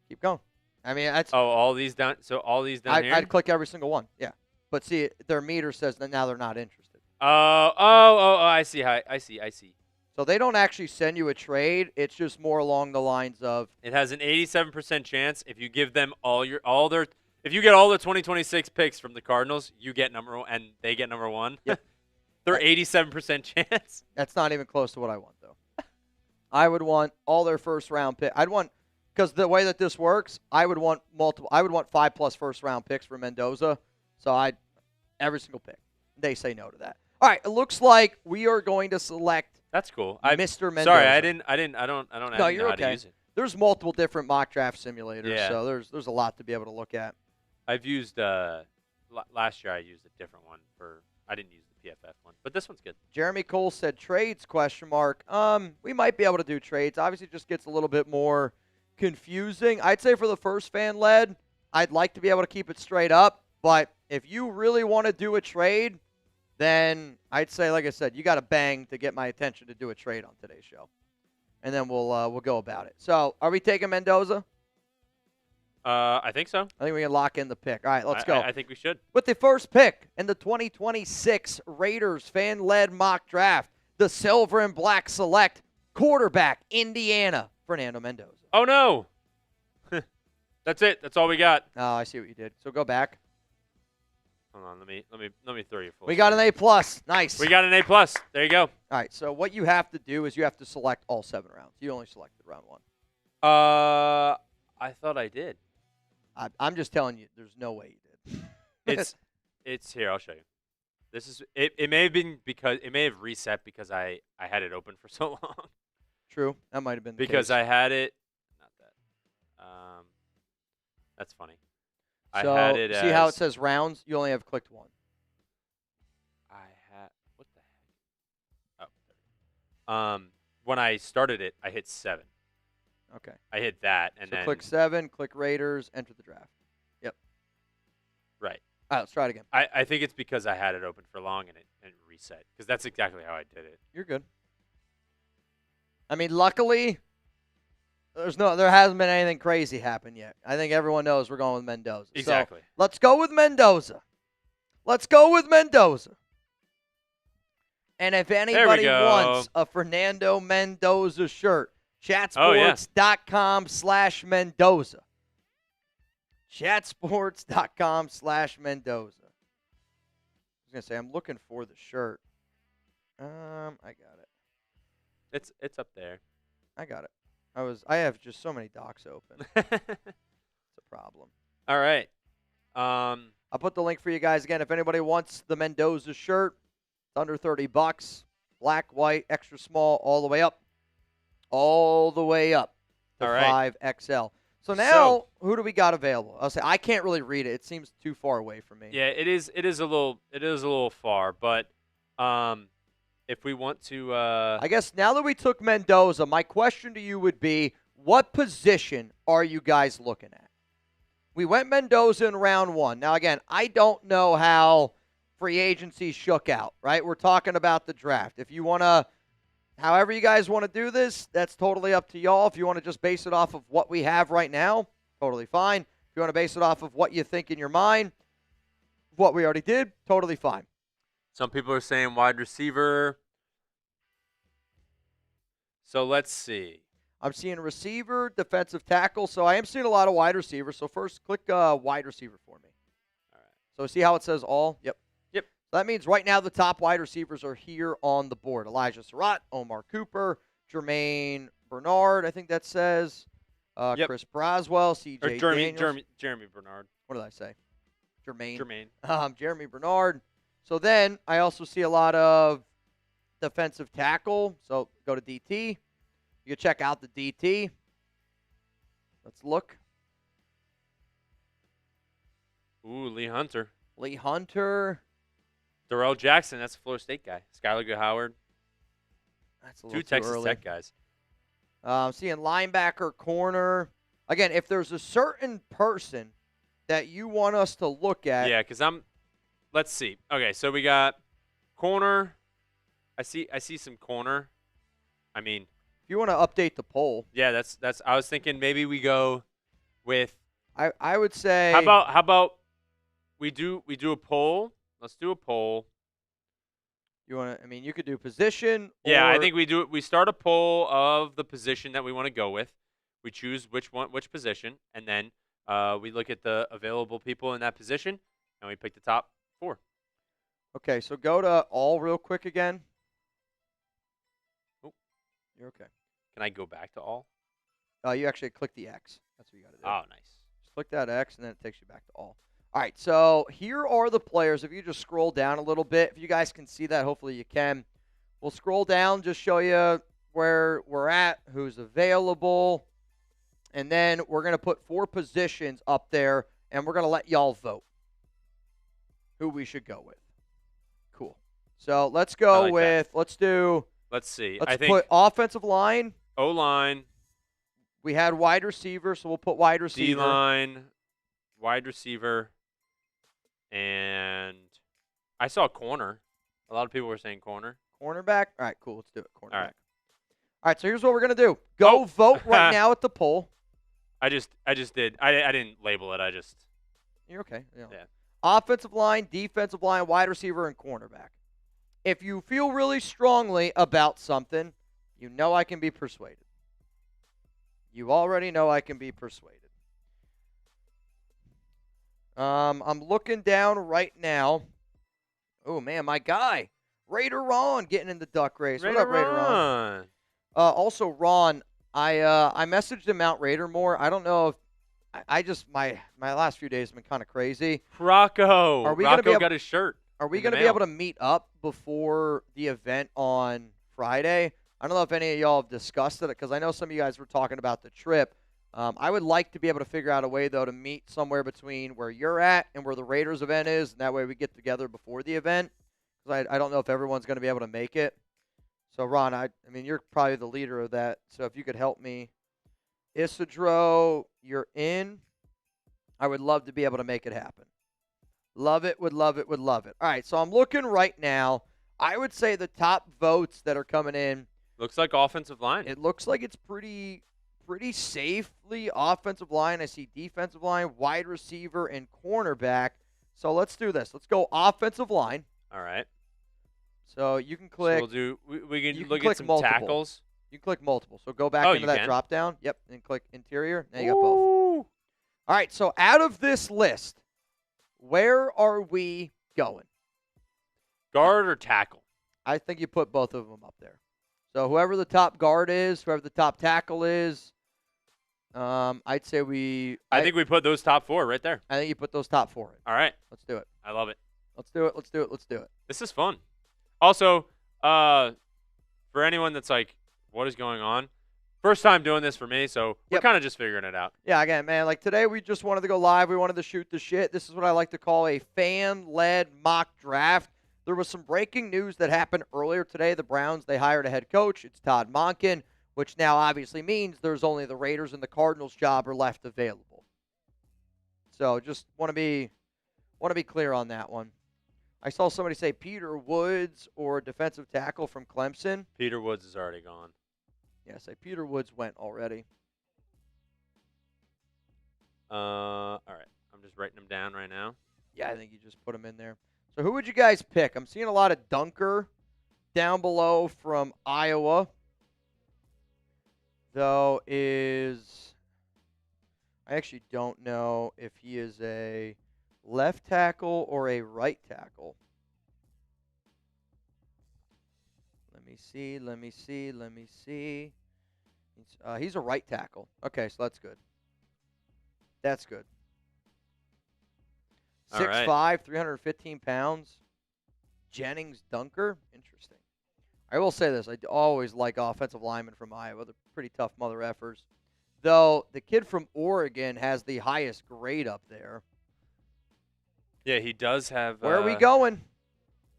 Speaker 1: Keep going. I mean, that's
Speaker 2: all these down. So all these down here.
Speaker 1: I'd click every single one. Yeah, but see, their meter says that now they're not interested.
Speaker 2: Oh! I see. I see.
Speaker 1: So they don't actually send you a trade. It's just more along the lines of
Speaker 2: it has an 87% chance if you give them if you get all the 2026 picks from the Cardinals, you get number one and they get number one.
Speaker 1: Yep.
Speaker 2: They're 87% chance.
Speaker 1: That's not even close to what I want, though. I would want all their first-round pick. Because the way that this works, I would want 5+ first-round picks for Mendoza. So every single pick. They say no to that. All right, it looks like we are going to select.
Speaker 2: That's cool.
Speaker 1: Mr. Mendoza.
Speaker 2: Sorry, I don't
Speaker 1: No, you're
Speaker 2: know how
Speaker 1: okay.
Speaker 2: to use it.
Speaker 1: There's multiple different mock draft simulators,
Speaker 2: Yeah.
Speaker 1: so there's a lot to be able to look at.
Speaker 2: I've used last year. I used a different one I didn't use the PFF one, but this one's good.
Speaker 1: Jeremy Cole said trades ? We might be able to do trades. Obviously, it just gets a little bit more confusing. I'd say for the first fan led, I'd like to be able to keep it straight up. But if you really want to do a trade, then I'd say, like I said, you got to bang to get my attention to do a trade on today's show, and then we'll go about it. So, are we taking Mendoza?
Speaker 2: I think so.
Speaker 1: I think we can lock in the pick. All right, let's go.
Speaker 2: I think we should.
Speaker 1: With the first pick in the 2026 Raiders fan-led mock draft, the silver and black select quarterback, Indiana, Fernando Mendoza.
Speaker 2: Oh no! That's it. That's all we got.
Speaker 1: Oh, I see what you did. So go back.
Speaker 2: Hold on. Let me throw you full.
Speaker 1: We got an A+. Nice.
Speaker 2: We got an A+. There you go.
Speaker 1: All right. So what you have to do is you have to select all 7 rounds. You only selected round 1.
Speaker 2: I thought I did.
Speaker 1: I'm just telling you, there's no way you did.
Speaker 2: It's here. I'll show you. This is it. It may have been because it may have reset because I had it open for so long.
Speaker 1: True. That might have been the
Speaker 2: because
Speaker 1: case.
Speaker 2: I had it. Not that. That's funny.
Speaker 1: So
Speaker 2: I had it.
Speaker 1: See how it says rounds? You only have clicked 1.
Speaker 2: I had what the heck? Oh. When I started it, I hit 7.
Speaker 1: Okay.
Speaker 2: I hit that, and
Speaker 1: so
Speaker 2: then
Speaker 1: click 7, click Raiders, enter the draft. Yep.
Speaker 2: Right.
Speaker 1: All right, let's try it again.
Speaker 2: I think it's because I had it open for long and it reset. Because that's exactly how I did it.
Speaker 1: You're good. I mean, luckily, There hasn't been anything crazy happen yet. I think everyone knows we're going with Mendoza.
Speaker 2: Exactly.
Speaker 1: So let's go with Mendoza. And if anybody wants a Fernando Mendoza shirt, chatsports.com/Mendoza. Chatsports.com/Mendoza. I was going to say, I'm looking for the shirt. I got it.
Speaker 2: It's up there.
Speaker 1: I got it. I have just so many docs open. It's a problem.
Speaker 2: All right.
Speaker 1: I'll put the link for you guys again. If anybody wants the Mendoza shirt, it's under $30. Black, white, extra small, all the way up. All the way up to 5XL. So now, who do we got available? I'll say I can't really read it. It seems too far away from me.
Speaker 2: Yeah, it is a little far, but if we want to
Speaker 1: I guess now that we took Mendoza, my question to you would be, what position are you guys looking at? We went Mendoza in round 1. Now, again, I don't know how free agency shook out, right? We're talking about the draft. If you want to, however you guys want to do this, that's totally up to y'all. If you want to just base it off of what we have right now, totally fine. If you want to base it off of what you think in your mind, what we already did, totally fine.
Speaker 2: Some people are saying wide receiver. So let's see.
Speaker 1: I'm seeing receiver, defensive tackle. So I am seeing a lot of wide receivers. So first, click wide receiver for me.
Speaker 2: All right.
Speaker 1: So see how it says all? Yep.
Speaker 2: Yep.
Speaker 1: So that means right now the top wide receivers are here on the board. Elijah Surratt, Omar Cooper, Jermaine Bernard, I think that says.
Speaker 2: Yep.
Speaker 1: Chris Braswell, C.J. Daniels.
Speaker 2: Jeremy Bernard.
Speaker 1: What did I say? Jermaine.
Speaker 2: Jeremy
Speaker 1: Bernard. So then I also see a lot of defensive tackle. So go to DT. You can check out the DT. Let's look.
Speaker 2: Ooh, Lee Hunter.
Speaker 1: Darrell
Speaker 2: Jackson, that's a Florida State guy. Skylar Howard.
Speaker 1: That's a little
Speaker 2: Two Texas
Speaker 1: early.
Speaker 2: Tech guys.
Speaker 1: Seeing linebacker, corner. Again, if there's a certain person that you want us to look at.
Speaker 2: Yeah, because let's see. Okay, so we got corner. I see some corner. I mean,
Speaker 1: if you want to update the poll.
Speaker 2: Yeah, that's. I was thinking maybe we go with.
Speaker 1: I would say.
Speaker 2: How about we do a poll? Let's do a poll.
Speaker 1: You want to? I mean, you could do position.
Speaker 2: Yeah, I think we do. We start a poll of the position that we want to go with. We choose which position, and then we look at the available people in that position, and we pick the top 4.
Speaker 1: Okay, so go to all real quick again.
Speaker 2: Oh,
Speaker 1: you're okay.
Speaker 2: Can I go back to all?
Speaker 1: You actually click the X. That's what you got to do.
Speaker 2: Oh, nice.
Speaker 1: Just click that X, and then it takes you back to all. All right, so here are the players. If you just scroll down a little bit, if you guys can see that, hopefully you can. We'll scroll down, just show you where we're at, who's available, and then we're going to put 4 positions up there, and we're going to let y'all vote who we should go with. Cool. So let's go with, let's see. I think put offensive line.
Speaker 2: O-line.
Speaker 1: We had wide receiver, so we'll put wide receiver.
Speaker 2: D-line, wide receiver, and I saw corner. A lot of people were saying corner.
Speaker 1: Cornerback? All right, cool. Let's do it. Cornerback. All right, so here's what we're going to do. Go vote right now at the poll.
Speaker 2: I just did. I didn't label it.
Speaker 1: You're okay.
Speaker 2: Yeah.
Speaker 1: Offensive line, defensive line, wide receiver, and cornerback. If you feel really strongly about something, you know I can be persuaded. You already know I can be persuaded. I'm looking down right now. Oh, man, my guy, Raider Ron, getting in the duck race. What up, Raider Ron? Also, Ron, I messaged him out Raider more. I don't know if I just my last few days have been kind of crazy.
Speaker 2: Rocco got his shirt.
Speaker 1: Are we going to be able to meet up before the event on Friday? I don't know if any of y'all have discussed it because I know some of you guys were talking about the trip. I would like to be able to figure out a way, though, to meet somewhere between where you're at and where the Raiders event is, and that way we get together before the event. Because I don't know if everyone's going to be able to make it. So, Ron, I mean, you're probably the leader of that. So if you could help me. Isidro, you're in. I would love to be able to make it happen. Love it, would love it, would love it. All right, so I'm looking right now. I would say the top votes that are coming in.
Speaker 2: Looks like offensive line.
Speaker 1: It looks like it's pretty pretty safely offensive line. I see defensive line, wide receiver, and cornerback. So let's do this. Let's go offensive line.
Speaker 2: All right.
Speaker 1: So you can click.
Speaker 2: So we'll do. We can
Speaker 1: you can
Speaker 2: look
Speaker 1: click
Speaker 2: at some
Speaker 1: multiple.
Speaker 2: tackles.
Speaker 1: You can click multiple. So go back
Speaker 2: Oh,
Speaker 1: into
Speaker 2: you
Speaker 1: that
Speaker 2: can?
Speaker 1: drop down. Yep, and click interior. Now you got both. All right. So out of this list, where are we going?
Speaker 2: Guard or tackle?
Speaker 1: I think you put both of them up there. So whoever the top guard is, whoever the top tackle is, I'd say
Speaker 2: I think we put those top 4 right there.
Speaker 1: I think you put those top 4 in.
Speaker 2: All right.
Speaker 1: Let's do it.
Speaker 2: I love it.
Speaker 1: Let's do it. Let's do it. Let's do it.
Speaker 2: This is fun. Also, for anyone that's like, what is going on? First time doing this for me, so we're kind of just figuring it out.
Speaker 1: Yeah, again, man, like today we just wanted to go live. We wanted to shoot the shit. This is what I like to call a fan-led mock draft. There was some breaking news that happened earlier today. The Browns, they hired a head coach. It's Todd Monken, which now obviously means there's only the Raiders and the Cardinals job are left available. So just want to be clear on that one. I saw somebody say Peter Woods or a defensive tackle from Clemson.
Speaker 2: Peter Woods is already gone.
Speaker 1: Yeah, say Peter Woods went already.
Speaker 2: All right. I'm just writing them down right now.
Speaker 1: Yeah, I think you just put them in there. So who would you guys pick? I'm seeing a lot of Dunker down below from Iowa. Though I actually don't know if he is a left tackle or a right tackle. Let me see. He's a right tackle. Okay, so that's good. That's good. 6'5", 315 pounds. Jennings Dunker. Interesting. I will say this. I always like offensive linemen from Iowa. They're pretty tough mother effers. Though the kid from Oregon has the highest grade up there.
Speaker 2: Yeah, he does have.
Speaker 1: Where are we going?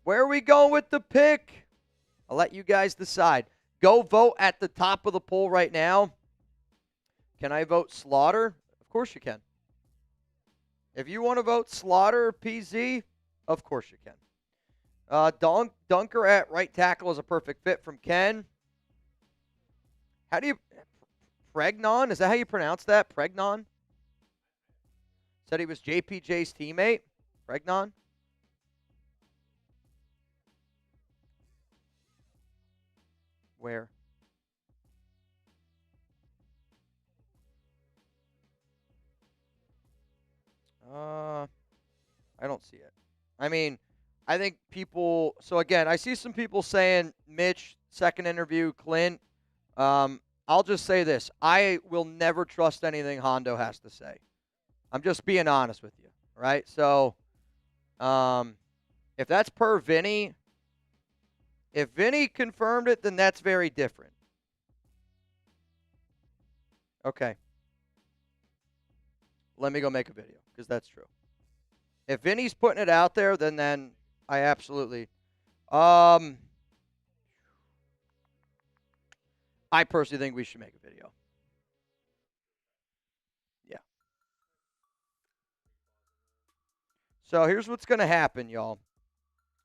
Speaker 1: Where are we going with the pick? I'll let you guys decide. Go vote at the top of the poll right now. Can I vote Slaughter? Of course you can. If you want to vote Slaughter or PZ, of course you can. Dunker at right tackle is a perfect fit from Ken. How do you... Pregnon? Is that how you pronounce that? Pregnon? Said he was JPJ's teammate? Pregnon? Where? I don't see it. I mean, I think people. So again, I see some people saying Mitch second interview, Klint. I'll just say this: I will never trust anything Hondo has to say. I'm just being honest with you, right? So, if that's per Vinny, if Vinny confirmed it, then that's very different. Okay. Let me go make a video because that's true. If Vinny's putting it out there, then I absolutely. I personally think we should make a video. Yeah. So here's what's going to happen, y'all.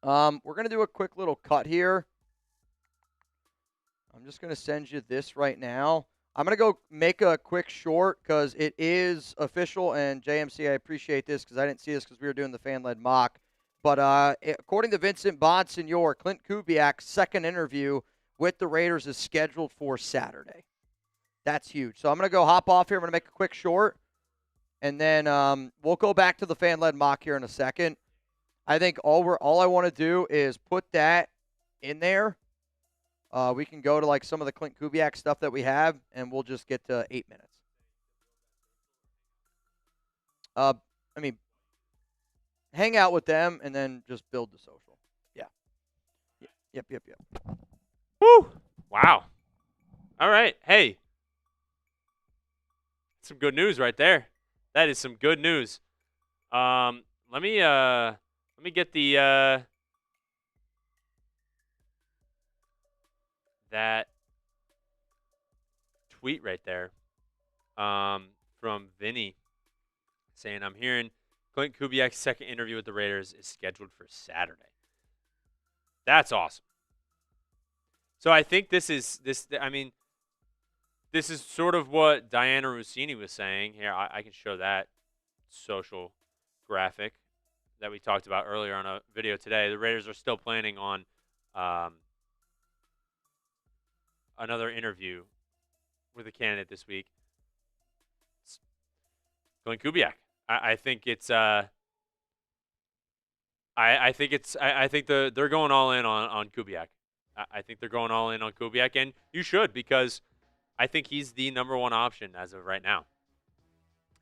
Speaker 1: We're going to do a quick little cut here. I'm just going to send you this right now. I'm going to go make a quick short because it is official. And JMC, I appreciate this because I didn't see this because we were doing the fan-led mock. But according to Vincent Bonsignor, Klint Kubiak's second interview with the Raiders is scheduled for Saturday. That's huge. So I'm going to go hop off here. I'm going to make a quick short. And then we'll go back to the fan-led mock here in a second. I think all I want to do is put that in there. We can go to like some of the Klint Kubiak stuff that we have, and we'll just get to 8 minutes. I mean, hang out with them and then just build the social. Yeah. Yep.
Speaker 2: Woo! Wow. All right. Hey. Some good news right there. That is some good news. Let me get the that tweet right there from Vinny saying, I'm hearing Klint Kubiak's second interview with the Raiders is scheduled for Saturday. That's awesome. So I think I mean, this is sort of what Diana Rossini was saying. Here, I can show that social graphic that we talked about earlier on a video today. The Raiders are still planning on another interview with a candidate this week. It's Klint Kubiak. I think it's I think they're going all in on Kubiak. I think they're going all in on Kubiak, and you should, because I think he's the number one option as of right now.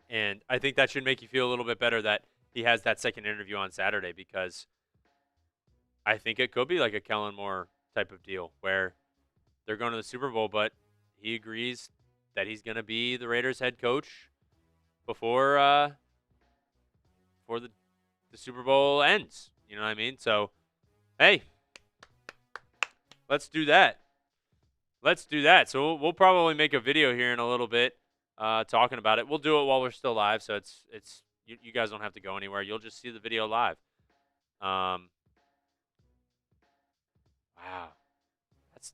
Speaker 2: And I think that should make you feel a little bit better that he has that second interview on Saturday, because I think it could be like a Kellen Moore type of deal where they're going to the Super Bowl, but he agrees that he's going to be the Raiders head coach before the Super Bowl ends. You know what I mean? So, hey, let's do that. Let's do that. So we'll probably make a video here in a little bit talking about it. We'll do it while we're still live, so it's you guys don't have to go anywhere. You'll just see the video live. Wow,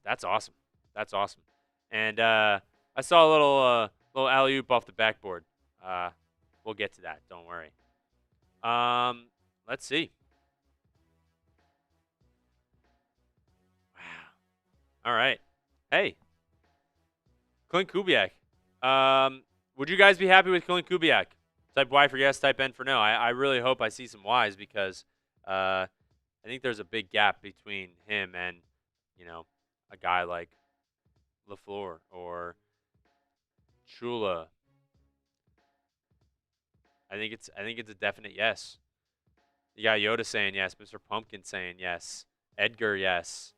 Speaker 2: that's awesome. That's awesome. And I saw a little alley-oop off the backboard. We'll get to that. Don't worry. Let's see. Wow. All right. Hey, Klint Kubiak. Would you guys be happy with Klint Kubiak? Type Y for yes, type N for no. I really hope I see some Ys, because I think there's a big gap between him and, a guy like LaFleur or Shula. I think it's a definite yes. You got Yoda saying yes, Mr. Pumpkin saying yes, Edgar yes.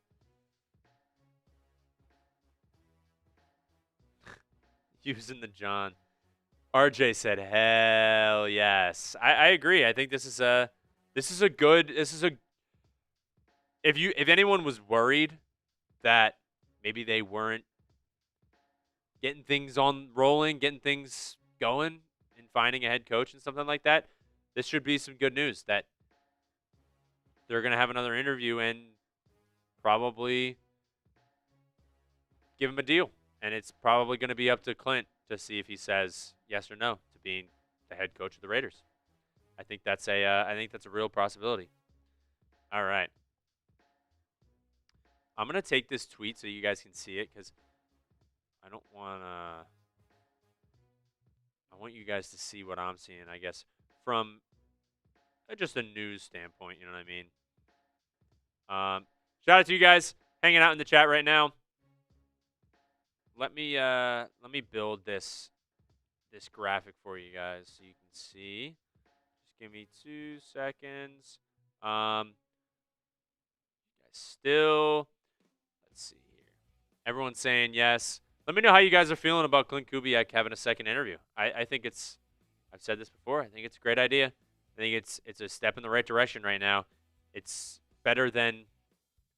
Speaker 2: Using the John. RJ said hell yes. I agree. I think this is a if anyone was worried that maybe they weren't getting things rolling, getting things going, and finding a head coach and something like that, this should be some good news that they're going to have another interview and probably give him a deal. And it's probably going to be up to Klint to see if he says yes or no to being the head coach of the Raiders. I think that's a real possibility. All right. I'm going to take this tweet so you guys can see it, because I want you guys to see what I'm seeing, I guess, from just a news standpoint, you know what I mean? Shout out to you guys hanging out in the chat right now. Let me build this graphic for you guys so you can see. Just give me 2 seconds. You guys still, let's see here. Everyone's saying yes. Let me know how you guys are feeling about Klint Kubiak having a second interview. I think it's, I've said this before, I think it's a great idea. I think it's a step in the right direction right now. It's better than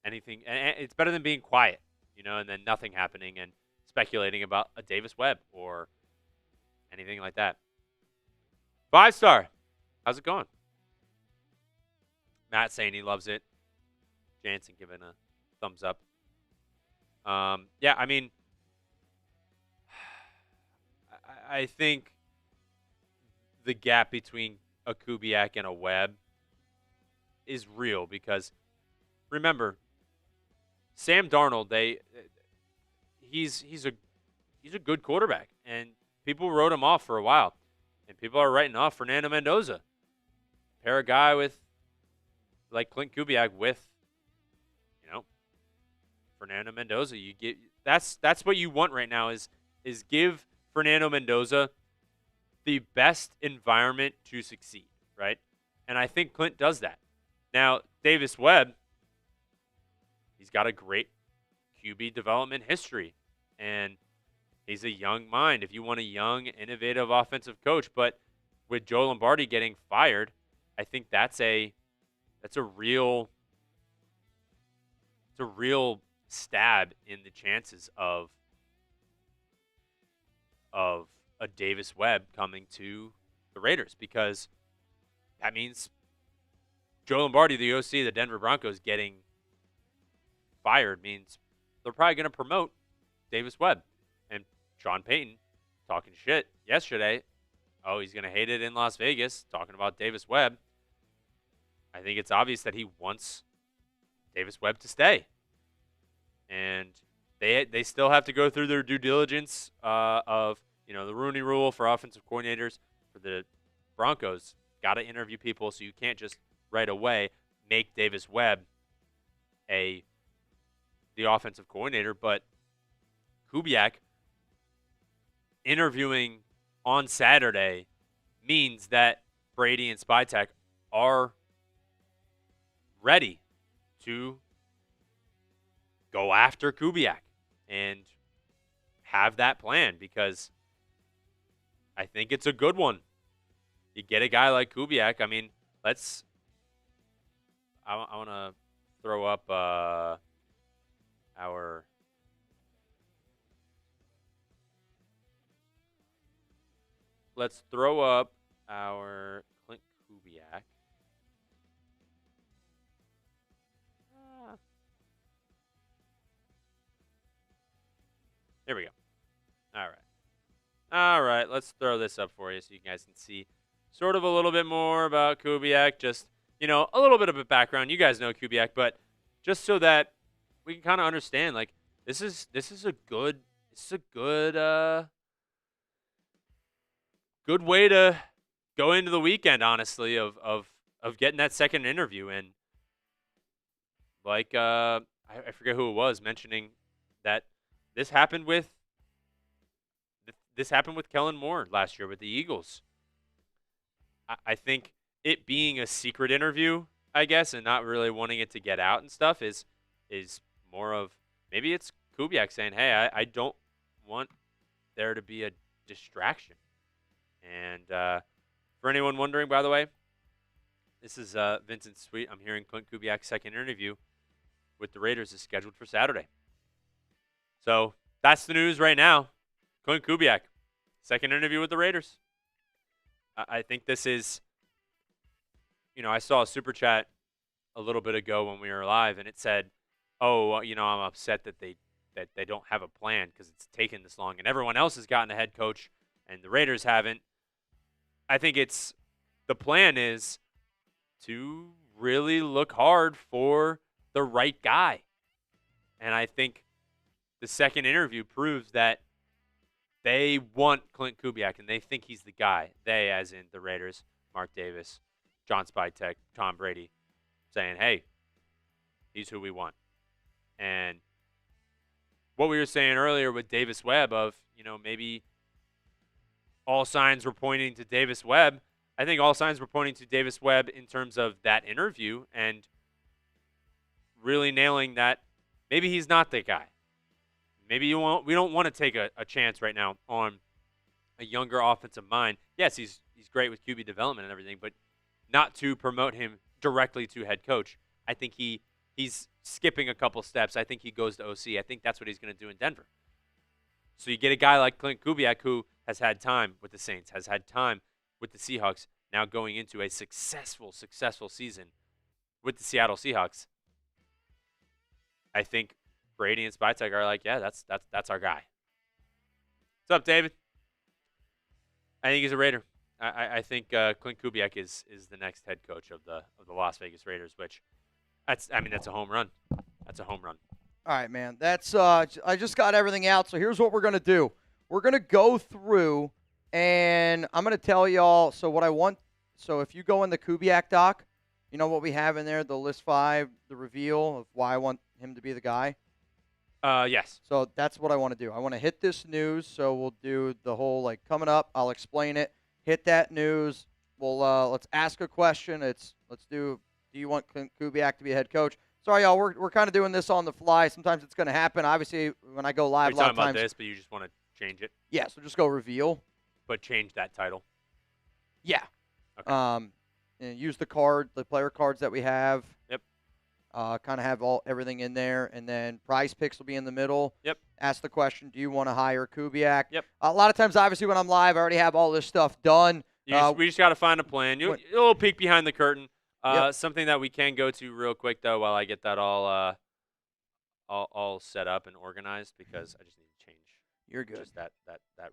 Speaker 2: anything. It's better than being quiet, and then nothing happening and speculating about a Davis Webb or anything like that. 5-star. How's it going? Matt saying he loves it. Jansen giving a thumbs up. Yeah, I mean, I think the gap between a Kubiak and a Webb is real, because remember, Sam Darnold, he's a good quarterback, and people wrote him off for a while, and people are writing off Fernando Mendoza. Pair a guy like Klint Kubiak with Fernando Mendoza. You get that's what you want right now is give Fernando Mendoza the best environment to succeed, right? And I think Klint does that. Now, Davis Webb, he's got a great QB development history, and he's a young mind. If you want a young, innovative offensive coach, but with Joe Lombardi getting fired, I think that's a real stab in the chances of a Davis Webb coming to the Raiders, because that means Joe Lombardi, the OC, the Denver Broncos, getting fired means they're probably going to promote Davis Webb. And Sean Payton talking shit yesterday. Oh, he's going to hate it in Las Vegas, talking about Davis Webb. I think it's obvious that he wants Davis Webb to stay. And they still have to go through their due diligence of, the Rooney Rule for offensive coordinators for the Broncos. Got to interview people, so you can't just right away make Davis Webb the offensive coordinator. But Kubiak interviewing on Saturday means that Brady and Spytek are ready to go after Kubiak and have that plan, because I think it's a good one. You get a guy like Kubiak. I mean, I want to throw up let's throw up our Klint Kubiak. Here we go. All right, let's throw this up for you so you guys can see sort of a little bit more about Kubiak. Just, a little bit of a background. You guys know Kubiak, but just so that we can kind of understand, like, this is a good good way to go into the weekend, honestly, of getting that second interview. And like I forget who it was mentioning that this happened with Kellen Moore last year with the Eagles. I think it being a secret interview, I guess, and not really wanting it to get out and stuff is more of, maybe it's Kubiak saying, hey, I don't want there to be a distraction. And for anyone wondering, by the way, this is Vincent's tweet. I'm hearing Klint Kubiak's second interview with the Raiders is scheduled for Saturday. So that's the news right now. Klint Kubiak, second interview with the Raiders. I think this is, I saw a super chat a little bit ago when we were live, and it said, oh, I'm upset that they don't have a plan because it's taken this long, and everyone else has gotten a head coach, and the Raiders haven't. I think the plan is to really look hard for the right guy. And I think the second interview proves that they want Klint Kubiak, and they think he's the guy. They, as in the Raiders, Mark Davis, John Spytek, Tom Brady, saying, hey, he's who we want. And what we were saying earlier with Davis Webb of, maybe all signs were pointing to Davis Webb. I think all signs were pointing to Davis Webb in terms of that interview and really nailing that maybe he's not the guy. Maybe we don't want to take a chance right now on a younger offensive mind. Yes, he's great with QB development and everything, but not to promote him directly to head coach. I think he's skipping a couple steps. I think he goes to OC. I think that's what he's going to do in Denver. So you get a guy like Klint Kubiak who has had time with the Saints, has had time with the Seahawks, now going into a successful season with the Seattle Seahawks. I think Brady and Spytek are like, yeah, that's our guy. What's up, David? I think he's a Raider. I think Klint Kubiak is the next head coach of the Las Vegas Raiders, which that's a home run. That's a home run.
Speaker 1: All right, man. That's I just got everything out. So here's what we're gonna do. We're gonna go through, and I'm gonna tell y'all. So what I want. So if you go in the Kubiak doc, you know what we have in there, the list 5, the reveal of why I want him to be the guy.
Speaker 2: Yes.
Speaker 1: So that's what I want to do. I want to hit this news. So we'll do the whole coming up. I'll explain it. Hit that news. We'll let's ask a question. Let's do. Do you want Kubiak to be a head coach? Sorry, y'all. We're kind of doing this on the fly. Sometimes it's going to happen. Obviously, when I go live,
Speaker 2: You're talking about this, but you just want to change it.
Speaker 1: Yeah. So just go reveal.
Speaker 2: But change that title.
Speaker 1: Yeah.
Speaker 2: Okay.
Speaker 1: And use the player cards that we have.
Speaker 2: Yep.
Speaker 1: Kind of have everything in there, and then prize picks will be in the middle.
Speaker 2: Yep.
Speaker 1: Ask the question, do you want to hire Kubiak?
Speaker 2: Yep.
Speaker 1: A lot of times, obviously, when I'm live, I already have all this stuff done.
Speaker 2: We just got to find a plan. A little peek behind the curtain.
Speaker 1: Yep.
Speaker 2: Something that we can go to real quick, though, while I get that all set up and organized, because I just need to change.
Speaker 1: You're good.
Speaker 2: Just that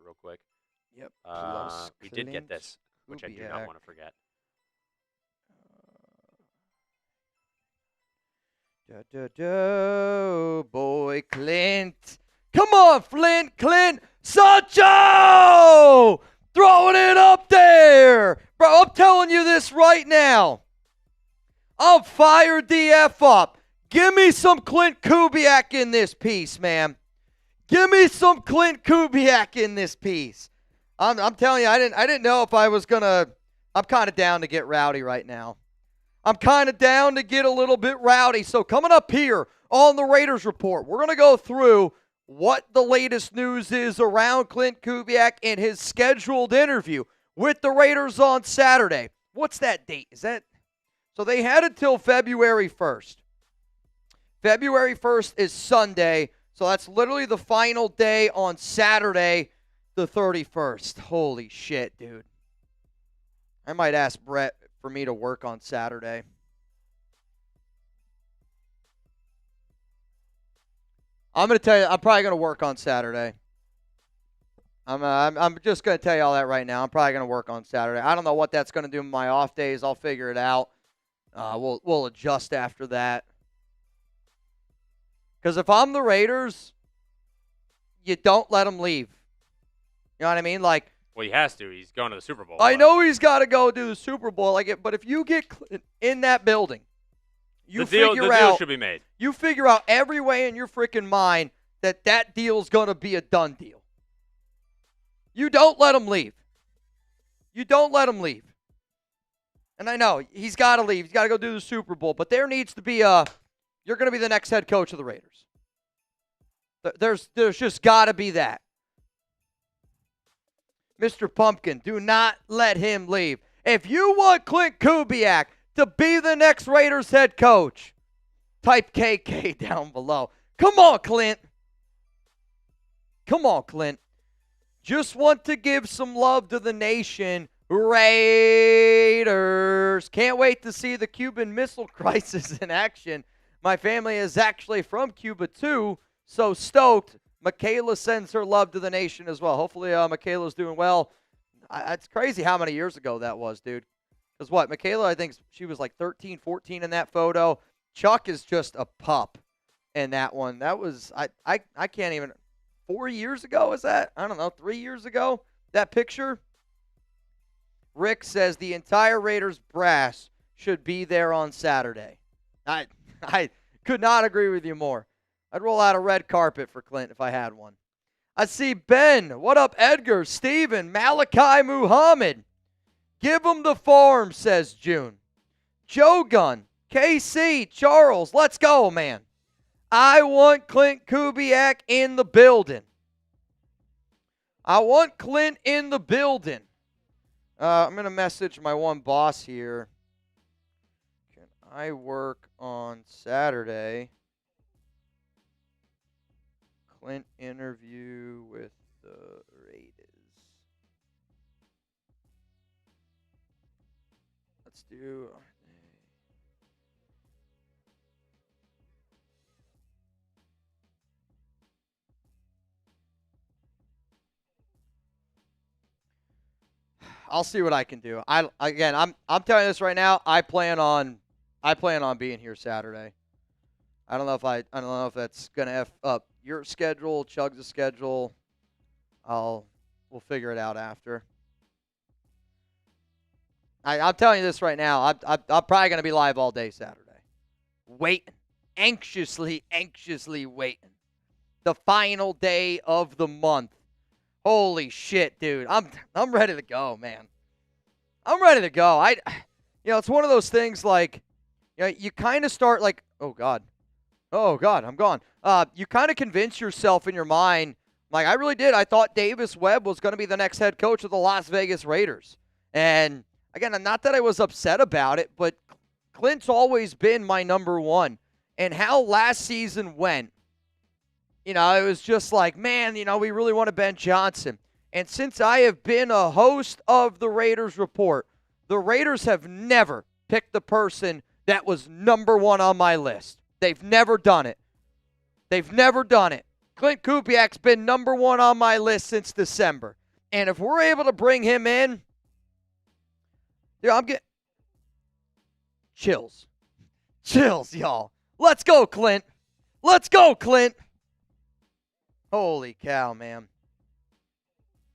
Speaker 2: real quick.
Speaker 1: Yep.
Speaker 2: We did get
Speaker 1: Klint
Speaker 2: this, which I do
Speaker 1: Kubiak.
Speaker 2: not want to forget.
Speaker 1: Boy, Klint. Come on, Clint. Sancho! Throwing it up there. Bro, I'm telling you this right now. I'm fired the F up. Give me some Klint Kubiak in this piece, man. Give me some Klint Kubiak in this piece. I'm telling you, I didn't know if I was gonna. I'm kind of down to get rowdy right now. I'm kind of down to get a little bit rowdy. So coming up here on the Raiders Report, we're gonna go through what the latest news is around Klint Kubiak and his scheduled interview with the Raiders on Saturday. What's that date? Is that? So they had until February 1st. February 1st is Sunday, so that's literally the final day on Saturday, the 31st. Holy shit, dude. I might ask Brett for me to work on Saturday. I'm going to tell you, I'm probably going to work on Saturday. I'm just going to tell you all that right now. I'm probably going to work on Saturday. I don't know what that's going to do in my off days. I'll figure it out. We'll adjust after that. Because if I'm the Raiders, you don't let him leave. You know what I mean? Like,
Speaker 2: well, he has to. He's going to the Super Bowl.
Speaker 1: I know he's got to go do the Super Bowl. But if you get in that building, the deal
Speaker 2: should be made.
Speaker 1: You figure out every way in your freaking mind that deal's going to be a done deal. You don't let him leave. You don't let him leave. And I know he's got to leave. He's got to go do the Super Bowl. But there needs to be you're going to be the next head coach of the Raiders. There's just got to be that. Mr. Pumpkin, do not let him leave. If you want Klint Kubiak to be the next Raiders head coach, type KK down below. Come on, Klint. Come on, Klint. Just want to give some love to the nation. Raiders. Can't wait to see the Cuban Missile Crisis in action. My family is actually from Cuba, too, so stoked. Michaela sends her love to the nation as well. Hopefully, Michaela's doing well. It's crazy how many years ago that was, dude. Because what? Michaela, I think she was like 13, 14 in that photo. Chuck is just a pup in that one. That was, I can't even, 4 years ago is that? I don't know, 3 years ago? That picture? Rick says the entire Raiders brass should be there on Saturday. I could not agree with you more. I'd roll out a red carpet for Klint if I had one. I see Ben. What up, Edgar, Steven, Malachi Muhammad? Give him the farm, says June. Joe Gunn, KC, Charles, let's go, man. I want Klint Kubiak in the building. I want Klint in the building. I'm going to message my one boss here. Can I work on Saturday? Klint interview with the Raiders. Let's do. I'll see what I can do. I'm telling you this right now. I plan on being here Saturday. I don't know if that's gonna F up your schedule, Chug's schedule. We'll figure it out after. I'm telling you this right now. I'm probably gonna be live all day Saturday, waiting, anxiously waiting. The final day of the month. Holy shit, dude. I'm ready to go, man. I'm ready to go. It's one of those things like, you kind of start like, oh God, I'm gone. You kind of convince yourself in your mind, like I really did. I thought Davis Webb was going to be the next head coach of the Las Vegas Raiders. And again, not that I was upset about it, but Klint's always been my number one. And how last season went, it was just like, man, we really want to Ben Johnson. And since I have been a host of the Raiders Report, the Raiders have never picked the person that was number one on my list. They've never done it. They've never done it. Klint Kubiak's been number one on my list since December. And if we're able to bring him in, I'm getting chills. Chills, y'all. Let's go, Klint. Let's go, Klint. Holy cow, man.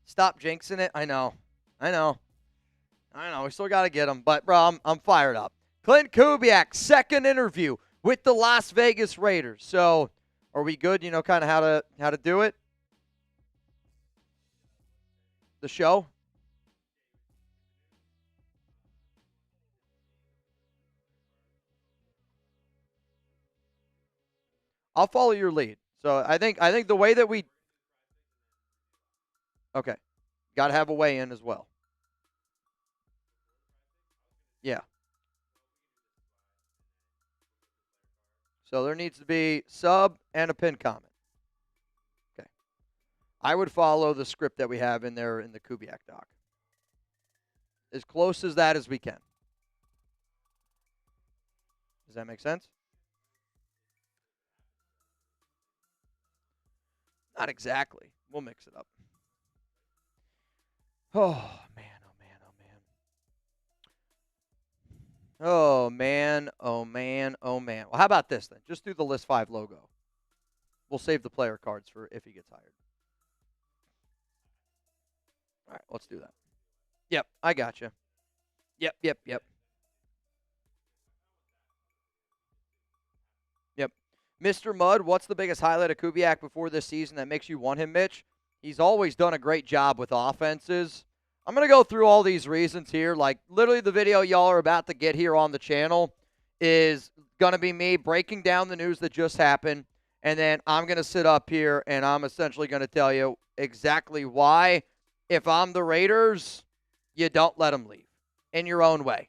Speaker 1: Stop jinxing it. I know. We still got to get him. But, bro, I'm fired up. Klint Kubiak, second interview with the Las Vegas Raiders. So, are we good? You know kind of how to do it? The show? I'll follow your lead. So I think the way that we okay, got to have a weigh-in as well. Yeah. So there needs to be sub and a pin comment. Okay. I would follow the script that we have in there in the Kubiak doc. As close as that as we can. Does that make sense? Not exactly. We'll mix it up. Oh, man. Oh, man. Well, how about this then? Just do the List 5 logo. We'll save the player cards for if he gets hired. All right, let's do that. Yep, I got you. Yep. Mr. Mudd, what's the biggest highlight of Kubiak before this season that makes you want him, Mitch? He's always done a great job with offenses. I'm going to go through all these reasons here. Like, literally the video y'all are about to get here on the channel is going to be me breaking down the news that just happened, and then I'm going to sit up here, and I'm essentially going to tell you exactly why, if I'm the Raiders, you don't let him leave in your own way.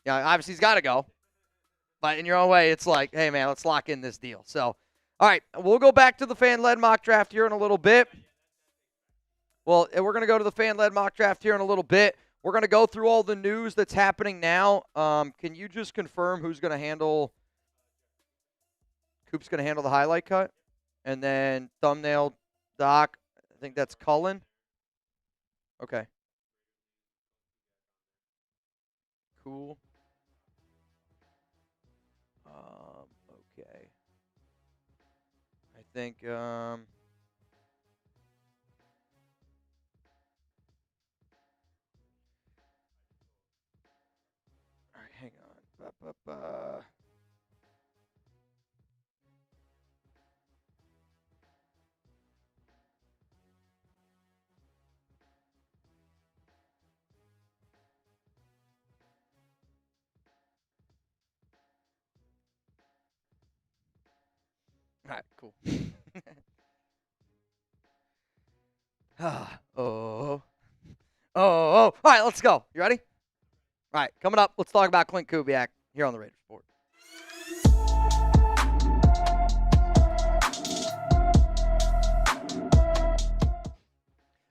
Speaker 1: Yeah, obviously he's got to go. But in your own way, it's like, hey, man, let's lock in this deal. So, all right, we'll go back to the fan-led mock draft here in a little bit. Well, we're going to go to the fan-led mock draft here in a little bit. We're going to go through all the news that's happening now. Can you just confirm who's going to handle – Coop's going to handle the highlight cut? And then thumbnail, doc, I think that's Cullen. Okay. Cool. Okay. I think, all right, hang on. All right, cool. Oh. All right, let's go. You ready? All right, coming up, let's talk about Klint Kubiak here on the Raiders Report.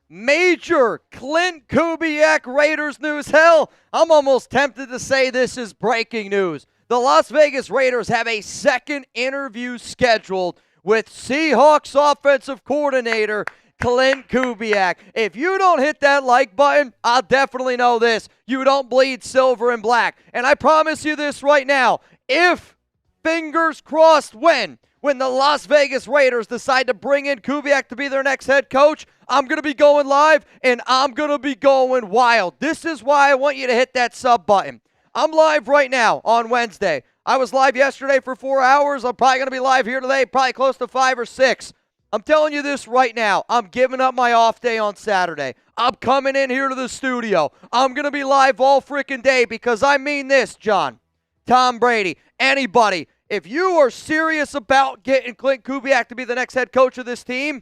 Speaker 1: Major Klint Kubiak Raiders news. Hell, I'm almost tempted to say this is breaking news. The Las Vegas Raiders have a second interview scheduled with Seahawks offensive coordinator Klint Kubiak. If you don't hit that like button, I'll definitely know this. You don't bleed silver and black. And I promise you this right now. If, fingers crossed, when the Las Vegas Raiders decide to bring in Kubiak to be their next head coach, I'm going to be going live and I'm going to be going wild. This is why I want you to hit that sub button. I'm live right now on Wednesday. I was live yesterday for 4 hours. I'm probably going to be live here today, probably close to 5 or 6. I'm telling you this right now. I'm giving up my off day on Saturday. I'm coming in here to the studio. I'm going to be live all freaking day because I mean this, John, Tom Brady, anybody. If you are serious about getting Klint Kubiak to be the next head coach of this team,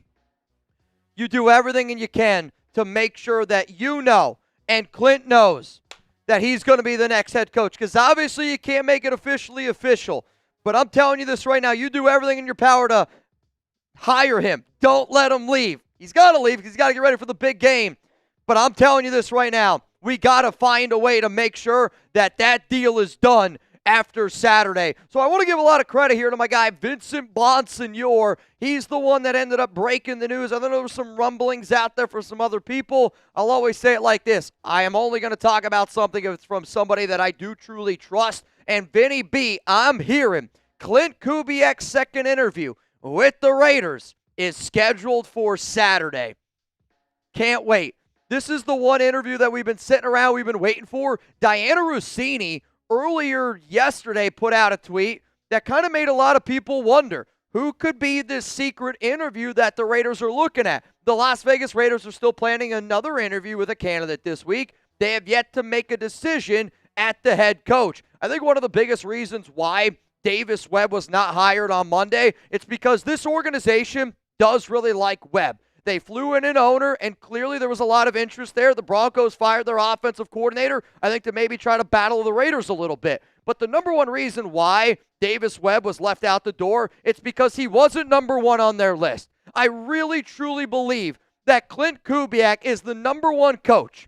Speaker 1: you do everything you can to make sure that you know and Klint knows that he's going to be the next head coach, because obviously you can't make it officially official. But I'm telling you this right now, you do everything in your power to hire him. Don't let him leave. He's got to leave because he's got to get ready for the big game. But I'm telling you this right now, we got to find a way to make sure that that deal is done after Saturday. So I want to give a lot of credit here to my guy, Vincent Bonsignor. He's the one that ended up breaking the news. I know there were some rumblings out there for some other people. I'll always say it like this. I am only going to talk about something if it's from somebody that I do truly trust. And Vinny B, I'm hearing Klint Kubiak's second interview with the Raiders is scheduled for Saturday. Can't wait. This is the one interview that we've been sitting around, we've been waiting for. Diana Rossini earlier yesterday put out a tweet that kind of made a lot of people wonder who could be this secret interview that the Raiders are looking at. The Las Vegas Raiders are still planning another interview with a candidate this week. They have yet to make a decision at the head coach. I think one of the biggest reasons why Davis Webb was not hired on Monday, it's because this organization does really like Webb. They flew in an owner, and clearly there was a lot of interest there. The Broncos fired their offensive coordinator, I think, to maybe try to battle the Raiders a little bit. But the number one reason why Davis Webb was left out the door, it's because he wasn't number one on their list. I really, truly believe that Klint Kubiak is the number one coach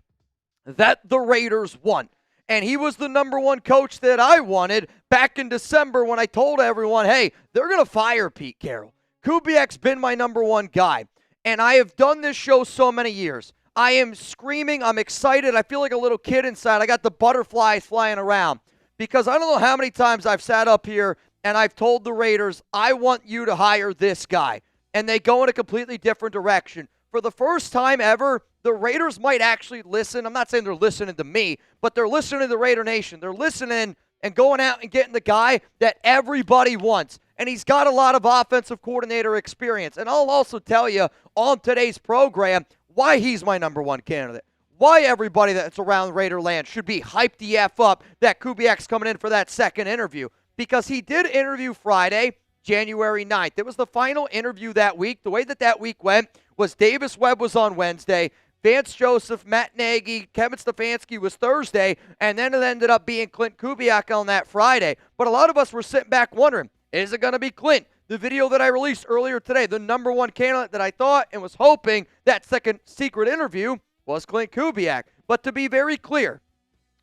Speaker 1: that the Raiders want. And he was the number one coach that I wanted back in December when I told everyone, hey, they're going to fire Pete Carroll. Kubiak's been my number one guy. And I have done this show so many years. I am screaming. I'm excited. I feel like a little kid inside. I got the butterflies flying around because I don't know how many times I've sat up here and I've told the Raiders, I want you to hire this guy. And they go in a completely different direction. For the first time ever, the Raiders might actually listen. I'm not saying they're listening to me, but they're listening to the Raider Nation. They're listening and going out and getting the guy that everybody wants. And he's got a lot of offensive coordinator experience. And I'll also tell you on today's program why he's my number one candidate. Why everybody that's around Raider land should be hyped the F up that Kubiak's coming in for that second interview. Because he did interview Friday, January 9th. It was the final interview that week. The way that week went was Davis Webb was on Wednesday. Vance Joseph, Matt Nagy, Kevin Stefanski was Thursday. And then it ended up being Klint Kubiak on that Friday. But a lot of us were sitting back wondering, is it going to be Klint? The video that I released earlier today, the number one candidate that I thought and was hoping that second secret interview was Klint Kubiak. But to be very clear,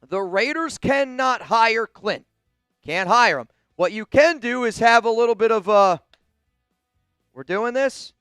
Speaker 1: the Raiders cannot hire Klint. Can't hire him. What you can do is have a little bit of we're doing this?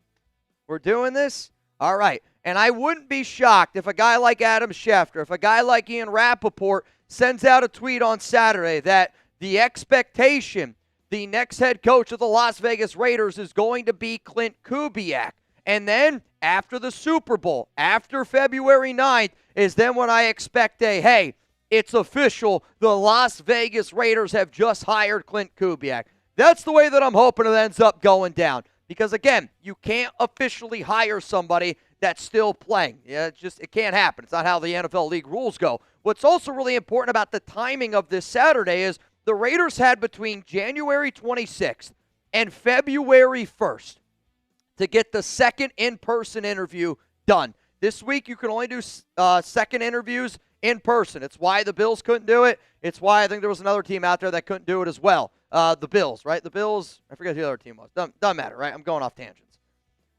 Speaker 1: We're doing this? All right. And I wouldn't be shocked if a guy like Adam Schefter, if a guy like Ian Rappaport sends out a tweet on Saturday that the expectation, the next head coach of the Las Vegas Raiders is going to be Klint Kubiak. And then after the Super Bowl, after February 9th, is then when I expect hey, it's official. The Las Vegas Raiders have just hired Klint Kubiak. That's the way that I'm hoping it ends up going down. Because, again, you can't officially hire somebody that's still playing. Yeah, it can't happen. It's not how the NFL league rules go. What's also really important about the timing of this Saturday is the Raiders had between January 26th and February 1st to get the second in-person interview done. This week, you can only do second interviews in person. It's why the Bills couldn't do it. It's why I think there was another team out there that couldn't do it as well. The Bills, right? The Bills, I forget who the other team was. Doesn't matter, right? I'm going off tangents.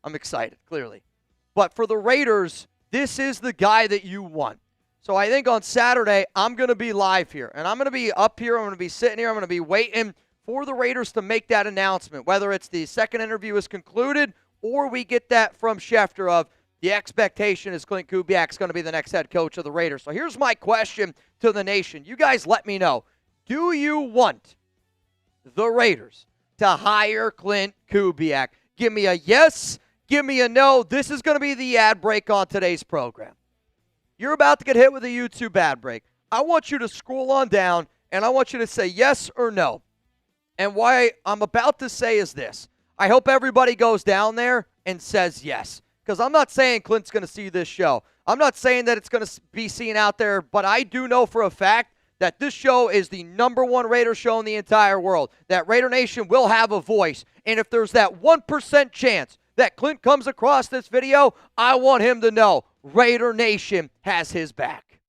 Speaker 1: I'm excited, clearly. But for the Raiders, this is the guy that you want. So I think on Saturday, I'm going to be live here. And I'm going to be up here. I'm going to be sitting here. I'm going to be waiting for the Raiders to make that announcement, whether it's the second interview is concluded or we get that from Schefter of the expectation is Klint Kubiak is going to be the next head coach of the Raiders. So here's my question to the nation. You guys let me know. Do you want the Raiders to hire Klint Kubiak? Give me a yes. Give me a no. This is going to be the ad break on today's program. You're about to get hit with a YouTube ad break. I want you to scroll on down, and I want you to say yes or no. And why I'm about to say is this. I hope everybody goes down there and says yes. Because I'm not saying Klint's going to see this show. I'm not saying that it's going to be seen out there, but I do know for a fact that this show is the number one Raider show in the entire world. That Raider Nation will have a voice. And if there's that 1% chance that Klint comes across this video, I want him to know Raider Nation has his back.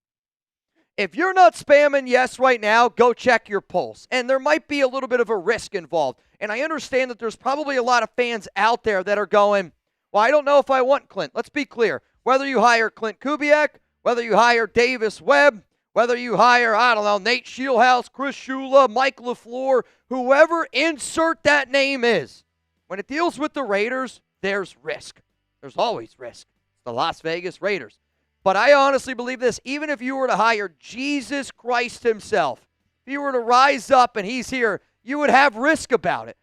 Speaker 1: If you're not spamming yes right now, go check your pulse. And there might be a little bit of a risk involved. And I understand that there's probably a lot of fans out there that are going, well, I don't know if I want Klint. Let's be clear. Whether you hire Klint Kubiak, whether you hire Davis Webb, Whether you hire, I don't know, Nate Scheelhaase, Chris Shula, Mike LaFleur, whoever insert that name is, when it deals with the Raiders, there's risk. There's always risk. It's the Las Vegas Raiders. But I honestly believe this, even if you were to hire Jesus Christ himself, if you were to rise up and he's here, you would have risk about it.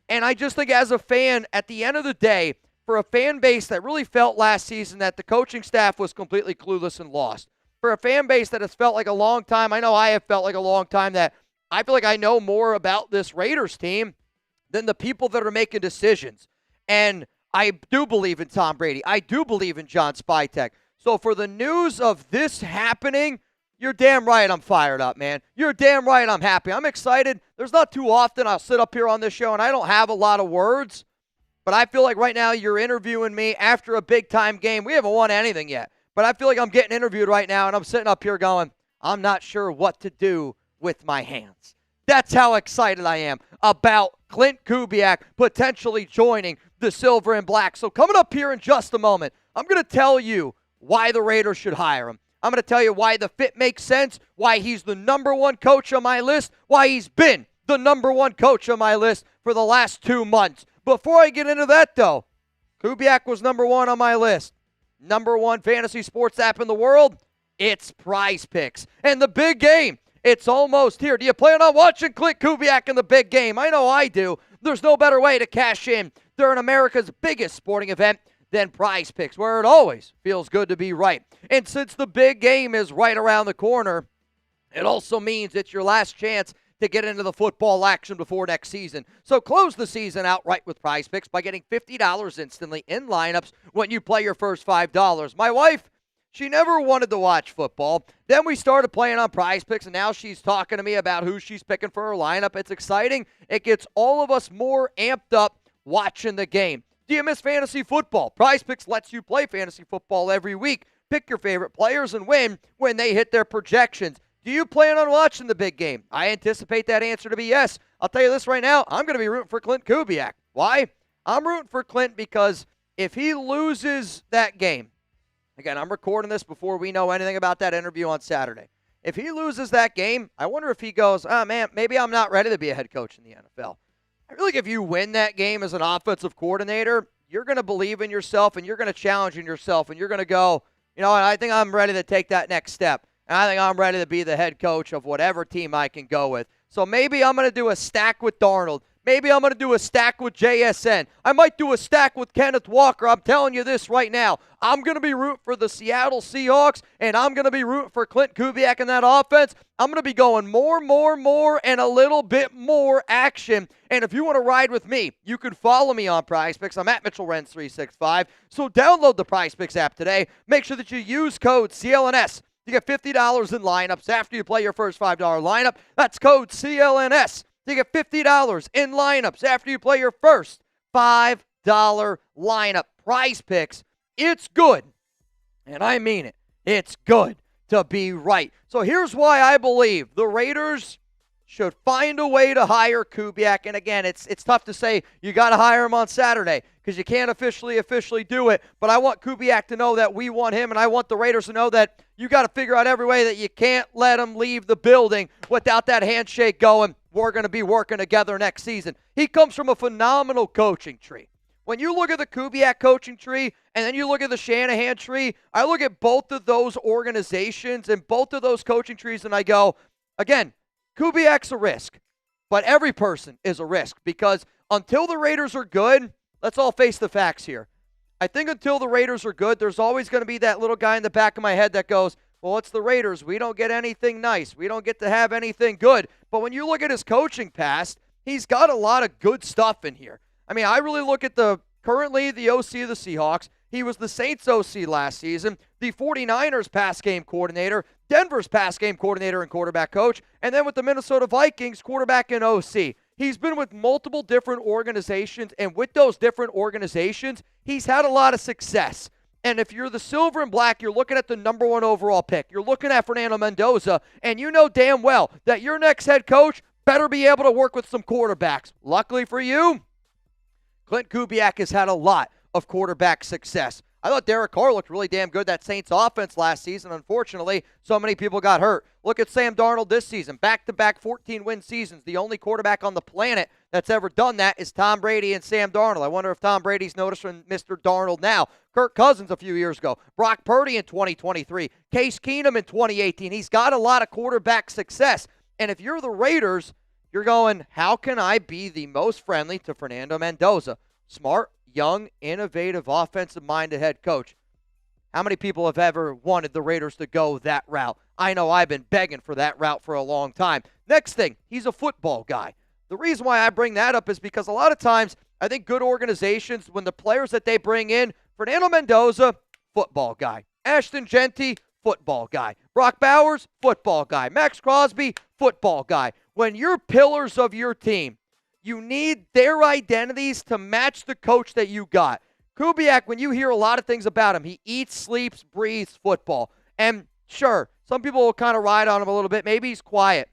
Speaker 1: And I just think as a fan, at the end of the day, for a fan base that really felt last season that the coaching staff was completely clueless and lost, for a fan base that has felt like a long time, I know I have felt like a long time that I feel like I know more about this Raiders team than the people that are making decisions. And I do believe in Tom Brady. I do believe in John Spytek. So for the news of this happening, you're damn right I'm fired up, man. You're damn right I'm happy. I'm excited. There's not too often I'll sit up here on this show and I don't have a lot of words, but I feel like right now you're interviewing me after a big-time game. We haven't won anything yet, but I feel like I'm getting interviewed right now and I'm sitting up here going, I'm not sure what to do with my hands. That's how excited I am about Klint Kubiak potentially joining the Silver and Black. So coming up here in just a moment, I'm going to tell you why the Raiders should hire him. I'm going to tell you why the fit makes sense, why he's the number one coach on my list, why he's been the number one coach on my list for the last 2 months. Before I get into that, though, Kubiak was number one on my list. Number one fantasy sports app in the world, it's Prize Picks. And the big game, it's almost here. Do you plan on watching Klint Kubiak in the big game? I know I do. There's no better way to cash in during America's biggest sporting event than Prize Picks, where it always feels good to be right. And since the big game is right around the corner, it also means it's your last chance to get into the football action before next season. So close the season outright with Prize Picks by getting $50 instantly in lineups when you play your first $5. My wife, she never wanted to watch football. Then we started playing on Prize Picks, and now she's talking to me about who she's picking for her lineup. It's exciting. It gets all of us more amped up watching the game. Do you miss fantasy football? Prize Picks lets you play fantasy football every week. Pick your favorite players and win when they hit their projections. Do you plan on watching the big game? I anticipate that answer to be yes. I'll tell you this right now. I'm going to be rooting for Klint Kubiak. Why? I'm rooting for Klint because if he loses that game, again, I'm recording this before we know anything about that interview on Saturday. If he loses that game, I wonder if he goes, oh, man, maybe I'm not ready to be a head coach in the NFL. I feel like if you win that game as an offensive coordinator, you're going to believe in yourself and you're going to challenge in yourself and you're going to go, you know, I think I'm ready to take that next step. And I think I'm ready to be the head coach of whatever team I can go with. So maybe I'm going to do a stack with Darnold. Maybe I'm going to do a stack with JSN. I might do a stack with Kenneth Walker. I'm telling you this right now. I'm going to be rooting for the Seattle Seahawks, and I'm going to be rooting for Klint Kubiak in that offense. I'm going to be going more, and a little bit more action. And if you want to ride with me, you can follow me on Prize Picks. I'm at MitchellRens365. So download the Prize Picks app today. Make sure that you use code CLNS. You get $50 in lineups after you play your first $5 lineup. That's code CLNS. You get $50 in lineups after you play your first $5 lineup. Prize Picks. It's good. And I mean it. It's good to be right. So here's why I believe the Raiders should find a way to hire Kubiak. And again, it's tough to say you got to hire him on Saturday because you can't officially do it. But I want Kubiak to know that we want him, and I want the Raiders to know that you got to figure out every way that you can't let him leave the building without that handshake going, we're going to be working together next season. He comes from a phenomenal coaching tree. When you look at the Kubiak coaching tree and then you look at the Shanahan tree, I look at both of those organizations and both of those coaching trees and I go, again, Kubiak's a risk, but every person is a risk because until the Raiders are good, let's all face the facts here. I think until the Raiders are good, there's always going to be that little guy in the back of my head that goes, well, it's the Raiders. We don't get anything nice. We don't get to have anything good. But when you look at his coaching past, he's got a lot of good stuff in here. I mean, I really look at currently the OC of the Seahawks. He was the Saints OC last season, the 49ers pass game coordinator, Denver's pass game coordinator and quarterback coach, and then with the Minnesota Vikings, quarterback and OC. He's been with multiple different organizations, and with those different organizations, he's had a lot of success. And if you're the Silver and Black, you're looking at the number one overall pick. You're looking at Fernando Mendoza, and you know damn well that your next head coach better be able to work with some quarterbacks. Luckily for you, Klint Kubiak has had a lot of quarterback success. I thought Derek Carr looked really damn good, that Saints offense last season. Unfortunately, so many people got hurt. Look at Sam Darnold this season. Back-to-back 14-win seasons. The only quarterback on the planet that's ever done that is Tom Brady and Sam Darnold. I wonder if Tom Brady's noticing Mr. Darnold now. Kirk Cousins a few years ago. Brock Purdy in 2023. Case Keenum in 2018. He's got a lot of quarterback success. And if you're the Raiders, you're going, how can I be the most friendly to Fernando Mendoza? Smart, young, innovative, offensive-minded head coach. How many people have ever wanted the Raiders to go that route? I know I've been begging for that route for a long time. Next thing, he's a football guy. The reason why I bring that up is because a lot of times I think good organizations, when the players that they bring in, Fernando Mendoza, football guy. Ashton Genty, football guy. Brock Bowers, football guy. Max Crosby, football guy. When you're pillars of your team, you need their identities to match the coach that you got. Kubiak, when you hear a lot of things about him, he eats, sleeps, breathes football. And sure, some people will kind of ride on him a little bit. Maybe he's quiet.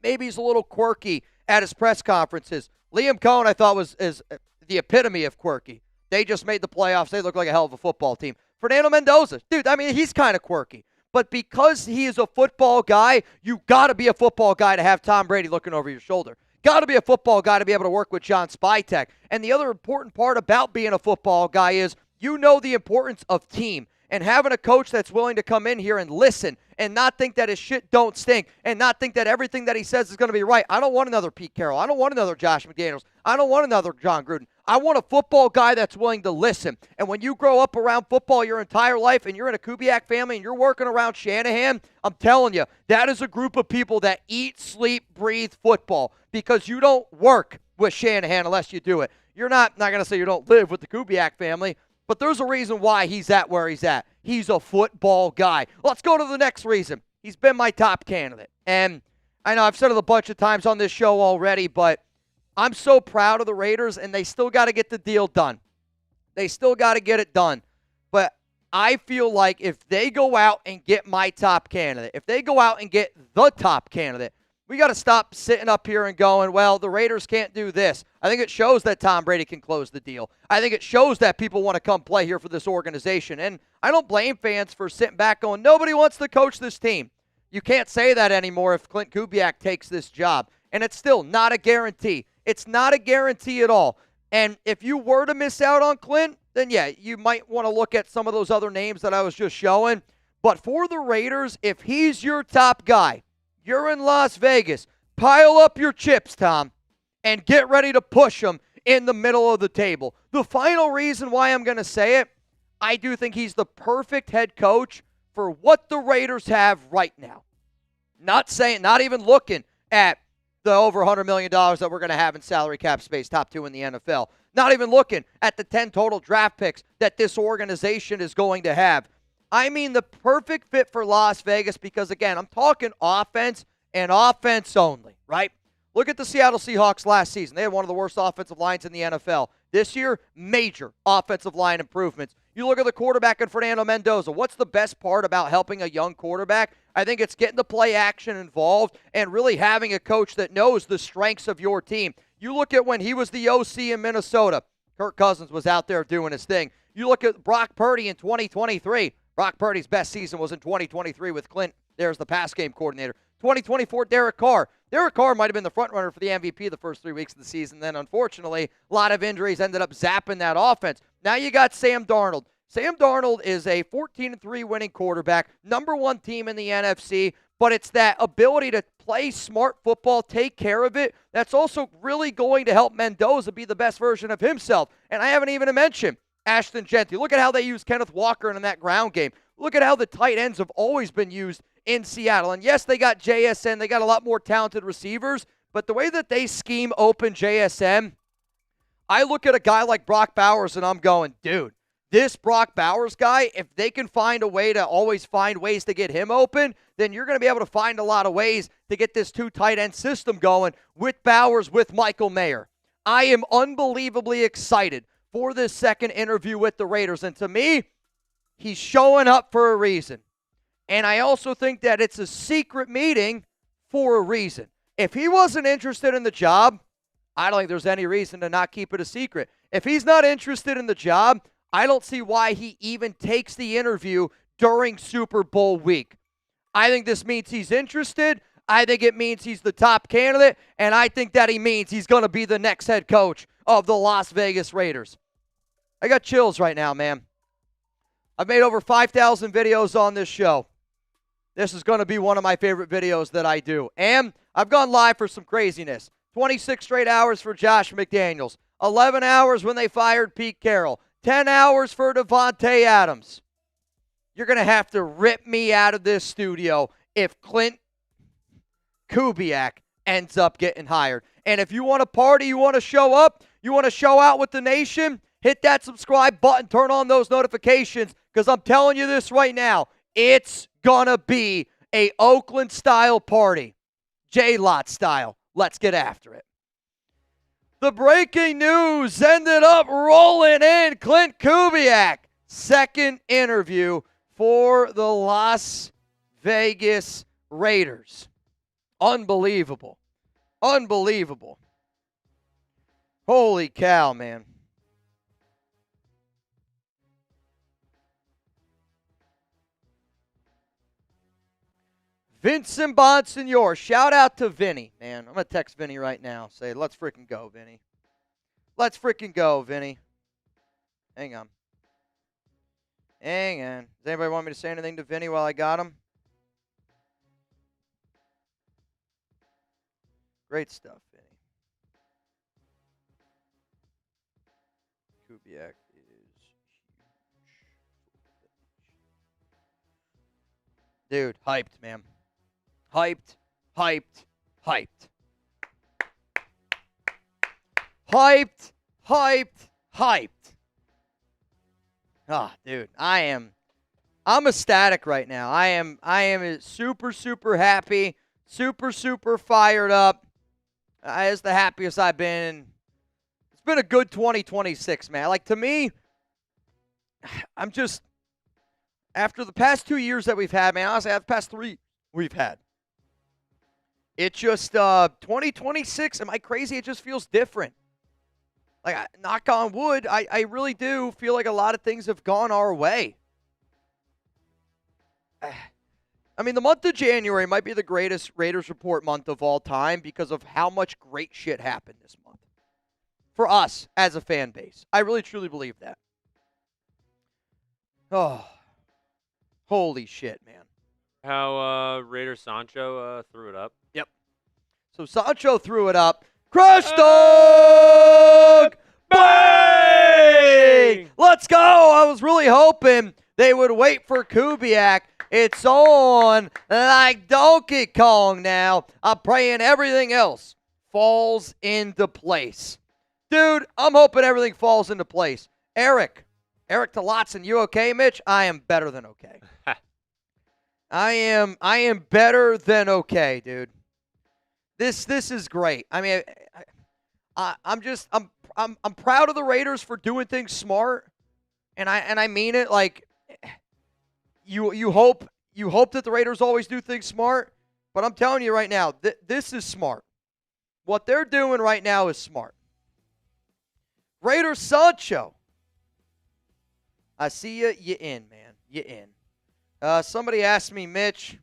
Speaker 1: Maybe he's a little quirky at his press conferences. Liam Cohen, I thought, is the epitome of quirky. They just made the playoffs. They look like a hell of a football team. Fernando Mendoza, dude, I mean, he's kind of quirky. But because he is a football guy, you got to be a football guy to have Tom Brady looking over your shoulder. Got to be a football guy to be able to work with John Spytek. And the other important part about being a football guy is you know the importance of team. And having a coach that's willing to come in here and listen and not think that his shit don't stink and not think that everything that he says is going to be right. I don't want another Pete Carroll. I don't want another Josh McDaniels. I don't want another John Gruden. I want a football guy that's willing to listen. And when you grow up around football your entire life and you're in a Kubiak family and you're working around Shanahan, I'm telling you, that is a group of people that eat, sleep, breathe football because you don't work with Shanahan unless you do it. You're not going to say you don't live with the Kubiak family, but there's a reason why he's at where he's at. He's a football guy. Let's go to the next reason. He's been my top candidate. And I know I've said it a bunch of times on this show already, but I'm so proud of the Raiders, and they still got to get the deal done. They still got to get it done. But I feel like if they go out and get my top candidate, if they go out and get the top candidate, we got to stop sitting up here and going, well, the Raiders can't do this. I think it shows that Tom Brady can close the deal. I think it shows that people want to come play here for this organization. And I don't blame fans for sitting back going, nobody wants to coach this team. You can't say that anymore if Klint Kubiak takes this job. And it's still not a guarantee. It's not a guarantee at all. And if you were to miss out on Klint, then yeah, you might want to look at some of those other names that I was just showing. But for the Raiders, if he's your top guy, you're in Las Vegas, pile up your chips, Tom, and get ready to push them in the middle of the table. The final reason why I'm going to say it, I do think he's the perfect head coach for what the Raiders have right now. Not even looking at the over $100 million that we're going to have in salary cap space, top 2 in the NFL. Not even looking at the 10 total draft picks that this organization is going to have. I mean the perfect fit for Las Vegas because, again, I'm talking offense and offense only, right? Look at the Seattle Seahawks last season. They had one of the worst offensive lines in the NFL. This year, major offensive line improvements. You look at the quarterback in Fernando Mendoza. What's the best part about helping a young quarterback? I think it's getting the play action involved and really having a coach that knows the strengths of your team. You look at when he was the OC in Minnesota. Kirk Cousins was out there doing his thing. You look at Brock Purdy in 2023. Brock Purdy's best season was in 2023 with Klint. There's the pass game coordinator. 2024, Derek Carr. Derek Carr might have been the front runner for the MVP the first 3 weeks of the season. Then, unfortunately, a lot of injuries ended up zapping that offense. Now you got Sam Darnold. Sam Darnold is a 14-3 winning quarterback, number 1 team in the NFC, but it's that ability to play smart football, take care of it, that's also really going to help Mendoza be the best version of himself. And I haven't even mentioned Ashton Genty. Look at how they use Kenneth Walker in that ground game. Look at how the tight ends have always been used in Seattle. And yes, they got JSN. They got a lot more talented receivers. But the way that they scheme open JSN, I look at a guy like Brock Bowers and I'm going, dude, this Brock Bowers guy, if they can find a way to always find ways to get him open, then you're going to be able to find a lot of ways to get this 2 tight end system going with Bowers, with Michael Mayer. I am unbelievably excited for this second interview with the Raiders. And to me, he's showing up for a reason. And I also think that it's a secret meeting for a reason. If he wasn't interested in the job, I don't think there's any reason to not keep it a secret. If he's not interested in the job, I don't see why he even takes the interview during Super Bowl week. I think this means he's interested. I think it means he's the top candidate, and I think that he means he's going to be the next head coach of the Las Vegas Raiders. I got chills right now, man. I've made over 5,000 videos on this show. This is going to be one of my favorite videos that I do. And I've gone live for some craziness. 26 straight hours for Josh McDaniels. 11 hours when they fired Pete Carroll. 10 hours for Devontae Adams. You're going to have to rip me out of this studio if Klint Kubiak ends up getting hired. And if you want to party, you want to show up, you want to show out with the nation, hit that subscribe button, turn on those notifications, because I'm telling you this right now, it's going to be a Oakland-style party. J-Lot style. Let's get after it. The breaking news ended up rolling in. Klint Kubiak, second interview for the Las Vegas Raiders. Unbelievable. Unbelievable. Holy cow, man. Vincent Bonsignor. Shout out to Vinny, man. I'm going to text Vinny right now. Say, let's freaking go, Vinny. Let's freaking go, Vinny. Hang on. Hang on. Does anybody want me to say anything to Vinny while I got him? Great stuff, Vinny. Kubiak is huge. Dude, hyped, man. Hyped, hyped, hyped. Hyped, hyped, hyped. Ah, dude, I'm ecstatic right now. I am super, super happy, super, super fired up. It's the happiest I've been. It's been a good 2026, man. Like, to me, I'm just, after the past 2 years that we've had, man, honestly, the past 3 we've had, it just, 2026, am I crazy? It just feels different. Like, knock on wood, I really do feel like a lot of things have gone our way. I mean, the month of January might be the greatest Raiders Report month of all time because of how much great shit happened this month. For us, as a fan base. I really, truly believe that. Oh, holy shit, man.
Speaker 2: How Raider Sancho threw it up.
Speaker 1: Yep. So Sancho threw it up. Crash dog! Bang! Let's go! I was really hoping they would wait for Kubiak. It's on like Donkey Kong now. I'm praying everything else falls into place. Dude, I'm hoping everything falls into place. Eric to Lotson, you okay, Mitch? I am better than okay. I am better than okay, dude. This is great. I mean, I'm proud of the Raiders for doing things smart, and I mean it. Like, you hope that the Raiders always do things smart, but I'm telling you right now, this is smart. What they're doing right now is smart. Raiders Sancho. I see you. You in, man. You in. Somebody asked me, Mitch,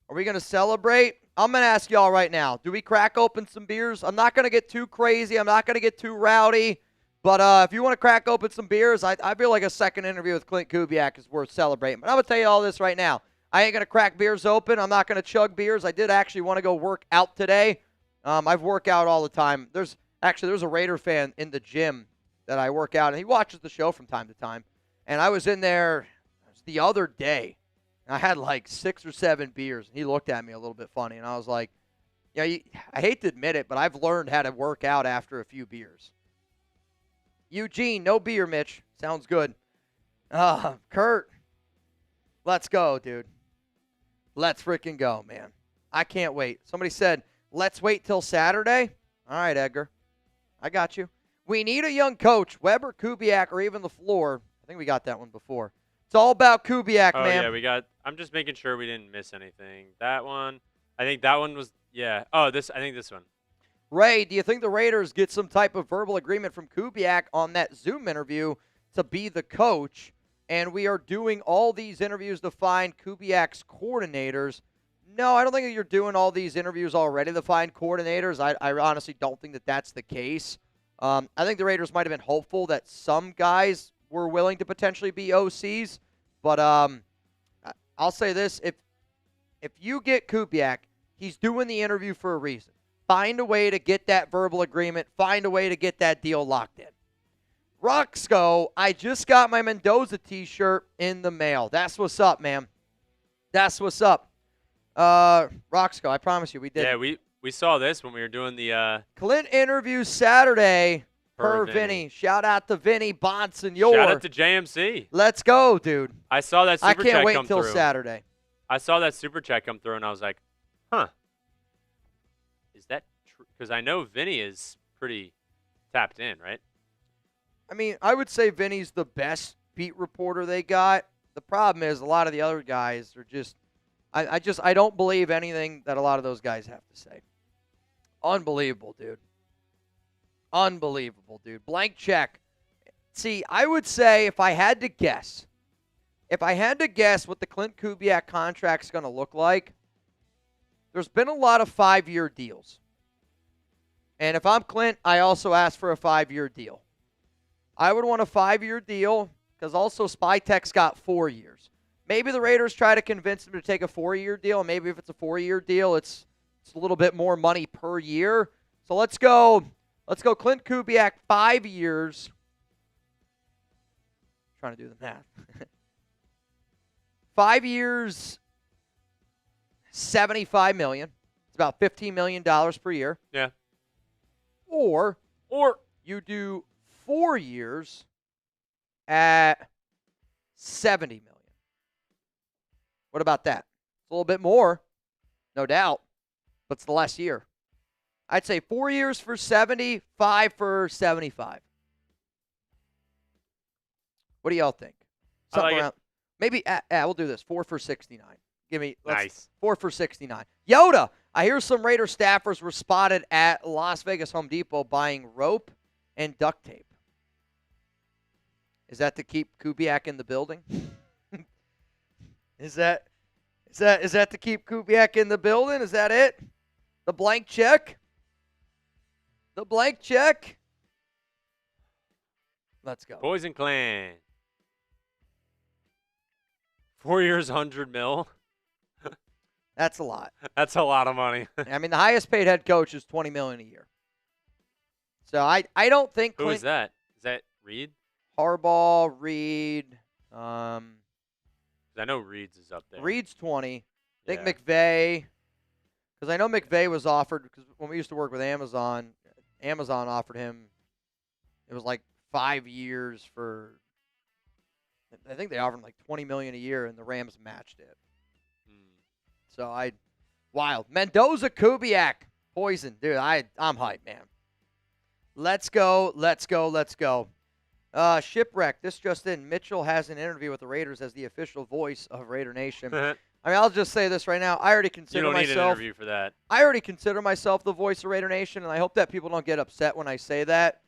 Speaker 1: are we going to celebrate? I'm going to ask y'all right now. Do we crack open some beers? I'm not going to get too crazy. I'm not going to get too rowdy. But if you want to crack open some beers, I feel like a second interview with Klint Kubiak is worth celebrating. But I'm going to tell you all this right now. I ain't going to crack beers open. I'm not going to chug beers. I did actually want to go work out today. I've worked out all the time. There's a Raider fan in the gym that I work out, and he watches the show from time to time. And I was in there the other day, and I had like 6 or 7 beers, and he looked at me a little bit funny, and I was like, yeah, I hate to admit it, but I've learned how to work out after a few beers. Eugene, no beer, Mitch. Sounds good. Kurt, let's go, dude. Let's freaking go, man. I can't wait. Somebody said, let's wait till Saturday. All right, Edgar. I got you. We need a young coach, Webb or Kubiak or even LaFleur. I think we got that one before. It's all about Kubiak, man.
Speaker 2: Oh, yeah, I'm just making sure we didn't miss anything. That one, I think that one was, yeah. Oh, I think this one.
Speaker 1: Ray, do you think the Raiders get some type of verbal agreement from Kubiak on that Zoom interview to be the coach, and we are doing all these interviews to find Kubiak's coordinators. No, I don't think that you're doing all these interviews already to find coordinators. I honestly don't think that that's the case. I think the Raiders might have been hopeful that some guys were willing to potentially be OCs, but I'll say this. If you get Kubiak, he's doing the interview for a reason. Find a way to get that verbal agreement. Find a way to get that deal locked in. Roxco, I just got my Mendoza t-shirt in the mail. That's what's up, man. That's what's up. Roxco, I promise you we did.
Speaker 2: Yeah, we saw this when we were doing the
Speaker 1: Klint interview Saturday per Vinny. Shout out to Vinny Bonson.
Speaker 2: Shout out to JMC.
Speaker 1: Let's go, dude.
Speaker 2: I saw that super chat come through.
Speaker 1: I can't wait until Saturday.
Speaker 2: I saw that super chat come through, and I was like, huh. Is that true? Because I know Vinny is pretty tapped in, right?
Speaker 1: I mean, I would say Vinny's the best beat reporter they got. The problem is a lot of the other guys are just I don't believe anything that a lot of those guys have to say. Unbelievable, dude. Unbelievable, dude. Blank check. See, I would say if I had to guess what the Klint Kubiak contract's going to look like, there's been a lot of 5-year deals. And if I'm Klint, I also ask for a 5-year deal. I would want a 5-year deal because also Spytek's got 4 years. Maybe the Raiders try to convince them to take a 4-year deal, and maybe if it's a 4-year deal, it's a little bit more money per year. So let's go Klint Kubiak, 5 years. Trying to do the math. 5 years, $75 million. It's about $15 million per year.
Speaker 2: Yeah.
Speaker 1: Or you do 4 years at $70 million. What about that? It's a little bit more, no doubt, but it's the last year. I'd say 4 years for 70, 5 for 75. What do y'all think? Something around. Maybe we'll do this. 4 for 69. Give me
Speaker 2: nice.
Speaker 1: 4 for 69. Yoda, I hear some Raider staffers were spotted at Las Vegas Home Depot buying rope and duct tape. Is that to keep Kubiak in the building? Is that to keep Kubiak in the building? Is that it? The blank check? The blank check? Let's go.
Speaker 2: Boys and Clan. 4 years, $100 million.
Speaker 1: That's a lot.
Speaker 2: That's a lot of money.
Speaker 1: I mean, the highest paid head coach is $20 million a year. So I don't think
Speaker 2: Who is that? Is that Reed?
Speaker 1: Harbaugh, Reed.
Speaker 2: I know Reed's is up there.
Speaker 1: Reed's 20. I think McVay, because I know McVay was offered, because when we used to work with Amazon offered him, it was like 5 years for, I think they offered him like $20 million a year, and the Rams matched it. So wild. Mendoza, Kubiak, poison. Dude, I'm hyped, man. Let's go. Shipwreck, this just in. Mitchell has an interview with the Raiders as the official voice of Raider Nation. I mean, I'll just say this right now. I already consider myself.
Speaker 2: You don't need an interview for that.
Speaker 1: I already consider myself the voice of Raider Nation, and I hope that people don't get upset when I say that.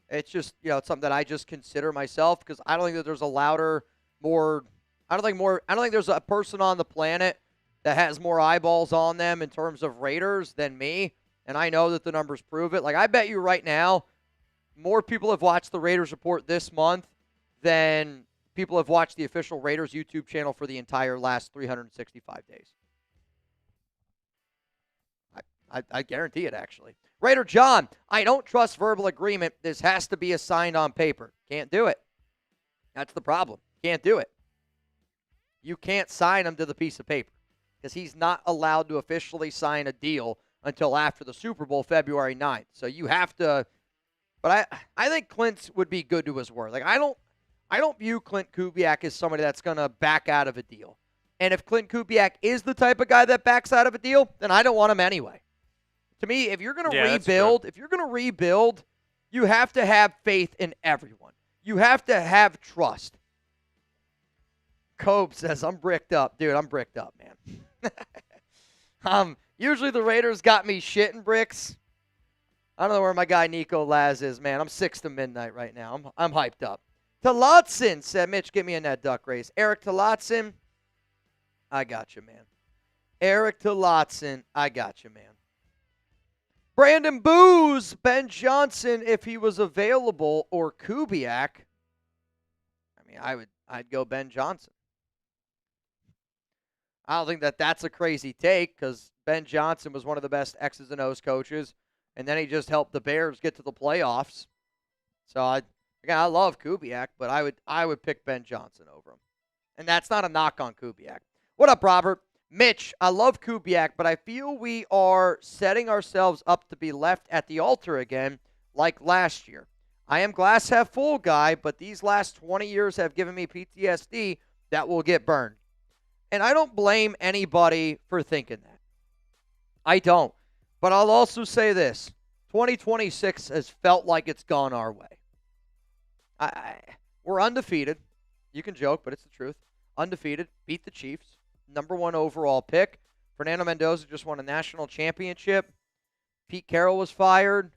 Speaker 1: It's just, it's something that I just consider myself because I don't think that there's a louder, more. I don't think there's a person on the planet that has more eyeballs on them in terms of Raiders than me, and I know that the numbers prove it. Like, I bet you right now, more people have watched the Raiders Report this month than people have watched the official Raiders YouTube channel for the entire last 365 days. I guarantee it, actually. Raider John, I don't trust verbal agreement. This has to be assigned on paper. Can't do it. That's the problem. Can't do it. You can't sign him to the piece of paper because he's not allowed to officially sign a deal until after the Super Bowl, February 9th. So you have to. But I think Klint would be good to his word. Like, I don't view Klint Kubiak as somebody that's going to back out of a deal. And if Klint Kubiak is the type of guy that backs out of a deal, then I don't want him anyway. To me, if you're going to rebuild, you have to have faith in everyone. You have to have trust. Cope says, I'm bricked up. Dude, I'm bricked up, man. Usually the Raiders got me shitting bricks. I don't know where my guy Nico Laz is, man. I'm 6 to midnight right now. I'm hyped up. Talotson said, Mitch, get me in that duck race. Eric Talotson, I got you, man. Eric Talotson, I got you, man. Brandon Booze, Ben Johnson, if he was available, or Kubiak. I mean, I'd go Ben Johnson. I don't think that's a crazy take because Ben Johnson was one of the best X's and O's coaches, and then he just helped the Bears get to the playoffs. So I love Kubiak, but I would pick Ben Johnson over him. And that's not a knock on Kubiak. What up, Robert? Mitch, I love Kubiak, but I feel we are setting ourselves up to be left at the altar again like last year. I am glass half full guy, but these last 20 years have given me PTSD that will get burned. And I don't blame anybody for thinking that. I don't. But I'll also say this. 2026 has felt like it's gone our way. We're undefeated. You can joke, but it's the truth. Undefeated. Beat the Chiefs. #1 overall pick. Fernando Mendoza just won a national championship. Pete Carroll was fired.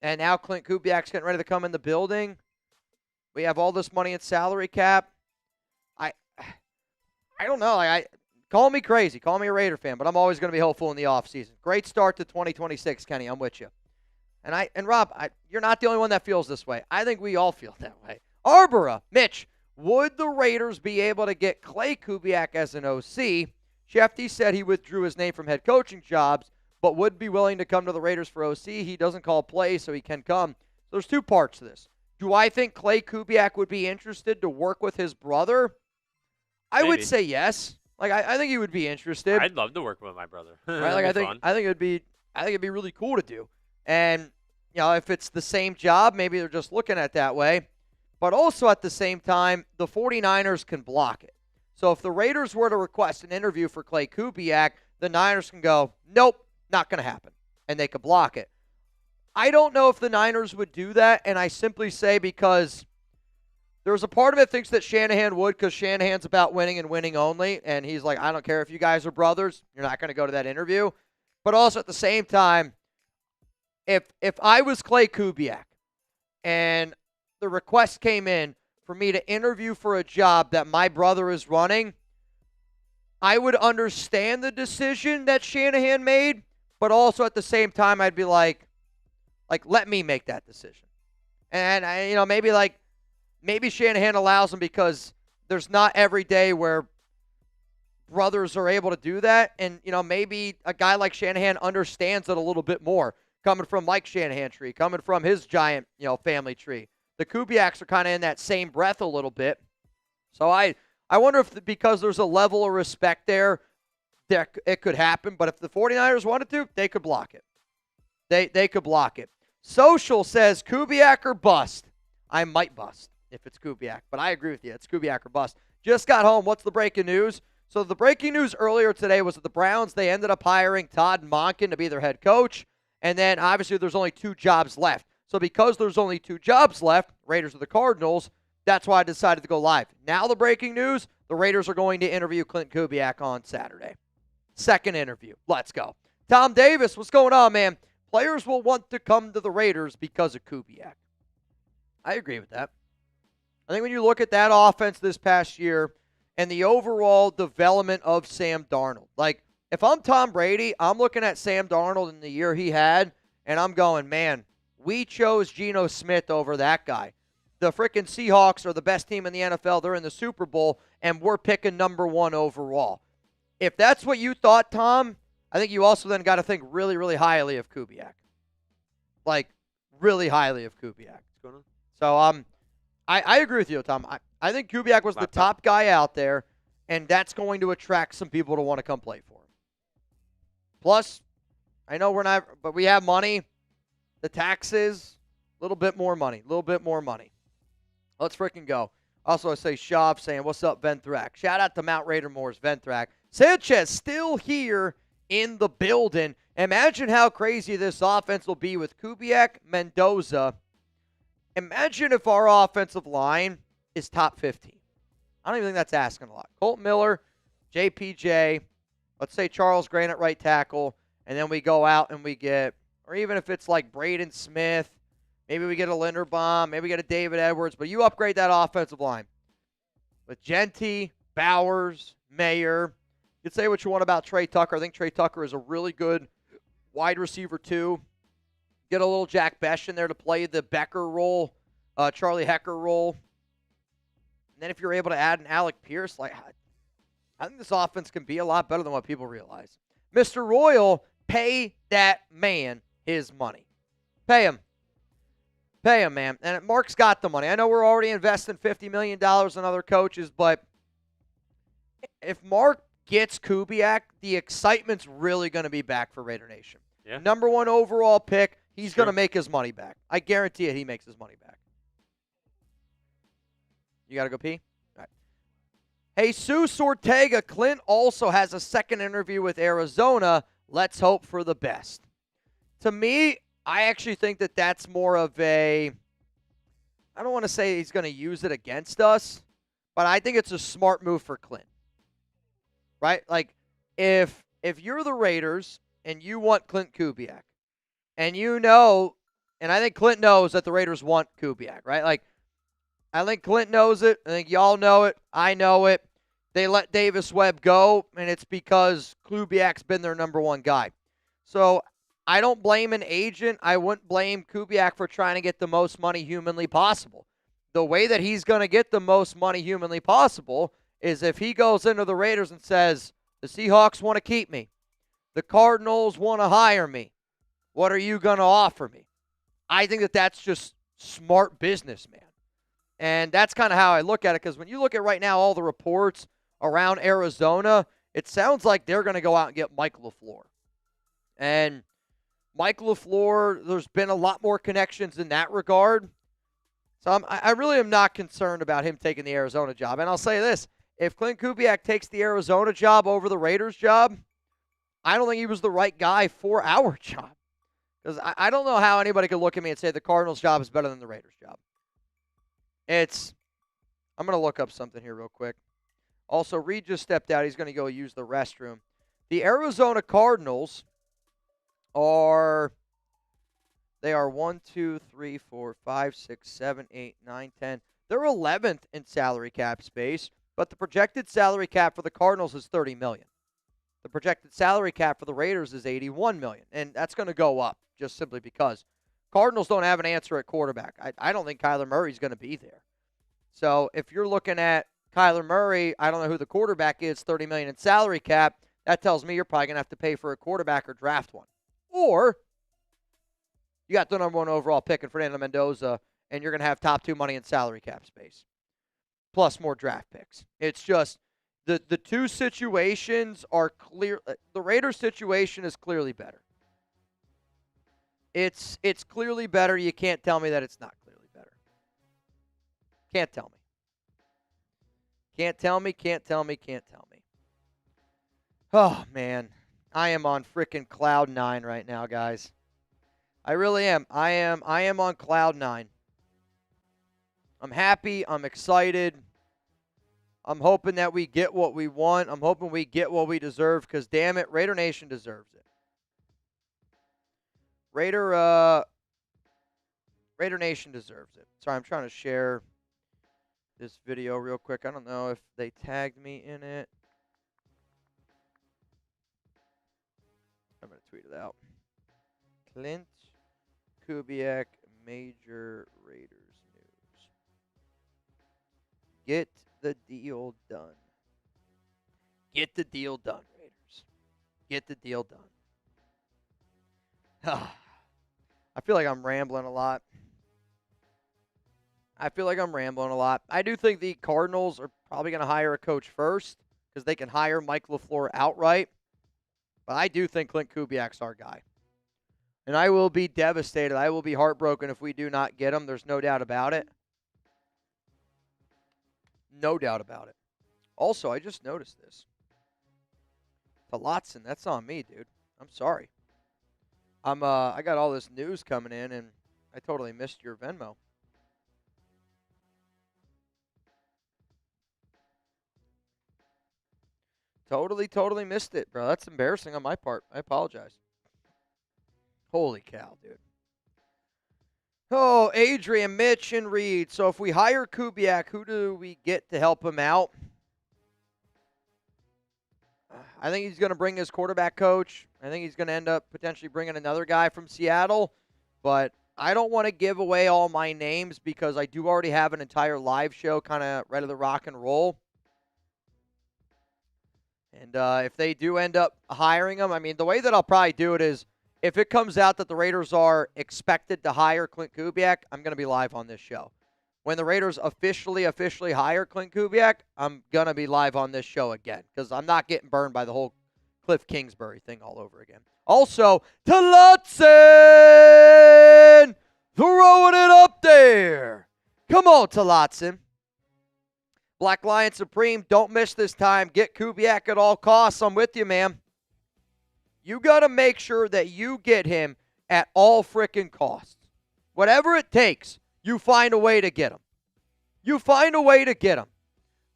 Speaker 1: And now Klint Kubiak's getting ready to come in the building. We have all this money in salary cap. I don't know. Call me crazy. Call me a Raider fan, but I'm always going to be hopeful in the offseason. Great start to 2026, Kenny. I'm with you. And Rob, you're not the only one that feels this way. I think we all feel that way. Arbora, Mitch, would the Raiders be able to get Clay Kubiak as an OC? Shefty said he withdrew his name from head coaching jobs, but would be willing to come to the Raiders for OC. He doesn't call plays, so he can come. So there's two parts to this. Do I think Clay Kubiak would be interested to work with his brother? I would say yes. Like I think he would be interested.
Speaker 2: I'd love to work with my brother.
Speaker 1: Right? Like I think it'd be really cool to do. And if it's the same job, maybe they're just looking at it that way. But also at the same time, the 49ers can block it. So if the Raiders were to request an interview for Clay Kubiak, the Niners can go, nope, not going to happen. And they could block it. I don't know if the Niners would do that, and I simply say because there's a part of it that thinks that Shanahan would because Shanahan's about winning and winning only, and he's like, I don't care if you guys are brothers, you're not going to go to that interview. But also at the same time, if I was Clay Kubiak and the request came in for me to interview for a job that my brother is running, I would understand the decision that Shanahan made, but also at the same time, I'd be like, let me make that decision. And, maybe Shanahan allows him because there's not every day where brothers are able to do that. And, maybe a guy like Shanahan understands it a little bit more, coming from Mike Shanahan tree, coming from his giant, family tree. The Kubiaks are kind of in that same breath a little bit. So I wonder if because there's a level of respect there, it could happen. But if the 49ers wanted to, they could block it. They could block it. Social says Kubiak or bust. I might bust if it's Kubiak, but I agree with you. It's Kubiak or bust. Just got home. What's the breaking news? So the breaking news earlier today was that the Browns, they ended up hiring Todd Monken to be their head coach. And then obviously there's only 2 jobs left. So because there's only 2 jobs left, Raiders or the Cardinals, that's why I decided to go live. Now the breaking news, the Raiders are going to interview Klint Kubiak on Saturday. Second interview. Let's go. Tom Davis, what's going on, man? Players will want to come to the Raiders because of Kubiak. I agree with that. I think when you look at that offense this past year and the overall development of Sam Darnold, like if I'm Tom Brady, I'm looking at Sam Darnold in the year he had, and I'm going, man, we chose Geno Smith over that guy. The freaking Seahawks are the best team in the NFL. They're in the Super Bowl, and we're picking #1 overall. If that's what you thought, Tom, I think you also then got to think really, really highly of Kubiak. Like, really highly of Kubiak.
Speaker 2: What's going on?
Speaker 1: So, I agree with you, Tom. I think Kubiak was the top guy out there, and that's going to attract some people to want to come play for him. Plus, I know we're not, but we have money. The taxes, a little bit more money. Let's freaking go. Also, I say Shav saying, what's up, Venthrak? Shout out to Mount Raider Moore's Venthrak. Sanchez still here in the building. Imagine how crazy this offense will be with Kubiak, Mendoza. Imagine if our offensive line is top 15. I don't even think that's asking a lot. Colt Miller, JPJ, let's say Charles Grant at right tackle, and then we go out and we get, or even if it's like Braden Smith, maybe we get a Linderbaum, maybe we get a David Edwards, but you upgrade that offensive line. With Genty, Bowers, Mayer. You can say what you want about Trey Tucker. I think Trey Tucker is a really good wide receiver, too. Get a little Jack Besh in there to play the Becker role, Charlie Hecker role. And then if you're able to add an Alec Pierce, like, I think this offense can be a lot better than what people realize. Mr. Royal, pay that man his money. Pay him. Pay him, man. And Mark's got the money. I know we're already investing $50 million in other coaches, but if Mark gets Kubiak, the excitement's really going to be back for Raider Nation.
Speaker 2: Yeah.
Speaker 1: Number 1 overall pick, he's going to make his money back. I guarantee it, he makes his money back. You got to go pee? All right. Jesus Ortega, Klint also has a second interview with Arizona. Let's hope for the best. To me, I actually think that that's more of a, I don't want to say he's going to use it against us, but I think it's a smart move for Klint. Right? Like, if you're the Raiders and you want Klint Kubiak, and you know, and I think Klint knows that the Raiders want Kubiak, right? Like, I think Klint knows it. I think y'all know it. I know it. They let Davis Webb go, and it's because Kubiak's been their number 1 guy. So I don't blame an agent. I wouldn't blame Kubiak for trying to get the most money humanly possible. The way that he's going to get the most money humanly possible is if he goes into the Raiders and says, the Seahawks want to keep me. The Cardinals want to hire me. What are you going to offer me? I think that that's just smart business, man. And that's kind of how I look at it, because when you look at right now all the reports around Arizona, it sounds like they're going to go out and get Mike LaFleur. And Mike LaFleur, there's been a lot more connections in that regard. So I really am not concerned about him taking the Arizona job. And I'll say this, if Klint Kubiak takes the Arizona job over the Raiders job, I don't think he was the right guy for our job. Because I don't know how anybody could look at me and say the Cardinals job is better than the Raiders job. I'm going to look up something here real quick. Also, Reed just stepped out. He's going to go use the restroom. The Arizona Cardinals are 1, 2, 3, 4, 5, 6, 7, 8, 9, 10. They're 11th in salary cap space, but the projected salary cap for the Cardinals is $30 million. The projected salary cap for the Raiders is $81 million, and that's going to go up just simply because Cardinals don't have an answer at quarterback. I don't think Kyler Murray's going to be there. So if you're looking at Kyler Murray, I don't know who the quarterback is, $30 million in salary cap, that tells me you're probably going to have to pay for a quarterback or draft one. Or you got the number 1 overall pick in Fernando Mendoza, and you're going to have top 2 money in salary cap space, plus more draft picks. It's just the two situations are clear. The Raiders situation is clearly better. It's clearly better. You can't tell me that it's not clearly better. Can't tell me. Can't tell me, can't tell me, can't tell me. Oh, man. I am on freaking cloud 9 right now, guys. I really am. I am on cloud 9. I'm happy. I'm excited. I'm hoping that we get what we want. I'm hoping we get what we deserve because, damn it, Raider Nation deserves it. Raider Nation deserves it. Sorry, I'm trying to share this video real quick. I don't know if they tagged me in it. I'm going to tweet it out. Klint Kubiak, major Raiders news. Get the deal done. Get the deal done, Raiders. Get the deal done. I feel like I'm rambling a lot. I do think the Cardinals are probably going to hire a coach first because they can hire Mike LaFleur outright. But I do think Klint Kubiak's our guy. And I will be devastated. I will be heartbroken if we do not get him. There's no doubt about it. No doubt about it. Also, I just noticed this. Talotson, that's on me, dude. I'm sorry. I got all this news coming in, and I totally missed your Venmo. Totally missed it, bro. That's embarrassing on my part. I apologize. Holy cow, dude. Oh, Adrian, Mitch, and Reed. So if we hire Kubiak, who do we get to help him out? I think he's going to bring his quarterback coach. I think he's going to end up potentially bringing another guy from Seattle. But I don't want to give away all my names because I do already have an entire live show kind of ready to rock and roll. And if they do end up hiring him, I mean, the way that I'll probably do it is if it comes out that the Raiders are expected to hire Klint Kubiak, I'm going to be live on this show. When the Raiders officially hire Klint Kubiak, I'm going to be live on this show again because I'm not getting burned by the whole Cliff Kingsbury thing all over again. Also, Talotson throwing it up there. Come on, Talotson. Black Lion Supreme, don't miss this time. Get Kubiak at all costs. I'm with you, man. You got to make sure that you get him at all freaking costs. Whatever it takes, you find a way to get him. You find a way to get him.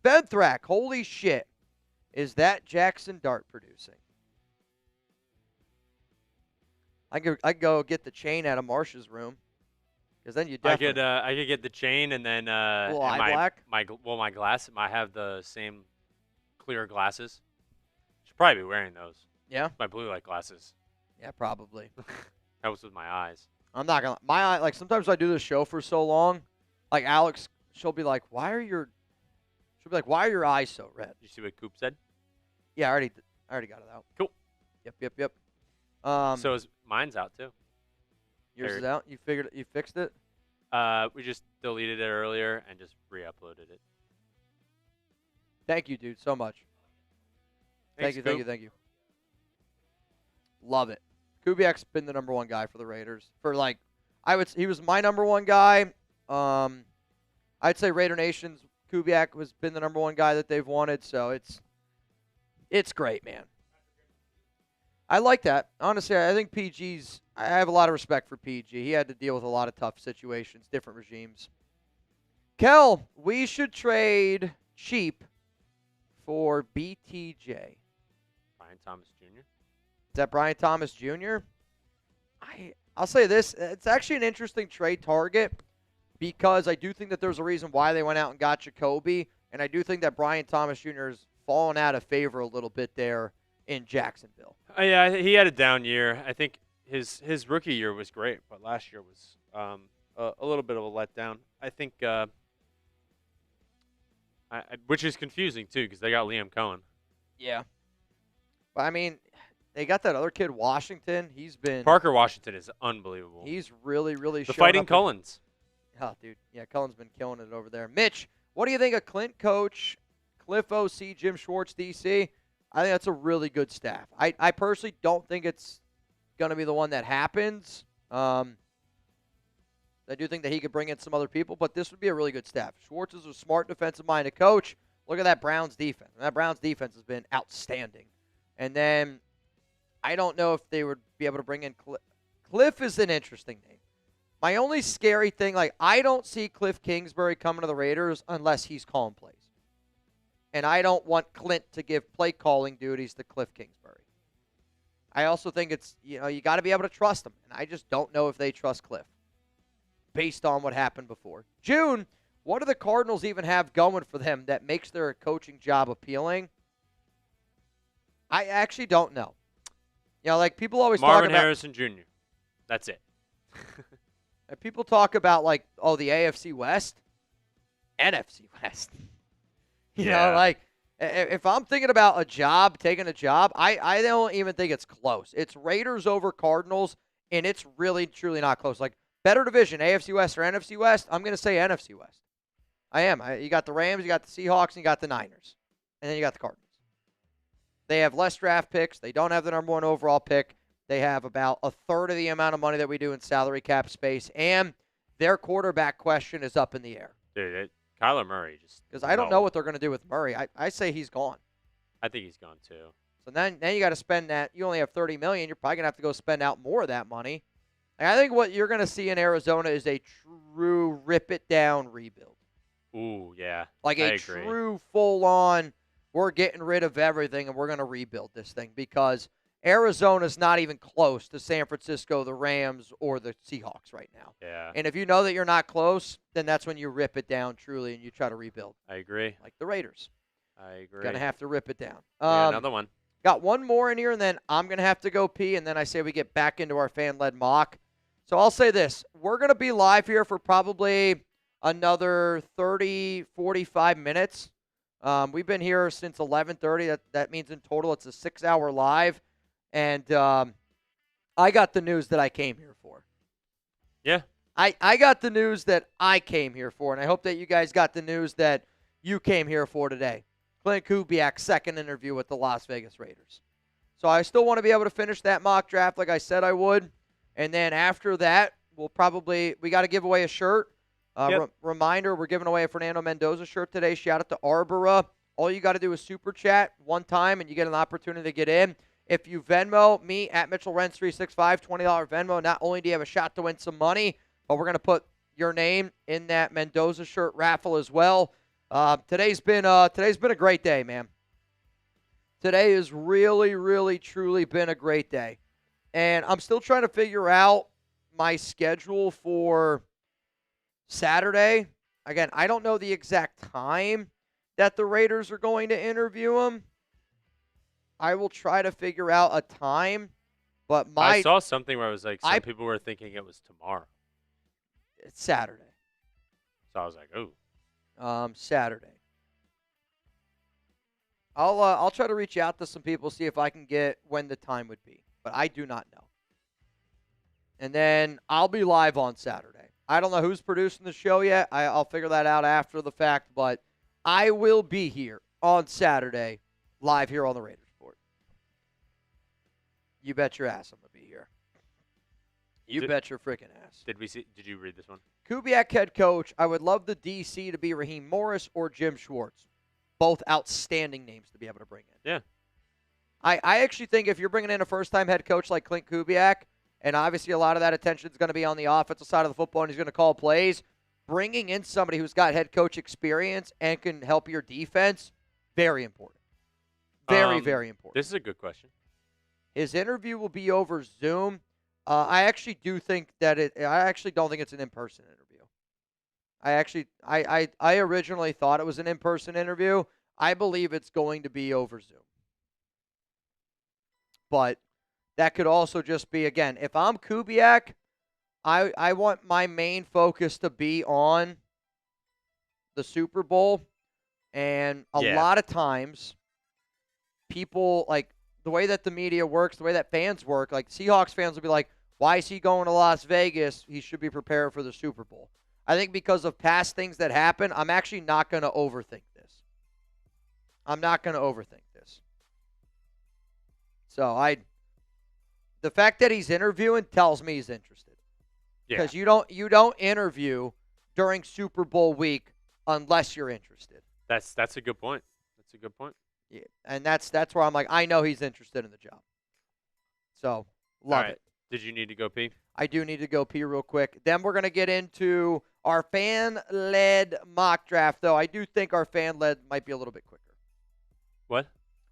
Speaker 1: Benthrak, holy shit. Is that Jackson Dart producing? I could go get the chain out of Marsh's room. Because then you definitely...
Speaker 2: I could get the chain and then my glass. I have the same clear glasses. Should probably be wearing those.
Speaker 1: Yeah?
Speaker 2: My blue light glasses.
Speaker 1: Yeah, probably.
Speaker 2: Helps with my eyes.
Speaker 1: I'm not gonna. My eye, like sometimes I do this show for so long, like Alex, she'll be like, "Why are your eyes so red?"
Speaker 2: Did you see what Coop said?
Speaker 1: Yeah, I already got it out.
Speaker 2: Cool.
Speaker 1: Yep.
Speaker 2: So mine's out too.
Speaker 1: Yours is out. You fixed it.
Speaker 2: We just deleted it earlier and just re-uploaded it.
Speaker 1: Thank you, dude, so much.
Speaker 2: Thanks,
Speaker 1: Thank you. Love it. Kubiak's been the number one guy for the Raiders. He was my number one guy. I'd say Raider Nation's Kubiak has been the number one guy that they've wanted, so it's great, man. I like that. Honestly, I think I have a lot of respect for PG. He had to deal with a lot of tough situations, different regimes. Kel, we should trade cheap for BTJ.
Speaker 2: Brian Thomas Jr.
Speaker 1: Is that Brian Thomas Jr.? I'll say this. It's actually an interesting trade target because I do think that there's a reason why they went out and got Jacoby, and I do think that Brian Thomas Jr. has fallen out of favor a little bit there in Jacksonville.
Speaker 2: Yeah, he had a down year. I think his rookie year was great, but last year was a little bit of a letdown. I think, which is confusing too because they got Liam Cohen.
Speaker 1: Yeah. But I mean, they got that other kid, Washington.
Speaker 2: Parker Washington is unbelievable.
Speaker 1: He's really
Speaker 2: the Fighting Cullens.
Speaker 1: Oh, dude. Yeah, Cullen's been killing it over there. Mitch, what do you think of Klint coach, Cliff OC, Jim Schwartz DC? I think that's a really good staff. I personally don't think it's going to be the one that happens. I do think that he could bring in some other people, but this would be a really good staff. Schwartz is a smart defensive-minded coach. Look at that Browns defense. That Browns defense has been outstanding. And then I don't know if they would be able to bring in Cliff. Cliff is an interesting name. My only scary thing, I don't see Cliff Kingsbury coming to the Raiders unless he's calling plays. And I don't want Klint to give play calling duties to Cliff Kingsbury. I also think it's, you got to be able to trust him. And I just don't know if they trust Cliff based on what happened before. June, what do the Cardinals even have going for them that makes their coaching job appealing? I actually don't know. People always talk about
Speaker 2: Marvin Harrison Jr. That's it.
Speaker 1: People talk about, the AFC West, NFC West. If I'm thinking about taking a job, I don't even think it's close. It's Raiders over Cardinals, and it's really, truly not close. Better division, AFC West or NFC West, I'm going to say NFC West. I am. You got the Rams, you got the Seahawks, and you got the Niners. And then you got the Cardinals. They have less draft picks. They don't have the number one overall pick. They have about a third of the amount of money that we do in salary cap space. And their quarterback question is up in the air.
Speaker 2: Dude, Kyler Murray just...
Speaker 1: Because I don't know what they're going to do with Murray. I say he's gone.
Speaker 2: I think he's gone too.
Speaker 1: So then you got to spend that. You only have $30 million. You're probably going to have to go spend out more of that money. And I think what you're going to see in Arizona is a true rip-it-down rebuild.
Speaker 2: Ooh, yeah.
Speaker 1: I agree. True full-on... We're getting rid of everything, and we're going to rebuild this thing because Arizona's not even close to San Francisco, the Rams, or the Seahawks right now.
Speaker 2: Yeah.
Speaker 1: And if you know that you're not close, then that's when you rip it down truly and you try to rebuild.
Speaker 2: I agree.
Speaker 1: Like the Raiders.
Speaker 2: I agree.
Speaker 1: Going to have to rip it down.
Speaker 2: Another one.
Speaker 1: Got one more in here, and then I'm going to have to go pee, and then I say we get back into our fan-led mock. So I'll say this. We're going to be live here for probably another 30, 45 minutes. We've been here since 11:30. That means in total it's a 6-hour live. And I got the news that I came here for.
Speaker 2: Yeah.
Speaker 1: I got the news that I came here for, and I hope that you guys got the news that you came here for today. Klint Kubiak's second interview with the Las Vegas Raiders. So I still want to be able to finish that mock draft like I said I would. And then after that, we got to give away a shirt. Reminder, we're giving away a Fernando Mendoza shirt today. Shout out to Arbora. All you got to do is super chat one time, and you get an opportunity to get in. If you Venmo me at MitchellRents365, $20 Venmo, not only do you have a shot to win some money, but we're going to put your name in that Mendoza shirt raffle as well. Today's been a great day, man. Today has really, really, truly been a great day. And I'm still trying to figure out my schedule for Saturday. Again, I don't know the exact time that the Raiders are going to interview him. I will try to figure out a time, but
Speaker 2: I saw something where I was like, some people were thinking it was tomorrow.
Speaker 1: It's Saturday.
Speaker 2: So I was like, oh.
Speaker 1: Saturday. I'll try to reach out to some people, see if I can get when the time would be, but I do not know. And then I'll be live on Saturday. I don't know who's producing the show yet. I'll figure that out after the fact, but I will be here on Saturday, live here on the Raiders Report. You bet your ass I'm going to be here. You bet your freaking ass.
Speaker 2: Did you read this one?
Speaker 1: Kubiak head coach. I would love the DC to be Raheem Morris or Jim Schwartz. Both outstanding names to be able to bring in.
Speaker 2: Yeah.
Speaker 1: I actually think if you're bringing in a first-time head coach like Klint Kubiak, and obviously a lot of that attention is going to be on the offensive side of the football and he's going to call plays, bringing in somebody who's got head coach experience and can help your defense, very important. Very, very important.
Speaker 2: This is a good question.
Speaker 1: His interview will be over Zoom. I actually do think that I actually don't think it's an in-person interview. I originally thought it was an in-person interview. I believe it's going to be over Zoom. But that could also just be, again, if I'm Kubiak, I want my main focus to be on the Super Bowl. And a lot of times, people, like, the way that the media works, the way that fans work, like Seahawks fans will be like, why is he going to Las Vegas? He should be prepared for the Super Bowl. I think because of past things that happen, I'm actually not going to overthink this. I'm not going to overthink this. So the fact that he's interviewing tells me he's interested. Because you don't interview during Super Bowl week unless you're interested.
Speaker 2: That's a good point. That's a good point.
Speaker 1: Yeah, and that's where I'm like, I know he's interested in the job. So, love it.
Speaker 2: Did you need to go pee?
Speaker 1: I do need to go pee real quick. Then we're going to get into our fan-led mock draft, though. I do think our fan-led might be a little bit quicker.
Speaker 2: What?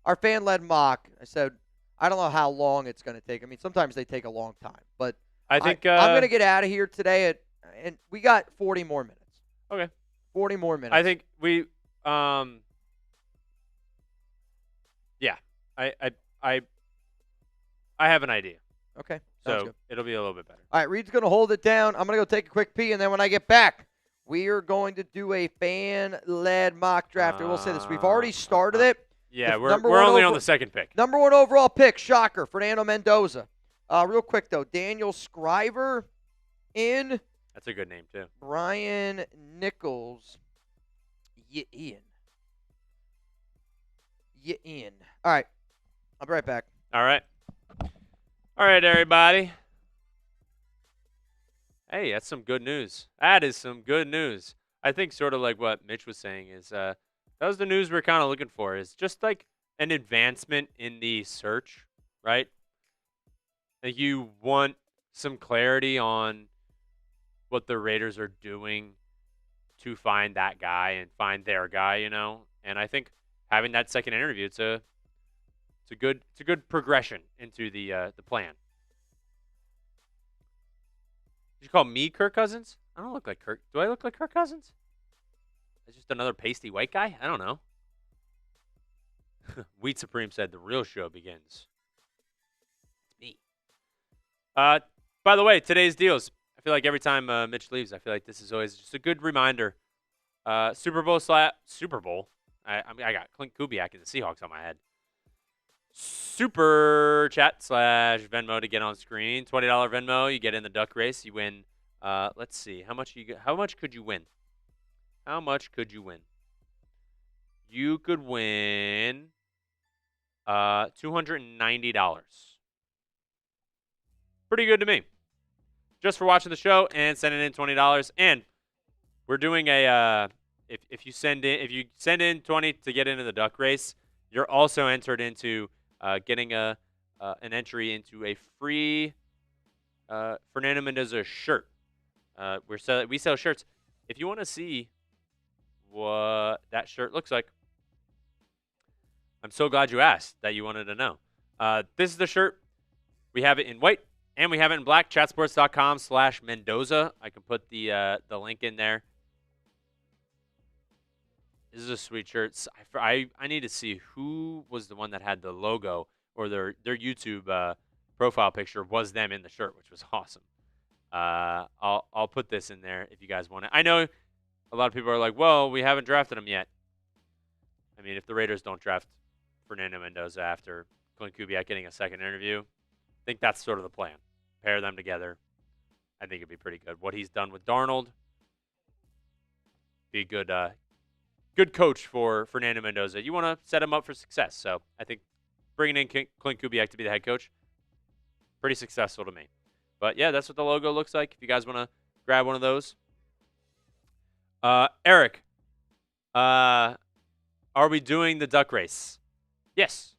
Speaker 1: Our fan-led mock, I said, I don't know how long it's going to take. I mean, sometimes they take a long time. But
Speaker 2: I think
Speaker 1: I'm going to get out of here today, and we got 40 more minutes.
Speaker 2: Okay.
Speaker 1: 40 more minutes.
Speaker 2: I think we yeah. I have an idea.
Speaker 1: Okay.
Speaker 2: So
Speaker 1: good.
Speaker 2: It'll be a little bit better.
Speaker 1: All right, Reed's going to hold it down. I'm going to go take a quick pee, and then when I get back, we are going to do a fan-led mock draft. I will say this. We've already started it.
Speaker 2: Yeah, we're only on the second pick.
Speaker 1: Number 1 overall pick, shocker, Fernando Mendoza. Real quick, though, Daniel Scriver in.
Speaker 2: That's a good name, too.
Speaker 1: Brian Nichols. Ian. All right, I'll be right back.
Speaker 2: All right. All right, everybody. Hey, that's some good news. That is some good news. I think sort of like what Mitch was saying is that was the news we're kind of looking for, is just like an advancement in the search, right? Like you want some clarity on what the Raiders are doing to find that guy and find their guy, you know? And I think having that second interview, it's a It's a good progression into the plan. Did you call me Kirk Cousins? I don't look like Kirk. Do I look like Kirk Cousins? It's just another pasty white guy? I don't know. Wheat Supreme said the real show begins. It's me. By the way, today's deals. I feel like every time Mitch leaves, I feel like this is always just a good reminder. Super Bowl. I got Klint Kubiak and the Seahawks on my head. Super chat / Venmo to get on screen. $20 Venmo. You get in the duck race. You win. Let's see. How much could you win? How much could you win? You could win $290. Pretty good to me. Just for watching the show and sending in $20. And we're doing a if you send in 20 to get into the duck race, you're also entered into getting an entry into a free Fernando Mendoza shirt. We sell shirts. If you want to see what that shirt looks like, I'm so glad you asked that you wanted to know. This is the shirt. We have it in white and we have it in black. Chatsports.com/Mendoza. I can put the link in there. This is a sweet shirt. I need to see who was the one that had the logo or their YouTube profile picture was them in the shirt, which was awesome. I'll put this in there if you guys want it. I know a lot of people are like, well, we haven't drafted him yet. I mean, if the Raiders don't draft Fernando Mendoza after Klint Kubiak getting a second interview, I think that's sort of the plan. Pair them together. I think it'd be pretty good. What he's done with Darnold, be good coach for Fernando Mendoza. You want to set him up for success. So I think bringing in Klint Kubiak to be the head coach, pretty successful to me. But, yeah, that's what the logo looks like if you guys want to grab one of those. Eric, are we doing the duck race? Yes,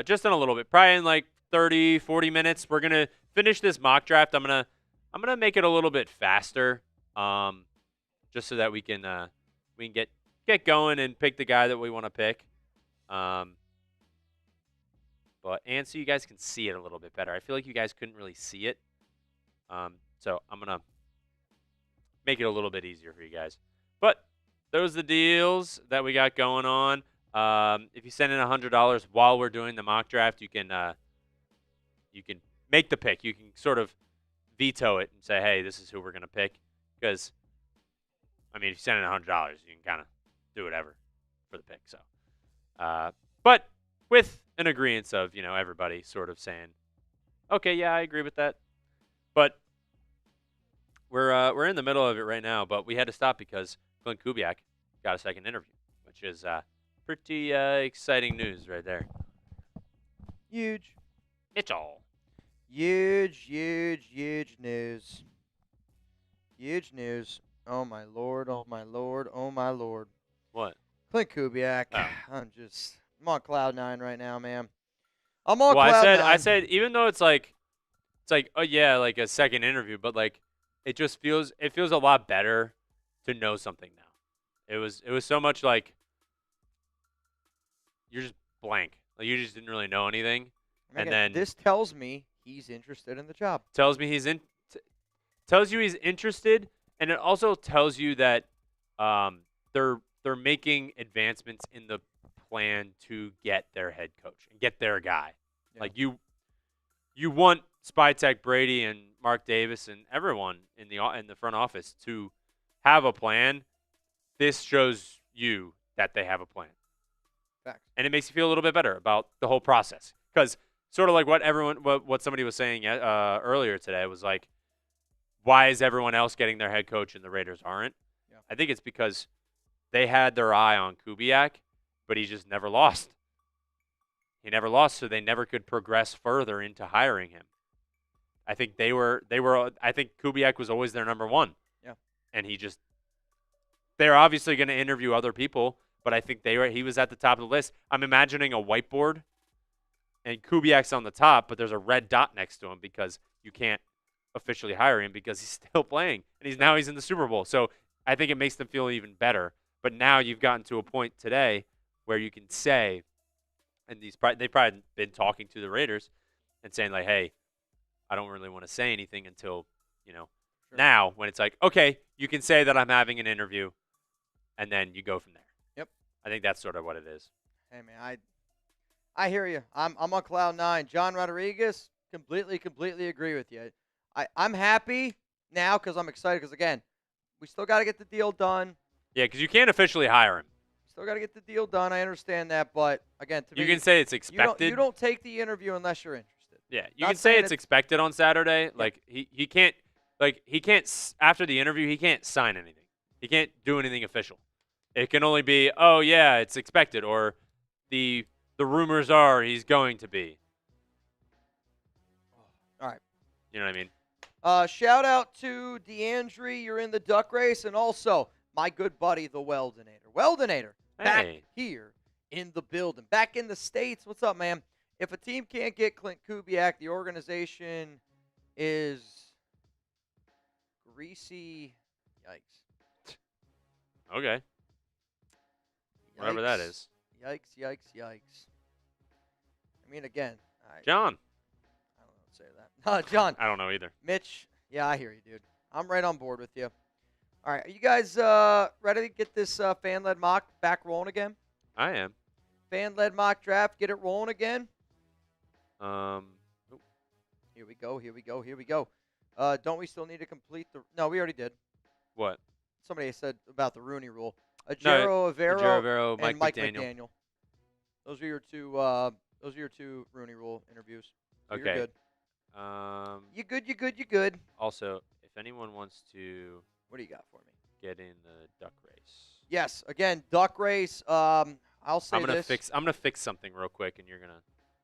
Speaker 2: just in a little bit. Probably in like 30, 40 minutes. We're going to finish this mock draft. I'm gonna make it a little bit faster just so that we can get going and pick the guy that we want to pick. And so you guys can see it a little bit better. I feel like you guys couldn't really see it. So I'm going to make it a little bit easier for you guys. But those are the deals that we got going on. If you send in $100 while we're doing the mock draft, you can make the pick. You can sort of veto it and say, hey, this is who we're going to pick. Because, I mean, if you send in $100, you can kind of do whatever for the pick. So, but with an agreement of, everybody sort of saying, okay, yeah, I agree with that. But we're in the middle of it right now, but we had to stop because Klint Kubiak got a second interview, which is pretty exciting news right there.
Speaker 1: Huge.
Speaker 2: Mitchell.
Speaker 1: Huge news. Huge news. Oh, my Lord, oh, my Lord, oh, my Lord.
Speaker 2: What?
Speaker 1: Klint Kubiak.
Speaker 2: Oh.
Speaker 1: I'm on cloud nine right now, man. I'm on cloud nine.
Speaker 2: I said, even though it's like, oh, yeah, like a second interview, but like it feels a lot better to know something now. It was so much like you're just blank. Like you just didn't really know anything.
Speaker 1: Again,
Speaker 2: and then
Speaker 1: this tells me he's interested in the job.
Speaker 2: Tells me tells you he's interested, and it also tells you that they're making advancements in the plan to get their head coach and get their guy. Yeah. Like you want Spytech Brady and Mark Davis and everyone in the front office to have a plan. This shows you that they have a plan.
Speaker 1: Facts.
Speaker 2: And it makes you feel a little bit better about the whole process. Because sort of like what somebody was saying earlier today was like, why is everyone else getting their head coach and the Raiders aren't? Yeah. I think it's because they had their eye on Kubiak, but he just never lost. He never lost, so they never could progress further into hiring him. I think I think Kubiak was always their number one.
Speaker 1: Yeah.
Speaker 2: And they're obviously going to interview other people, but I think he was at the top of the list. I'm imagining a whiteboard and Kubiak's on the top, but there's a red dot next to him because you can't officially hire him because he's still playing and he's in the Super Bowl. So I think it makes them feel even better. But now you've gotten to a point today where you can say, And they've probably been talking to the Raiders and saying, like, hey, I don't really want to say anything until,
Speaker 1: Sure.
Speaker 2: now when it's like, okay, you can say that I'm having an interview, and then you go from there.
Speaker 1: Yep.
Speaker 2: I think that's sort of what it is.
Speaker 1: Hey, man, I hear you. I'm on cloud nine. John Rodriguez, completely agree with you. I'm happy now because I'm excited because, again, we still got to get the deal done.
Speaker 2: Yeah, because you can't officially hire him.
Speaker 1: Still got to get the deal done. I understand that. But, again, to
Speaker 2: You
Speaker 1: me,
Speaker 2: can say it's expected.
Speaker 1: you don't take the interview unless you're interested.
Speaker 2: Yeah, you
Speaker 1: Not
Speaker 2: can say
Speaker 1: saying
Speaker 2: it's expected on Saturday. Like, he can't, after the interview, he can't sign anything. He can't do anything official. It can only be, oh, yeah, it's expected, or the rumors are he's going to be.
Speaker 1: All right.
Speaker 2: You know what I mean?
Speaker 1: Shout out to DeAndre. You're in the duck race. And also, my good buddy, the Weldinator. Weldinator, back
Speaker 2: Hey.
Speaker 1: here in the building. Back in the States. What's up, man? If a team can't get Klint Kubiak, the organization is greasy. Yikes.
Speaker 2: Okay. Whatever that is.
Speaker 1: Yikes. I mean, again.
Speaker 2: John.
Speaker 1: I don't know what to say to that. John.
Speaker 2: I don't know either.
Speaker 1: Mitch. Yeah, I hear you, dude. I'm right on board with you. All right. Are you guys ready to get this fan-led mock back rolling again?
Speaker 2: I am.
Speaker 1: Fan-led mock draft. Get it rolling again.
Speaker 2: Oh.
Speaker 1: Here we go. Don't we still need to complete the? No, we already did.
Speaker 2: What?
Speaker 1: Somebody said about the Rooney Rule. Ajero Avero
Speaker 2: Mike
Speaker 1: and Mike
Speaker 2: McDaniel.
Speaker 1: McDaniel. Those are your two. Those are your two Rooney Rule interviews. So
Speaker 2: Okay.
Speaker 1: You're good. You good.
Speaker 2: Also, if anyone wants to
Speaker 1: What do you got for me?
Speaker 2: get in the duck race,
Speaker 1: Yes. Again, duck race. I'll say
Speaker 2: I'm
Speaker 1: this.
Speaker 2: gonna fix something real quick, and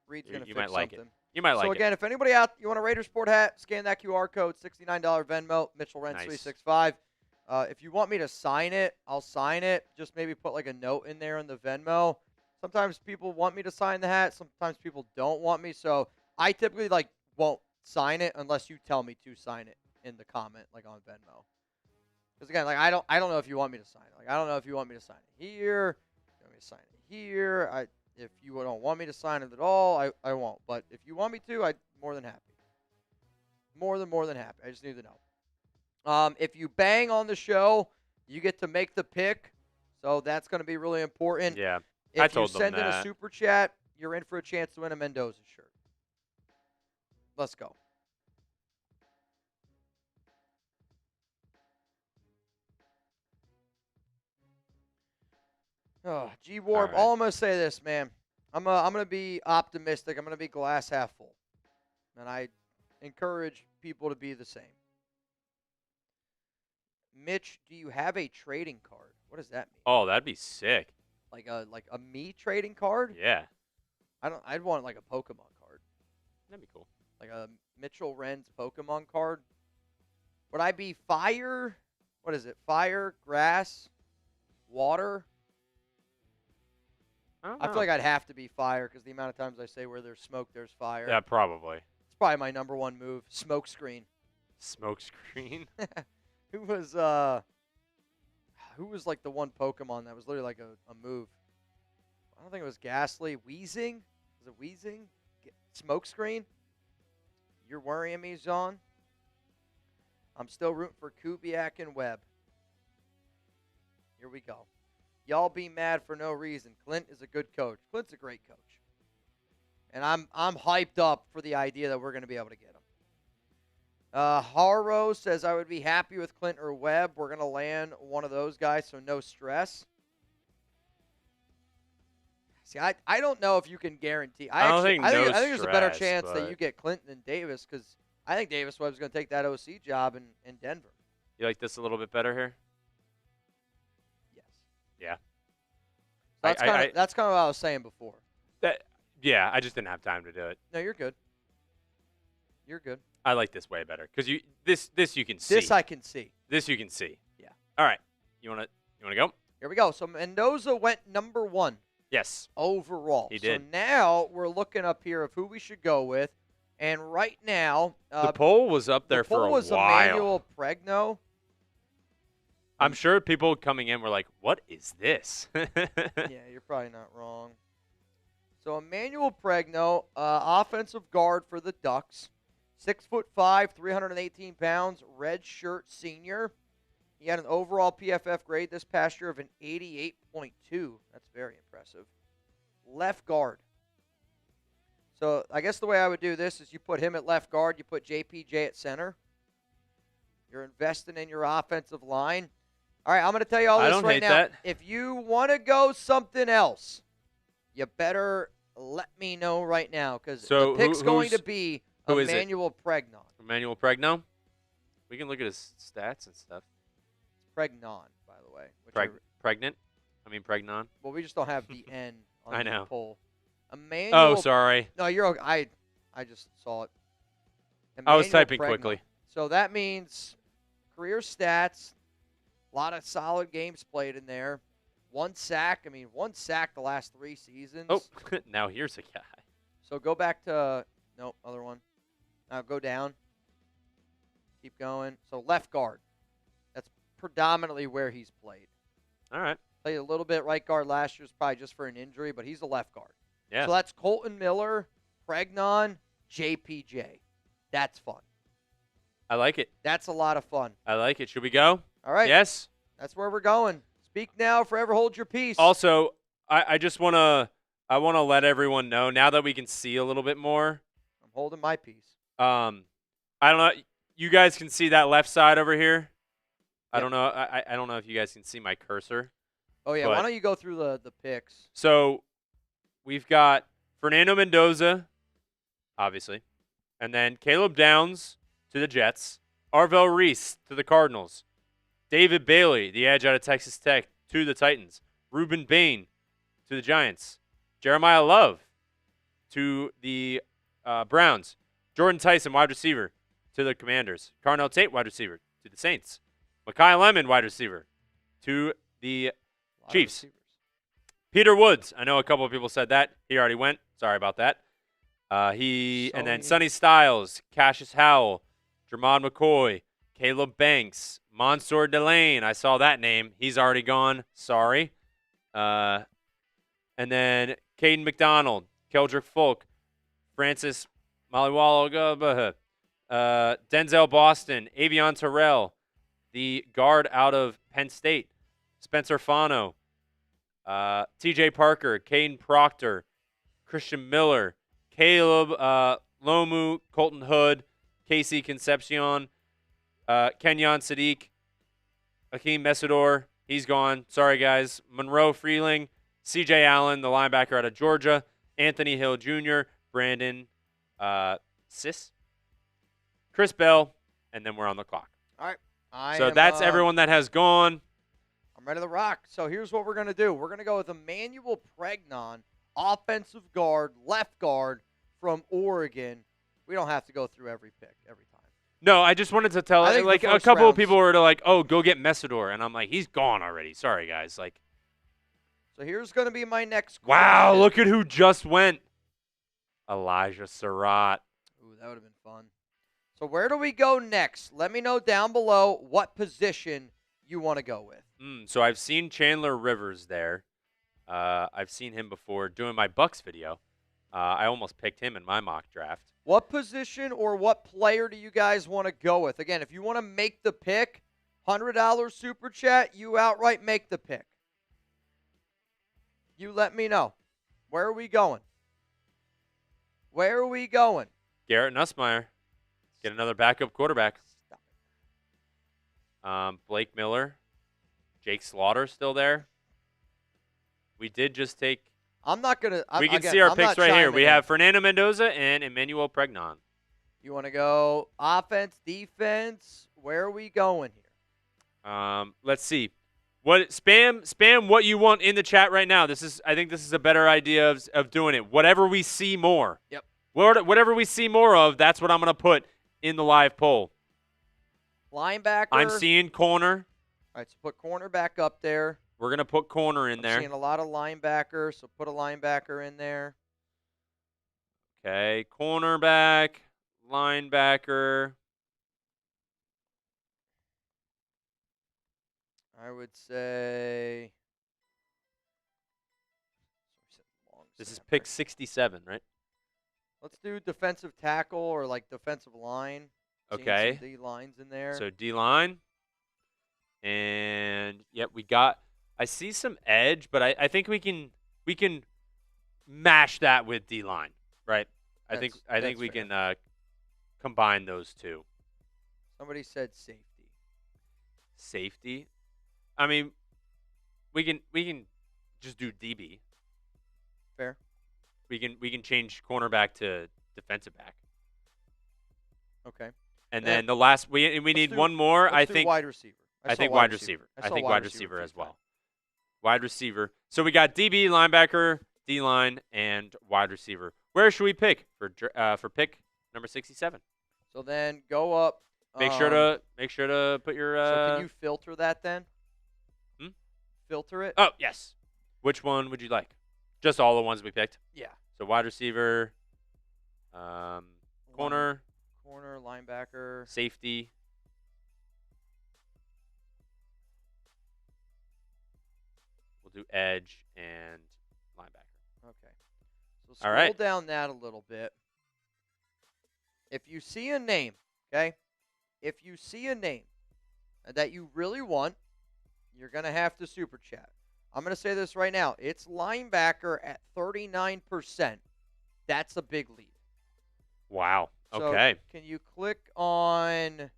Speaker 1: Reed's
Speaker 2: you
Speaker 1: gonna fix
Speaker 2: might like it.
Speaker 1: something.
Speaker 2: You might like
Speaker 1: So
Speaker 2: it.
Speaker 1: again, if anybody out, you want a Raider Sport hat, scan that QR code, $69 Venmo, Mitchell Rents
Speaker 2: Nice.
Speaker 1: 365. If you want me to sign it, I'll sign it. Just maybe put like a note in there in the Venmo. Sometimes people want me to sign the hat. Sometimes people don't want me. So I typically won't sign it unless you tell me to sign it in the comment, like on Venmo. Because again, I don't know if you want me to sign it. I don't know if you want me to sign it here. You want me to sign it here? If you don't want me to sign it at all, I won't. But if you want me to, I'm more than happy. More than happy. I just need to know. If you bang on the show, you get to make the pick. So that's going to be really important.
Speaker 2: Yeah.
Speaker 1: If
Speaker 2: I told
Speaker 1: you
Speaker 2: them
Speaker 1: send in a
Speaker 2: that.
Speaker 1: super chat, you're in for a chance to win a Mendoza shirt. Let's go. Oh, G-Warp.
Speaker 2: All right.
Speaker 1: All I'm going to say this, man. I'm going to be optimistic. I'm going to be glass half full. And I encourage people to be the same. Mitch, do you have a trading card? What does that mean?
Speaker 2: Oh, that'd be sick.
Speaker 1: Like a me trading card?
Speaker 2: Yeah.
Speaker 1: I'd want like a Pokemon card.
Speaker 2: That'd be cool.
Speaker 1: Like a Mitchell Renz Pokemon card. Would I be fire? What is it? Fire, grass, water? I feel like I'd have to be fire because the amount of times I say where there's smoke, there's fire.
Speaker 2: Yeah, probably.
Speaker 1: It's probably my number one move. Smoke screen.
Speaker 2: Smoke screen.
Speaker 1: Who was like the one Pokemon that was literally like a move? I don't think it was Ghastly. Wheezing? Was it Wheezing? Smoke screen? You're worrying me, John? I'm still rooting for Kubiak and Webb. Here we go. Y'all be mad for no reason. Klint is a good coach. Klint's a great coach. And I'm hyped up for the idea that we're going to be able to get him. Haro says, I would be happy with Klint or Webb. We're going to land one of those guys, so no stress. See, I don't know if you can guarantee. I think there's a better chance that you get Klint than Davis because I think Davis Webb's going to take that OC job in Denver.
Speaker 2: You like this a little bit better here?
Speaker 1: Yes.
Speaker 2: Yeah.
Speaker 1: That's kind of what I was saying before.
Speaker 2: Yeah, I just didn't have time to do it.
Speaker 1: No, you're good. You're good.
Speaker 2: I like this way better because this you can see.
Speaker 1: This I can see.
Speaker 2: This you can see.
Speaker 1: Yeah.
Speaker 2: All right. You wanna go?
Speaker 1: Here we go. So Mendoza went number 1.
Speaker 2: Yes.
Speaker 1: Overall.
Speaker 2: He did.
Speaker 1: So now we're looking up here of who we should go with. And right now,
Speaker 2: the poll was up there for a while.
Speaker 1: The poll was Emmanuel Pregno.
Speaker 2: I'm sure people coming in were like, what is this?
Speaker 1: Yeah, you're probably not wrong. So Emmanuel Pregno, offensive guard for the Ducks. 6'5", 318 pounds, red shirt senior. He had an overall PFF grade this past year of an 88.2. That's very impressive. Left guard. So I guess the way I would do this is you put him at left guard, you put JPJ at center. You're investing in your offensive line. All right, I'm going to tell you all this right now.
Speaker 2: That.
Speaker 1: If you want to go something else, you better let me know right now because the pick's going to be Emmanuel Pregnon.
Speaker 2: Emmanuel Pregno? We can look at his stats and stuff.
Speaker 1: It's Pregnon, by the way.
Speaker 2: Pregnant? I mean Pregnon.
Speaker 1: Well, we just don't have the N on
Speaker 2: I
Speaker 1: the
Speaker 2: know.
Speaker 1: poll. Emmanuel.
Speaker 2: Oh, sorry.
Speaker 1: No, you're okay. I just saw it.
Speaker 2: I was
Speaker 1: Emmanuel
Speaker 2: typing
Speaker 1: Pregnon.
Speaker 2: quickly.
Speaker 1: So that means career stats, a lot of solid games played in there. One sack. I mean, one sack the last 3 seasons.
Speaker 2: Oh, now here's a guy.
Speaker 1: So go back to nope, other one. Now go down. Keep going. So left guard. That's predominantly where he's played.
Speaker 2: All right.
Speaker 1: Played a little bit right guard last year, probably just for an injury, but he's a left guard.
Speaker 2: Yeah.
Speaker 1: So that's Colton Miller, Pregnon, JPJ. That's fun.
Speaker 2: I like it.
Speaker 1: That's a lot of fun.
Speaker 2: I like it. Should we go?
Speaker 1: All right.
Speaker 2: Yes.
Speaker 1: That's where we're going. Speak now, forever hold your peace.
Speaker 2: Also, I just want to let everyone know, now that we can see a little bit more.
Speaker 1: I'm holding my peace.
Speaker 2: I don't know. You guys can see that left side over here? I
Speaker 1: Yep.
Speaker 2: don't know. I don't know if you guys can see my cursor.
Speaker 1: Oh, yeah. Why don't you go through the picks?
Speaker 2: So we've got Fernando Mendoza, obviously, and then Caleb Downs to the Jets, Arvell Reese to the Cardinals, David Bailey, the edge out of Texas Tech, to the Titans, Reuben Bain to the Giants, Jeremiah Love to the Browns, Jordan Tyson, wide receiver, to the Commanders, Carnell Tate, wide receiver, to the Saints, Mekhi Lemon, wide receiver, to the Chiefs. Peter Woods. I know a couple of people said that. He already went. Sorry about that. And then Sonny Styles, Cassius Howell, Jermod McCoy, Caleb Banks, Mansour Delane. I saw that name. He's already gone. Sorry. And then Caden McDonald, Keldrick Folk, Francis Maliwala, Denzel Boston, Avion Terrell, the guard out of Penn State, Spencer Fano, TJ Parker, Caden Proctor, Christian Miller, Caleb Lomu, Colton Hood, Casey Concepcion, Kenyon Sadiq, Akeem Mesidor, he's gone. Sorry, guys. Monroe Freeling, CJ Allen, the linebacker out of Georgia, Anthony Hill Jr., Brandon Sis, Chris Bell, and then we're on the clock.
Speaker 1: All right.
Speaker 2: So that's everyone that has gone.
Speaker 1: I'm ready to rock. So here's what we're going to do. We're going to go with Emmanuel Pregnon, offensive guard, left guard from Oregon. We don't have to go through every pick every time.
Speaker 2: No, I just wanted to tell, like, a couple of people were like, oh, go get Mesidor. And I'm like, he's gone already. Sorry, guys. Like,
Speaker 1: so here's going to be my next question.
Speaker 2: Wow, look at who just went. Elijah Surratt.
Speaker 1: Ooh, that would have been fun. So where do we go next? Let me know down below what position you want to go with.
Speaker 2: So I've seen Chandler Rivers there. I've seen him before doing my Bucks video. I almost picked him in my mock draft.
Speaker 1: What position or what player do you guys want to go with? Again, if you want to make the pick, $100 super chat, you outright make the pick. You let me know. Where are we going? Where are we going?
Speaker 2: Garrett Nussmeier. Get another backup quarterback. Blake Miller. Jake Slaughter still there. We did just take.
Speaker 1: I'm not going to.
Speaker 2: We can see our picks right here. We have Fernando Mendoza and Emmanuel Pregnon.
Speaker 1: You want to go offense, defense? Where are we going here?
Speaker 2: Let's see. What spam what you want in the chat right now. I think this is a better idea of doing it. Whatever we see more.
Speaker 1: Yep.
Speaker 2: Whatever we see more of, that's what I'm going to put in the live poll.
Speaker 1: Linebacker.
Speaker 2: I'm seeing corner.
Speaker 1: All right, so put cornerback up there.
Speaker 2: We're going to put corner in there.
Speaker 1: I'm seeing a lot of linebacker, so put a linebacker in there.
Speaker 2: Okay, cornerback, linebacker.
Speaker 1: I would say
Speaker 2: This is
Speaker 1: Sam,
Speaker 2: pick
Speaker 1: right?
Speaker 2: 67, right?
Speaker 1: Let's do defensive tackle or like defensive line. Seeing
Speaker 2: Okay.
Speaker 1: some D lines in there.
Speaker 2: So D-line. And, yep, we got – I see some edge, but I think we can mash that with D-line, right? I think
Speaker 1: That's
Speaker 2: we
Speaker 1: fair.
Speaker 2: can combine those two.
Speaker 1: Somebody said safety.
Speaker 2: Safety. I mean, we can just do DB.
Speaker 1: Fair.
Speaker 2: We can change cornerback to defensive back.
Speaker 1: Okay.
Speaker 2: And
Speaker 1: Then
Speaker 2: then the last we need one more. I
Speaker 1: do
Speaker 2: think
Speaker 1: wide receiver.
Speaker 2: I think wide receiver. I think wide receiver
Speaker 1: a
Speaker 2: as
Speaker 1: few
Speaker 2: well.
Speaker 1: times.
Speaker 2: Wide receiver. So we got DB, linebacker, D-line, and wide receiver. Where should we pick for pick number 67?
Speaker 1: So then go up.
Speaker 2: Make sure to put your.
Speaker 1: So can you filter that then?
Speaker 2: Hmm?
Speaker 1: Filter it.
Speaker 2: Oh yes. Which one would you like? Just all the ones we picked.
Speaker 1: Yeah.
Speaker 2: So wide receiver, corner,
Speaker 1: linebacker,
Speaker 2: safety. We'll do edge and linebacker.
Speaker 1: Okay. So scroll
Speaker 2: All right.
Speaker 1: down that a little bit. If you see a name, okay? If you see a name that you really want, you're going to have to super chat. I'm going to say this right now. It's linebacker at 39%. That's a big lead.
Speaker 2: Wow.
Speaker 1: So
Speaker 2: Okay.
Speaker 1: can you click on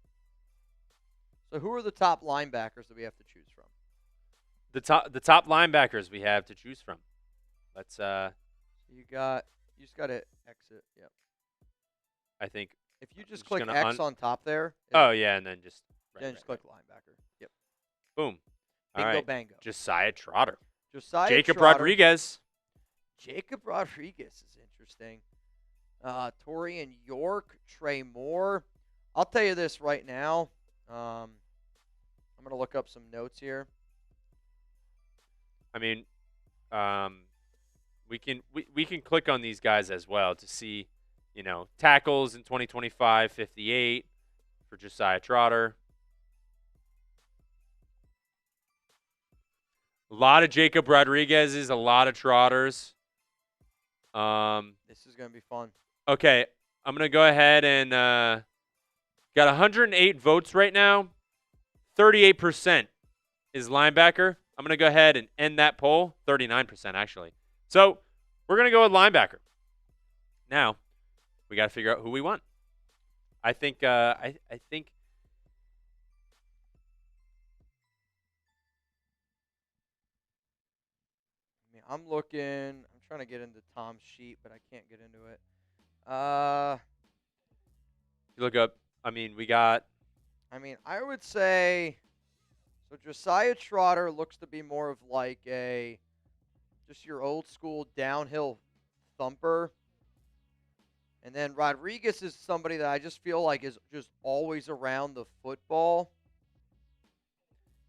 Speaker 1: – so who are the top linebackers that we have to choose from?
Speaker 2: The top linebackers we have to choose from. Let's
Speaker 1: You just got to exit. Yep.
Speaker 2: I think
Speaker 1: If you just
Speaker 2: just
Speaker 1: click
Speaker 2: gonna
Speaker 1: X on top there.
Speaker 2: Oh yeah, and then just
Speaker 1: click linebacker. Yep.
Speaker 2: Boom. All
Speaker 1: Bingo
Speaker 2: right.
Speaker 1: bango.
Speaker 2: Josiah Trotter.
Speaker 1: Trotter.
Speaker 2: Jacob Rodriguez.
Speaker 1: Jacob Rodriguez is interesting. Torian York, Trey Moore. I'll tell you this right now. I'm going to look up some notes here.
Speaker 2: I mean, we can click on these guys as well to see, tackles in 2025, 58 for Josiah Trotter. A lot of Jacob Rodriguez's, a lot of Trotters.
Speaker 1: This is going to be fun.
Speaker 2: Okay, I'm going to go ahead and got 108 votes right now. 38% is linebacker. I'm going to go ahead and end that poll. 39% actually. So we're going to go with linebacker. Now we got to figure out who we want. I think. I think.
Speaker 1: I mean, I'm looking. I'm trying to get into Tom's sheet, but I can't get into it.
Speaker 2: You look up. I mean, we got.
Speaker 1: I mean, I would say. So Josiah Trotter looks to be more of like just your old school downhill thumper. And then Rodriguez is somebody that I just feel like is just always around the football.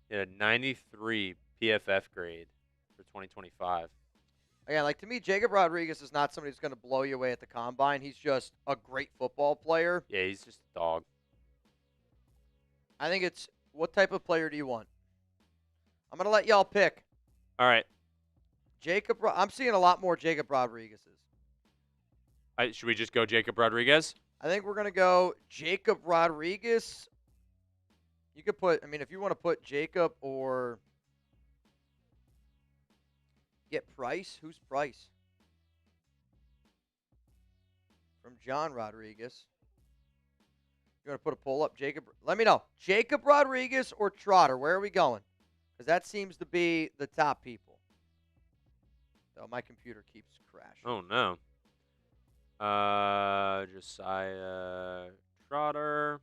Speaker 2: Yeah, 93 PFF grade for 2025.
Speaker 1: Again, like to me, Jacob Rodriguez is not somebody who's going to blow you away at the combine. He's just a great football player.
Speaker 2: Yeah, he's just a dog.
Speaker 1: I think it's what type of player do you want? I'm going to let y'all pick.
Speaker 2: All right.
Speaker 1: I'm seeing a lot more Jacob Rodriguez's.
Speaker 2: Should we just go Jacob Rodriguez?
Speaker 1: I think we're going to go Jacob Rodriguez. You could put, if you want to put Jacob or get Price. Who's Price? From John Rodriguez. You want to put a poll up? Jacob, let me know. Jacob Rodriguez or Trotter? Where are we going? Because that seems to be the top people. So my computer keeps crashing.
Speaker 2: Oh, no. Josiah Trotter.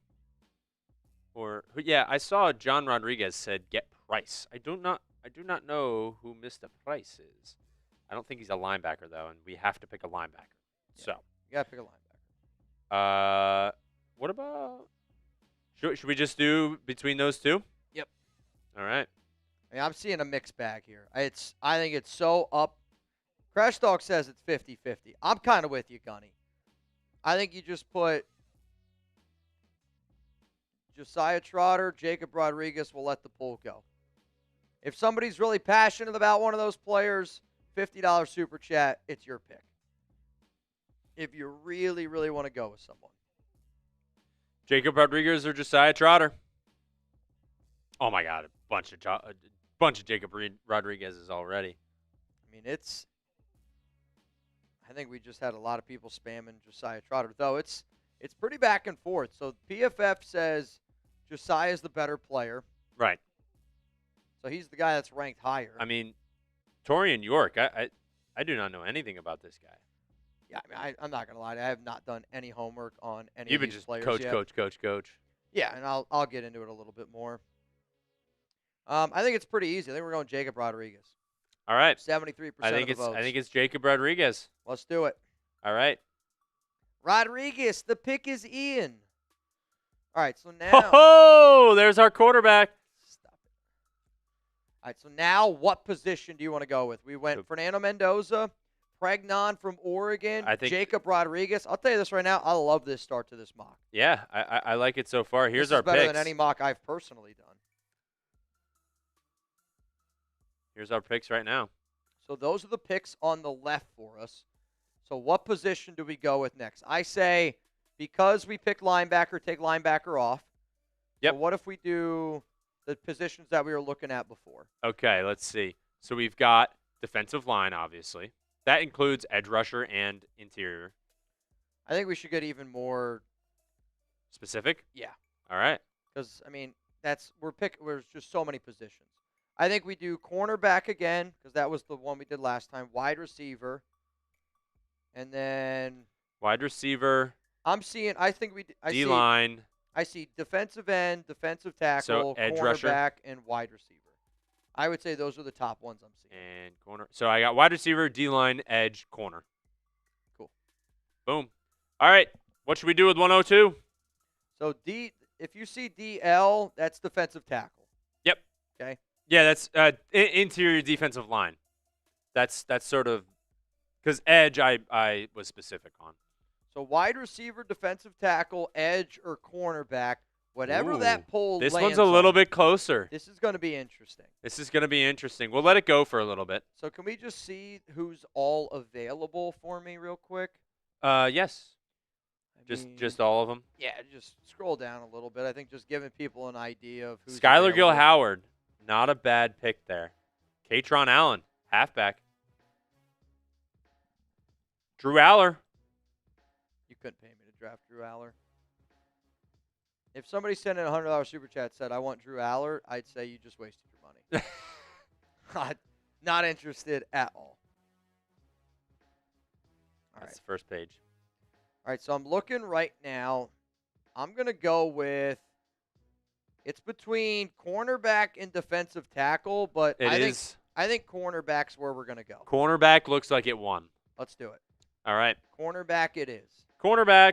Speaker 2: I saw John Rodriguez said get Price. I do not know who Mr. Price is. I don't think he's a linebacker though, and we have to pick a linebacker.
Speaker 1: Yeah,
Speaker 2: So
Speaker 1: you gotta pick a linebacker.
Speaker 2: What about? Should we just do between those two?
Speaker 1: Yep.
Speaker 2: All right.
Speaker 1: I'm seeing a mixed bag here. I think it's so up. Crash Dog says it's 50-50. I'm kind of with you, Gunny. I think you just put Josiah Trotter, Jacob Rodriguez. We'll let the poll go. If somebody's really passionate about one of those players, $50 super chat. It's your pick. If you really, really want to go with someone.
Speaker 2: Jacob Rodriguez or Josiah Trotter? Oh my God, a bunch of Jacob Rodriguez's already.
Speaker 1: I mean, I think we just had a lot of people spamming Josiah Trotter, though it's pretty back and forth. So PFF says Josiah is the better player.
Speaker 2: Right.
Speaker 1: So he's the guy that's ranked higher.
Speaker 2: I mean, Torian York, I do not know anything about this guy.
Speaker 1: Yeah, I mean, I'm not going to lie. I have not done any homework on any
Speaker 2: You've
Speaker 1: of
Speaker 2: been
Speaker 1: these
Speaker 2: just
Speaker 1: players
Speaker 2: coach.
Speaker 1: Yeah, and I'll get into it a little bit more. I think it's pretty easy. I think we're going Jacob Rodriguez.
Speaker 2: All right.
Speaker 1: 73% of the votes.
Speaker 2: I think it's Jacob Rodriguez.
Speaker 1: Let's do it.
Speaker 2: All right.
Speaker 1: Rodriguez, the pick is Ian. All right, so now.
Speaker 2: Oh, there's our quarterback.
Speaker 1: Stop it. All right, so now what position do you want to go with? We went Fernando Mendoza, Pregnon from Oregon, Jacob Rodriguez. I'll tell you this right now. I love this start to this mock.
Speaker 2: Yeah, I like it so far. Here's our picks.
Speaker 1: This is better than any mock I've personally done.
Speaker 2: Here's our picks right now.
Speaker 1: So those are the picks on the left for us. So what position do we go with next? I say because we picked linebacker, take linebacker off.
Speaker 2: Yep.
Speaker 1: So what if we do the positions that we were looking at before?
Speaker 2: Okay, let's see. So we've got defensive line, obviously. That includes edge rusher and interior.
Speaker 1: I think we should get even more
Speaker 2: specific.
Speaker 1: Yeah.
Speaker 2: All right.
Speaker 1: Because I mean, we're just so many positions. I think we do cornerback again because that was the one we did last time. Wide receiver, and then
Speaker 2: wide receiver.
Speaker 1: I think we.
Speaker 2: D line.
Speaker 1: I see defensive end, defensive tackle,
Speaker 2: edge
Speaker 1: cornerback,
Speaker 2: rusher.
Speaker 1: And wide receiver. I would say those are the top ones I'm seeing.
Speaker 2: And corner. So I got wide receiver, D line, edge, corner.
Speaker 1: Cool.
Speaker 2: Boom. All right. What should we do with 102?
Speaker 1: So if you see DL, that's defensive tackle.
Speaker 2: Yep.
Speaker 1: Okay.
Speaker 2: Yeah, that's interior defensive line. That's sort of because edge I was specific on.
Speaker 1: So wide receiver, defensive tackle, edge, or cornerback, whatever that poll
Speaker 2: This
Speaker 1: lands
Speaker 2: one's a little
Speaker 1: on,
Speaker 2: bit closer.
Speaker 1: This is going to be interesting.
Speaker 2: We'll let it go for a little bit.
Speaker 1: So can we just see who's all available for me real quick?
Speaker 2: Yes. Just all of them?
Speaker 1: Yeah, just scroll down a little bit. I think just giving people an idea of who's
Speaker 2: Skylar
Speaker 1: available.
Speaker 2: Gill Howard. Not a bad pick there. Katron Allen, halfback. Drew Aller.
Speaker 1: You couldn't pay me to draft Drew Aller. If somebody sent in a $100 super chat said, I want Drew Aller, I'd say you just wasted your money. Not interested at all.
Speaker 2: That's the first page.
Speaker 1: All right, so I'm looking right now. I'm going to go with it's between cornerback and defensive tackle, but I think cornerback's where we're going to go.
Speaker 2: Cornerback looks like it won.
Speaker 1: Let's do it.
Speaker 2: All right.
Speaker 1: Cornerback it is.
Speaker 2: Cornerback.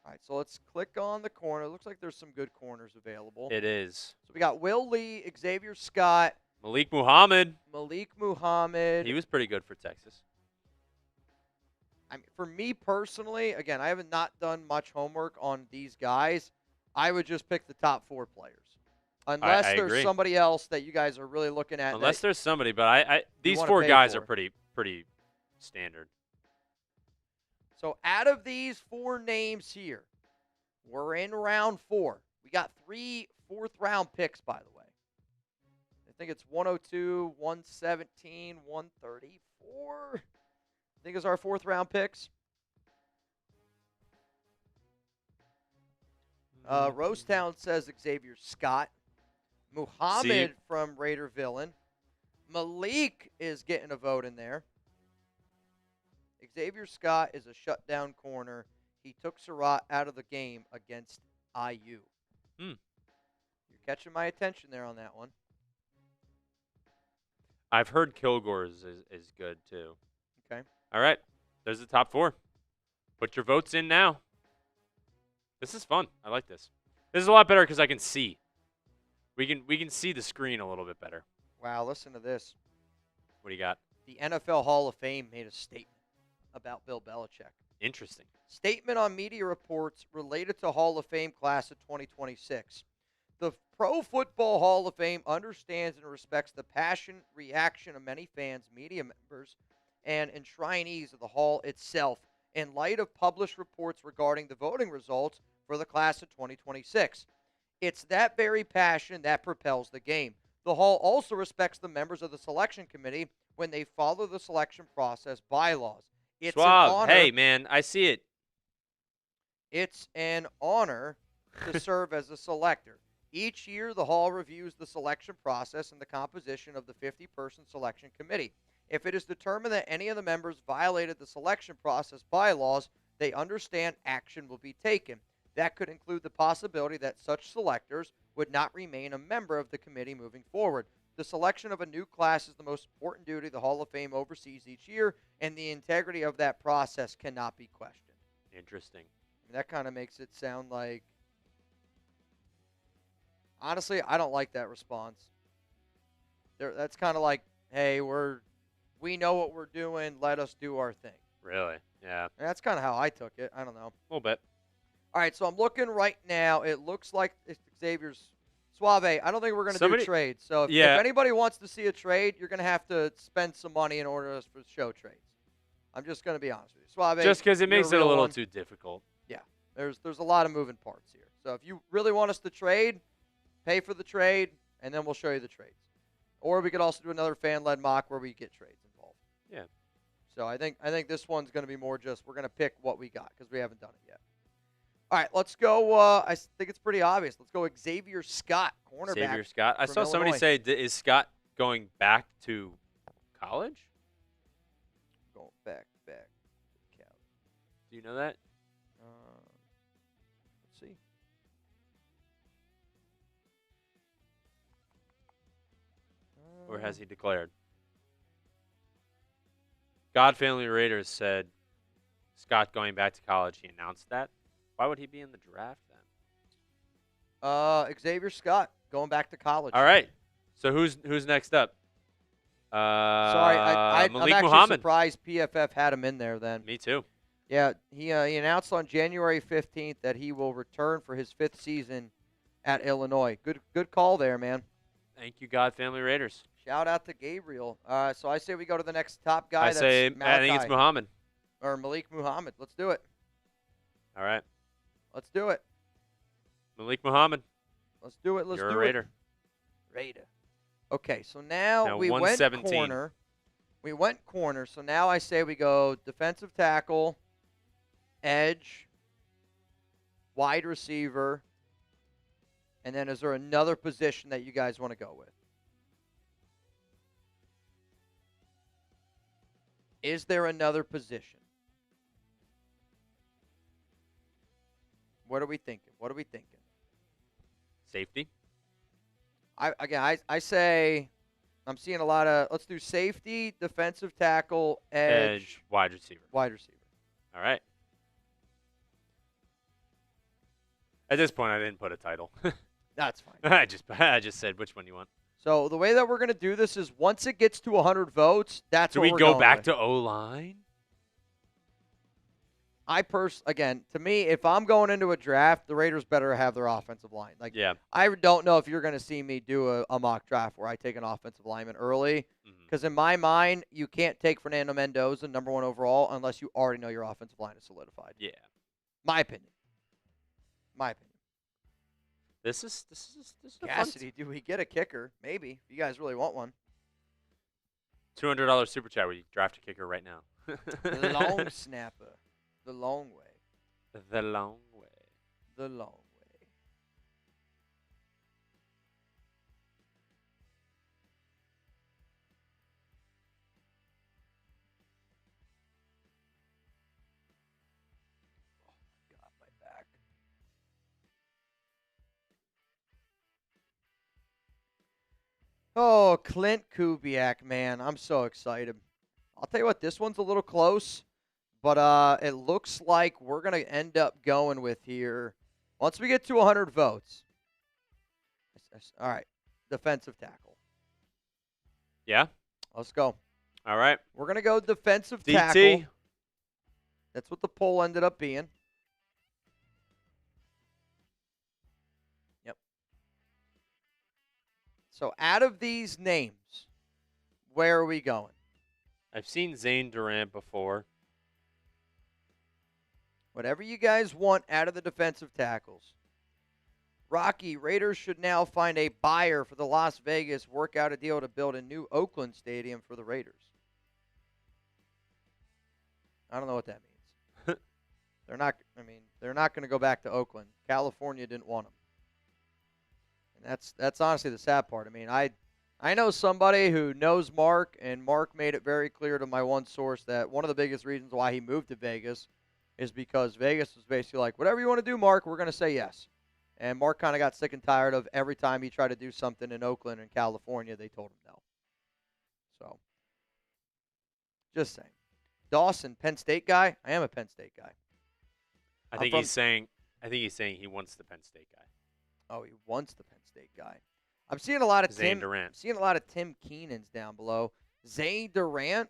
Speaker 1: All right, so let's click on the corner. Looks like there's some good corners available.
Speaker 2: It is.
Speaker 1: So we got Will Lee, Xavier Scott.
Speaker 2: Malik Muhammad.
Speaker 1: He
Speaker 2: was pretty good for Texas.
Speaker 1: I mean, for me personally, again, I haven't not done much homework on these guys. I would just pick the top 4 players. Unless there's
Speaker 2: agree.
Speaker 1: Somebody else that you guys are really looking at.
Speaker 2: Unless there's somebody, but these 4 guys are pretty standard.
Speaker 1: So out of these 4 names here, we're in round 4. We got 3 fourth-round picks, by the way. I think it's 102, 117, 134. I think is our 4th-round picks. Rosetown says Xavier Scott. Muhammad from Raider Villain. Malik is getting a vote in there. Xavier Scott is a shutdown corner. He took Surratt out of the game against IU. You're catching my attention there on that one.
Speaker 2: I've heard Kilgore's is good, too.
Speaker 1: Okay.
Speaker 2: All right. There's the top 4. Put your votes in now. This is fun. I like this. This is a lot better because I can see. We can see the screen a little bit better.
Speaker 1: Wow, listen to this.
Speaker 2: What do you got?
Speaker 1: The NFL Hall of Fame made a statement about Bill Belichick.
Speaker 2: Interesting.
Speaker 1: Statement on media reports related to Hall of Fame class of 2026. The Pro Football Hall of Fame understands and respects the passion, reaction of many fans, media members, and enshrinees of the Hall itself in light of published reports regarding the voting results for the class of 2026. It's that very passion that propels the game. The Hall also respects the members of the selection committee when they follow the selection process bylaws. It's
Speaker 2: Suave.
Speaker 1: an honor.
Speaker 2: Hey, man, I see it.
Speaker 1: It's an honor to serve as a selector. Each year, the Hall reviews the selection process and the composition of the 50-person selection committee. If it is determined that any of the members violated the selection process bylaws, they understand action will be taken. That could include the possibility that such selectors would not remain a member of the committee moving forward. The selection of a new class is the most important duty the Hall of Fame oversees each year, and the integrity of that process cannot be questioned.
Speaker 2: Interesting.
Speaker 1: That kind of makes it sound like, honestly, I don't like that response. That's kind of like, hey, we know what we're doing. Let us do our thing.
Speaker 2: Really? Yeah.
Speaker 1: And that's kind of how I took it. I don't know.
Speaker 2: A little bit.
Speaker 1: All right, so I'm looking right now. It looks like it's Xavier's Suave. I don't think we're going to do trades. So if anybody wants to see a trade, you're going to have to spend some money in order for show trades. I'm just going to be honest with you. Suave.
Speaker 2: Just because it makes it a little too difficult.
Speaker 1: Yeah. There's a lot of moving parts here. So if you really want us to trade, pay for the trade, and then we'll show you the trades. Or we could also do another fan-led mock where we get trades involved.
Speaker 2: Yeah.
Speaker 1: So I think this one's going to be more just we're going to pick what we got because we haven't done it yet. All right, let's go. I think it's pretty obvious. Let's go Xavier Scott, cornerback.
Speaker 2: Xavier Scott. I saw somebody
Speaker 1: Illinois.
Speaker 2: say, is Scott going back to college?
Speaker 1: Going back to college.
Speaker 2: Do you know that?
Speaker 1: Let's see.
Speaker 2: Or has he declared? God Family Raiders said Scott going back to college. He announced that. Why would he be in the draft then?
Speaker 1: Xavier Scott going back to college.
Speaker 2: All right. So who's next up?
Speaker 1: Sorry, I'm actually
Speaker 2: Muhammad.
Speaker 1: surprised PFF had him in there then.
Speaker 2: Me too.
Speaker 1: Yeah, he announced on January 15th that he will return for his 5th season at Illinois. Good call there, man.
Speaker 2: Thank you, God Family Raiders.
Speaker 1: Shout out to Gabriel. So I say we go to the next top guy.
Speaker 2: I think it's Muhammad.
Speaker 1: Or Malik Muhammad. Let's do it.
Speaker 2: All right.
Speaker 1: Let's do it.
Speaker 2: Malik Muhammad.
Speaker 1: Let's do it.
Speaker 2: You're a Raider.
Speaker 1: Raider. Okay, so now we went corner. We went corner, so now I say we go defensive tackle, edge, wide receiver, and then is there another position that you guys want to go with? Is there another position? What are we thinking?
Speaker 2: Safety.
Speaker 1: I say I'm seeing a lot of, let's do safety, defensive tackle, edge,
Speaker 2: wide receiver.
Speaker 1: Wide receiver.
Speaker 2: All right. At this point, I didn't put a title.
Speaker 1: That's fine.
Speaker 2: I just said which one you want.
Speaker 1: So the way that we're going to do this is once it gets to 100 votes, that's
Speaker 2: do
Speaker 1: what
Speaker 2: we
Speaker 1: we're
Speaker 2: go
Speaker 1: going
Speaker 2: back
Speaker 1: with.
Speaker 2: to O-line?
Speaker 1: Again, to me, if I'm going into a draft, the Raiders better have their offensive line.
Speaker 2: Yeah.
Speaker 1: I don't know if you're going to see me do a mock draft where I take an offensive lineman early. Because in my mind, you can't take Fernando Mendoza, number 1 overall, unless you already know your offensive line is solidified.
Speaker 2: Yeah.
Speaker 1: My opinion.
Speaker 2: This is
Speaker 1: Cassidy, do we get a kicker? Maybe. If you guys really want one.
Speaker 2: $200 super chat where you draft a kicker right now.
Speaker 1: The long snapper. The long way.
Speaker 2: The long way.
Speaker 1: The long way. Oh, my God, my back. Oh, Klint Kubiak, man. I'm so excited. I'll tell you what, this one's a little close. But it looks like we're going to end up going with here, once we get to 100 votes. All right, defensive tackle.
Speaker 2: Yeah?
Speaker 1: Let's go.
Speaker 2: All right.
Speaker 1: We're going to go defensive
Speaker 2: DT.
Speaker 1: tackle. That's what the poll ended up being. Yep. So out of these names, where are we going?
Speaker 2: I've seen Zane Durant before.
Speaker 1: Whatever you guys want out of the defensive tackles. Rocky, Raiders should now find a buyer for the Las Vegas, work out a deal to build a new Oakland stadium for the Raiders. I don't know what that means. They're not going to go back to Oakland. California didn't want them. And that's honestly the sad part. I mean, I know somebody who knows Mark, and Mark made it very clear to my one source that one of the biggest reasons why he moved to Vegas is because Vegas was basically like, whatever you want to do, Mark, we're going to say yes. And Mark kind of got sick and tired of every time he tried to do something in Oakland and California, they told him no. So, just saying. Dawson, Penn State guy? I am a Penn State guy.
Speaker 2: I think he's saying he wants the Penn State guy.
Speaker 1: Oh, he wants the Penn State guy. I'm seeing a lot of
Speaker 2: Zane Durant.
Speaker 1: I'm seeing a lot of Tim Keenan's down below. Zane Durant?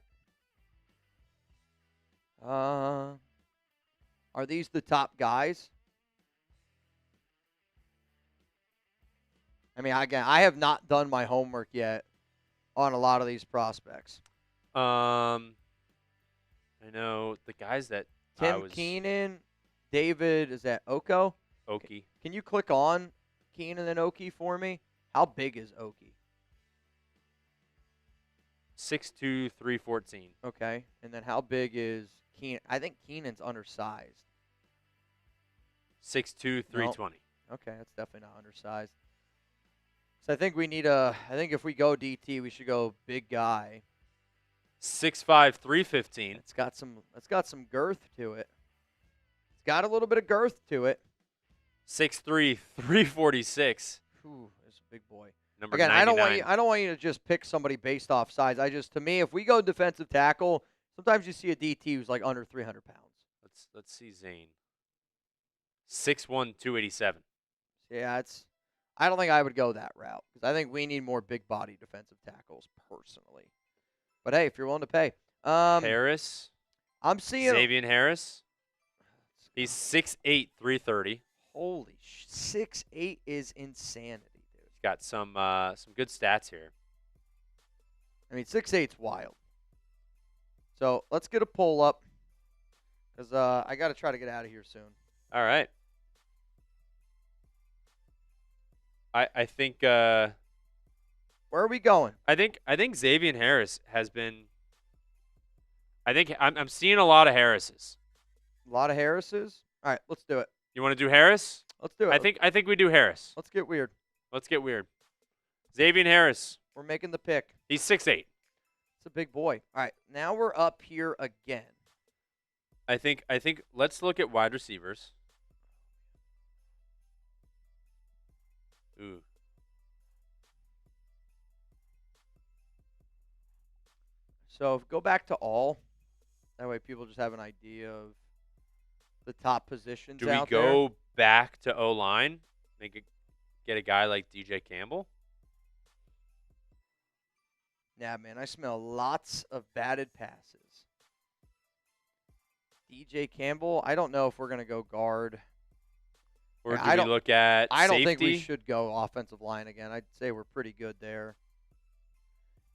Speaker 1: Are these the top guys? I mean, again, I have not done my homework yet on a lot of these prospects.
Speaker 2: I know the guys that
Speaker 1: Tim Keenan, David, is that Oko?
Speaker 2: Oki.
Speaker 1: Can you click on Keenan and Oki for me? How big is Oki?
Speaker 2: 6'2", 314.
Speaker 1: Okay. And then how big is Keenan? I think Keenan's undersized.
Speaker 2: 6'2", 320.
Speaker 1: Nope. Okay, that's definitely not undersized. So I think we need I think if we go DT, we should go big guy.
Speaker 2: 6'5", 315.
Speaker 1: It's got some girth to it. It's got a little bit of girth to it.
Speaker 2: 6'3", 346.
Speaker 1: Ooh, it's a big boy.
Speaker 2: Number
Speaker 1: Again,
Speaker 2: 99.
Speaker 1: I don't want you to just pick somebody based off size. To me, if we go defensive tackle, sometimes you see a DT who's like under 300 pounds.
Speaker 2: Let's see Zane. 6'1", 287.
Speaker 1: Yeah, I don't think I would go that route because I think we need more big body defensive tackles personally. But hey, if you're willing to pay,
Speaker 2: Harris.
Speaker 1: I'm seeing
Speaker 2: Xavier Harris. He's 6'8", 330.
Speaker 1: Holy 6'8" is insanity, dude.
Speaker 2: He's got some good stats here.
Speaker 1: I mean, 6'8's wild. So let's get a poll up because I got to try to get out of here soon.
Speaker 2: All right. I think where
Speaker 1: are we going?
Speaker 2: I think Xavier Harris has been. I think I'm seeing a lot of Harrises.
Speaker 1: A lot of Harrises. All right, let's do it.
Speaker 2: You want to do Harris?
Speaker 1: Let's do it.
Speaker 2: I think we do Harris.
Speaker 1: Let's get weird.
Speaker 2: Let's get weird. Xavier Harris.
Speaker 1: We're making the pick.
Speaker 2: He's 6'8".
Speaker 1: It's a big boy. All right, now we're up here again.
Speaker 2: I think let's look at wide receivers. Ooh.
Speaker 1: So go back to all. That way people just have an idea of the top positions
Speaker 2: Do we
Speaker 1: out
Speaker 2: go back to O-line? Get a guy like DJ Campbell?
Speaker 1: Yeah, man, I smell lots of batted passes. DJ Campbell, I don't know if we're going to go guard.
Speaker 2: Or do we look at
Speaker 1: I don't
Speaker 2: safety?
Speaker 1: think we should go offensive line again. I'd say we're pretty good there.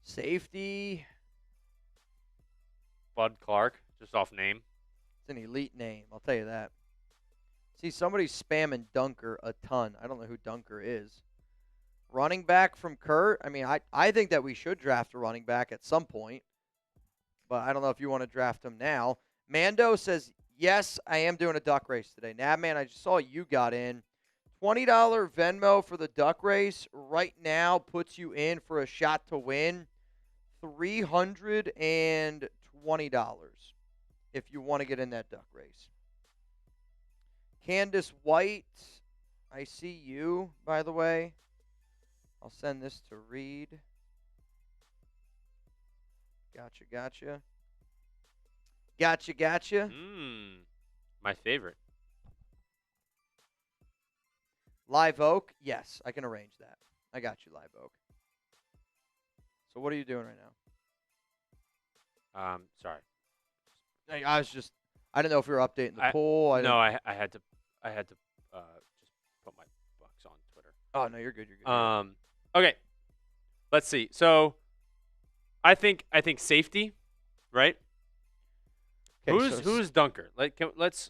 Speaker 1: Safety.
Speaker 2: Bud Clark, just off name.
Speaker 1: It's an elite name, I'll tell you that. See, somebody's spamming Dunker a ton. I don't know who Dunker is. Running back from Kurt. I mean, I think that we should draft a running back at some point. But I don't know if you want to draft him now. Mando says, yes, I am doing a duck race today. Nabman, I just saw you got in. $20 Venmo for the duck race right now puts you in for a shot to win $320 if you want to get in that duck race. Candace White, I see you, by the way. I'll send this to Reed. Gotcha.
Speaker 2: My favorite.
Speaker 1: Live Oak, yes, I can arrange that. I got you, Live Oak. So what are you doing right now?
Speaker 2: Sorry.
Speaker 1: I didn't know if you were updating the poll.
Speaker 2: I had to just put my bucks on Twitter.
Speaker 1: Oh no, you're good.
Speaker 2: Okay. Let's see. So I think safety, right?
Speaker 1: Okay,
Speaker 2: Who's Dunker? Let's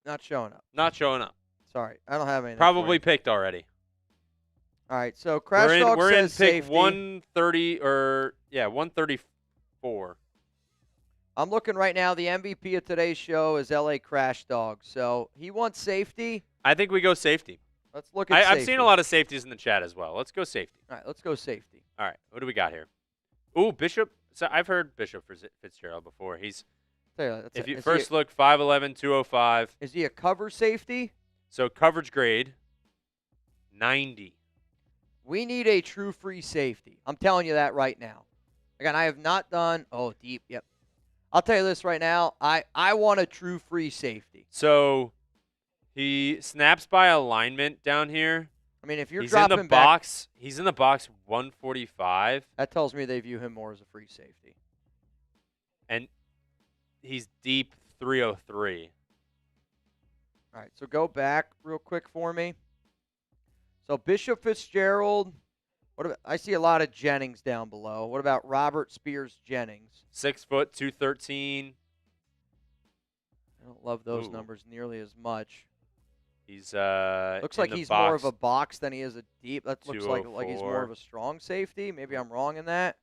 Speaker 1: not showing up.
Speaker 2: not showing up.
Speaker 1: Sorry, I don't have anything.
Speaker 2: Probably picked already.
Speaker 1: All right, so Crash Dog
Speaker 2: We're in
Speaker 1: says
Speaker 2: pick
Speaker 1: safety.
Speaker 2: 130 or 134.
Speaker 1: I'm looking right now. The MVP of today's show is LA Crash Dog. So he wants safety.
Speaker 2: I think we go safety.
Speaker 1: Let's look at safety.
Speaker 2: I've seen a lot of safeties in the chat as well. Let's go safety.
Speaker 1: All right, let's go safety.
Speaker 2: All right, what do we got here? Ooh, Bishop. So I've heard Bishop Fitzgerald before. He's if you first look 5'11", 205.
Speaker 1: Is he a cover safety?
Speaker 2: So coverage grade 90.
Speaker 1: We need a true free safety. I'm telling you that right now. Again, I have not done. Oh, deep. Yep. I'll tell you this right now. I want a true free safety.
Speaker 2: So he snaps by alignment down here.
Speaker 1: I mean, if you're
Speaker 2: he's
Speaker 1: dropping
Speaker 2: in the box, he's in the box 145.
Speaker 1: That tells me they view him more as a free safety.
Speaker 2: And he's deep 303.
Speaker 1: All right, so go back real quick for me. So Bishop Fitzgerald. What about, I see a lot of Jennings down below. What about Robert Spears Jennings?
Speaker 2: 6 foot 213.
Speaker 1: I don't love those numbers nearly as much.
Speaker 2: He's
Speaker 1: looks like he's more of a box than he is a deep. That looks like he's more of a strong safety. Maybe I'm wrong in that.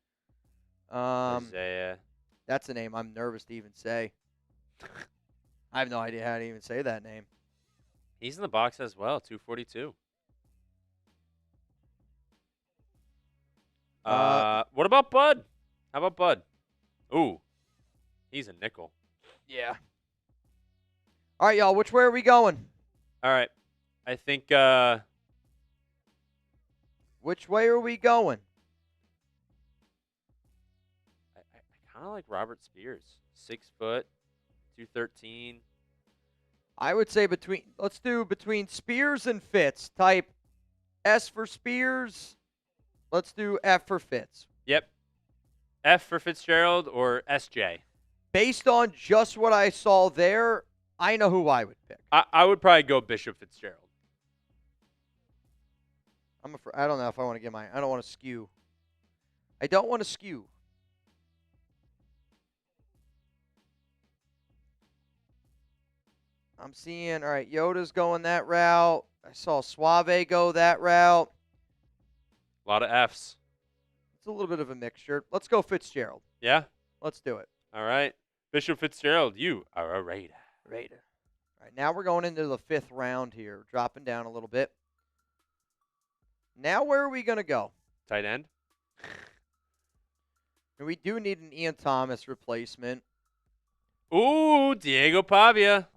Speaker 2: Isaiah.
Speaker 1: That's a name I'm nervous to even say. I have no idea how to even say that name.
Speaker 2: He's in the box as well, 242. What about Bud? How about Bud? Ooh, he's a nickel.
Speaker 1: Yeah. All right, y'all. Which way are we going?
Speaker 2: All right. I think
Speaker 1: which way are we going?
Speaker 2: I kind of like Robert Spears. 6 foot, 213.
Speaker 1: I would say let's do between Spears and Fitz. Type S for Spears. Let's do F for Fitz.
Speaker 2: Yep. F for Fitzgerald or SJ? Based
Speaker 1: on just what I saw there, I know who I would pick.
Speaker 2: I would probably go Bishop Fitzgerald.
Speaker 1: I don't know if I want to get I don't want to skew. I don't want to skew. I'm seeing, all right, Yoda's going that route. I saw Suave go that route.
Speaker 2: A lot of Fs.
Speaker 1: It's a little bit of a mixture. Let's go Fitzgerald.
Speaker 2: Yeah?
Speaker 1: Let's do it.
Speaker 2: All right. Bishop Fitzgerald, you are a Raider.
Speaker 1: Raider. All right, now we're going into the 5th round here, dropping down a little bit. Now where are we going to go?
Speaker 2: Tight end.
Speaker 1: And we do need an Ian Thomas replacement.
Speaker 2: Ooh, Diego Pavia.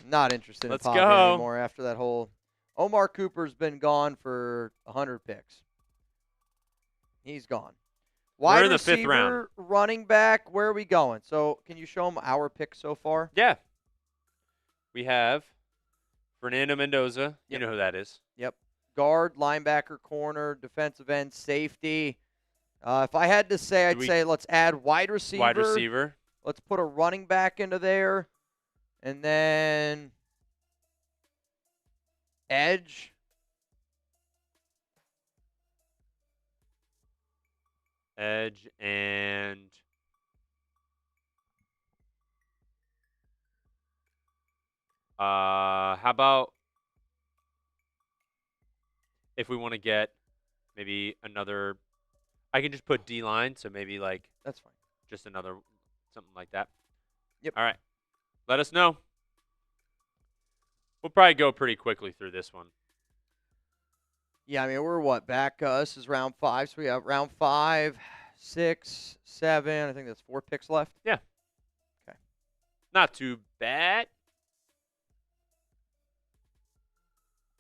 Speaker 1: Not interested in Pavia anymore after that whole. Omar Cooper's been gone for 100 picks. He's gone.
Speaker 2: We're in the 5th round.
Speaker 1: Running back, where are we going? So can you show them our picks so far?
Speaker 2: Yeah. We have Fernando Mendoza.
Speaker 1: Yep.
Speaker 2: You know who that is.
Speaker 1: Yep. Guard, linebacker, corner, defensive end, safety. If I had to say, I'd say let's add wide receiver.
Speaker 2: Wide receiver.
Speaker 1: Let's put a running back into there. And then edge.
Speaker 2: Edge and how about if we want to get maybe another, I can just put D-line, so maybe like
Speaker 1: that's fine.
Speaker 2: Just another something like that.
Speaker 1: Yep.
Speaker 2: All right. Let us know. We'll probably go pretty quickly through this one.
Speaker 1: Yeah, I mean, we're what? Back, this is round 5, so we have round 5, 6, 7. I think that's 4 picks left.
Speaker 2: Yeah.
Speaker 1: Okay.
Speaker 2: Not too bad.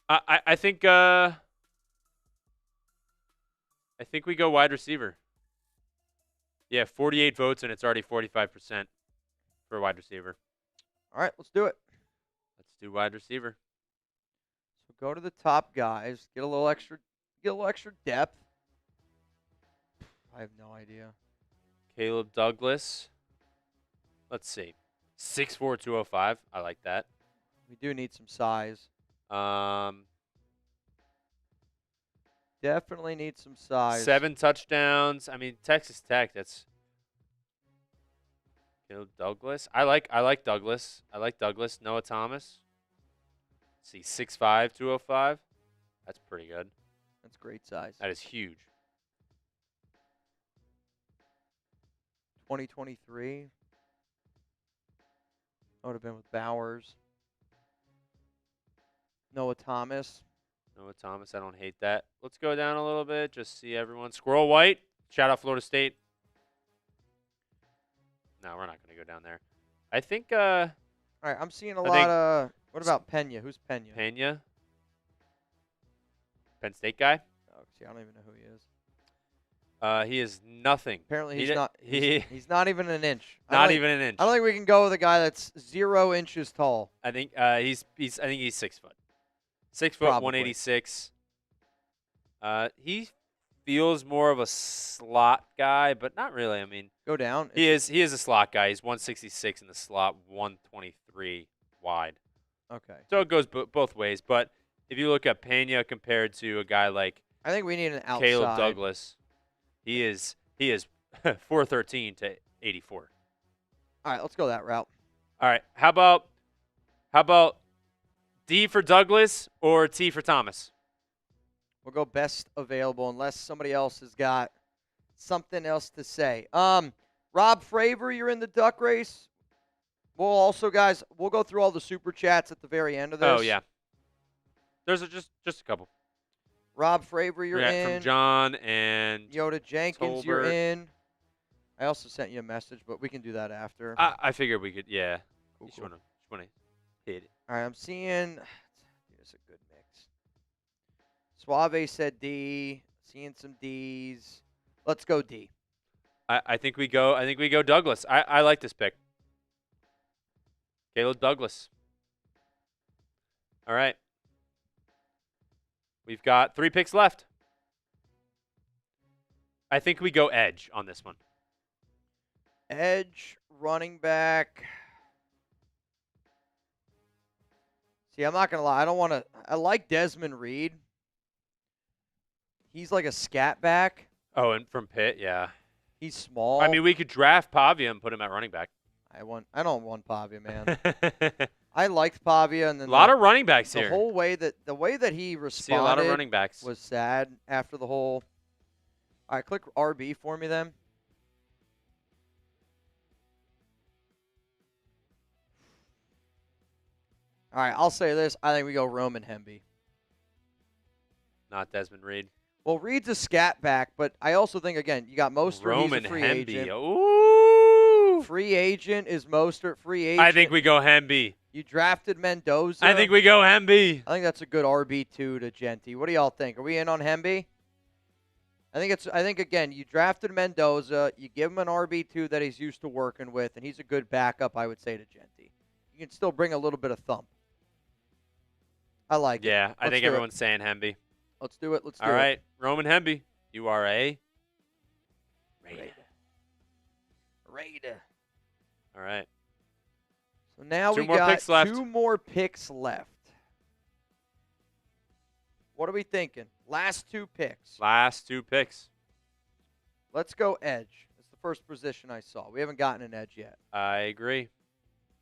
Speaker 2: I think we go wide receiver. Yeah, 48 votes, and it's already 45% for a wide receiver.
Speaker 1: All right, let's do it.
Speaker 2: Let's do wide receiver.
Speaker 1: So go to the top guys, get a little extra depth. I have no idea.
Speaker 2: Caleb Douglas. Let's see. 6'4", 205. I like that.
Speaker 1: We do need some size. Definitely need some size.
Speaker 2: 7 touchdowns. I mean, Texas Tech. That's Douglas. I like Douglas. I like Douglas. Noah Thomas. Let's see, 6'5", 205. That's pretty good.
Speaker 1: That's great size.
Speaker 2: That is huge.
Speaker 1: 2023. I would have been with Bowers. Noah Thomas.
Speaker 2: Noah Thomas. I don't hate that. Let's go down a little bit. Just see everyone. Squirrel White. Shout out Florida State. No, we're not going to go down there. I think.
Speaker 1: All right, I'm seeing a lot of. What about Pena? Who's Pena?
Speaker 2: Pena. Penn State guy.
Speaker 1: Oh, see, I don't even know who he is.
Speaker 2: He is nothing.
Speaker 1: Apparently, he's not. He's not even an inch.
Speaker 2: Not even an inch.
Speaker 1: I don't think we can go with a guy that's 0 inches tall.
Speaker 2: I think he's 6 foot. 6 foot,
Speaker 1: Probably.
Speaker 2: 186. He feels more of a slot guy, but not really. I mean,
Speaker 1: go down.
Speaker 2: He is a slot guy. He's 166 in the slot, 123 wide.
Speaker 1: Okay.
Speaker 2: So it goes both ways. But if you look at Pena compared to a guy like
Speaker 1: I think we need an outside.
Speaker 2: Caleb Douglas, he is 413 to 84.
Speaker 1: All right, let's go that route.
Speaker 2: All right. How about D for Douglas or T for Thomas?
Speaker 1: We'll go best available unless somebody else has got something else to say. Rob Fravor, you're in the duck race. We'll also, guys, we'll go through all the super chats at the very end of this.
Speaker 2: Oh, yeah. There's just a couple.
Speaker 1: Rob Fravor, you're in.
Speaker 2: From John and
Speaker 1: Yoda Jenkins,
Speaker 2: Tolbert.
Speaker 1: you're in. I also sent you a message, but we can do that after.
Speaker 2: I figured we could, yeah.
Speaker 1: Cool,
Speaker 2: Just
Speaker 1: cool.
Speaker 2: want to hit it.
Speaker 1: All right, I'm seeing. It's a good mix. Suave said D. Seeing some D's. Let's go D.
Speaker 2: I think we go Douglas. I like this pick. Caleb Douglas. All right. We've got 3 picks left. I think we go edge on this one.
Speaker 1: Edge, running back. See, I'm not going to lie. I like Desmond Reed. He's like a scat back.
Speaker 2: Oh, and from Pitt, yeah.
Speaker 1: He's small.
Speaker 2: I mean, we could draft Pavia and put him at running back.
Speaker 1: I don't want Pavia, man. I liked Pavia, and then
Speaker 2: a lot of running backs
Speaker 1: the
Speaker 2: here.
Speaker 1: whole way that he responded
Speaker 2: See a lot of running backs.
Speaker 1: was sad after the whole. All right, click RB for me then. All right, I'll say this. I think we go Roman Hemby.
Speaker 2: Not Desmond Reed.
Speaker 1: Well, Reed's a scat back, but I also think, again, you got Mostert.
Speaker 2: Roman
Speaker 1: he's a free
Speaker 2: Hemby.
Speaker 1: agent.
Speaker 2: Ooh.
Speaker 1: Free agent is Mostert. Free agent.
Speaker 2: I think we go Hemby.
Speaker 1: You drafted Mendoza.
Speaker 2: I think we go Hemby.
Speaker 1: I think that's a good RB2 to Genty. What do y'all think? Are we in on Hemby? I think again, you drafted Mendoza, you give him an RB2 that he's used to working with, and he's a good backup, I would say, to Genty. You can still bring a little bit of thump. I like it.
Speaker 2: Yeah, I think everyone's saying Hemby.
Speaker 1: Let's do it.
Speaker 2: All right, Roman Hemby. You are a
Speaker 1: Raider.
Speaker 2: All right.
Speaker 1: So now we
Speaker 2: more
Speaker 1: got
Speaker 2: picks left.
Speaker 1: 2 more picks left. What are we thinking? Last 2 picks.
Speaker 2: Last 2 picks.
Speaker 1: Let's go edge. That's the first position I saw. We haven't gotten an edge yet.
Speaker 2: I agree.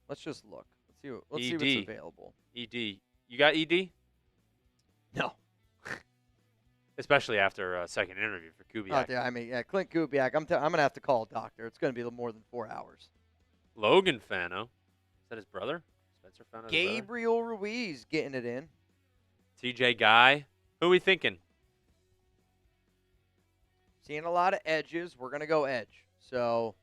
Speaker 1: Let's just look. Let's see what's available.
Speaker 2: ED. You got ED?
Speaker 1: No.
Speaker 2: Especially after a second interview for Kubiak.
Speaker 1: Oh, yeah, I mean, yeah, Klint Kubiak. I'm going to have to call a doctor. It's going to be more than 4 hours.
Speaker 2: Logan Fano. Is that his brother? Spencer Fano?
Speaker 1: Gabriel Ruiz getting it in.
Speaker 2: TJ Guy. Who are we thinking?
Speaker 1: Seeing a lot of edges. We're going to go edge. So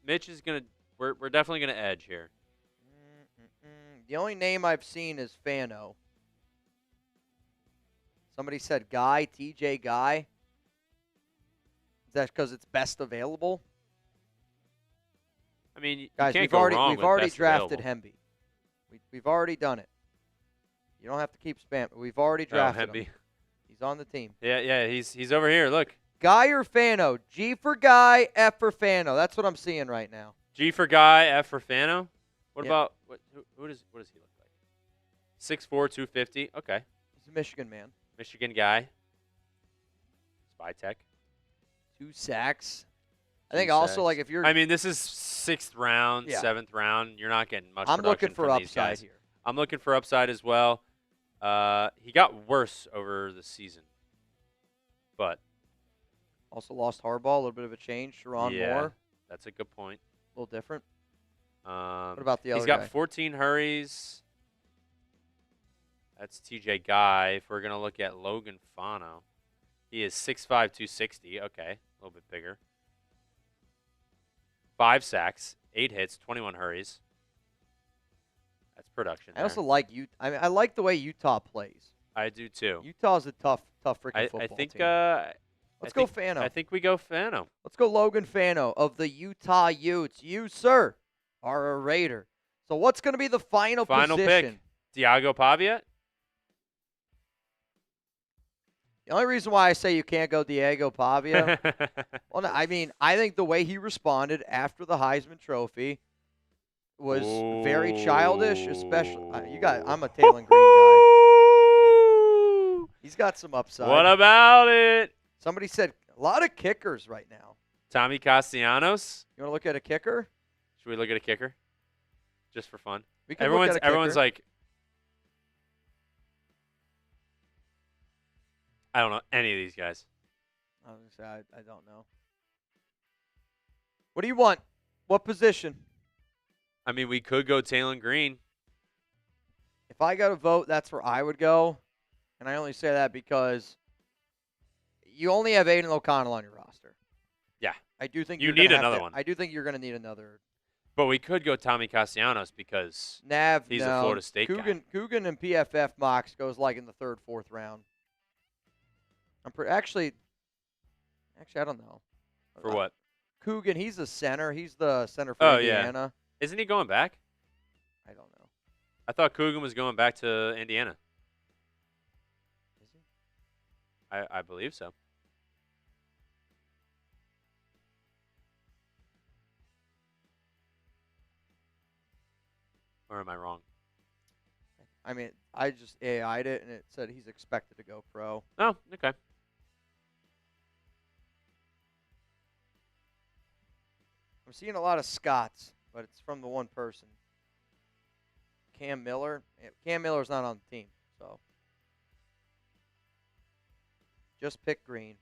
Speaker 2: Mitch is going to we're definitely going to edge here.
Speaker 1: The only name I've seen is Fano. Somebody said Guy, TJ Guy. Is that because it's best available?
Speaker 2: I mean, you
Speaker 1: guys,
Speaker 2: can't go wrong
Speaker 1: we've
Speaker 2: with
Speaker 1: already
Speaker 2: best
Speaker 1: drafted
Speaker 2: available.
Speaker 1: Hemby. We've already done it. You don't have to keep spamming. We've already drafted him. He's on the team.
Speaker 2: Yeah, he's over here. Look.
Speaker 1: Guy or Fano? G for Guy, F for Fano. That's what I'm seeing right now.
Speaker 2: G for Guy, F for Fano. What about what does he look like? 6'4", 250. Okay.
Speaker 1: He's a Michigan man.
Speaker 2: Michigan guy. Spy Tech.
Speaker 1: 2 sacks. I
Speaker 2: 2
Speaker 1: think also,
Speaker 2: sacks.
Speaker 1: like, if you're...
Speaker 2: I mean, this is 6th round,
Speaker 1: Yeah.
Speaker 2: 7th round. You're not getting much
Speaker 1: I'm
Speaker 2: production
Speaker 1: looking for
Speaker 2: from these
Speaker 1: upside
Speaker 2: guys.
Speaker 1: here.
Speaker 2: I'm looking for upside as well. He got worse over the season. But
Speaker 1: Also lost Harbaugh, a little bit of a change. Sharon Moore,
Speaker 2: that's a good point.
Speaker 1: a little different.
Speaker 2: What
Speaker 1: about the other
Speaker 2: He's got
Speaker 1: guy?
Speaker 2: 14 hurries. That's TJ Guy. If we're going to look at Logan Fano, he is 6'5", 260. Okay, a little bit bigger. 5 sacks, 8 hits, 21 hurries. That's production.
Speaker 1: I also like I like the way Utah plays.
Speaker 2: I do too.
Speaker 1: Utah's a tough freaking football
Speaker 2: I think.
Speaker 1: team. Let's go Fano.
Speaker 2: I think we go Fano.
Speaker 1: Let's go Logan Fano of the Utah Utes. You, sir, are a Raider. So what's going to be the final
Speaker 2: Final
Speaker 1: position?
Speaker 2: pick. Diago Pavia.
Speaker 1: The only reason why I say you can't go Diego Pavia, well, no, I mean, I think the way he responded after the Heisman Trophy was very childish, especially. I'm a Taylor Green guy. He's got some upside.
Speaker 2: What about it?
Speaker 1: Somebody said a lot of kickers right now.
Speaker 2: Tommy Castellanos.
Speaker 1: You want to look at a kicker?
Speaker 2: Should we look at a kicker? Just for fun.
Speaker 1: We can look at a kicker.
Speaker 2: Everyone's like, I don't know any of these guys.
Speaker 1: I was gonna say I don't know. What do you want? What position?
Speaker 2: I mean, we could go Taylor Green.
Speaker 1: If I got to vote, that's where I would go. And I only say that because you only have Aiden O'Connell on your roster.
Speaker 2: Yeah.
Speaker 1: I do think
Speaker 2: you need another one.
Speaker 1: I do think you're going to need another.
Speaker 2: But we could go Tommy Castellanos because he's a Florida State guy.
Speaker 1: Coogan and PFF mocks goes like in the 3rd, 4th round. Actually, I don't know.
Speaker 2: For what?
Speaker 1: Coogan, he's the center. He's the center for Indiana.
Speaker 2: Yeah. Isn't he going back?
Speaker 1: I don't know.
Speaker 2: I thought Coogan was going back to Indiana.
Speaker 1: Is he?
Speaker 2: I believe so. Or am I wrong?
Speaker 1: I mean, I just AI'd it, and it said he's expected to go pro.
Speaker 2: Oh, okay.
Speaker 1: I'm seeing a lot of Scots, but it's from the one person. Cam Miller. Cam Miller's not on the team, so just pick Green.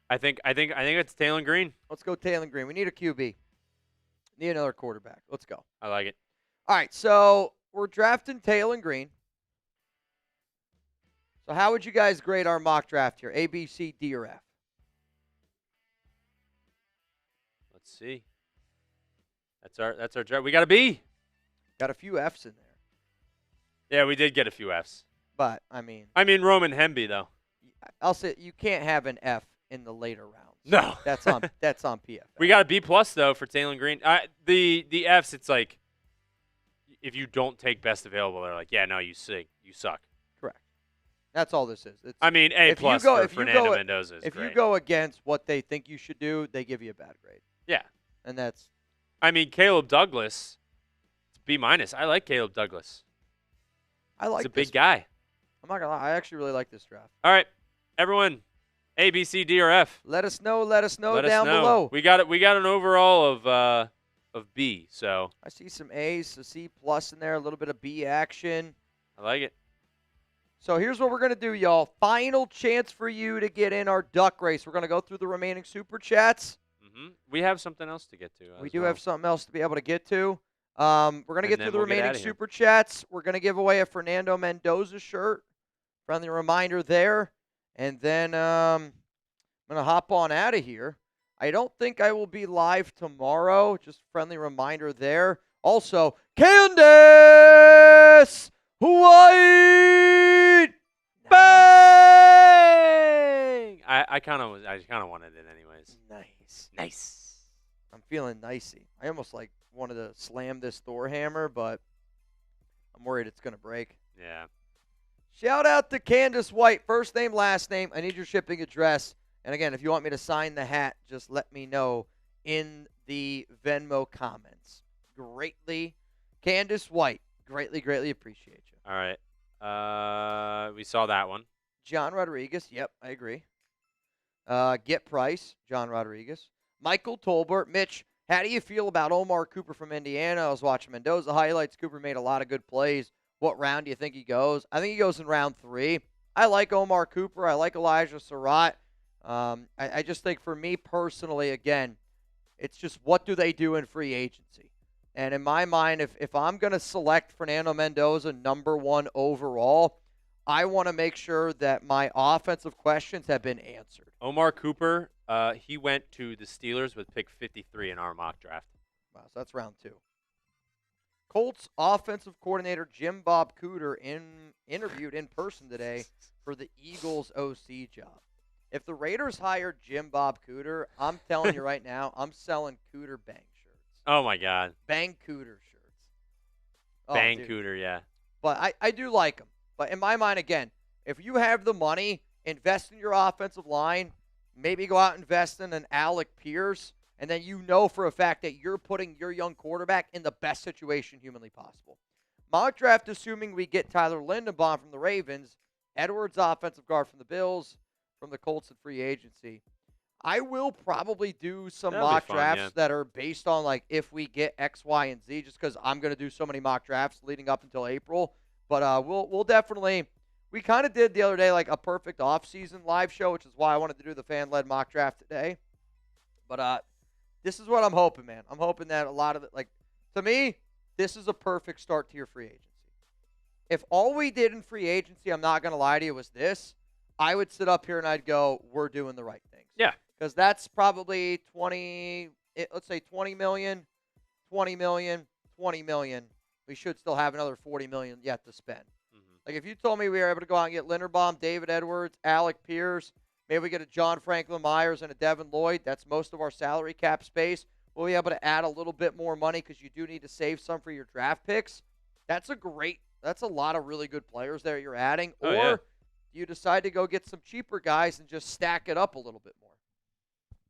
Speaker 2: I think it's Taylor Green.
Speaker 1: Let's go Taylor Green. We need a QB. Need another quarterback. Let's go.
Speaker 2: I like it.
Speaker 1: All right, so we're drafting Taylor Green. So how would you guys grade our mock draft here? A, B, C, D, or F?
Speaker 2: Let's see. That's our draft. We got a B.
Speaker 1: Got a few Fs in there.
Speaker 2: Yeah, we did get a few Fs.
Speaker 1: But, I mean,
Speaker 2: Roman Hemby, though.
Speaker 1: I'll say you can't have an F in the later rounds.
Speaker 2: No.
Speaker 1: That's on PFF.
Speaker 2: We got a B+, though, for Taylor Green. The Fs, it's like, if you don't take best available, they're like, yeah, no, you suck.
Speaker 1: Correct. That's all this is. It's,
Speaker 2: A+ for Fernando Mendoza is
Speaker 1: If
Speaker 2: great.
Speaker 1: you go against what they think you should do, they give you a bad grade.
Speaker 2: Yeah.
Speaker 1: And that's...
Speaker 2: Caleb Douglas, it's B-. I like Caleb Douglas.
Speaker 1: He's
Speaker 2: a big guy.
Speaker 1: I'm not going to lie. I actually really like this draft.
Speaker 2: All right, everyone, A, B, C, D, or F.
Speaker 1: Let us know down below.
Speaker 2: We got an overall of B, so.
Speaker 1: I see some A's, a C+ in there, a little bit of B action.
Speaker 2: I like it.
Speaker 1: So here's what we're going to do, y'all. Final chance for you to get in our duck race. We're going to go through the remaining Super Chats.
Speaker 2: We have something else to get to.
Speaker 1: We do have something else to be able to get to. We're going to get through the remaining Super Chats. We're going to give away a Fernando Mendoza shirt. Friendly reminder there. And then I'm going to hop on out of here. I don't think I will be live tomorrow. Just friendly reminder there. Also, Candace White!
Speaker 2: Bang! I kind of wanted it anyways.
Speaker 1: Nice. I'm feeling nicey. I almost wanted to slam this Thor hammer, but I'm worried it's going to break.
Speaker 2: Yeah.
Speaker 1: Shout out to Candace White. First name, last name. I need your shipping address. And again, if you want me to sign the hat, just let me know in the Venmo comments. Candace White, greatly appreciate you.
Speaker 2: All right. We saw that one.
Speaker 1: John Rodriguez. Yep, I agree. Get Price, John Rodriguez. Michael Tolbert. Mitch, how do you feel about Omar Cooper from Indiana? I was watching Mendoza highlights. Cooper made a lot of good plays. What round do you think he goes? I think he goes in round 3. I like Omar Cooper. I like Elijah Surratt. I just think for me personally, again, it's just what do they do in free agency? And in my mind, if I'm going to select Fernando Mendoza number 1 overall, I want to make sure that my offensive questions have been answered.
Speaker 2: Omar Cooper, he went to the Steelers with pick 53 in our mock draft.
Speaker 1: Wow, so that's round 2. Colts offensive coordinator Jim Bob Cooter interviewed in person today for the Eagles OC job. If the Raiders hired Jim Bob Cooter, I'm telling you right now, I'm selling Cooter Bang shirts.
Speaker 2: Oh, my God.
Speaker 1: Bang Cooter shirts. Oh,
Speaker 2: Bang
Speaker 1: dude.
Speaker 2: Cooter, yeah.
Speaker 1: But I do like him. But in my mind, again, if you have the money, invest in your offensive line, maybe go out and invest in an Alec Pierce, and then you know for a fact that you're putting your young quarterback in the best situation humanly possible. Mock draft, assuming we get Tyler Lindenbaum from the Ravens, Edwards, offensive guard from the Bills, from the Colts at free agency. I will probably do some mock drafts that are based on, like, if we get X, Y, and Z, just because I'm going to do so many mock drafts leading up until April. But we'll definitely – we kind of did the other day, like, a perfect off-season live show, which is why I wanted to do the fan-led mock draft today. But this is what I'm hoping, man. I'm hoping that a lot of – like, to me, this is a perfect start to your free agency. If all we did in free agency, I'm not going to lie to you, was this, I would sit up here and I'd go, we're doing the right things.
Speaker 2: Yeah.
Speaker 1: Because that's probably 20 – let's say 20 million, 20 million, 20 million. We should still have another 40 million yet to spend. Mm-hmm. Like, if you told me we were able to go out and get Linderbaum, David Edwards, Alec Pierce, maybe we get a John Franklin Myers and a Devin Lloyd, that's most of our salary cap space. We'll be able to add a little bit more money because you do need to save some for your draft picks. That's a lot of really good players there you're adding. Or you decide to go get some cheaper guys and just stack it up a little bit more.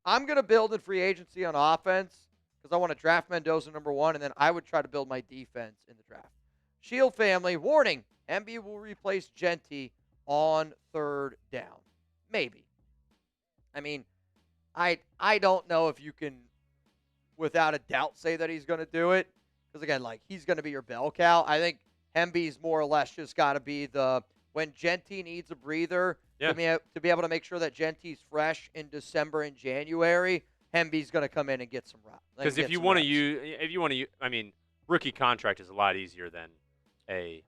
Speaker 1: I'm going to build in free agency on offense because I want to draft Mendoza number 1, and then I would try to build my defense in the draft. Shield family, warning, MB will replace Genty on 3rd down. Maybe. I mean, I don't know if you can, without a doubt, say that he's going to do it. Because, again, like, he's going to be your bell cow. I think Hemby's more or less just got to be the, when Genty needs a breather, to be able to make sure that Genty's fresh in December and January, Hemby's going to come in and get some reps.
Speaker 2: Because if you want to use, I mean, rookie contract is a lot easier than a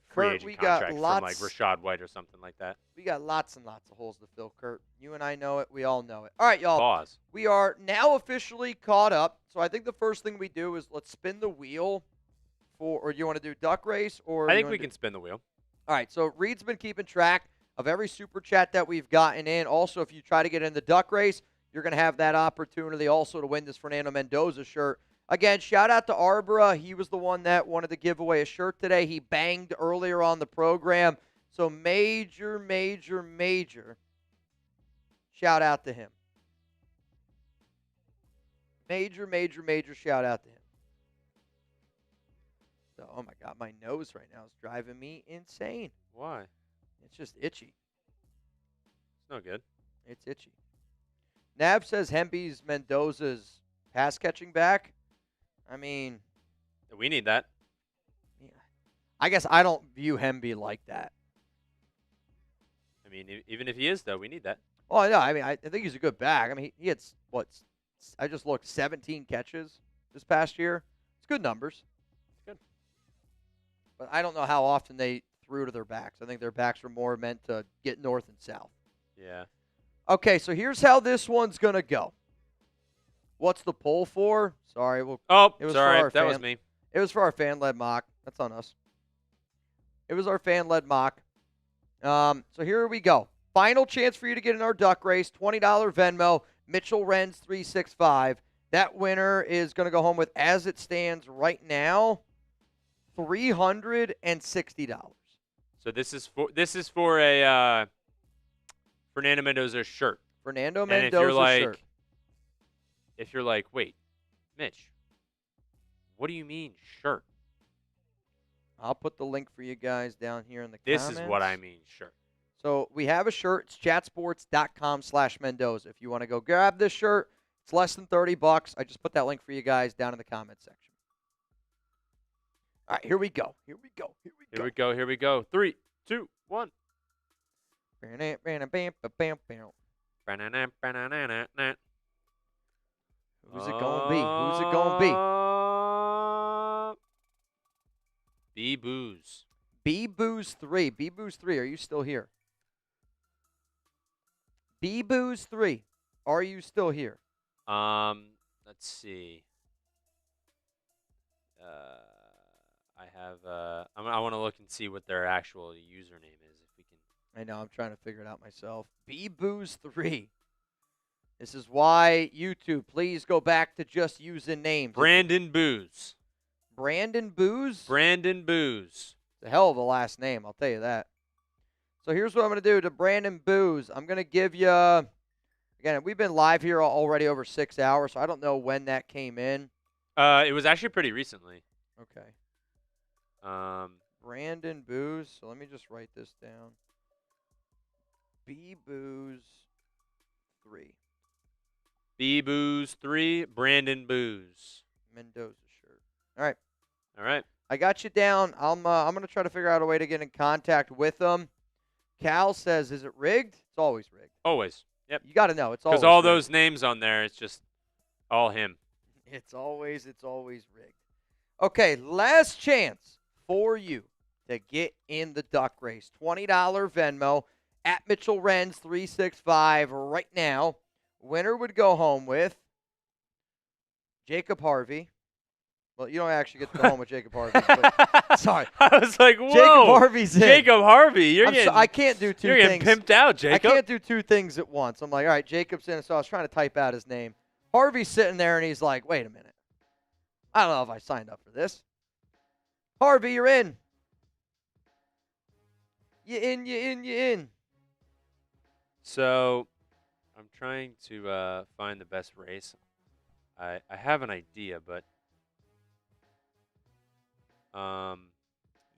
Speaker 2: free agent contract from like Rashad White or something like that.
Speaker 1: We got lots and lots of holes to fill, Kurt. You and I know it. We all know it. All right, y'all.
Speaker 2: Pause.
Speaker 1: We are now officially caught up. So I think the first thing we do is let's spin the wheel or do you want to do duck race? Or
Speaker 2: I think we can spin the wheel.
Speaker 1: All right, so Reed's been keeping track of every super chat that we've gotten in. Also, if you try to get in the duck race, you're going to have that opportunity also to win this Fernando Mendoza shirt. Again, shout out to Arbora. He was the one that wanted to give away a shirt today. He banged earlier on the program. So major shout out to him. Major shout out to him. So, oh my God, my nose right now is driving me insane.
Speaker 2: Why?
Speaker 1: It's just itchy.
Speaker 2: It's no good.
Speaker 1: It's itchy. Nav says Hemby's Mendoza's pass catching back. I mean,
Speaker 2: we need that.
Speaker 1: Yeah. I guess I don't view Hemby like that.
Speaker 2: I mean, even if he is, though, we need that.
Speaker 1: Oh, yeah. I mean, I think he's a good back. I mean, he had, I just looked, 17 catches this past year. It's good numbers.
Speaker 2: Good.
Speaker 1: But I don't know how often they threw to their backs. I think their backs were more meant to get north and south.
Speaker 2: Yeah.
Speaker 1: Okay, so here's how this one's going to go. What's the poll for? Sorry.
Speaker 2: Sorry. That was me.
Speaker 1: It was for our fan-led mock. That's on us. It was our fan-led mock. So here we go. Final chance for you to get in our duck race. $20 Venmo. Mitchell Renz 365. That winner is going to go home with, as it stands right now, $360.
Speaker 2: So this is for a Fernando Mendoza shirt.
Speaker 1: Fernando Mendoza shirt.
Speaker 2: If you're like, wait, Mitch, what do you mean shirt?
Speaker 1: I'll put the link for you guys down here in the
Speaker 2: This
Speaker 1: comments.
Speaker 2: is what I mean, sure.
Speaker 1: So we have a shirt. It's chatsports.com/Mendoza. If you want to go grab this shirt, it's less than $30. I just put that link for you guys down in the comment section. All right, here we go. Here we go. Here we go.
Speaker 2: Here we go. Here we go. 3, 2, 1.
Speaker 1: Who's it gonna be? Who's it gonna be?
Speaker 2: B-Booze.
Speaker 1: B-Booze 3. B-Booze 3, are you still here? B-Booze 3, are you still here?
Speaker 2: Let's see. I have. I want to look and see what their actual username is, if we can.
Speaker 1: I know, I'm trying to figure it out myself. B-Booze 3. This is why YouTube, please go back to just using names.
Speaker 2: Brandon Booze.
Speaker 1: Brandon Booze?
Speaker 2: Brandon Booze.
Speaker 1: It's a hell of a last name, I'll tell you that. So here's what I'm going to do to Brandon Booze. I'm going to give you, again, we've been live here already over 6 hours, so I don't know when that came in.
Speaker 2: It was actually pretty recently.
Speaker 1: Okay.
Speaker 2: Brandon
Speaker 1: Booze. So let me just write this down. B-Booze 3.
Speaker 2: B-Booze 3, Brandon Booze.
Speaker 1: Mendoza shirt. All right.
Speaker 2: All right.
Speaker 1: I got you down. I'm going to try to figure out a way to get in contact with them. Cal says, is it rigged? It's always rigged.
Speaker 2: Always. Yep.
Speaker 1: You got to know. It's always
Speaker 2: because all
Speaker 1: rigged.
Speaker 2: those names on there, it's just all him.
Speaker 1: It's always rigged. Okay, last chance for you to get in the duck race. $20 Venmo at Mitchell Renz 365 right now. Winner would go home with Jacob Harvey. Well, you don't actually get to go home with Jacob Harvey. But, sorry.
Speaker 2: I was like, whoa.
Speaker 1: Jacob Harvey's in.
Speaker 2: Jacob Harvey.
Speaker 1: I can't do two
Speaker 2: You're
Speaker 1: things.
Speaker 2: getting pimped out, Jacob.
Speaker 1: I can't do two things at once. I'm like, all right, Jacob's in. So I was trying to type out his name. Harvey's sitting there, and he's like, wait a minute. I don't know if I signed up for this. Harvey, you're in. You in.
Speaker 2: So I'm trying to find the best race. I have an idea, but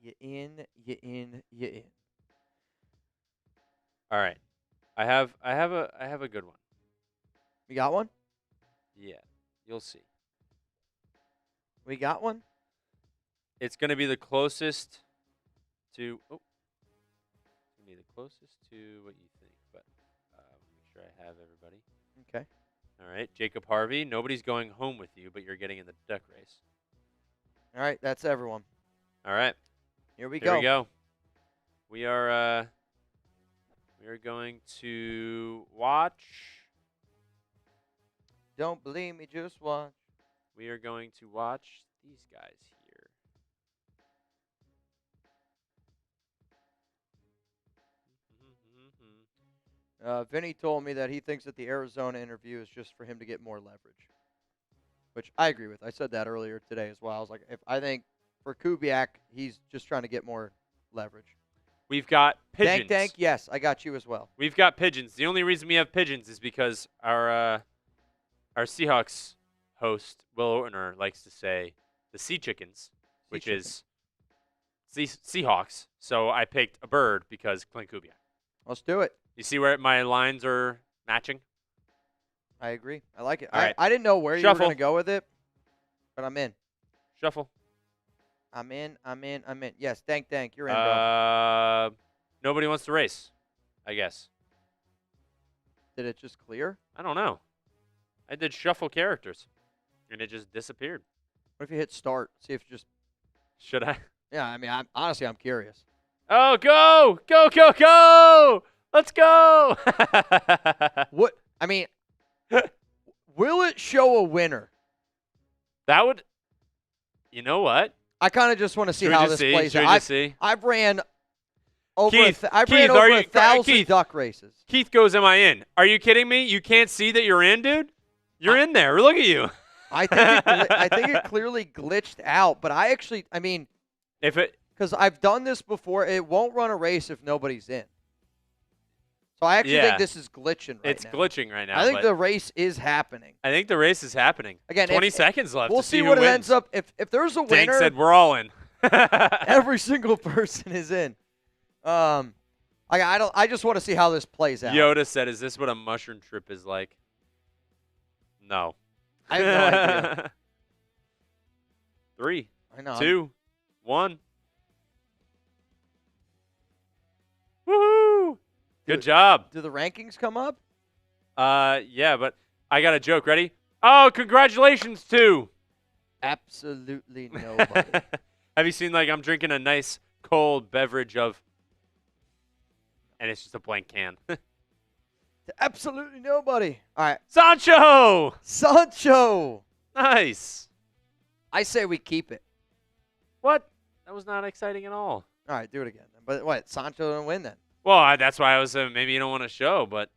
Speaker 1: You in.
Speaker 2: All right. I have a good one.
Speaker 1: We got one?
Speaker 2: Yeah. You'll see.
Speaker 1: We got one?
Speaker 2: It's going to be the closest to it's going to be the closest to what you think, but make sure I have everybody.
Speaker 1: Okay.
Speaker 2: All right, Jacob Harvey, nobody's going home with you, but you're getting in the duck race.
Speaker 1: All right, that's everyone.
Speaker 2: All right.
Speaker 1: Here we
Speaker 2: Here
Speaker 1: go.
Speaker 2: we go. We are going to watch.
Speaker 1: Don't believe me, just watch.
Speaker 2: We are going to watch these guys here.
Speaker 1: Vinny told me that he thinks that the Arizona interview is just for him to get more leverage, which I agree with. I said that earlier today as well. I was like, I think for Kubiak, he's just trying to get more leverage.
Speaker 2: We've got pigeons.
Speaker 1: Dank, yes, I got you as well.
Speaker 2: We've got pigeons. The only reason we have pigeons is because our Seahawks host, Will Ortner, likes to say the sea chickens, which is Seahawks. So I picked a bird because Klint Kubiak.
Speaker 1: Let's do it.
Speaker 2: You see where my lines are matching?
Speaker 1: I agree. I like it.
Speaker 2: All right.
Speaker 1: I didn't know where you were going to go with it, but I'm in.
Speaker 2: Shuffle.
Speaker 1: I'm in. Yes, Dank, you're in, bro.
Speaker 2: Nobody wants to race, I guess.
Speaker 1: Did it just clear?
Speaker 2: I don't know. I did shuffle characters, and it just disappeared.
Speaker 1: What if you hit start? See if you just...
Speaker 2: Should I?
Speaker 1: Yeah, I mean, honestly, I'm curious.
Speaker 2: Oh, go! Go, go, go! Let's go!
Speaker 1: What? I mean, will it show a winner?
Speaker 2: That would... You know what?
Speaker 1: I kind of just want to see how this plays out. I've ran over
Speaker 2: Keith,
Speaker 1: I've ran over 1,000 duck races.
Speaker 2: Keith goes, am I in? Are you kidding me? You can't see that you're in, dude? You're in there. Look at you.
Speaker 1: I think it clearly glitched out, but because I've done this before, it won't run a race if nobody's in. So I actually think this is glitching right now.
Speaker 2: It's glitching right now.
Speaker 1: I think the race is happening.
Speaker 2: I think the race is happening.
Speaker 1: Again,
Speaker 2: 20 seconds left.
Speaker 1: We'll see what it ends up. If there's a winner.
Speaker 2: Dank said we're all in.
Speaker 1: Every single person is in. I just want to see how this plays out.
Speaker 2: Yoda said, "Is this what a mushroom trip is like?" No.
Speaker 1: I have no idea.
Speaker 2: 3,
Speaker 1: I know.
Speaker 2: 2, 1. Woohoo! Good job.
Speaker 1: Do the rankings come up?
Speaker 2: Yeah, but I got a joke. Ready? Oh, congratulations to.
Speaker 1: Absolutely nobody.
Speaker 2: Have you seen, like, I'm drinking a nice cold beverage of, and it's just a blank can.
Speaker 1: To absolutely nobody. All right.
Speaker 2: Sancho! Nice.
Speaker 1: I say we keep it.
Speaker 2: What? That was not exciting at all.
Speaker 1: All right, do it again. But what? Sancho didn't win then?
Speaker 2: Well, that's why I was maybe you don't want to show, but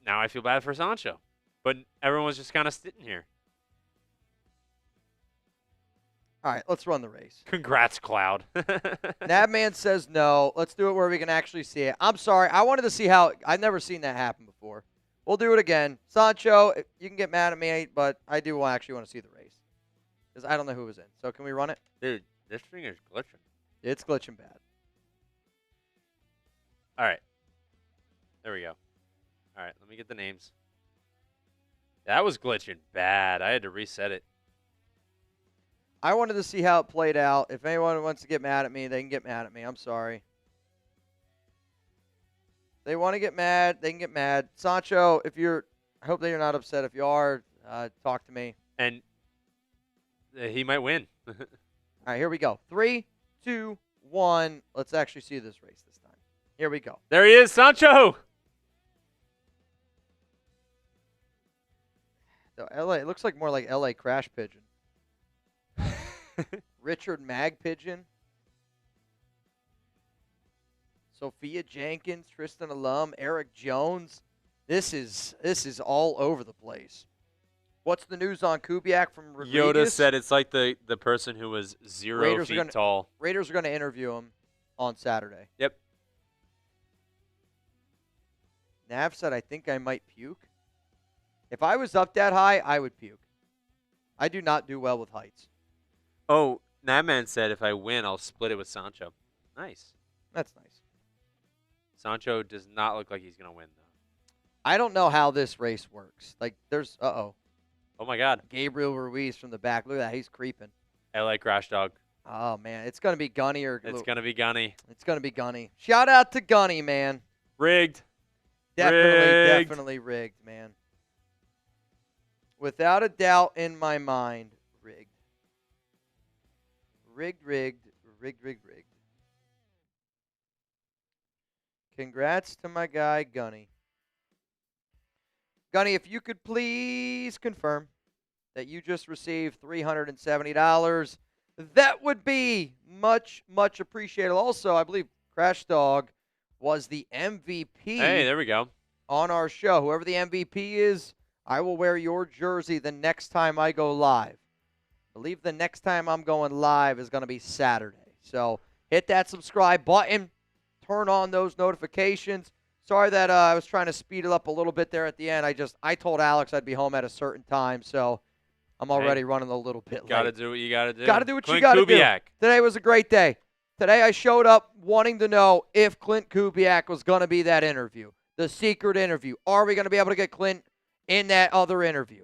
Speaker 2: now I feel bad for Sancho. But everyone was just kind of sitting here.
Speaker 1: All right, let's run the race.
Speaker 2: Congrats, Cloud.
Speaker 1: Nabman says no. Let's do it where we can actually see it. I'm sorry. I wanted to see how – I've never seen that happen before. We'll do it again. Sancho, you can get mad at me, but I do actually want to see the race because I don't know who was in. So can we run it?
Speaker 2: Dude, this thing is glitching.
Speaker 1: It's glitching bad.
Speaker 2: All right. There we go. All right, let me get the names. That was glitching bad. I had to reset it.
Speaker 1: I wanted to see how it played out. If anyone wants to get mad at me, they can get mad at me. I'm sorry. They want to get mad, they can get mad. Sancho, I hope that you're not upset. If you are, talk to me.
Speaker 2: And he might win.
Speaker 1: All right, here we go. 3, 2, 1. Let's actually see this race this time. Here we go.
Speaker 2: There he is, Sancho.
Speaker 1: It looks like more like LA Crash Pigeon. Richard Mag Pigeon. Sophia Jenkins, Tristan Alum, Eric Jones. This is all over the place. What's the news on Kubiak from Rodriguez?
Speaker 2: Yoda said it's like the person who was 0 feet tall.
Speaker 1: Raiders are going to interview him on Saturday.
Speaker 2: Yep.
Speaker 1: Nav said, I think I might puke. If I was up that high, I would puke. I do not do well with heights.
Speaker 2: Oh, Nabman said if I win, I'll split it with Sancho. Nice.
Speaker 1: That's nice.
Speaker 2: Sancho does not look like he's going to win, though.
Speaker 1: I don't know how this race works. Like, there's,
Speaker 2: Oh, my God.
Speaker 1: Gabriel Ruiz from the back. Look at that. He's creeping.
Speaker 2: LA Crash Dog.
Speaker 1: Oh, man. It's going to be Gunny or...
Speaker 2: It's going to be Gunny.
Speaker 1: It's going to be Gunny. Shout out to Gunny, man.
Speaker 2: Rigged.
Speaker 1: Definitely rigged, man. Without a doubt in my mind, rigged. Rigged. Congrats to my guy, Gunny. Gunny, if you could please confirm that you just received $370, that would be much, much appreciated. Also, I believe Crash Dog was the MVP.
Speaker 2: Hey, there we go.
Speaker 1: On our show. Whoever the MVP is, I will wear your jersey the next time I go live. I believe the next time I'm going live is going to be Saturday. So hit that subscribe button. Turn on those notifications. Sorry that I was trying to speed it up a little bit there at the end. I told Alex I'd be home at a certain time, so I'm already running a little bit late.
Speaker 2: Got to do what you got to do.
Speaker 1: Got to do what
Speaker 2: Klint
Speaker 1: you got to do.
Speaker 2: Kubiak.
Speaker 1: Today was a great day. Today I showed up wanting to know if Klint Kubiak was going to be that interview, the secret interview. Are we going to be able to get Klint in that other interview?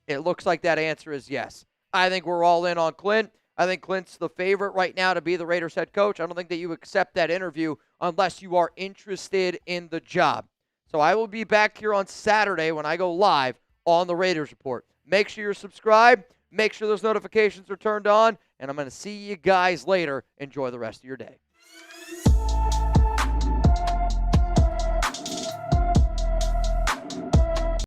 Speaker 1: It looks like that answer is yes. I think we're all in on Klint. I think Klint's the favorite right now to be the Raiders head coach. I don't think that you accept that interview unless you are interested in the job. So I will be back here on Saturday when I go live on the Raiders Report. Make sure you're subscribed. Make sure those notifications are turned on. And I'm going to see you guys later. Enjoy the rest of your day.